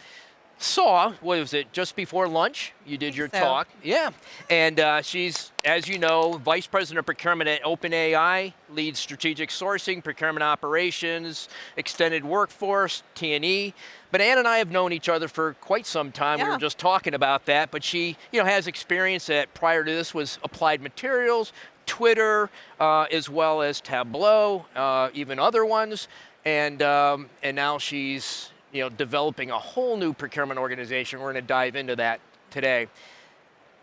saw. What was it, just before lunch? You did your talk. Yeah. And she's, as you know, Vice President of Procurement at OpenAI, leads strategic sourcing, procurement operations, extended workforce, T&E. But Ann and I have known each other for quite some time. We were just talking about that. But she, has experience that prior to this was Applied Materials, Twitter, as well as Tableau, even other ones. And now she's developing a whole new procurement organization. We're going to dive into that today.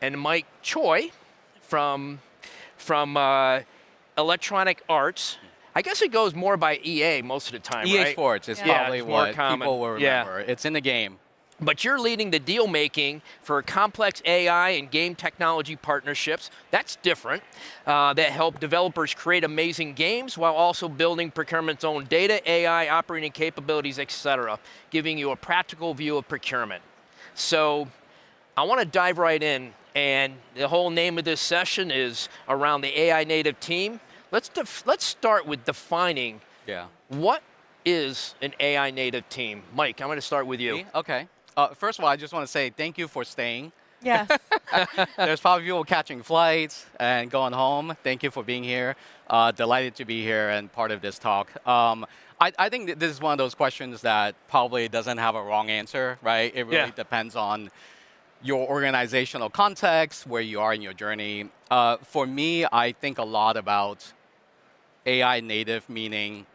And Mike Choi from Electronic Arts. I guess it goes more by EA most of the time, EA right? Sports is probably what people will remember. It's in the game. But you're leading the deal making for complex AI and game technology partnerships. That's different. That help developers create amazing games while also building procurement's own data, AI, operating capabilities, etc., giving you a practical view of procurement. So I want to dive right in, and the whole name of this session is around the AI native team. Let's start with defining what is an AI native team. Mike, I'm going to start with you. Me? Okay. First of all, I just want to say thank you for staying. Yes. There's probably people catching flights and going home. Thank you for being here. Delighted to be here and part of this talk. I think that this is one of those questions that probably doesn't have a wrong answer, right? It really depends on your organizational context, where you are in your journey. For me, I think a lot about AI native, meaning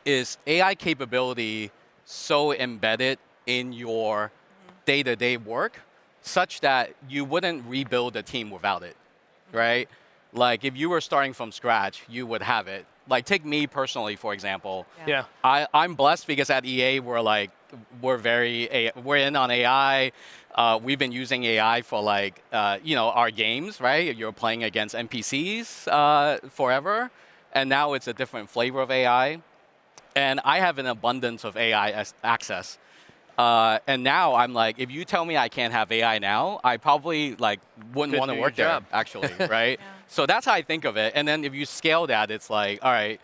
is AI capability so embedded in your day-to-day work such that you wouldn't rebuild a team without it, right? Like if you were starting from scratch, you would have it. Like take me personally, for example. Yeah. I'm blessed because at EA we're in on AI. We've been using AI for our games, right? You're playing against NPCs forever, and now it's a different flavor of AI. And I have an abundance of AI access. And now I'm like, if you tell me I can't have AI now, I probably wouldn't want to work there, actually, right? So that's how I think of it. And then if you scale that, it's like, all right,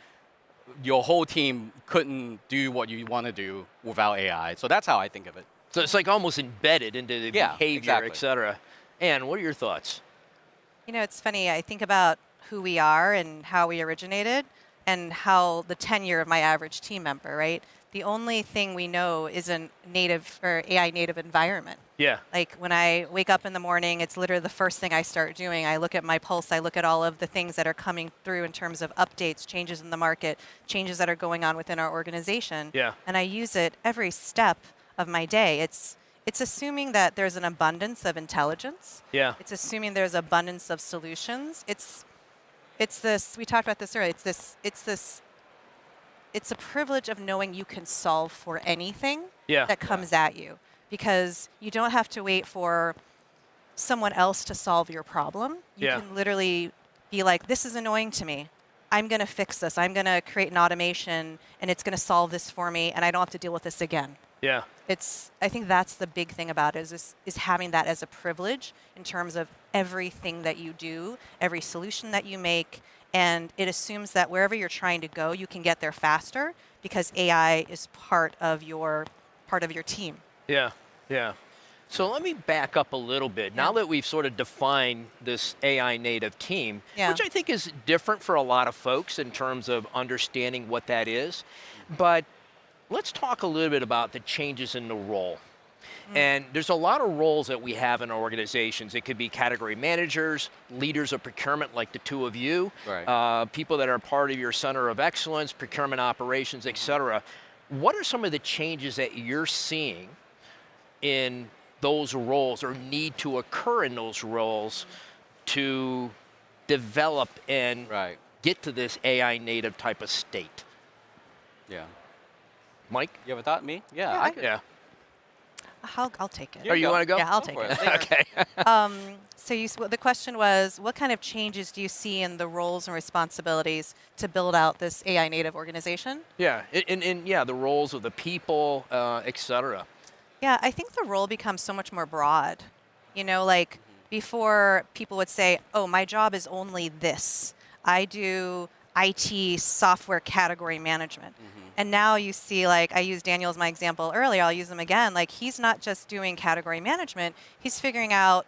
your whole team couldn't do what you want to do without AI. So that's how I think of it. So it's like almost embedded into the behavior, et cetera. Ann, what are your thoughts? It's funny. I think about who we are and how we originated and how the tenure of my average team member, right? The only thing we know is a native or AI native environment. Yeah. Like when I wake up in the morning, it's literally the first thing I start doing. I look at my pulse. I look at all of the things that are coming through in terms of updates, changes in the market, changes that are going on within our organization. Yeah. And I use it every step of my day. It's assuming that there's an abundance of intelligence. Yeah. It's assuming there's abundance of solutions. It's this, we talked about this earlier, it's a privilege of knowing you can solve for anything that comes at you, because you don't have to wait for someone else to solve your problem. You can literally be like, this is annoying to me. I'm going to fix this. I'm going to create an automation, and it's going to solve this for me, and I don't have to deal with this again. Yeah. I think that's the big thing about it, is having that as a privilege in terms of everything that you do, every solution that you make, and it assumes that wherever you're trying to go, you can get there faster because AI is part of your team. Yeah, yeah. So let me back up a little bit. Now that we've sort of defined this AI native team, which I think is different for a lot of folks in terms of understanding what that is, but let's talk a little bit about the changes in the role. And there's a lot of roles that we have in our organizations. It could be category managers, leaders of procurement like the two of you, people that are part of your center of excellence, procurement operations, et cetera. What are some of the changes that you're seeing in those roles or need to occur in those roles to develop and get to this AI native type of state? Yeah. Mike? You have a thought? Me? Yeah. Yeah, I could. I'll take it. Oh, you want to go? Yeah, I'll take it. Okay. So the question was, what kind of changes do you see in the roles and responsibilities to build out this AI native organization? Yeah, and the roles of the people, et cetera. Yeah, I think the role becomes so much more broad. You know, like before people would say, oh, my job is only this. I do IT software category management. And now you see, like, I used Daniel as my example earlier, I'll use him again. Like, he's not just doing category management, he's figuring out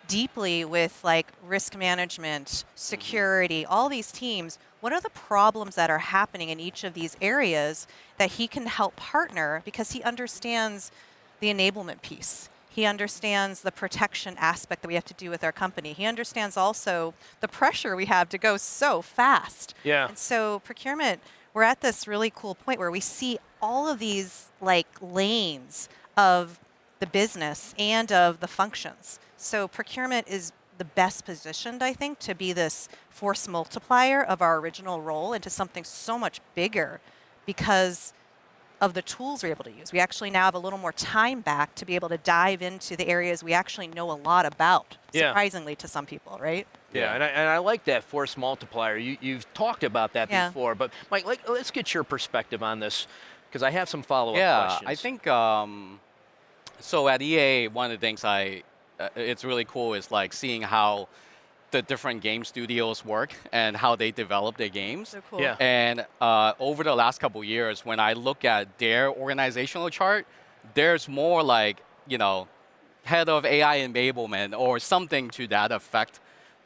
deeply with like risk management, security, all these teams, what are the problems that are happening in each of these areas that he can help partner because he understands the enablement piece. He understands the protection aspect that we have to do with our company. He understands also the pressure we have to go so fast. Yeah. And so procurement, we're at this really cool point where we see all of these like lanes of the business and of the functions. So procurement is the best positioned, I think, to be this force multiplier of our original role into something so much bigger because of the tools we're able to use. We actually now have a little more time back to be able to dive into the areas we actually know a lot about, surprisingly to some people, right? Yeah, and I like that force multiplier. You've talked about that before, but Mike, let's get your perspective on this because I have some follow-up questions. I think, so at EA, one of the things it's really cool is like seeing how the different game studios work and how they develop their games. So cool. Yeah. And over the last couple of years, when I look at their organizational chart, there's more like, head of AI enablement or something to that effect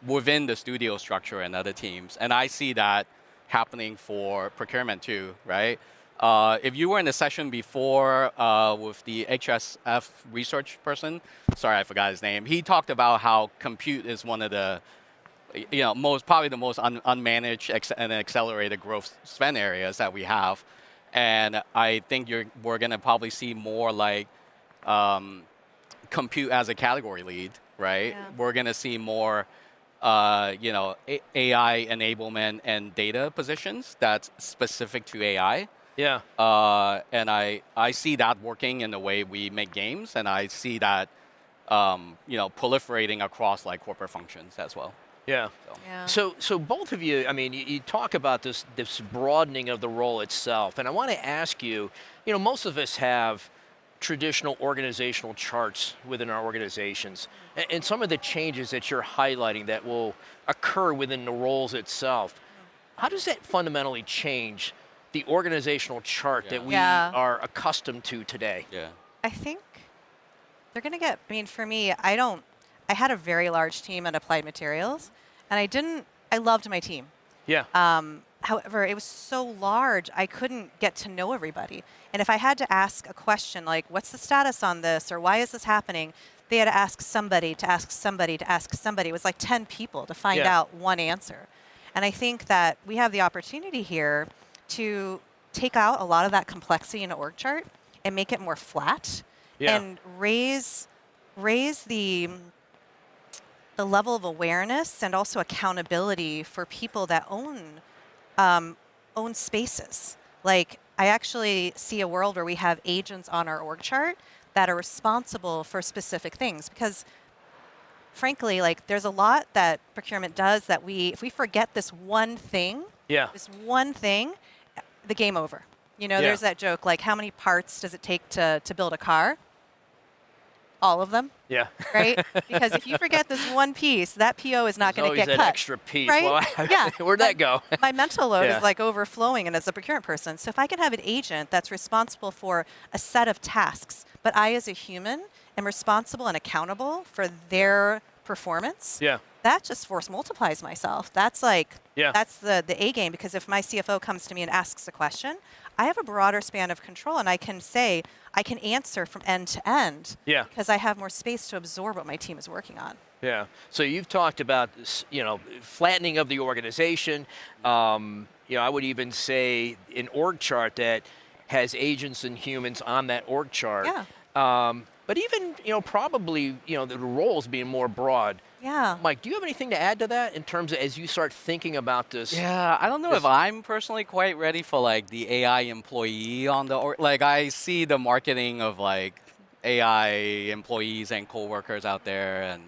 within the studio structure and other teams. And I see that happening for procurement too, right? If you were in the session before with the HSF research person, sorry, I forgot his name. He talked about how compute is one of the, probably the most unmanaged and accelerated growth spend areas that we have. And I think we're going to probably see more like compute as a category lead, right? Yeah. We're going to see more, AI enablement and data positions that's specific to AI. Yeah. And I see that working in the way we make games, and I see that, proliferating across like corporate functions as well. Yeah. So both of you, you talk about this broadening of the role itself, and I want to ask you, most of us have traditional organizational charts within our organizations, and some of the changes that you're highlighting that will occur within the roles itself. How does that fundamentally change the organizational chart that we are accustomed to today? Yeah. I think they're going to get, for me, I had a very large team at Applied Materials, and I loved my team. Yeah. However, it was so large, I couldn't get to know everybody. And if I had to ask a question like, what's the status on this, or why is this happening, they had to ask somebody to ask somebody to ask somebody. It was like 10 people to find out one answer. And I think that we have the opportunity here to take out a lot of that complexity in an org chart and make it more flat and raise the level of awareness and also accountability for people that own spaces. Like, I actually see a world where we have agents on our org chart that are responsible for specific things because frankly, like, there's a lot that procurement does that if we forget this one thing, the game over. There's that joke, like, how many parts does it take to build a car? All of them. Yeah. Right? Because if you forget this one piece, that PO is not going to get cut. Always that extra piece. Right? Well, where'd that go? My mental load is like overflowing, and as a procurement person, so if I can have an agent that's responsible for a set of tasks, but I as a human am responsible and accountable for their performance, Yeah. that just force multiplies myself. That's like, Yeah. that's the A game, because if my CFO comes to me and asks a question, I have a broader span of control, and I can say, I can answer from end to end Yeah. because I have more space to absorb what my team is working on. Yeah. So you've talked about this, flattening of the organization. I would even say an org chart that has agents and humans on that org chart. Yeah. But even, probably, the roles being more broad. Yeah. Mike, do you have anything to add to that in terms of as you start thinking about this? Yeah, I don't know if I'm personally quite ready for like the AI employee on the like I see the marketing of like AI employees and coworkers out there, and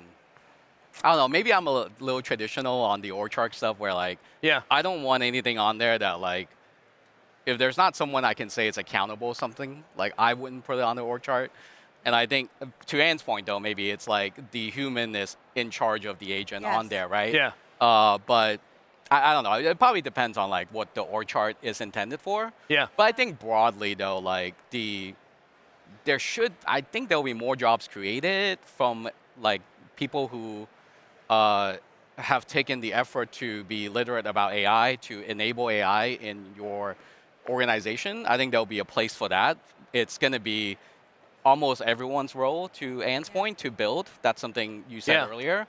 I don't know, maybe I'm a little traditional on the org chart stuff where like I don't want anything on there that like if there's not someone I can say is accountable or something, like I wouldn't put it on the org chart. And I think, to Anne's point, though, maybe it's like the human is in charge of the agent on there, right? Yeah. But I don't know. It probably depends on like what the org chart is intended for. Yeah. But I think broadly, though, like I think there'll be more jobs created from like people who have taken the effort to be literate about AI, to enable AI in your organization. I think there'll be a place for that. It's going to be almost everyone's role, to Anne's point, to build. That's something you said earlier.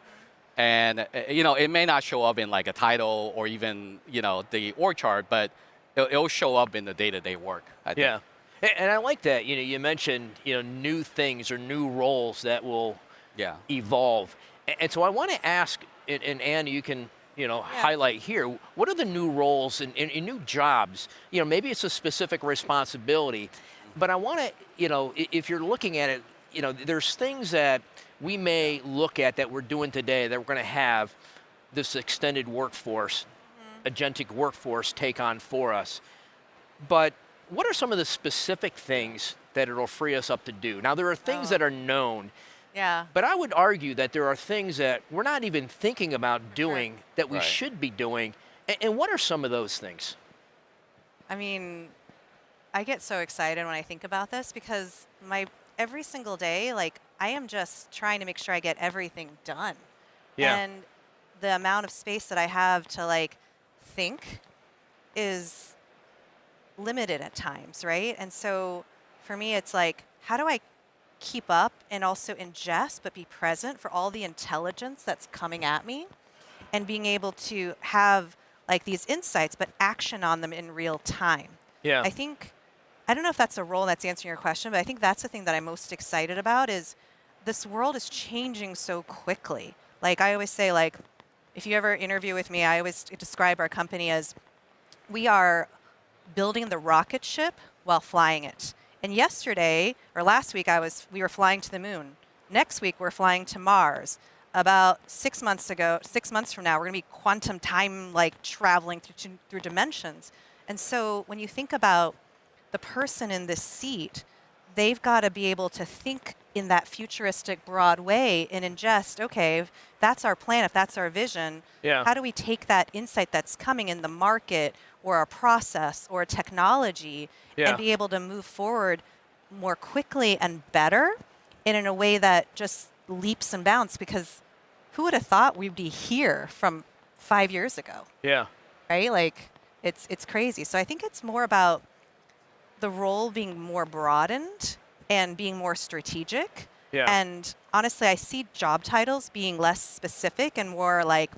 And, it may not show up in like a title or even, the org chart, but it'll show up in the day-to-day work, I think. Yeah. And I like that. You mentioned, new things or new roles that will evolve. And so I want to ask, and Anne, you can, highlight here, what are the new roles and new jobs? Maybe it's a specific responsibility. But I want to, if you're looking at it, there's things that we may look at that we're doing today that we're going to have this extended workforce, agentic workforce take on for us. But what are some of the specific things that it'll free us up to do? Now, there are things that are known. Yeah. But I would argue that there are things that we're not even thinking about doing that we should be doing. And what are some of those things? I mean, I get so excited when I think about this because every single day, like, I am just trying to make sure I get everything done. Yeah. And the amount of space that I have to like think is limited at times, right? And so for me, it's like, how do I keep up and also ingest but be present for all the intelligence that's coming at me, and being able to have like these insights but action on them in real time. Yeah. I don't know if that's a role that's answering your question, but I think that's the thing that I'm most excited about is this world is changing so quickly. Like I always say, like, if you ever interview with me, I always describe our company as we are building the rocket ship while flying it. And yesterday, or last week, we were flying to the moon. Next week, we're flying to Mars. About 6 months from now, we're going to be quantum time, like traveling through dimensions. And so when you think about the person in this seat, they've got to be able to think in that futuristic, broad way and ingest, okay, if that's our plan, if that's our vision, how do we take that insight that's coming in the market or a process or a technology and be able to move forward more quickly and better and in a way that just leaps and bounds? Because who would have thought we'd be here from 5 years ago? Yeah. Right? Like, it's crazy. So I think it's more about the role being more broadened and being more strategic. Yeah. And honestly, I see job titles being less specific and more like,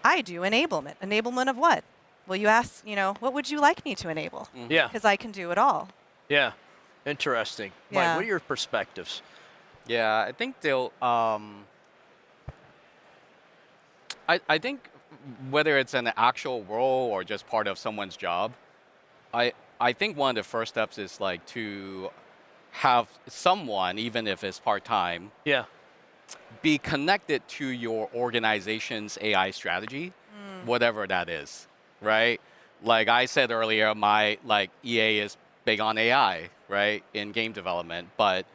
I do enablement. Enablement of what? Well, you ask, what would you like me to enable? Yeah. Because I can do it all. Yeah. Interesting. Yeah. Mike, what are your perspectives? Yeah, I think they'll. I think whether it's an actual role or just part of someone's job, I think one of the first steps is like to have someone, even if it's part-time, be connected to your organization's AI strategy, whatever that is, right? Like I said earlier, my EA is big on AI, right, in game development, but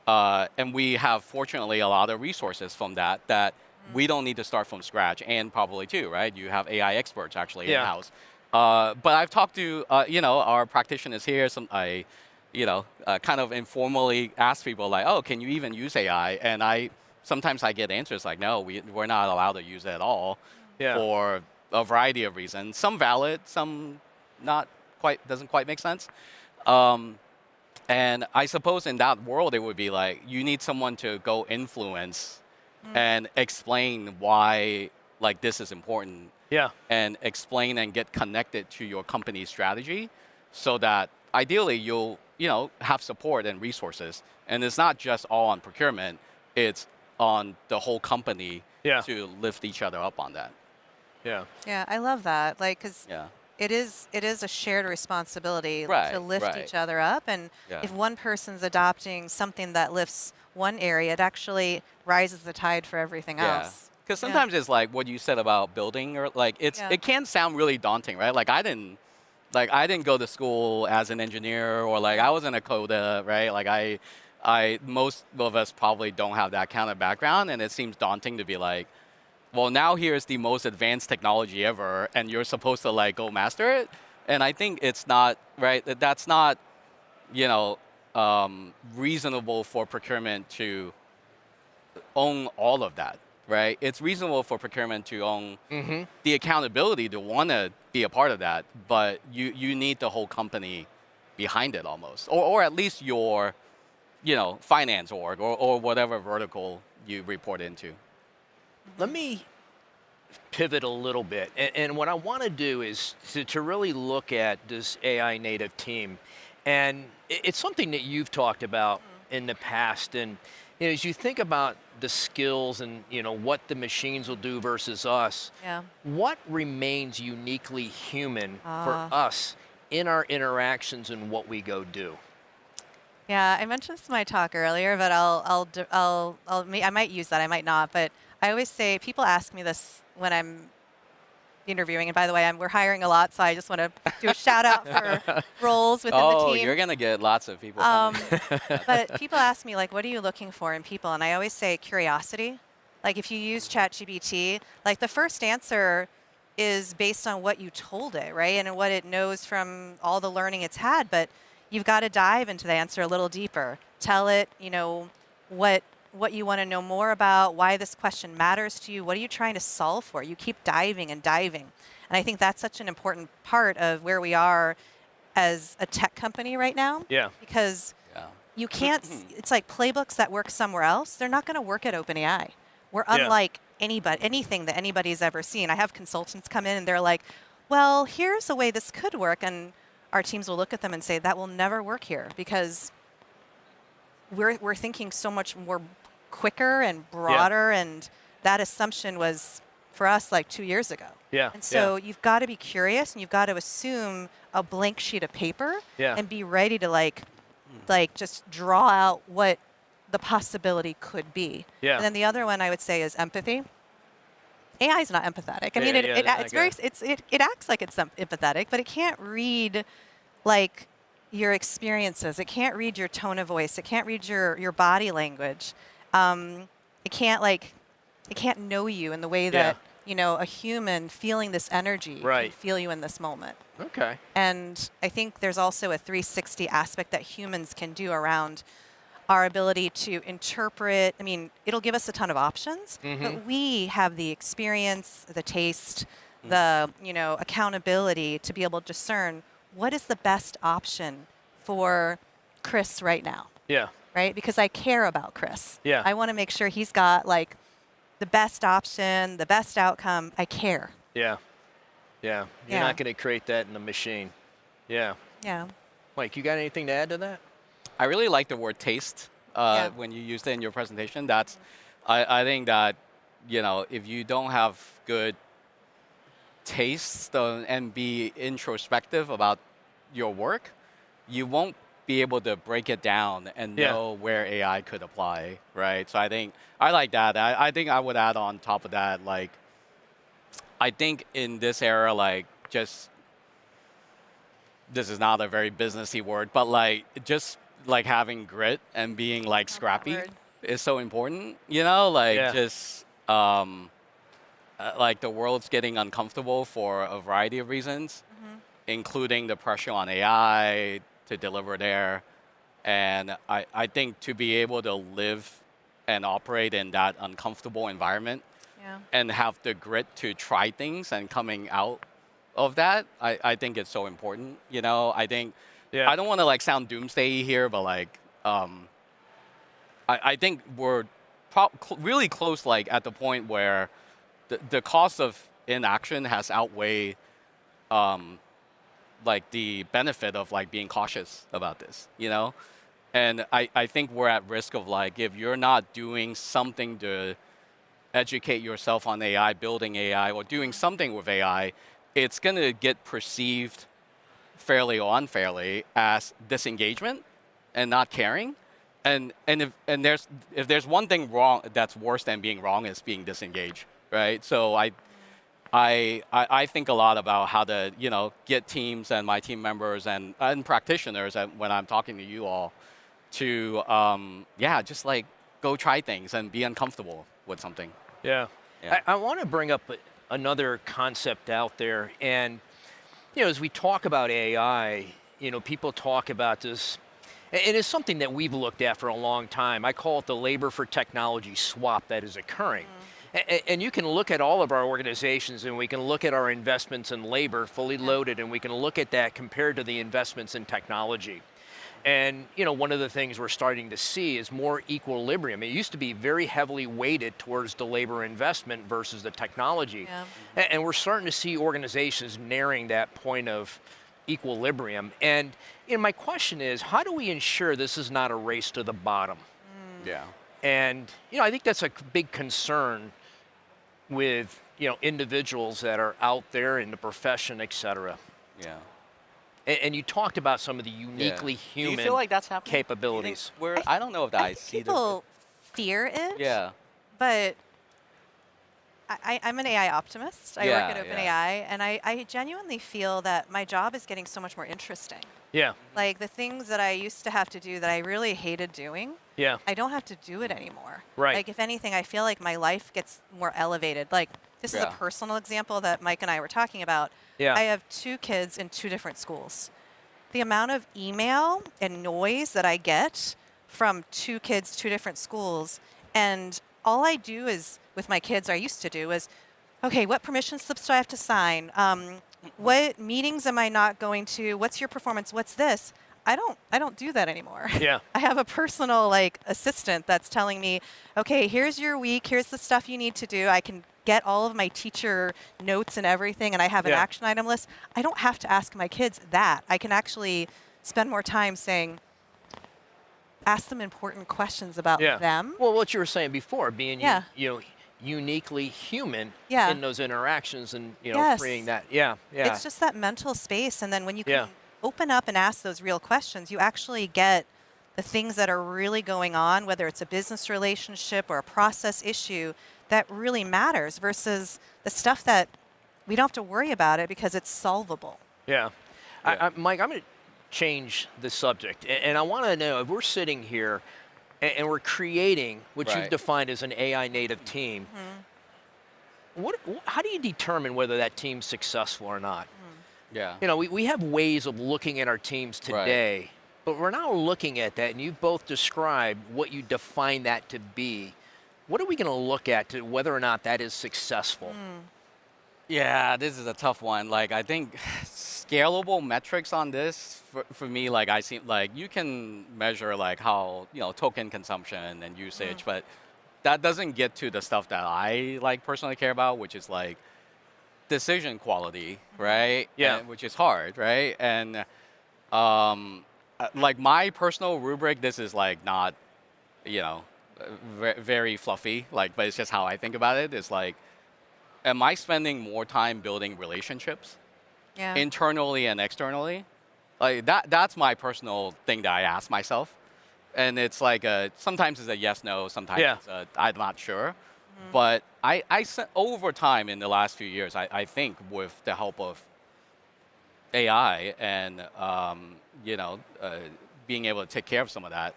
and we have fortunately a lot of resources from that we don't need to start from scratch, and probably too, right? You have AI experts actually in-house. But I've talked to our practititioners here. kind of informally ask people like, oh, can you even use AI? And sometimes I get answers like, no, we're not allowed to use it at all for a variety of reasons. Some valid, some not quite, doesn't quite make sense. And I suppose in that world, it would be like, you need someone to go influence and explain why like this is important. Yeah. And explain and get connected to your company's strategy so that ideally you'll, have support and resources. And it's not just all on procurement, it's on the whole company to lift each other up on that. Yeah. Yeah, I love that. Like, because it is a shared responsibility to lift each other up. And if one person's adopting something that lifts one area, it actually rises the tide for everything else. Because sometimes it's like what you said about building, or like it can sound really daunting, right? Like I didn't go to school as an engineer, or like I wasn't a coder, right? Like most of us probably don't have that kind of background, and it seems daunting to be like, well, now here's the most advanced technology ever, and you're supposed to like go master it. And I think it's not right. That's not, reasonable for procurement to own all of that. Right? It's reasonable for procurement to own the accountability to want to be a part of that, but you need the whole company behind it almost, or at least your, finance org or whatever vertical you report into. Let me pivot a little bit, and what I want to do is to really look at this AI native team, and it's something that you've talked about in the past, and as you think about the skills and what the machines will do versus us, what remains uniquely human for us in our interactions and what we go do? Yeah, I mentioned this in my talk earlier, but I might use that, I might not. But I always say, people ask me this when I'm interviewing, and by the way, we're hiring a lot, so I just want to do a shout out for roles within the team. Oh, you're gonna get lots of people coming. But people ask me like, what are you looking for in people? And I always say curiosity. Like if you use ChatGPT, like the first answer is based on what you told it, right? And what it knows from all the learning it's had, but you've got to dive into the answer a little deeper. Tell it, what you want to know more about, why this question matters to you, what are you trying to solve for? You keep diving and diving. And I think that's such an important part of where we are as a tech company right now. Yeah. Because you can't, it's like playbooks that work somewhere else, they're not going to work at OpenAI. We're unlike anything that anybody's ever seen. I have consultants come in and they're like, well, here's a way this could work. And our teams will look at them and say, that will never work here because we're thinking so much more quicker and broader, and that assumption was for us like 2 years ago. Yeah. And so you've got to be curious, and you've got to assume a blank sheet of paper and be ready to like just draw out what the possibility could be. Yeah. And then the other one I would say is empathy. AI is not empathetic. I mean, it acts like it's empathetic, but it can't read like your experiences. It can't read your tone of voice. It can't read your body language. It can't know you in the way that a human feeling this energy can feel you in this moment. Okay. And I think there's also a 360 aspect that humans can do around our ability to interpret. I mean, it'll give us a ton of options, but we have the experience, the taste, the accountability to be able to discern what is the best option for Chris right now. Yeah. Right? Because I care about Chris. Yeah. I want to make sure he's got like the best option, the best outcome. I care. Yeah. Yeah. You're not going to create that in the machine. Yeah. Yeah. Mike, you got anything to add to that? I really like the word taste when you used it in your presentation. That's, I think that, if you don't have good taste and be introspective about your work, you won't be able to break it down and know where AI could apply, right? So I think I like that. I think I would add on top of that, like, I think in this era, like, just, this is not a very businessy word, but like, just like having grit and being like scrappy is so important, just, like the world's getting uncomfortable for a variety of reasons, including the pressure on AI to deliver there. And I think to be able to live and operate in that uncomfortable environment and have the grit to try things and coming out of that, I think it's so important. You know, I think, I don't want to like sound doomsday here, but like, I think we're really close, like at the point where the cost of inaction has outweighed like the benefit of like being cautious about this, you know? And I think we're at risk of like, if you're not doing something to educate yourself on AI, building AI, or doing something with AI, it's going to get perceived fairly or unfairly as disengagement and not caring. And if there's one thing wrong that's worse than being wrong, is being disengaged, right? So I think a lot about how to, you know, get teams and my team members and practitioners, and when I'm talking to you all, to just like go try things and be uncomfortable with something. Yeah. I want to bring up another concept out there, and you know, as we talk about AI, you know, people talk about this, and it's something that we've looked at for a long time. I call it the labor for technology swap that is occurring. And you can look at all of our organizations, and we can look at our investments in labor fully loaded, and we can look at that compared to the investments in technology. And you know, one of the things we're starting to see is more equilibrium. It used to be very heavily weighted towards the labor investment versus the technology. And we're starting to see organizations nearing that point of equilibrium. And you know, my question is, how do we ensure this is not a race to the bottom? Yeah. And you know, I think that's a big concern with, you know, individuals that are out there in the profession, et cetera. Yeah. And you talked about some of the uniquely human Do you feel like that's happening? capabilities. I don't know if I see people fear it. Yeah. But I'm an AI optimist. I work at OpenAI, and I genuinely feel that my job is getting so much more interesting. Yeah. Like the things that I used to have to do that I really hated doing, I don't have to do it anymore. Right. Like if anything, I feel like my life gets more elevated. Like this is a personal example that Mike and I were talking about. I have 2 kids in 2 different schools. The amount of email and noise that I get from 2 kids, 2 different schools, and all I do is, with my kids, I used to do is, okay, what permission slips do I have to sign? What meetings am I not going to? What's your performance? What's this? I don't do that anymore. Yeah. I have a personal like assistant that's telling me, okay, here's your week, here's the stuff you need to do. I can get all of my teacher notes and everything, and I have an action item list. I don't have to ask my kids that. I can actually spend more time saying, ask them important questions about them. Well, what you were saying before, being you know, uniquely human in those interactions, and you know, freeing that. It's just that mental space, and then when you can open up and ask those real questions, you actually get the things that are really going on, whether it's a business relationship or a process issue that really matters, versus the stuff that we don't have to worry about it because it's solvable. Yeah. Mike, I'm going to change the subject, and I want to know, if we're sitting here and we're creating what you've defined as an AI native team, how do you determine whether that team's successful or not? Yeah. You know, we have ways of looking at our teams today, but we're now looking at that, and you've both described what you define that to be. What are we going to look at to whether or not that is successful? Yeah, this is a tough one. Like, I think scalable metrics on this, for me, like, I see, like, you can measure, like, how, you know, token consumption and usage, but that doesn't get to the stuff that I, like, personally care about, which is, like, decision quality, right? Yeah. And, which is hard, right? And, like, my personal rubric, this is, like, not, you know, very fluffy, like, but it's just how I think about it. It's like, am I spending more time building relationships internally and externally? Like that's my personal thing that I ask myself. And it's like sometimes it's a yes, no, sometimes it's a, I'm not sure. But I over time in the last few years, I think with the help of AI and you know, being able to take care of some of that,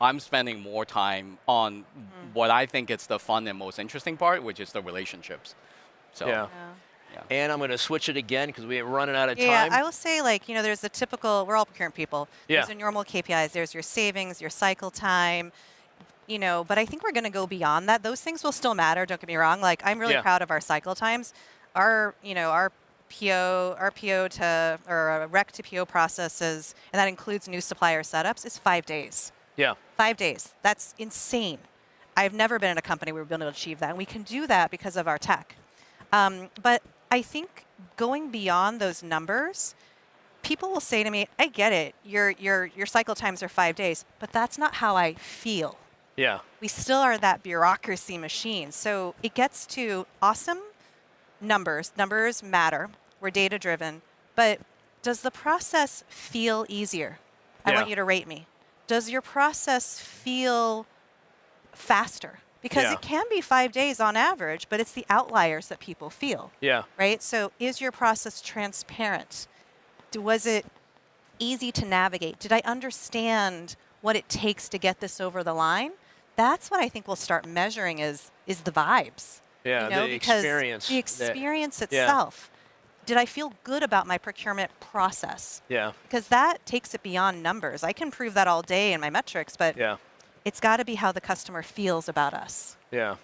I'm spending more time on what I think is the fun and most interesting part, which is the relationships. So, And I'm going to switch it again because we're running out of Yeah, time. I will say, like, there's the typical, we're all procurement people. Yeah. There's your normal KPIs. There's your savings, your cycle time, but I think we're going to go beyond that. Those things will still matter, don't get me wrong. Like, I'm really proud of our cycle times. Our PO to, or rec to PO processes, and that includes new supplier setups, is 5 days. Yeah. 5 days. That's insane. I've never been in a company where we've been able to achieve that, and we can do that because of our tech. But I think going beyond those numbers, people will say to me, I get it, your cycle times are 5 days, but that's not how I feel. Yeah. We still are that bureaucracy machine. So it gets to awesome numbers. Numbers matter. We're data driven. But does the process feel easier? I want you to rate me. Does your process feel faster? Because it can be 5 days on average, but it's the outliers that people feel. Yeah. Right? So is your process transparent? Was it easy to navigate? Did I understand what it takes to get this over the line? That's what I think we'll start measuring is the vibes. Yeah, the experience. The experience itself. Did I feel good about my procurement process? Yeah. Because that takes it beyond numbers. I can prove that all day in my metrics, but it's got to be how the customer feels about us. Yeah.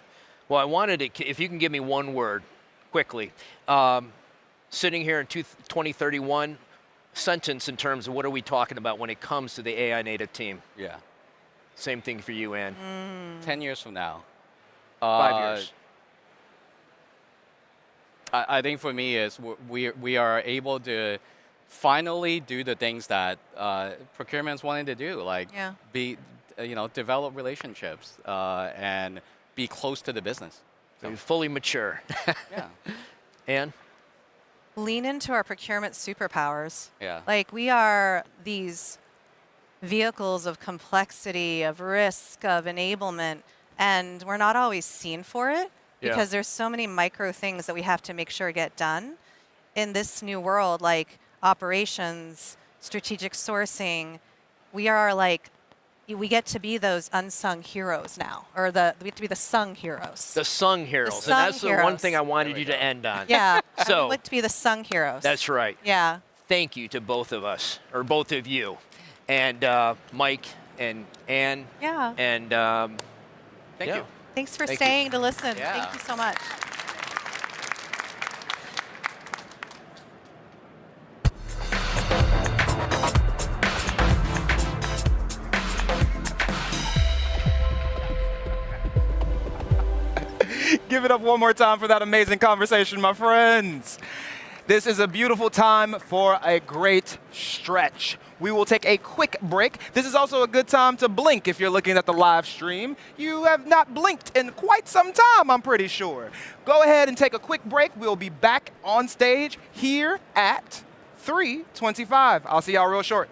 Well, I wanted to, if you can give me one word quickly. Sitting here in 2031, sentence in terms of what are we talking about when it comes to the AI native team? Yeah. Same thing for you, Ann. 10 years from now. 5 years. I think for me is we are able to finally do the things that procurement's wanting to do, like develop relationships and be close to the business. So fully mature. Yeah. Ann? Lean into our procurement superpowers. Yeah. Like, we are these vehicles of complexity, of risk, of enablement, and we're not always seen for it because there's so many micro things that we have to make sure get done in this new world, like operations, strategic sourcing. We are we get to be those unsung heroes now, or we get to be the sung heroes. The sung heroes. The and that's sung the one heroes. thing I wanted you to end on. Yeah. So we like to be the sung heroes. that's right. Yeah. Thank you to both of us, or both of you. And Mike and Ann. Yeah. And thank you. Thanks for Thank staying you. to listen. Yeah. Thank you so much. Give it up one more time for that amazing conversation, my friends. This is a beautiful time for a great stretch. We will take a quick break. This is also a good time to blink if you're looking at the live stream. You have not blinked in quite some time, I'm pretty sure. Go ahead and take a quick break. We'll be back on stage here at 3:25. I'll see y'all real short.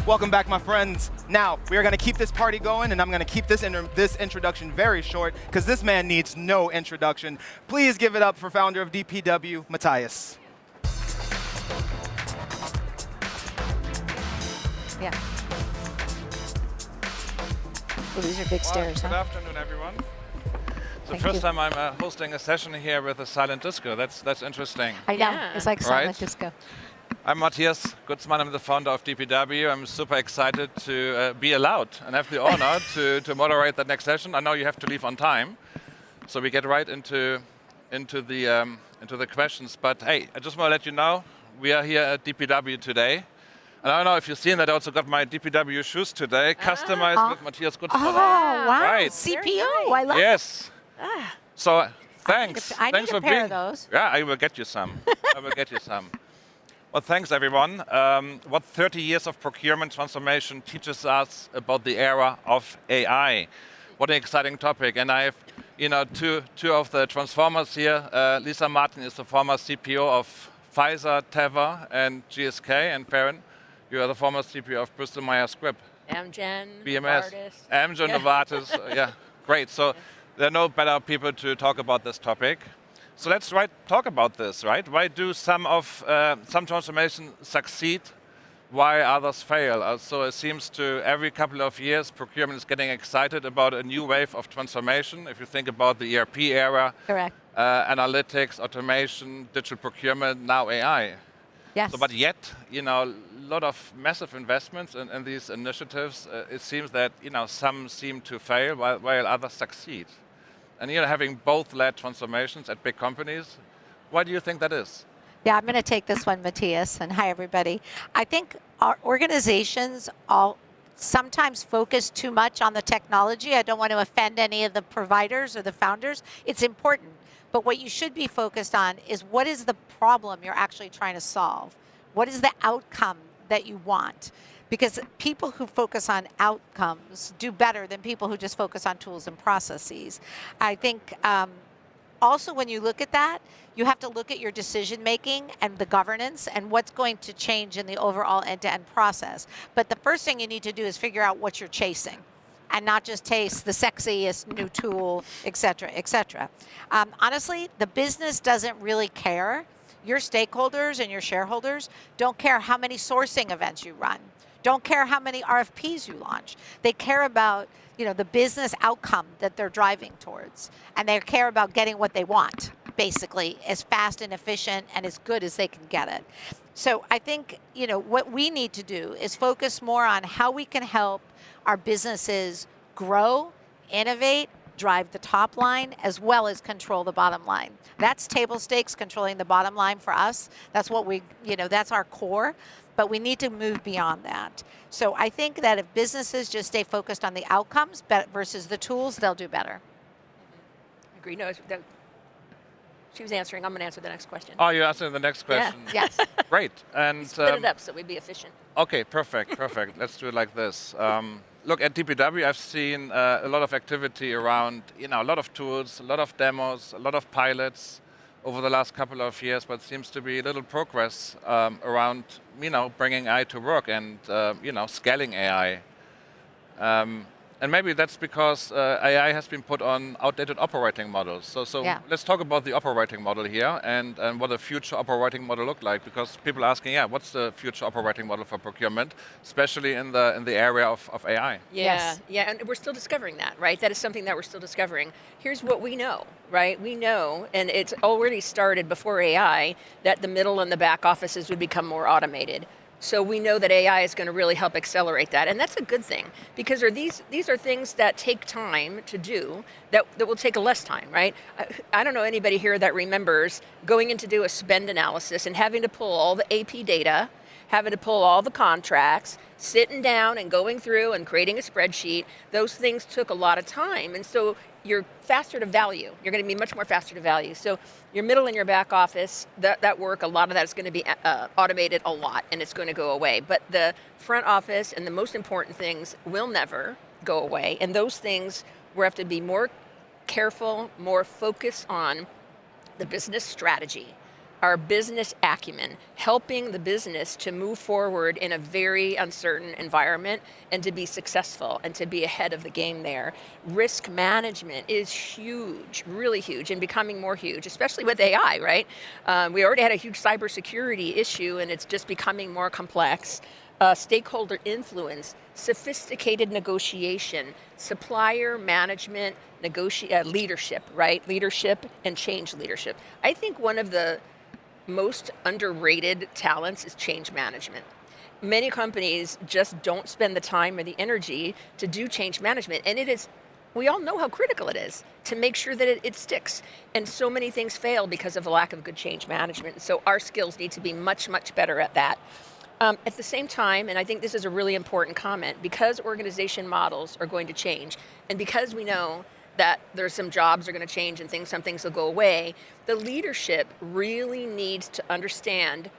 Welcome back, my friends. Now, we are going to keep this party going, and I'm going to keep this introduction very short, because this man needs no introduction. Please give it up for founder of DPW, Matthias. Yeah. Well, these are big stairs, Good huh? afternoon, everyone. It's the Thank first you. time I'm hosting a session here with a silent disco. That's interesting. I know. It's like silent disco. I'm Matthias Gutzmann. I'm the founder of DPW. I'm super excited to be allowed and have the honor to moderate that next session. I know you have to leave on time, so we get right into the questions. But hey, I just want to let you know we are here at DPW today. And I don't know if you've seen that I also got my DPW shoes today, customized with Matthias Gutzmann. Oh, wow. Right. CPO. I love it. Yes. So thanks. I need Thanks a for pair being. of those. Yeah, I will get you some. I will get you some. Well, thanks everyone. What 30 years of procurement transformation teaches us about the era of AI? What an exciting topic! And I have, two of the transformers here. Lisa Martin is the former CPO of Pfizer, Teva, and GSK, and Farron, you are the former CPO of Bristol Myers Squibb. Amgen, BMS, Novartis. Amgen, Novartis. Yeah, great. So there are no better people to talk about this topic. So let's talk about this, right? Why do some transformations succeed, why others fail? So it seems to every couple of years, procurement is getting excited about a new wave of transformation. If you think about the ERP era, correct, analytics, automation, digital procurement, now AI. Yes. So, but yet, a lot of massive investments in these initiatives. It seems that some seem to fail while others succeed. And having both led transformations at big companies, why do you think that is? Yeah, I'm going to take this one, Matthias, and hi, everybody. I think our organizations all sometimes focus too much on the technology. I don't want to offend any of the providers or the founders. It's important. But what you should be focused on is what is the problem you're actually trying to solve? What is the outcome that you want? Because people who focus on outcomes do better than people who just focus on tools and processes. I think also when you look at that, you have to look at your decision making and the governance and what's going to change in the overall end-to-end process. But the first thing you need to do is figure out what you're chasing, and not just taste the sexiest new tool, et cetera, et cetera. Honestly, the business doesn't really care. Your stakeholders and your shareholders don't care how many sourcing events you run, don't care how many RFPs you launch. They care about the business outcome that they're driving towards, and they care about getting what they want, basically, as fast and efficient and as good as they can get it. So I think what we need to do is focus more on how we can help our businesses grow, innovate, drive the top line, as well as control the bottom line. That's table stakes, controlling the bottom line for us. That's what that's our core, but we need to move beyond that. So I think that if businesses just stay focused on the outcomes versus the tools, they'll do better. Agree. No, she was answering. I'm going to answer the next question. Oh, you're answering the next question. Yeah. Yes. Great. And split it up so we'd be efficient. Okay, perfect. Let's do it like this. Look, at DPW, I've seen a lot of activity around, a lot of tools, a lot of demos, a lot of pilots over the last couple of years, but seems to be little progress around, bringing AI to work and, scaling AI. And maybe that's because AI has been put on outdated operating models. So Yeah. let's talk about the operating model here and what a future operating model look like, because people are asking, what's the future operating model for procurement, especially in the area of AI? Yeah, and we're still discovering that, right? That is something that we're still discovering. Here's what we know, right? We know, and it's already started before AI, that the middle and the back offices would become more automated. So we know that AI is going to really help accelerate that, and that's a good thing, because these are things that take time to do that will take less time, right? I don't know anybody here that remembers going in to do a spend analysis and having to pull all the AP data, having to pull all the contracts, sitting down and going through and creating a spreadsheet. Those things took a lot of time, and so you're faster to value. You're going to be much more faster to value. So your middle and your back office, that work, a lot of that is going to be automated a lot, and it's going to go away. But the front office and the most important things will never go away. And those things, we have to be more careful, more focused on the business strategy. our business acumen, helping the business to move forward in a very uncertain environment and to be successful and to be ahead of the game there. Risk management is huge, really huge, and becoming more huge, especially with AI, right? We already had a huge cybersecurity issue, and it's just becoming more complex. Stakeholder influence, sophisticated negotiation, supplier management, leadership, right? Leadership and change leadership. I think one of the most underrated talents is change management. Many companies just don't spend the time or the energy to do change management, and we all know how critical it is to make sure that it sticks. And so many things fail because of a lack of good change management. So our skills need to be much, much better at that. At the same time, and I think this is a really important comment, because organization models are going to change, and because we know that there's some jobs are going to change and some things will go away, the leadership really needs to understand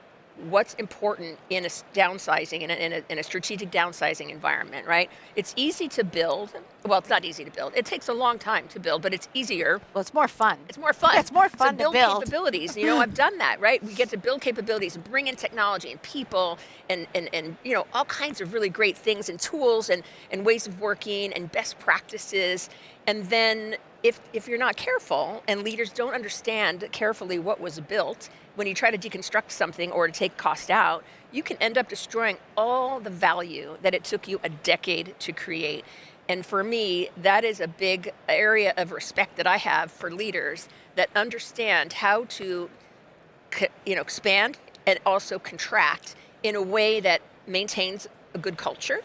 what's important in a downsizing, in a strategic downsizing environment, right? It's easy to build. Well, it's not easy to build. It takes a long time to build, but it's easier. Well, it's more fun. It's more fun. It's more fun to build capabilities. I've done that, right? We get to build capabilities and bring in technology and people and all kinds of really great things and tools and ways of working and best practices. And then if you're not careful and leaders don't understand carefully what was built, when you try to deconstruct something or to take cost out, you can end up destroying all the value that it took you a decade to create. And for me, that is a big area of respect that I have for leaders that understand how to expand and also contract in a way that maintains a good culture,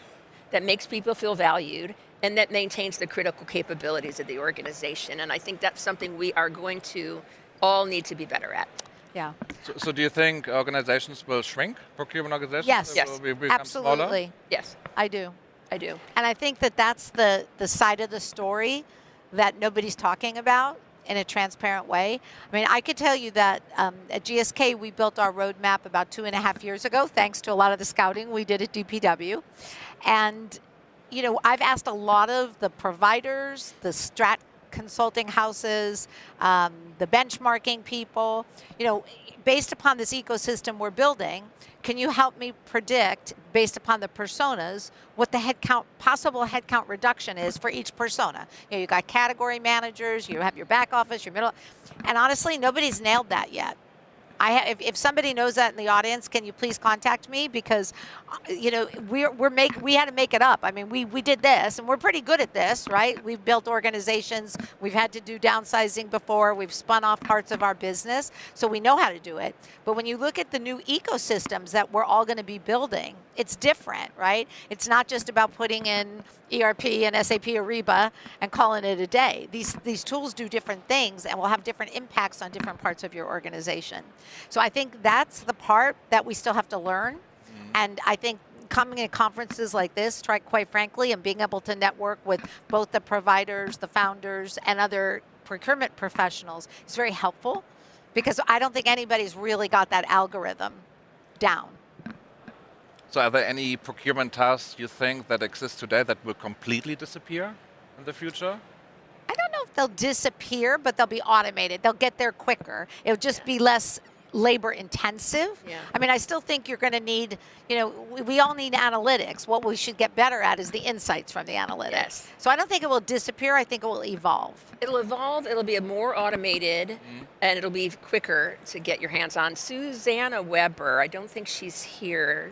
that makes people feel valued, and that maintains the critical capabilities of the organization. And I think that's something we are going to all need to be better at. Yeah. So do you think organizations will shrink, procurement organizations? Yes, Will become absolutely. smaller? Yes. I do. I do. And I think that's the side of the story that nobody's talking about in a transparent way. I mean, I could tell you that at GSK, we built our roadmap about 2.5 years ago, thanks to a lot of the scouting we did at DPW. And, I've asked a lot of the providers, the strat consulting houses, the benchmarking people, based upon this ecosystem we're building, can you help me predict, based upon the personas, what the possible headcount reduction is for each persona? You got category managers, you have your back office, your middle, and honestly, nobody's nailed that yet. If somebody knows that in the audience, can you please contact me? Because, we had to make it up. I mean, we did this, and we're pretty good at this, right? We've built organizations. We've had to do downsizing before. We've spun off parts of our business, so we know how to do it. But when you look at the new ecosystems that we're all going to be building, it's different, right? It's not just about putting in ERP and SAP Ariba and calling it a day. These tools do different things and will have different impacts on different parts of your organization. So I think that's the part that we still have to learn. Mm-hmm. And I think coming to conferences like this, quite frankly, and being able to network with both the providers, the founders, and other procurement professionals is very helpful, because I don't think anybody's really got that algorithm down. So are there any procurement tasks you think that exist today that will completely disappear in the future? I don't know if they'll disappear, but they'll be automated. They'll get there quicker. It'll just be less labor intensive. Yeah. I mean, I still think you're going to need, we all need analytics. What we should get better at is the insights from the analytics. Yes. So I don't think it will disappear. I think it will evolve. It'll evolve. It'll be more automated, and it'll be quicker to get your hands on. Susanna Weber, I don't think she's here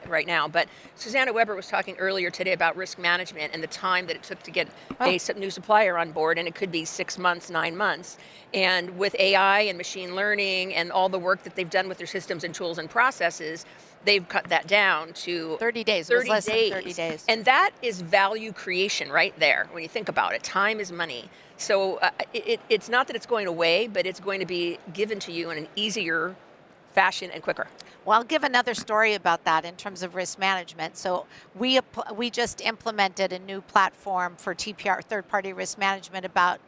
right now, but Susanna Weber was talking earlier today about risk management and the time that it took to get a new supplier on board, and it could be 6 months, 9 months. And with AI and machine learning and all the work that they've done with their systems and tools and processes, they've cut that down to 30 days. 30 less days. Than 30 days. And that is value creation right there when you think about it. Time is money. So it's not that it's going away, but it's going to be given to you in an easier fashion and quicker. Well, I'll give another story about that in terms of risk management. So we just implemented a new platform for TPR, third-party risk management, about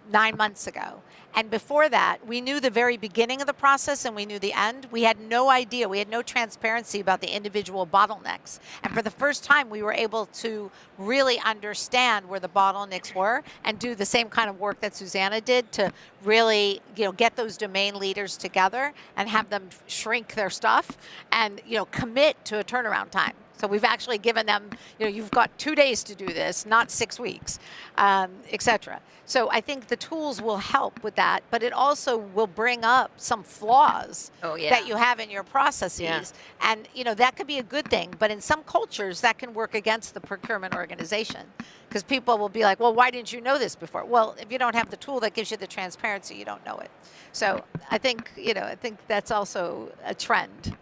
9 months ago. And before that, we knew the very beginning of the process and we knew the end. We had no idea. We had no transparency about the individual bottlenecks. And for the first time, we were able to really understand where the bottlenecks were and do the same kind of work that Susanna did to really, get those domain leaders together and have them shrink their stuff and, commit to a turnaround time. So we've actually given them, you've got 2 days to do this, not 6 weeks, et cetera. So I think the tools will help with that, but it also will bring up some flaws that you have in your processes. Yeah. And, that could be a good thing, but in some cultures that can work against the procurement organization because people will be like, well, why didn't you know this before? Well, if you don't have the tool that gives you the transparency, you don't know it. So I think, I think that's also a trend.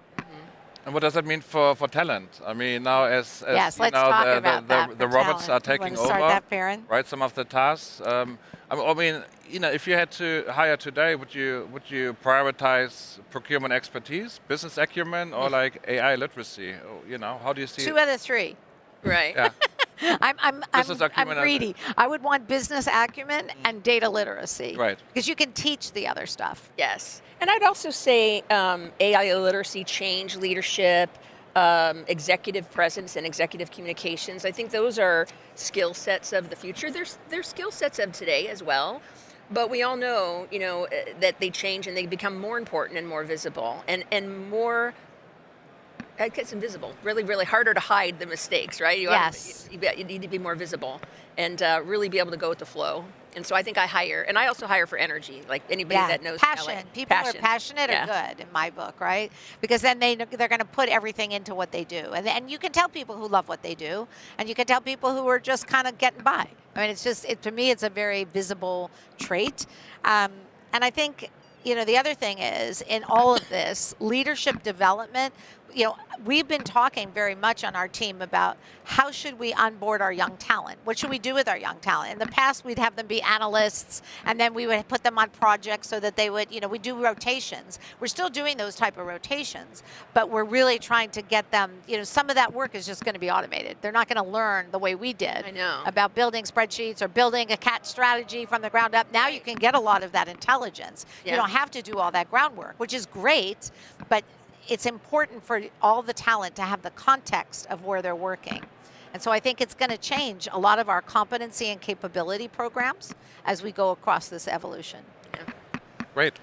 And what does that mean for talent? I mean, now as yes, let's now talk about that the robots are taking over, that, right? Some of the tasks. I mean, if you had to hire today, would you prioritize procurement expertise, business acumen, or like AI literacy? How do you see 2 out of 3. Right. Yeah. I'm greedy. I would want business acumen and data literacy. Right. Because you can teach the other stuff. Yes. And I'd also say AI literacy, change leadership, executive presence and executive communications. I think those are skill sets of the future. They're skill sets of today as well. But we all know, that they change and they become more important and more visible and more, it gets invisible. Really, really harder to hide the mistakes, right? You need to be more visible and really be able to go with the flow. And so I think I hire, and I also hire for energy, like anybody that knows passion. People who are passionate are good in my book, right? Because then they're going to put everything into what they do, and you can tell people who love what they do, and you can tell people who are just kind of getting by. I mean, it's just to me, it's a very visible trait, and I think the other thing is in all of this leadership development. We've been talking very much on our team about how should we onboard our young talent? What should we do with our young talent? In the past, we'd have them be analysts, and then we would put them on projects so that they would, we do rotations. We're still doing those type of rotations, but we're really trying to get them, some of that work is just going to be automated. They're not going to learn the way we did about building spreadsheets or building a CAT strategy from the ground up. Now you can get a lot of that intelligence. Yeah. You don't have to do all that groundwork, which is great, but it's important for all the talent to have the context of where they're working. And so I think it's going to change a lot of our competency and capability programs as we go across this evolution. Great.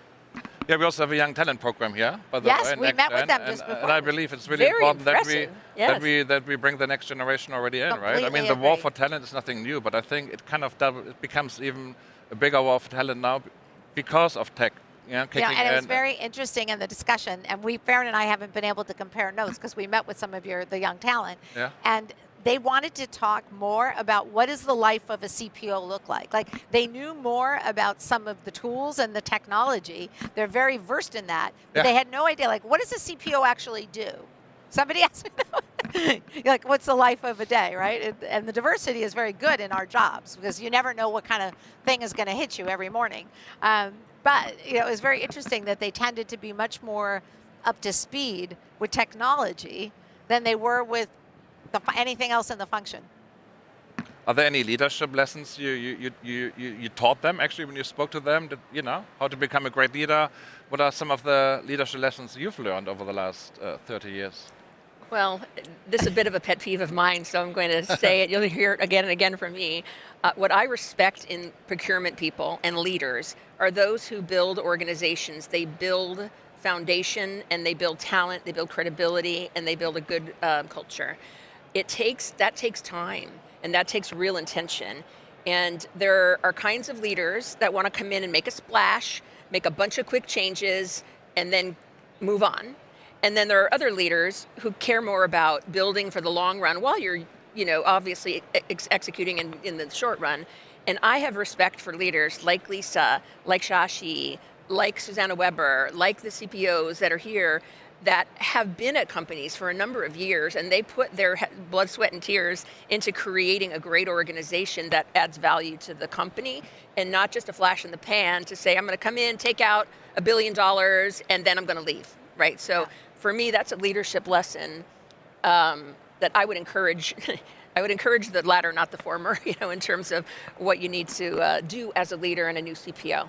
Yeah, we also have a young talent program here. By the way, we met with them just before. And I believe it's really important that we bring the next generation already in, right? I mean, the war for talent is nothing new, but I think it kind of it becomes even a bigger war for talent now because of tech. And it was very interesting in the discussion, and Farron and I haven't been able to compare notes because we met with some of the young talent, and they wanted to talk more about what does the life of a CPO look like. Like they knew more about some of the tools and the technology. They're very versed in that, but they had no idea, like, what does a CPO actually do? Somebody has to know. Like, what's the life of a day, right? And the diversity is very good in our jobs because you never know what kind of thing is going to hit you every morning. But it was very interesting that they tended to be much more up to speed with technology than they were with anything else in the function. Are there any leadership lessons you taught them actually when you spoke to them? How to become a great leader? What are some of the leadership lessons you've learned over the last 30 years? Well, this is a bit of a pet peeve of mine, so I'm going to say it. You'll hear it again and again from me. What I respect in procurement people and leaders are those who build organizations. They build foundation, and they build talent, they build credibility, and they build a good culture. That takes time, and that takes real intention. And there are kinds of leaders that want to come in and make a splash, make a bunch of quick changes, and then move on. And then there are other leaders who care more about building for the long run while you're, obviously executing in the short run. And I have respect for leaders like Lisa, like Shashi, like Susanna Weber, like the CPOs that are here that have been at companies for a number of years, and they put their blood, sweat, and tears into creating a great organization that adds value to the company, and not just a flash in the pan to say, I'm going to come in, take out $1 billion, and then I'm going to leave, right? So for me, that's a leadership lesson that I would encourage I would encourage the latter, not the former, in terms of what you need to do as a leader and a new CPO.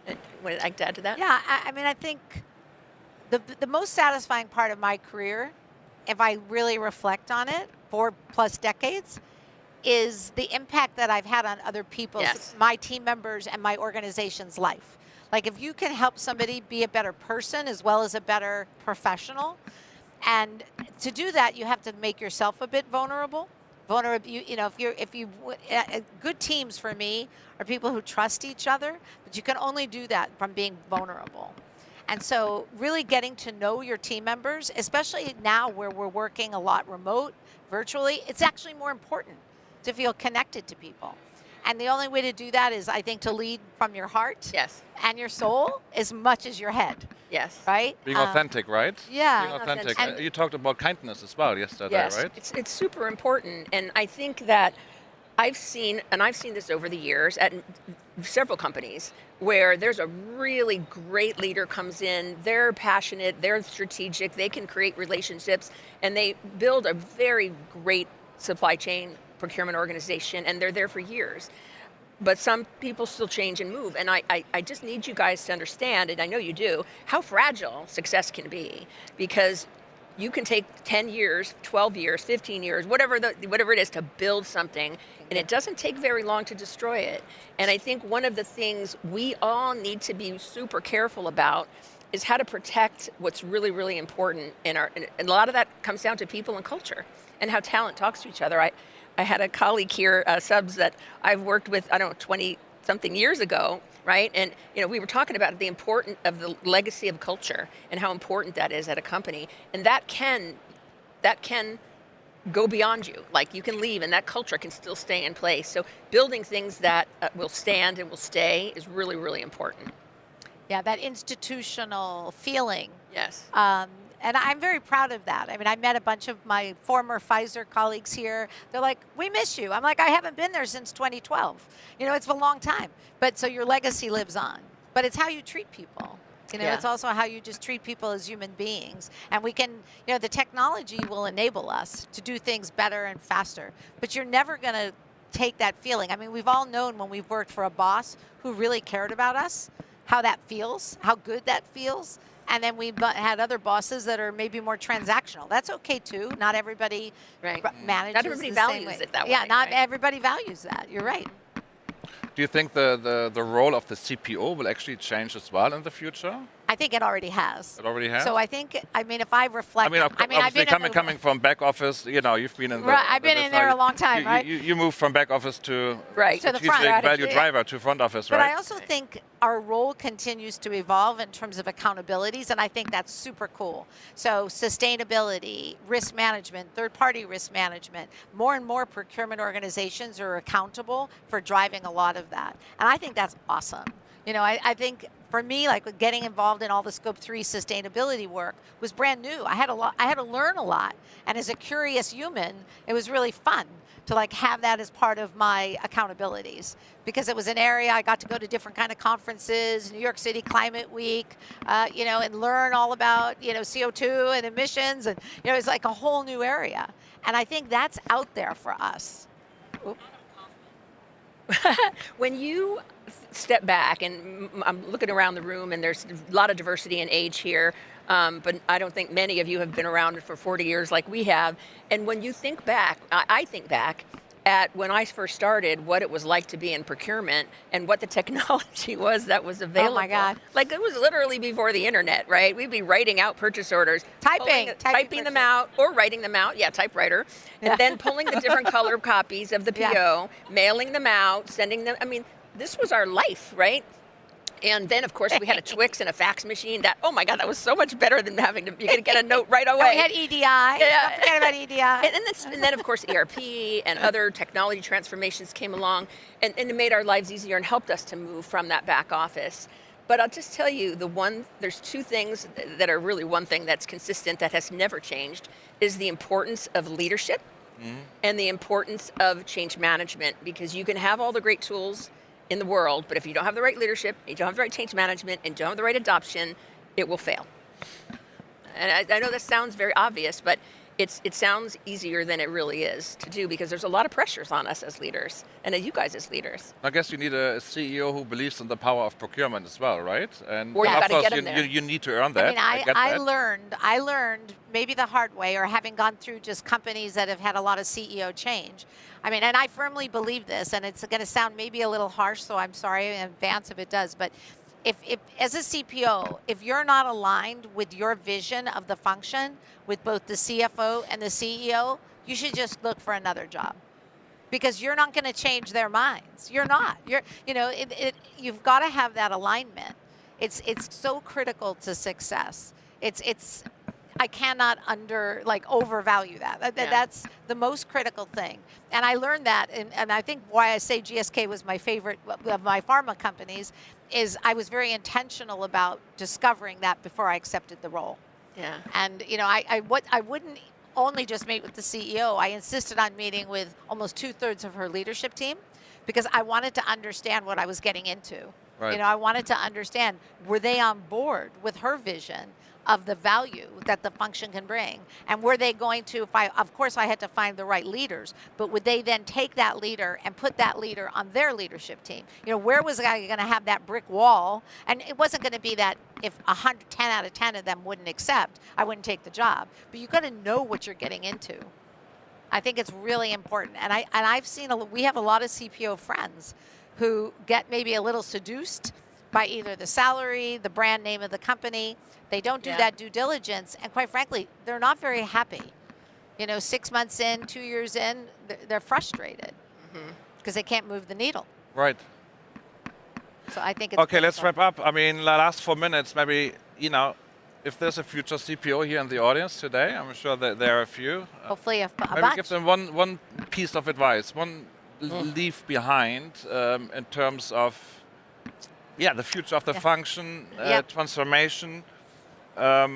Would you like to add to that? Yeah, I mean, I think the most satisfying part of my career, if I really reflect on it, 4+ decades, is the impact that I've had on other people's, my team members and my organization's life. Like if you can help somebody be a better person as well as a better professional, and to do that, you have to make yourself a bit vulnerable. Good teams for me are people who trust each other, but you can only do that from being vulnerable. And so really getting to know your team members, especially now where we're working a lot remote, virtually, it's actually more important to feel connected to people. And the only way to do that is, I think, to lead from your heart and your soul as much as your head. Yes. Right? Being authentic, right? Yeah. Being authentic. You talked about kindness as well yesterday, right? It's super important. And I think that I've seen this over the years at several companies, where there's a really great leader comes in, they're passionate, they're strategic, they can create relationships, and they build a very great supply chain procurement organization, and they're there for years. But some people still change and move, and I just need you guys to understand, and I know you do, how fragile success can be, because you can take 10 years, 12 years, 15 years, whatever it is to build something, and it doesn't take very long to destroy it. And I think one of the things we all need to be super careful about is how to protect what's really, really important and a lot of that comes down to people and culture and how talent talks to each other. I had a colleague here, Subs, that I've worked with, 20-something years ago, right? And we were talking about the importance of the legacy of culture and how important that is at a company. And that can go beyond you. Like you can leave and that culture can still stay in place. So building things that will stand and will stay is really, really important. Yeah, that institutional feeling. Yes. And I'm very proud of that. I mean, I met a bunch of my former Pfizer colleagues here. They're like, we miss you. I'm like, I haven't been there since 2012. It's a long time. But so your legacy lives on. But it's how you treat people. It's also how you just treat people as human beings. And we can, the technology will enable us to do things better and faster. But you're never going to take that feeling. I mean, we've all known when we've worked for a boss who really cared about us, how that feels, how good that feels. And then we've had other bosses that are maybe more transactional. That's okay too. Not everybody manages. Not everybody the same values way. it that way. Yeah, not everybody values that. You're right. Do you think the role of the CPO will actually change as well in the future? I think it already has. It already has? So I think, if I reflect... I've been coming from back office, you've been in the... Right, I've been in there a long time, right? You moved from back office to the front. value driver to front office, right? But I also think our role continues to evolve in terms of accountabilities, and I think that's super cool. So sustainability, risk management, third-party risk management, more and more procurement organizations are accountable for driving a lot of that. And I think that's awesome. I think for me, like getting involved in all the Scope 3 sustainability work was brand new. I had to learn a lot. And as a curious human, it was really fun to have that as part of my accountabilities, because it was an area I got to go to different kind of conferences, New York City Climate Week, and learn all about, CO2 and emissions. And, it's like a whole new area. And I think that's out there for us. Oop. When you step back, and I'm looking around the room, and there's a lot of diversity in age here, but I don't think many of you have been around for 40 years like we have. And when you think back, I think back at when I first started, what it was like to be in procurement and what the technology was that was available. Oh my God. Like it was literally before the internet, right? We'd be writing out purchase orders, typing them out or writing them out, typewriter, and then pulling the different color copies of the PO, mailing them out, sending them. I mean, this was our life, right? And then, of course, we had a Twix and a fax machine. Oh my God, that was so much better than having to get a note right away. We had EDI. Don't forget about EDI. And then, of course, ERP and other technology transformations came along and it made our lives easier and helped us to move from that back office. But I'll just tell you, there's two things that are really one thing that's consistent that has never changed is the importance of leadership and the importance of change management, because you can have all the great tools in the world, but if you don't have the right leadership, you don't have the right change management, and don't have the right adoption, it will fail. And I know that sounds very obvious, but it sounds easier than it really is to do because there's a lot of pressures on us as leaders and you guys as leaders. I guess you need a CEO who believes in the power of procurement as well, right? And Or you of gotta course, get 'em there. you need to earn that. I mean, I get that. I learned maybe the hard way, or having gone through just companies that have had a lot of CEO change. I mean, and I firmly believe this, and it's going to sound maybe a little harsh, so I'm sorry in advance if it does, but if as a CPO, if you're not aligned with your vision of the function with both the CFO and the CEO, you should just look for another job. Because you're not going to change their minds. You're not. You've got to have that alignment. It's so critical to success. I cannot overvalue that. That's the most critical thing. And I learned that, and I think why I say GSK was my favorite of my pharma companies is I was very intentional about discovering that before I accepted the role. Yeah. And I wouldn't only just meet with the CEO. I insisted on meeting with almost 2/3 of her leadership team because I wanted to understand what I was getting into. Right. I wanted to understand, were they on board with her vision of the value that the function can bring? And were they going to, of course I had to find the right leaders, but would they then take that leader and put that leader on their leadership team? Where was I going to have that brick wall? And it wasn't going to be that if 10 out of 10 of them wouldn't accept, I wouldn't take the job. But you got to know what you're getting into. I think it's really important. And I've seen, we have a lot of CPO friends who get maybe a little seduced by either the salary, the brand name of the company. They don't do that due diligence, and quite frankly, they're not very happy. 6 months in, 2 years in, they're frustrated because they can't move the needle. Right. So I think it's okay. Let's wrap up. I mean, the last 4 minutes, maybe if there's a future CPO here in the audience today, I'm sure that there are a few. Hopefully a maybe bunch. give them one piece of advice, one leave behind in terms of the future of the function, transformation. Well,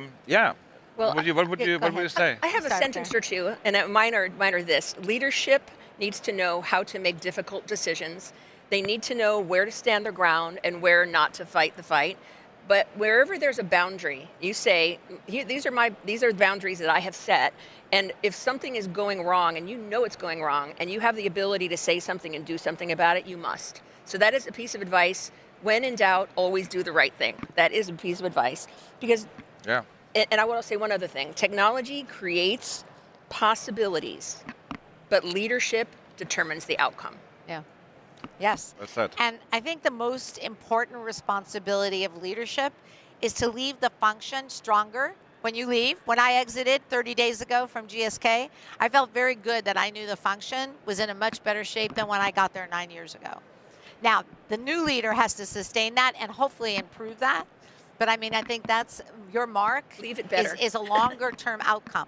what would you say? I have a sentence or two, and mine are this. Leadership needs to know how to make difficult decisions. They need to know where to stand their ground and where not to fight the fight. But wherever there's a boundary, you say, these are boundaries that I have set. And if something is going wrong and you know it's going wrong and you have the ability to say something and do something about it, you must. So that is a piece of advice. When in doubt, always do the right thing. That is a piece of advice. Because, and I want to say one other thing. Technology creates possibilities, but leadership determines the outcome. Yeah. Yes. That's it. And I think the most important responsibility of leadership is to leave the function stronger. When you leave, when I exited 30 days ago from GSK, I felt very good that I knew the function was in a much better shape than when I got there 9 years ago. Now, the new leader has to sustain that and hopefully improve that. But I mean, I think that's your mark. Leave it better. Is a longer term outcome,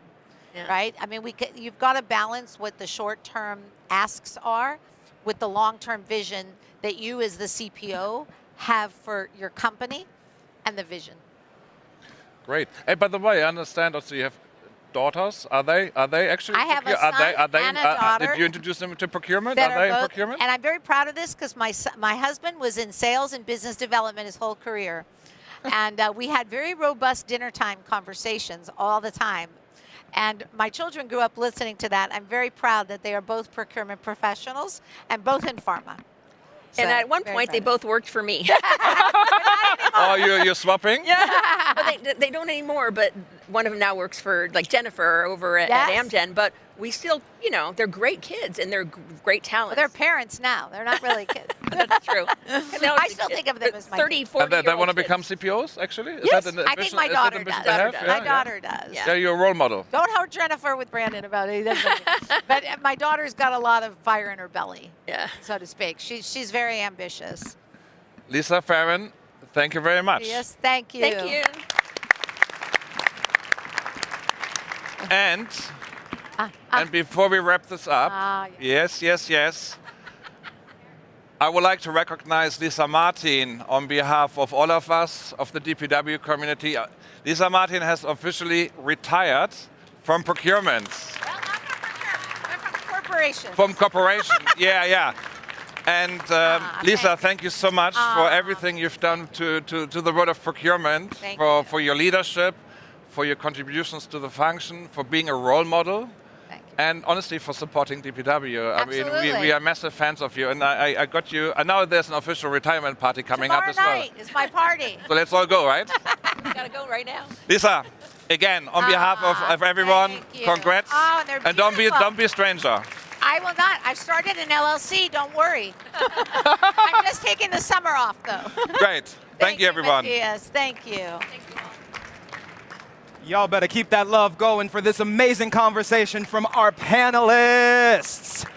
right? I mean, you've got to balance what the short term asks are with the long term vision that you as the CPO have for your company and the vision. Great. Hey, by the way, I understand also you have daughters. Are they actually? I have a son and a daughter. Did you introduce them to procurement? That Are they in both, procurement? and I'm very proud of this because my husband was in sales and business development his whole career. And we had very robust dinner time conversations all the time. And my children grew up listening to that. I'm very proud that they are both procurement professionals and both in pharma. And at one point, they both worked for me. Oh, you're swapping? Yeah. Well, they don't anymore, but one of them now works for Jennifer over at Amgen. But we still, they're great kids and they're great talents. Well, they're parents now. They're not really kids. That's true. I still think of them as my 30, 40 And they want to become CPOs, actually? Is Yes, that an I think ambition- my is that daughter ambition does. to have? My daughter does. Yeah, you're a role model. Don't hurt Jennifer with Brandon about it. But my daughter's got a lot of fire in her belly, so to speak. She's very ambitious. Lisa Farron, thank you very much. Yes, thank you. Thank you. And before we wrap this up, yes, I would like to recognize Lisa Martin on behalf of all of us, of the DPW community. Lisa Martin has officially retired from procurement. Well, not from corporations. From corporation, yeah. And Lisa, thank you so much for everything you've done to the world of procurement, for your leadership, for your contributions to the function, for being a role model, and honestly for supporting DPW. I mean, we are massive fans of you, and I got you. And now there's an official retirement party coming up as well. Tomorrow night is my party. So let's all go, right? Gotta go right now. Lisa, again, on behalf of everyone, congrats. Oh, they're and beautiful. don't be a stranger. I will not. I've started an LLC. Don't worry. I'm just taking the summer off, though. Great. Thank you, everyone. Yes, thank you. Y'all better keep that love going for this amazing conversation from our panelists.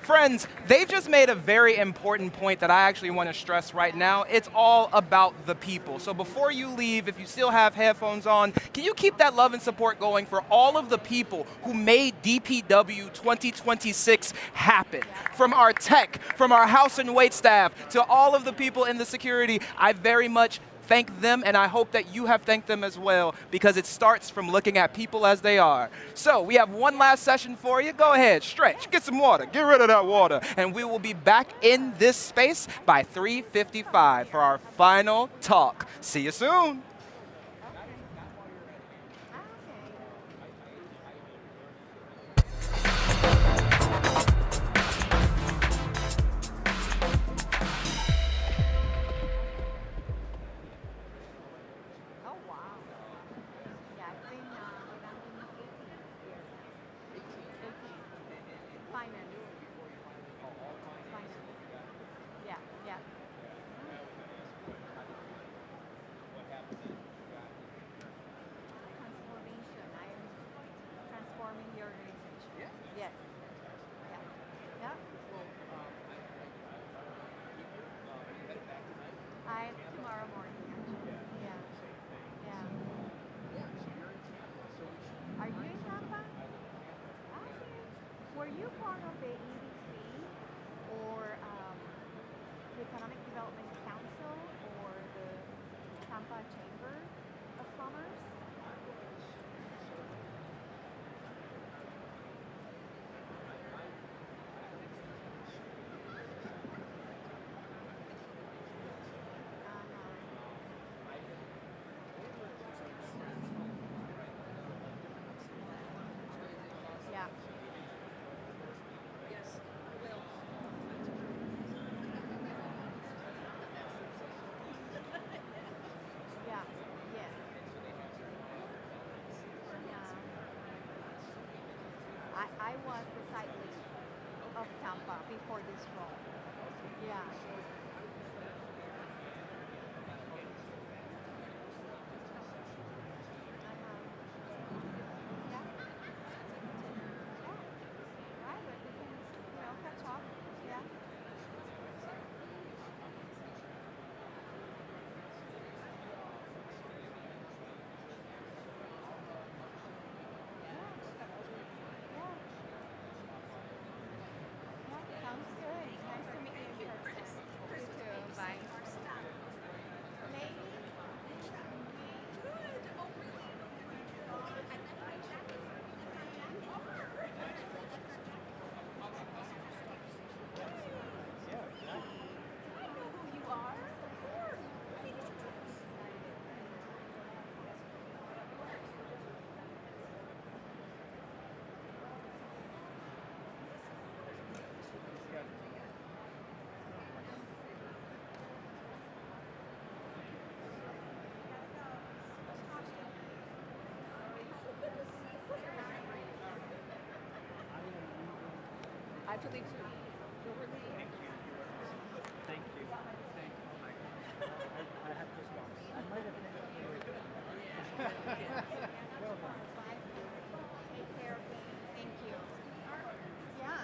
Friends, they've just made a very important point that I actually want to stress right now. It's all about the people. So before you leave, if you still have headphones on, can you keep that love and support going for all of the people who made DPW 2026 happen? From our tech, from our house and wait staff, to all of the people in the security, I very much thank them, and I hope that you have thanked them as well, because it starts from looking at people as they are. So we have one last session for you. Go ahead, stretch, get some water, get rid of that water, and we will be back in this space by 3:55 for our final talk. See you soon. Tomorrow morning, actually. Yeah. Are you in Tampa? Okay. Were you part of the EDC or the Economic Development Council or the Tampa Chamber of Commerce? Yeah. Yes, I will. Yeah, yes. I was the site lead of Tampa before this role. Yeah. Right, but we can, catch up. Yeah. Sounds good. Nice to meet you in person. You too. Bye. I have to leave too. Don't worry. Thank you. I had this box. I might have Well done. Take care of me. Thank you. Yeah.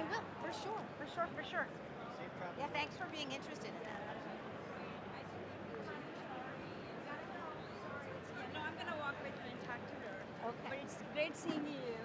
I will, for sure, for sure, for sure. Yeah, thanks for being interested in that. No, I'm gonna walk with you and talk to her. Okay. But it's great seeing you.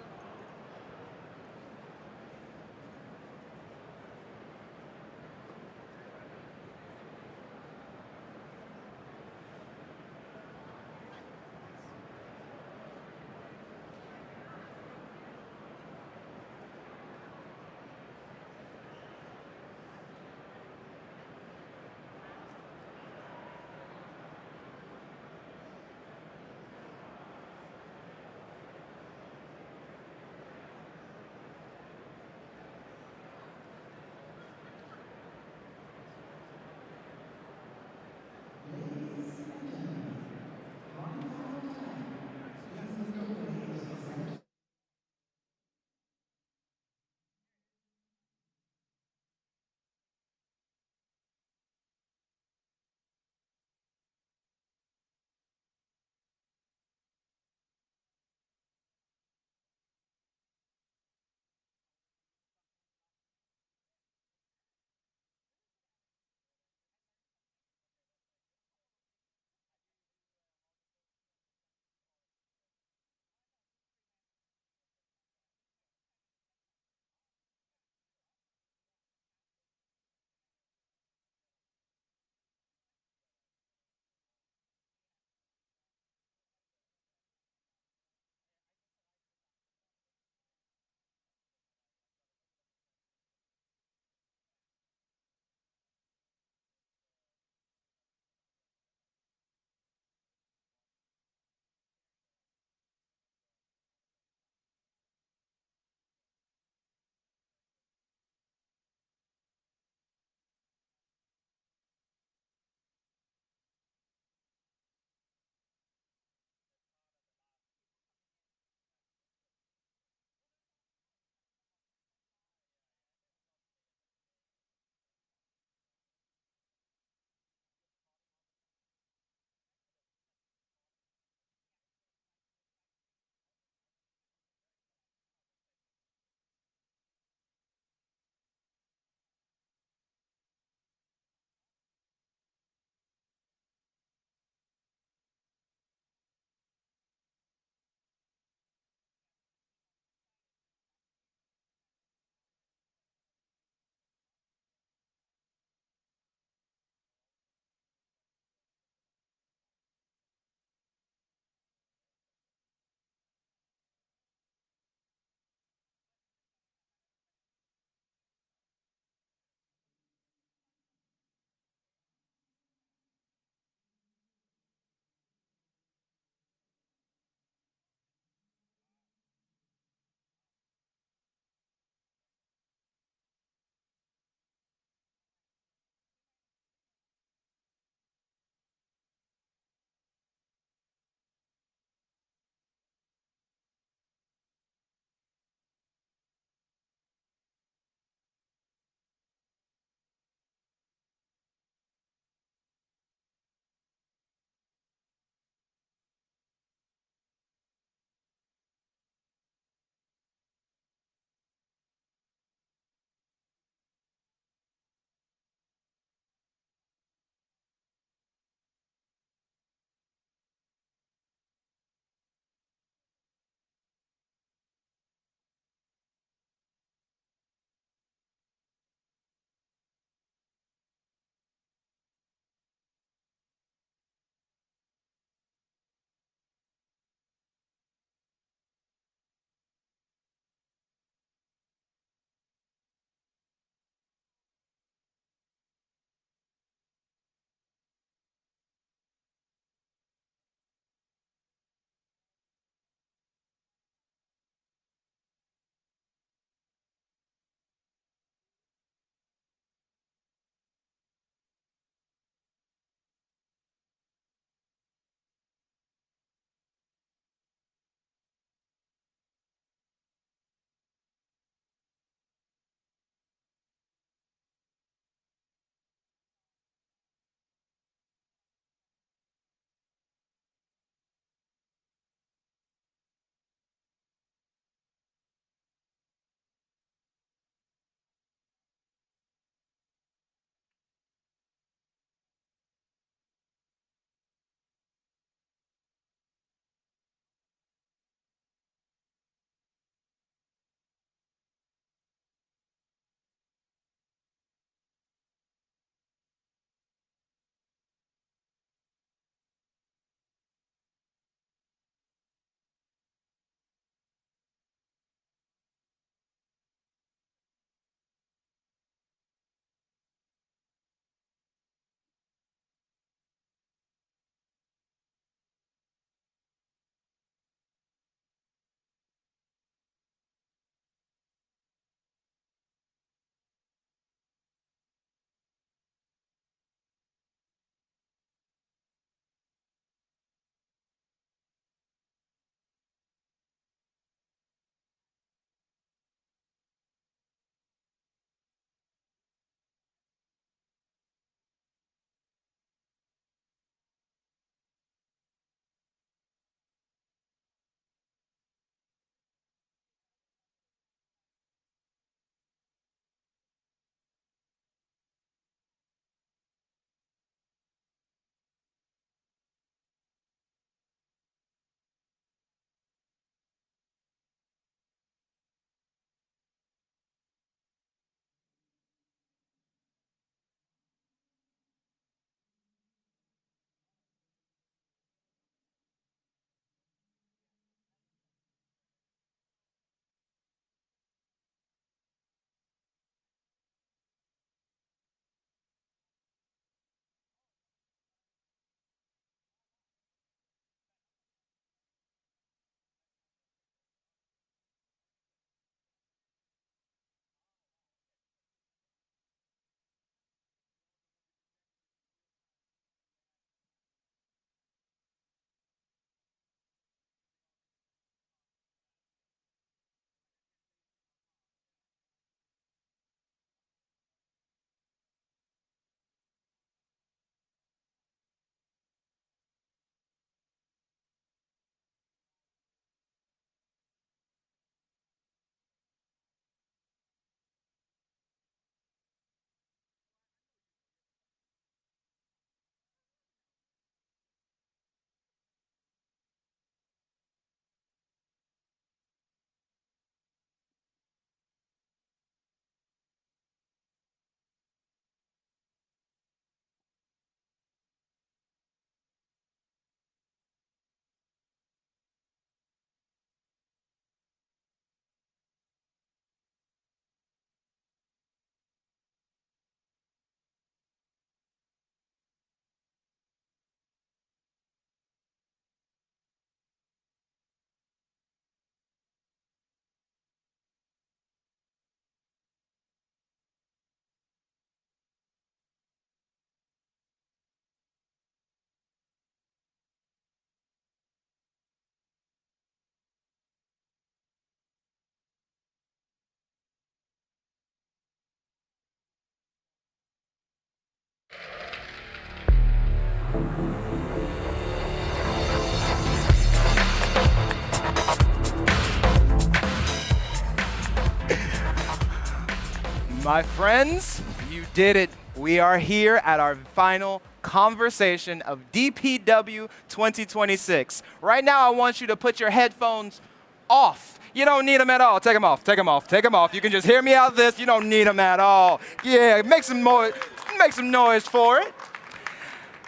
My friends, you did it. We are here at our final conversation of DPW 2026. Right now, I want you to put your headphones off. You don't need them at all. Take them off, take them off, take them off. You can just hear me out this. You don't need them at all. Yeah, make some noise for it.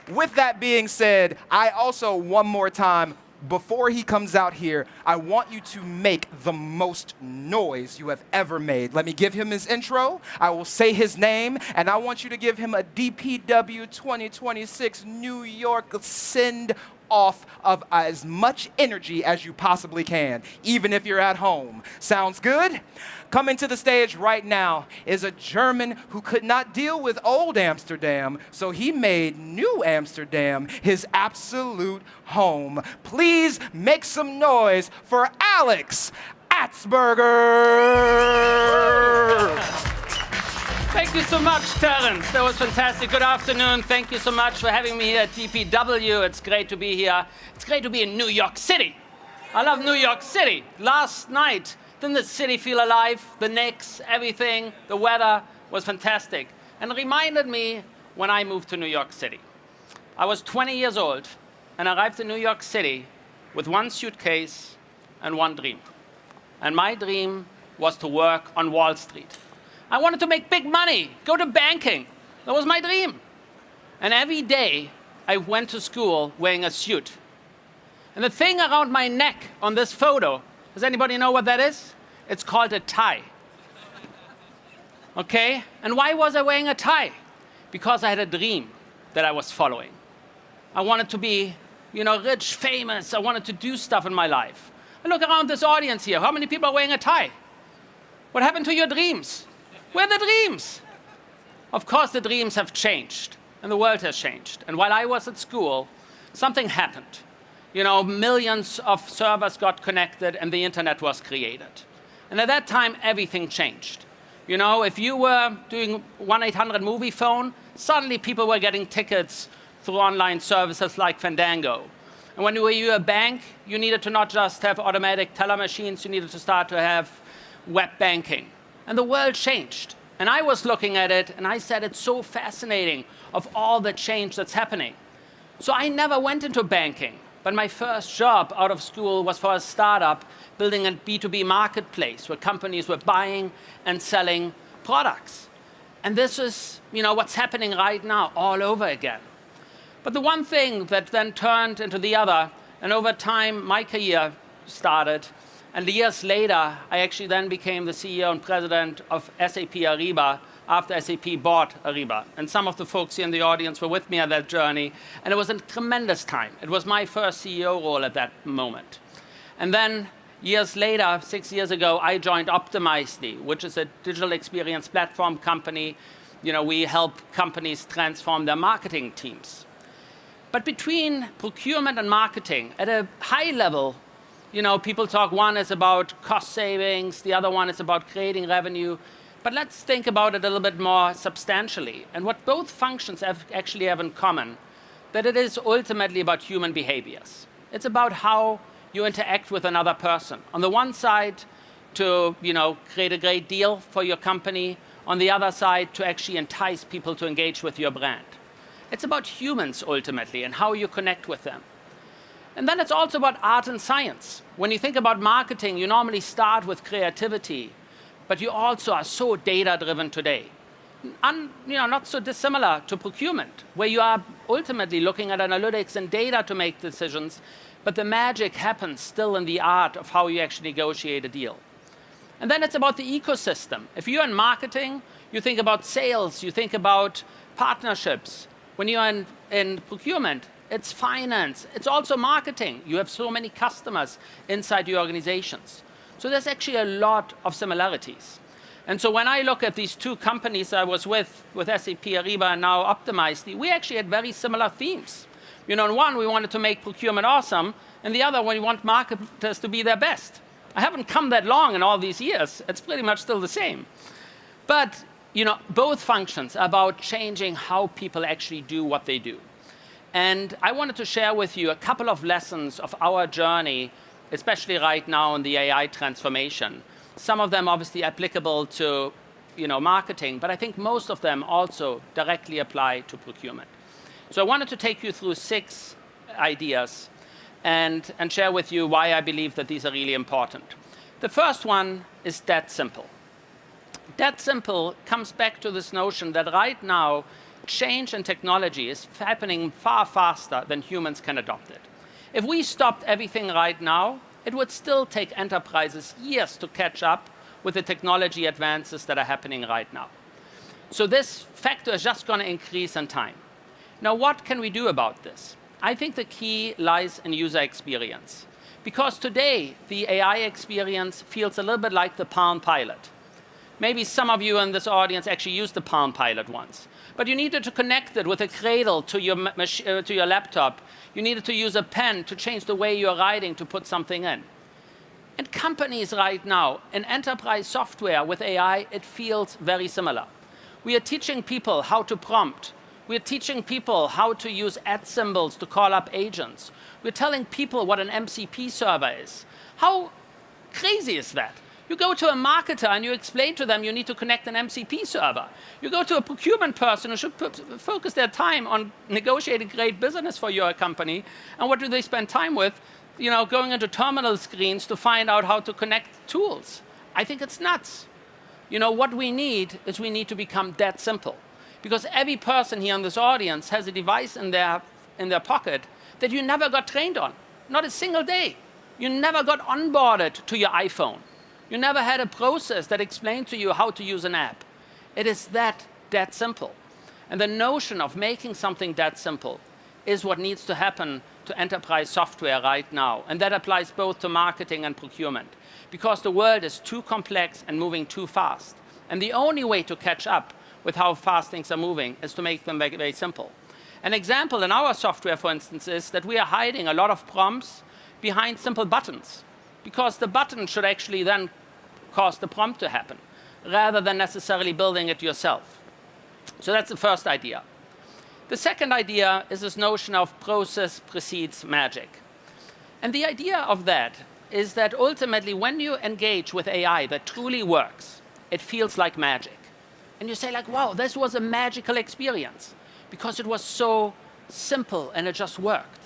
With that being said, I also, one more time, before he comes out here, I want you to make the most noise you have ever made. Let me give him his intro. I will say his name, and I want you to give him a DPW 2026 New York send off of as much energy as you possibly can, even if you're at home. Sounds good? Coming to the stage right now is a German who could not deal with old Amsterdam, so he made New Amsterdam his absolute home. Please make some noise for Alex Atzberger. Thank you so much, Terrence. That was fantastic. Good afternoon. Thank you so much for having me here at DPW. It's great to be here. It's great to be in New York City. I love New York City. Last night, didn't the city feel alive? The Knicks, everything, the weather was fantastic. And it reminded me when I moved to New York City. I was 20 years old and arrived in New York City with one suitcase and one dream. And my dream was to work on Wall Street. I wanted to make big money, go to banking. That was my dream. And every day, I went to school wearing a suit. And the thing around my neck on this photo, does anybody know what that is? It's called a tie. Okay? And why was I wearing a tie? Because I had a dream that I was following. I wanted to be, rich, famous. I wanted to do stuff in my life. And look around this audience here. How many people are wearing a tie? What happened to your dreams? Where are the dreams? Of course, the dreams have changed, and the world has changed. And while I was at school, something happened. Millions of servers got connected, and the internet was created. And at that time, everything changed. If you were doing 1-800 movie phone, suddenly people were getting tickets through online services like Fandango. And when you were a bank, you needed to not just have automatic teller machines, you needed to start to have web banking. And the world changed. And I was looking at it, and I said, it's so fascinating of all the change that's happening. So I never went into banking. But my first job out of school was for a startup building a B2B marketplace where companies were buying and selling products. And this is, what's happening right now all over again. But the one thing that then turned into the other, and over time, my career started. And years later, I actually then became the CEO and president of SAP Ariba after SAP bought Ariba. And some of the folks here in the audience were with me on that journey. And it was a tremendous time. It was my first CEO role at that moment. And then years later, 6 years ago, I joined Optimizely, which is a digital experience platform company. We help companies transform their marketing teams. But between procurement and marketing, at a high level, people talk, one is about cost savings, the other one is about creating revenue. But let's think about it a little bit more substantially. And what both functions actually have in common, that it is ultimately about human behaviors. It's about how you interact with another person. On the one side, to create a great deal for your company. On the other side, to actually entice people to engage with your brand. It's about humans, ultimately, and how you connect with them. And then it's also about art and science. When you think about marketing, you normally start with creativity, but you also are so data-driven today. Not so dissimilar to procurement, where you are ultimately looking at analytics and data to make decisions, but the magic happens still in the art of how you actually negotiate a deal. And then it's about the ecosystem. If you're in marketing, you think about sales, you think about partnerships. When you're in procurement, it's finance. It's also marketing. You have so many customers inside your organizations. So there's actually a lot of similarities. And so when I look at these two companies I was with SAP Ariba and now Optimizely, we actually had very similar themes. In one, we wanted to make procurement awesome, and the other, we want marketers to be their best. I haven't come that long in all these years. It's pretty much still the same. But both functions are about changing how people actually do what they do. And I wanted to share with you a couple of lessons of our journey, especially right now in the AI transformation. Some of them obviously applicable to marketing, but I think most of them also directly apply to procurement. So I wanted to take you through 6 ideas and share with you why I believe that these are really important. The first one is that simple. That simple comes back to this notion that right now, change in technology is happening far faster than humans can adopt it. If we stopped everything right now, it would still take enterprises years to catch up with the technology advances that are happening right now. So this factor is just going to increase in time. Now, what can we do about this? I think the key lies in user experience. Because today, the AI experience feels a little bit like the Palm Pilot. Maybe some of you in this audience actually used the Palm Pilot once. But you needed to connect it with a cradle to your laptop. You needed to use a pen to change the way you're writing to put something in. And companies right now, in enterprise software with AI, it feels very similar. We are teaching people how to prompt. We're teaching people how to use @ to call up agents. We're telling people what an MCP server is. How crazy is that? You go to a marketer and you explain to them you need to connect an MCP server. You go to a procurement person who should focus their time on negotiating great business for your company. And what do they spend time with? Going into terminal screens to find out how to connect tools. I think it's nuts. What we need is we need to become that simple. Because every person here in this audience has a device in their pocket that you never got trained on. Not a single day. You never got onboarded to your iPhone. You never had a process that explained to you how to use an app. It is that simple. And the notion of making something that simple is what needs to happen to enterprise software right now. And that applies both to marketing and procurement. Because the world is too complex and moving too fast. And the only way to catch up with how fast things are moving is to make them very, very simple. An example in our software, for instance, is that we are hiding a lot of prompts behind simple buttons. Because the button should actually then cause the prompt to happen, rather than necessarily building it yourself. So that's the first idea. The second idea is this notion of process precedes magic. And the idea of that is that ultimately when you engage with AI that truly works, it feels like magic. And you say like, wow, this was a magical experience because it was so simple and it just worked.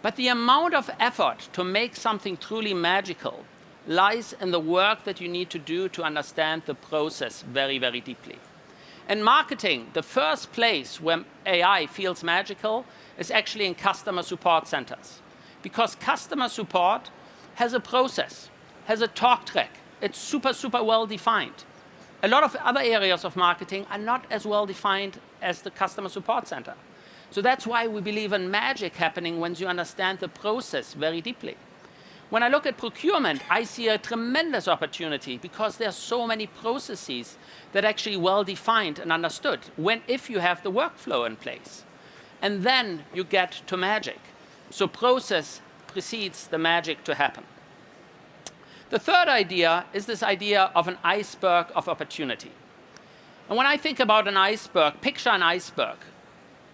But the amount of effort to make something truly magical lies in the work that you need to do to understand the process very, very deeply. In marketing, the first place where AI feels magical is actually in customer support centers. Because customer support has a process, has a talk track. It's super, super well defined. A lot of other areas of marketing are not as well defined as the customer support center. So that's why we believe in magic happening when you understand the process very deeply. When I look at procurement, I see a tremendous opportunity because there are so many processes that are actually well defined and understood if you have the workflow in place. And then you get to magic. So process precedes the magic to happen. The third idea is this idea of an iceberg of opportunity. And when I think about an iceberg, picture an iceberg.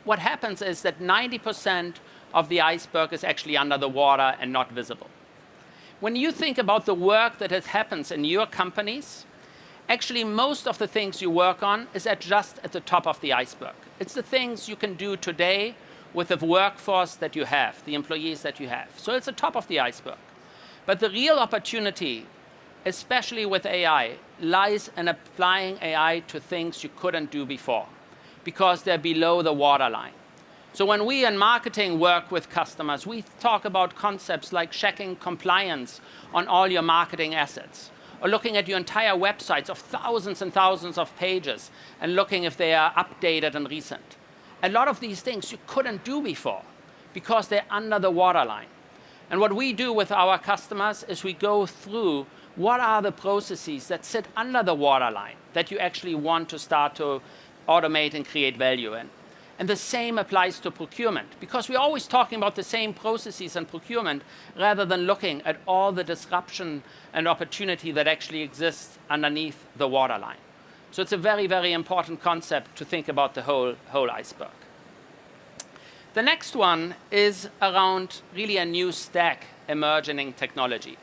What happens is that 90% of the iceberg is actually under the water and not visible. When you think about the work that happens in your companies, actually most of the things you work on is just at the top of the iceberg. It's the things you can do today with the workforce that you have, the employees that you have. So it's the top of the iceberg. But the real opportunity, especially with AI, lies in applying AI to things you couldn't do before because they're below the waterline. So when we in marketing work with customers, we talk about concepts like checking compliance on all your marketing assets, or looking at your entire websites of thousands and thousands of pages and looking if they are updated and recent. A lot of these things you couldn't do before because they're under the waterline. And what we do with our customers is we go through what are the processes that sit under the waterline that you actually want to start to automate and create value in. And the same applies to procurement, because we're always talking about the same processes in procurement rather than looking at all the disruption and opportunity that actually exists underneath the waterline. So it's a very, very important concept to think about the whole iceberg. The next one is around really a new stack emerging in technology.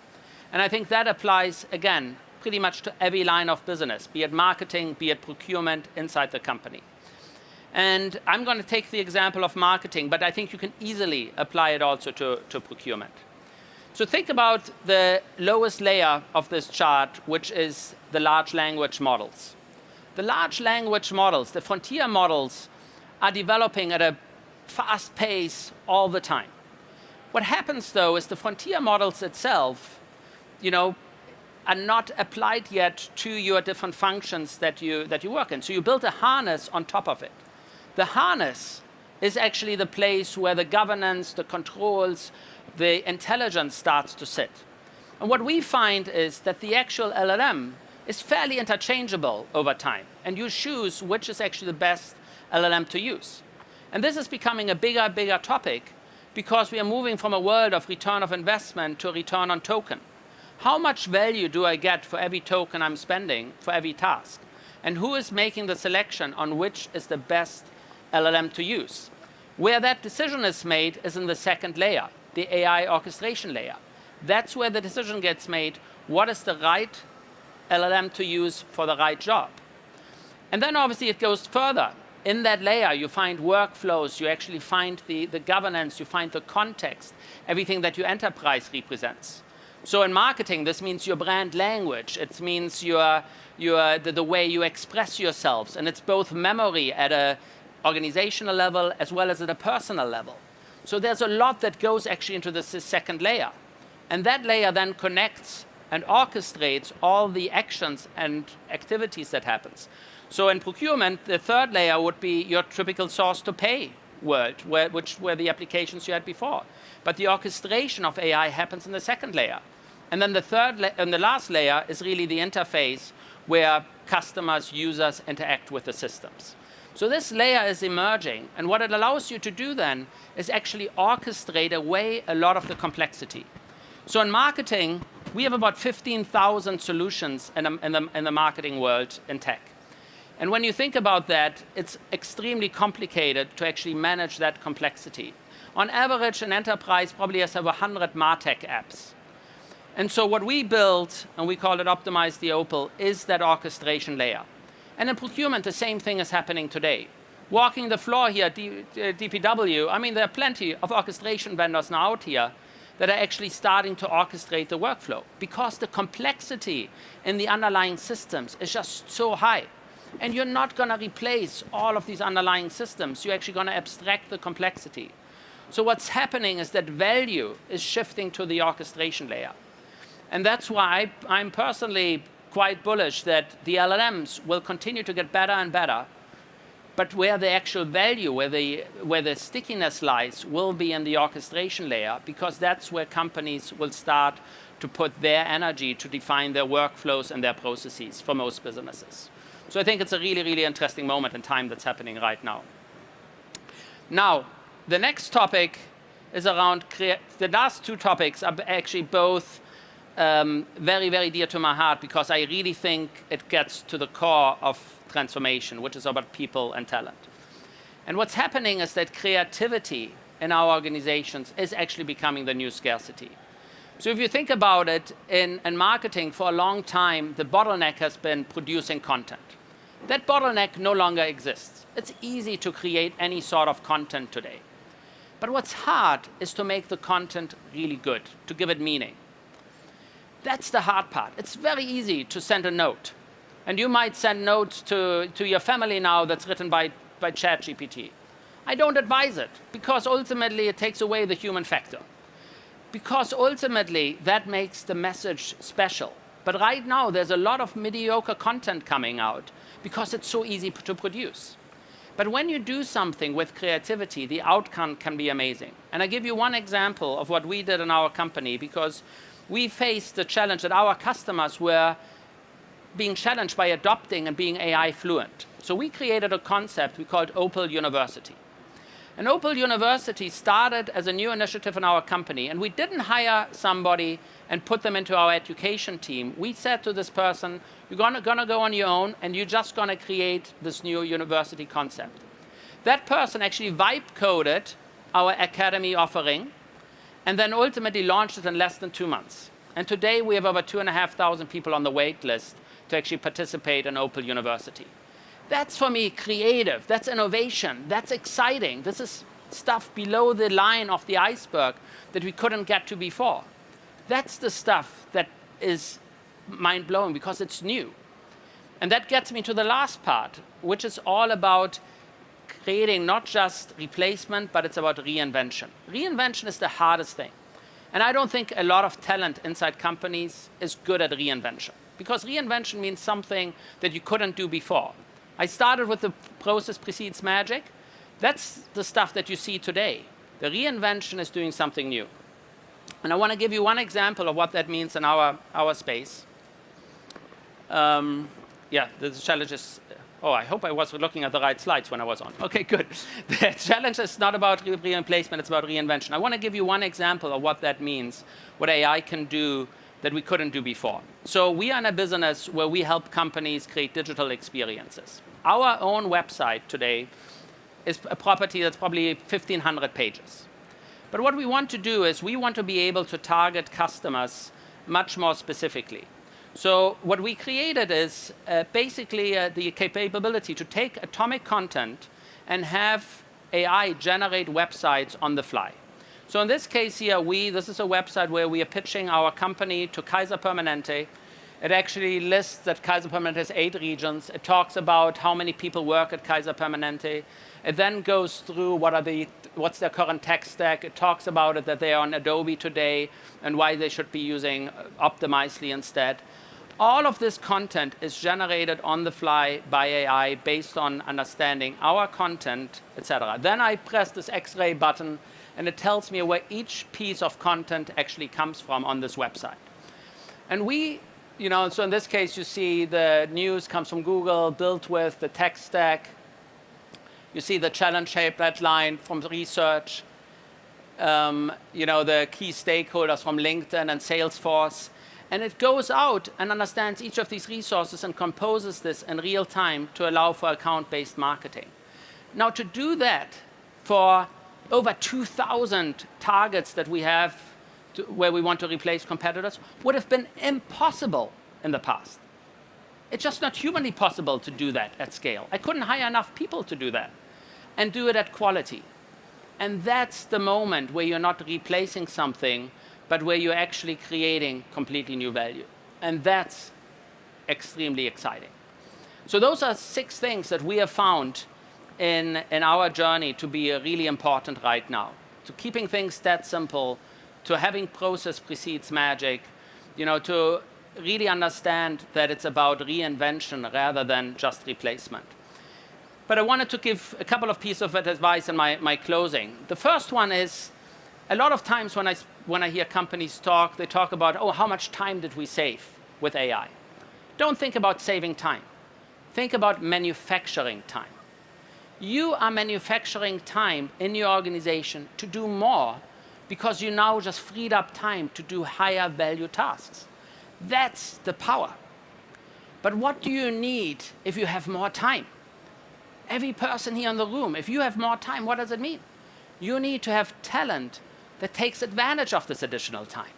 And I think that applies, again, pretty much to every line of business, be it marketing, be it procurement inside the company. And I'm going to take the example of marketing, but I think you can easily apply it also to procurement. So think about the lowest layer of this chart, which is the large language models. The large language models, the frontier models, are developing at a fast pace all the time. What happens, though, is the frontier models itself, are not applied yet to your different functions that you work in. So you build a harness on top of it. The harness is actually the place where the governance, the controls, the intelligence starts to sit. And what we find is that the actual LLM is fairly interchangeable over time. And you choose which is actually the best LLM to use. And this is becoming a bigger topic because we are moving from a world of return of investment to a return on token. How much value do I get for every token I'm spending for every task? And who is making the selection on which is the best LLM to use? Where that decision is made is in the second layer, the AI orchestration layer. That's where the decision gets made. What is the right LLM to use for the right job? And then obviously it goes further. In that layer, you find workflows, you actually find the governance, you find the context, everything that your enterprise represents. So in marketing, this means your brand language. It means the way you express yourselves. And it's both memory at an organizational level as well as at a personal level. So there's a lot that goes actually into this second layer. And that layer then connects and orchestrates all the actions and activities that happens. So in procurement, the third layer would be your typical source to pay world, which were the applications you had before. But the orchestration of AI happens in the second layer. And then the third and the last layer is really the interface where customers, users interact with the systems. So this layer is emerging. And what it allows you to do then is actually orchestrate away a lot of the complexity. So in marketing, we have about 15,000 solutions in the marketing world in tech. And when you think about that, it's extremely complicated to actually manage that complexity. On average, an enterprise probably has over 100 MarTech apps. And so what we built, and we call it Optimize the Opal, is that orchestration layer. And in procurement, the same thing is happening today. Walking the floor here at DPW, I mean, there are plenty of orchestration vendors now out here that are actually starting to orchestrate the workflow because the complexity in the underlying systems is just so high. And you're not going to replace all of these underlying systems. You're actually going to abstract the complexity. So what's happening is that value is shifting to the orchestration layer. And that's why I'm personally quite bullish that the LLMs will continue to get better and better. But where the actual value, where the stickiness lies, will be in the orchestration layer, because that's where companies will start to put their energy to define their workflows and their processes for most businesses. So I think it's a really, really interesting moment in time that's happening right now. Now, the next topic is around the last two topics are actually both very, very dear to my heart, because I really think it gets to the core of transformation, which is about people and talent. And what's happening is that creativity in our organizations is actually becoming the new scarcity. So if you think about it, in marketing for a long time, the bottleneck has been producing content. That bottleneck no longer exists. It's easy to create any sort of content today. But what's hard is to make the content really good, to give it meaning. That's the hard part. It's very easy to send a note. And you might send notes to your family now that's written by ChatGPT. I don't advise it, because ultimately it takes away the human factor. Because ultimately that makes the message special. But right now there's a lot of mediocre content coming out because it's so easy to produce. But when you do something with creativity, the outcome can be amazing. And I give you one example of what we did in our company, because we faced the challenge that our customers were being challenged by adopting and being AI fluent. So we created a concept we called Opal University. And Opal University started as a new initiative in our company, and we didn't hire somebody and put them into our education team. We said to this person, you're gonna go on your own, and you're just gonna create this new university concept. That person actually vibe coded our academy offering, and then ultimately launched it in less than 2 months. And today we have over 2,500 people on the wait list to actually participate in Opal University. That's, for me, creative. That's innovation. That's exciting. This is stuff below the line of the iceberg that we couldn't get to before. That's the stuff that is mind-blowing because it's new. And that gets me to the last part, which is all about creating not just replacement, but it's about reinvention. Reinvention is the hardest thing. And I don't think a lot of talent inside companies is good at reinvention, because reinvention means something that you couldn't do before. I started with the process precedes magic. That's the stuff that you see today. The reinvention is doing something new. And I want to give you one example of what that means in our space. Yeah, the challenge is, oh, I hope I was looking at the right slides when I was on. Okay, good. The challenge is not about replacement, it's about reinvention. I want to give you one example of what that means, what AI can do that we couldn't do before. So we are in a business where we help companies create digital experiences. Our own website today is a property that's probably 1,500 pages. But what we want to do is we want to be able to target customers much more specifically. So what we created is basically the capability to take atomic content and have AI generate websites on the fly. So in this case here, this is a website where we are pitching our company to Kaiser Permanente. It actually lists that Kaiser Permanente has 8 regions. It talks about how many people work at Kaiser Permanente. It then goes through what's their current tech stack. It talks about it that they are on Adobe today and why they should be using Optimizely instead. All of this content is generated on the fly by AI based on understanding our content, etc. Then I press this X-ray button, and it tells me where each piece of content actually comes from on this website. And so in this case, you see the news comes from Google, built with the tech stack. You see the challenge headline from research. The key stakeholders from LinkedIn and Salesforce. And it goes out and understands each of these resources and composes this in real time to allow for account-based marketing. Now, to do that for over 2,000 targets that we have where we want to replace competitors would have been impossible in the past. It's just not humanly possible to do that at scale. I couldn't hire enough people to do that and do it at quality. And that's the moment where you're not replacing something, but where you're actually creating completely new value. And that's extremely exciting. So those are 6 things that we have found in our journey to be really important right now. To keeping things that simple, to having process precedes magic, to really understand that it's about reinvention rather than just replacement. But I wanted to give a couple of pieces of advice in my closing. The first one is, a lot of times when I hear companies talk, they talk about, oh, how much time did we save with AI? Don't think about saving time. Think about manufacturing time. You are manufacturing time in your organization to do more because you now just freed up time to do higher value tasks. That's the power. But what do you need if you have more time? Every person here in the room, if you have more time, what does it mean? You need to have talent that takes advantage of this additional time.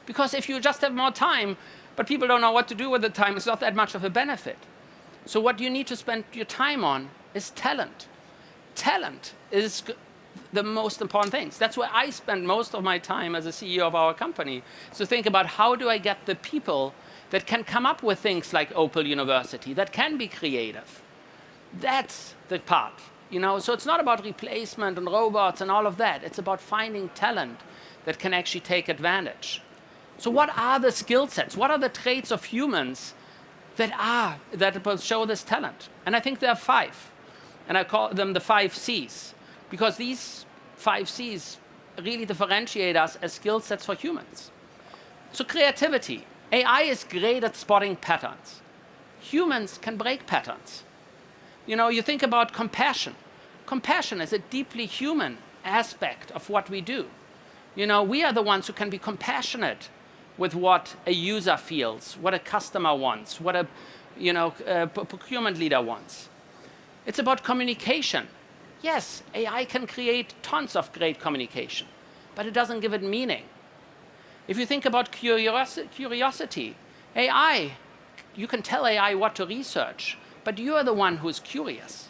Because if you just have more time, but people don't know what to do with the time, it's not that much of a benefit. So what you need to spend your time on is talent. Talent is the most important thing. That's where I spend most of my time as a CEO of our company. So think about, how do I get the people that can come up with things like Opal University, that can be creative? That's the part. So it's not about replacement and robots and all of that. It's about finding talent that can actually take advantage. So what are the skill sets? What are the traits of humans that will show this talent? And I think there are 5. And I call them the 5 Cs. Because these 5 Cs really differentiate us as skill sets for humans. So creativity. AI is great at spotting patterns. Humans can break patterns. You think about compassion. Compassion is a deeply human aspect of what we do. We are the ones who can be compassionate with what a user feels, what a customer wants, what a procurement leader wants. It's about communication. Yes, AI can create tons of great communication, but it doesn't give it meaning. If you think about curiosity, AI, you can tell AI what to research, but you are the one who is curious.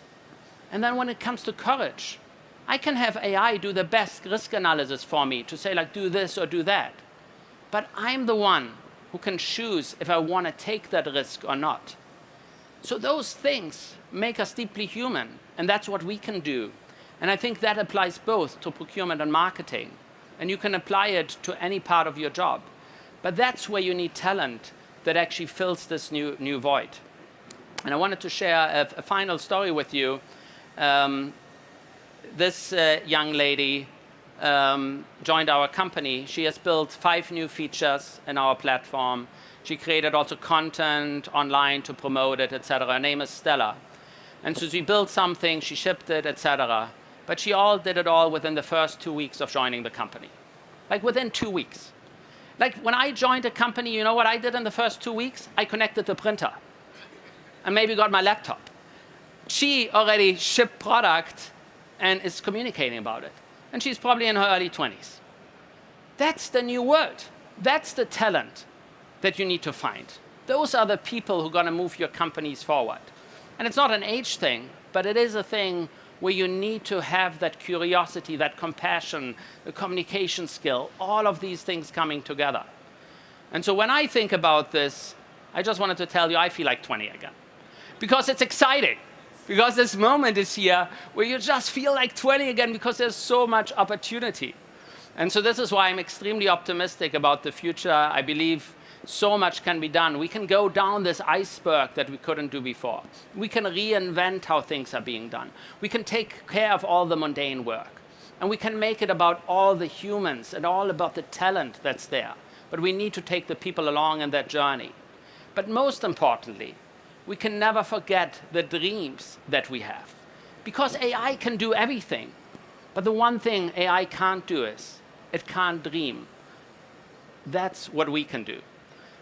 And then when it comes to courage, I can have AI do the best risk analysis for me to say, like, do this or do that. But I'm the one who can choose if I want to take that risk or not. So those things make us deeply human, and that's what we can do. And I think that applies both to procurement and marketing. And you can apply it to any part of your job. But that's where you need talent that actually fills this new void. And I wanted to share a final story with you. This young lady joined our company. She has built 5 new features in our platform. She created also content online to promote it, etc. Her name is Stella. And so she built something, she shipped it, etc. But she did it all within the first 2 weeks of joining the company. Like within 2 weeks. Like when I joined a company, you know what I did in the first 2 weeks? I connected the printer and maybe got my laptop. She already shipped product and is communicating about it. And she's probably in her early 20s. That's the new world. That's the talent that you need to find. Those are the people who are going to move your companies forward. And it's not an age thing, but it is a thing where you need to have that curiosity, that compassion, the communication skill, all of these things coming together. And so when I think about this, I just wanted to tell you I feel like 20 again. Because it's exciting. Because this moment is here where you just feel like 20 again because there's so much opportunity. And so this is why I'm extremely optimistic about the future. I believe so much can be done. We can go down this iceberg that we couldn't do before. We can reinvent how things are being done. We can take care of all the mundane work. And we can make it about all the humans and all about the talent that's there. But we need to take the people along in that journey. But most importantly, we can never forget the dreams that we have. Because AI can do everything. But the one thing AI can't do is, it can't dream. That's what we can do.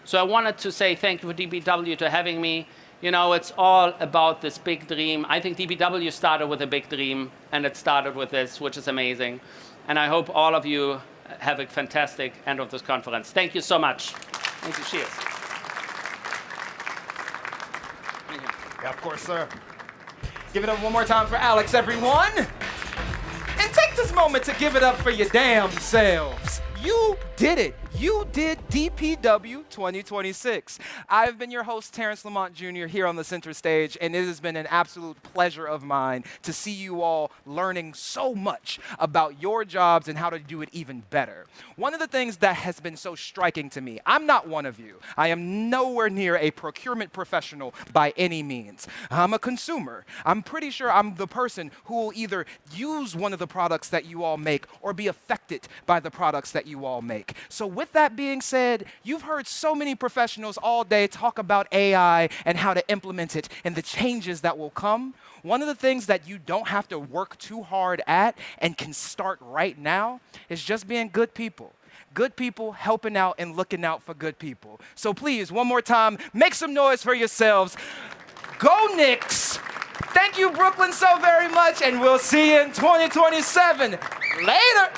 So I wanted to say thank you for DPW to having me. You know, it's all about this big dream. I think DPW started with a big dream, and it started with this, which is amazing. And I hope all of you have a fantastic end of this conference. Thank you so much. Thank you. Cheers. Yeah, of course, sir. Give it up one more time for Alex, everyone. And take this moment to give it up for your damn selves. You did it. You did DPW 2026. I've been your host, Terrence Lamont Jr., here on the center stage, and it has been an absolute pleasure of mine to see you all learning so much about your jobs and how to do it even better. One of the things that has been so striking to me, I'm not one of you. I am nowhere near a procurement professional by any means. I'm a consumer. I'm pretty sure I'm the person who will either use one of the products that you all make or be affected by the products that you all make. So with that being said, you've heard so many professionals all day talk about AI and how to implement it and the changes that will come. One of the things that you don't have to work too hard at and can start right now is just being good people. Good people helping out and looking out for good people. So please, one more time, make some noise for yourselves. Go Knicks! Thank you, Brooklyn, so very much, and we'll see you in 2027. Later!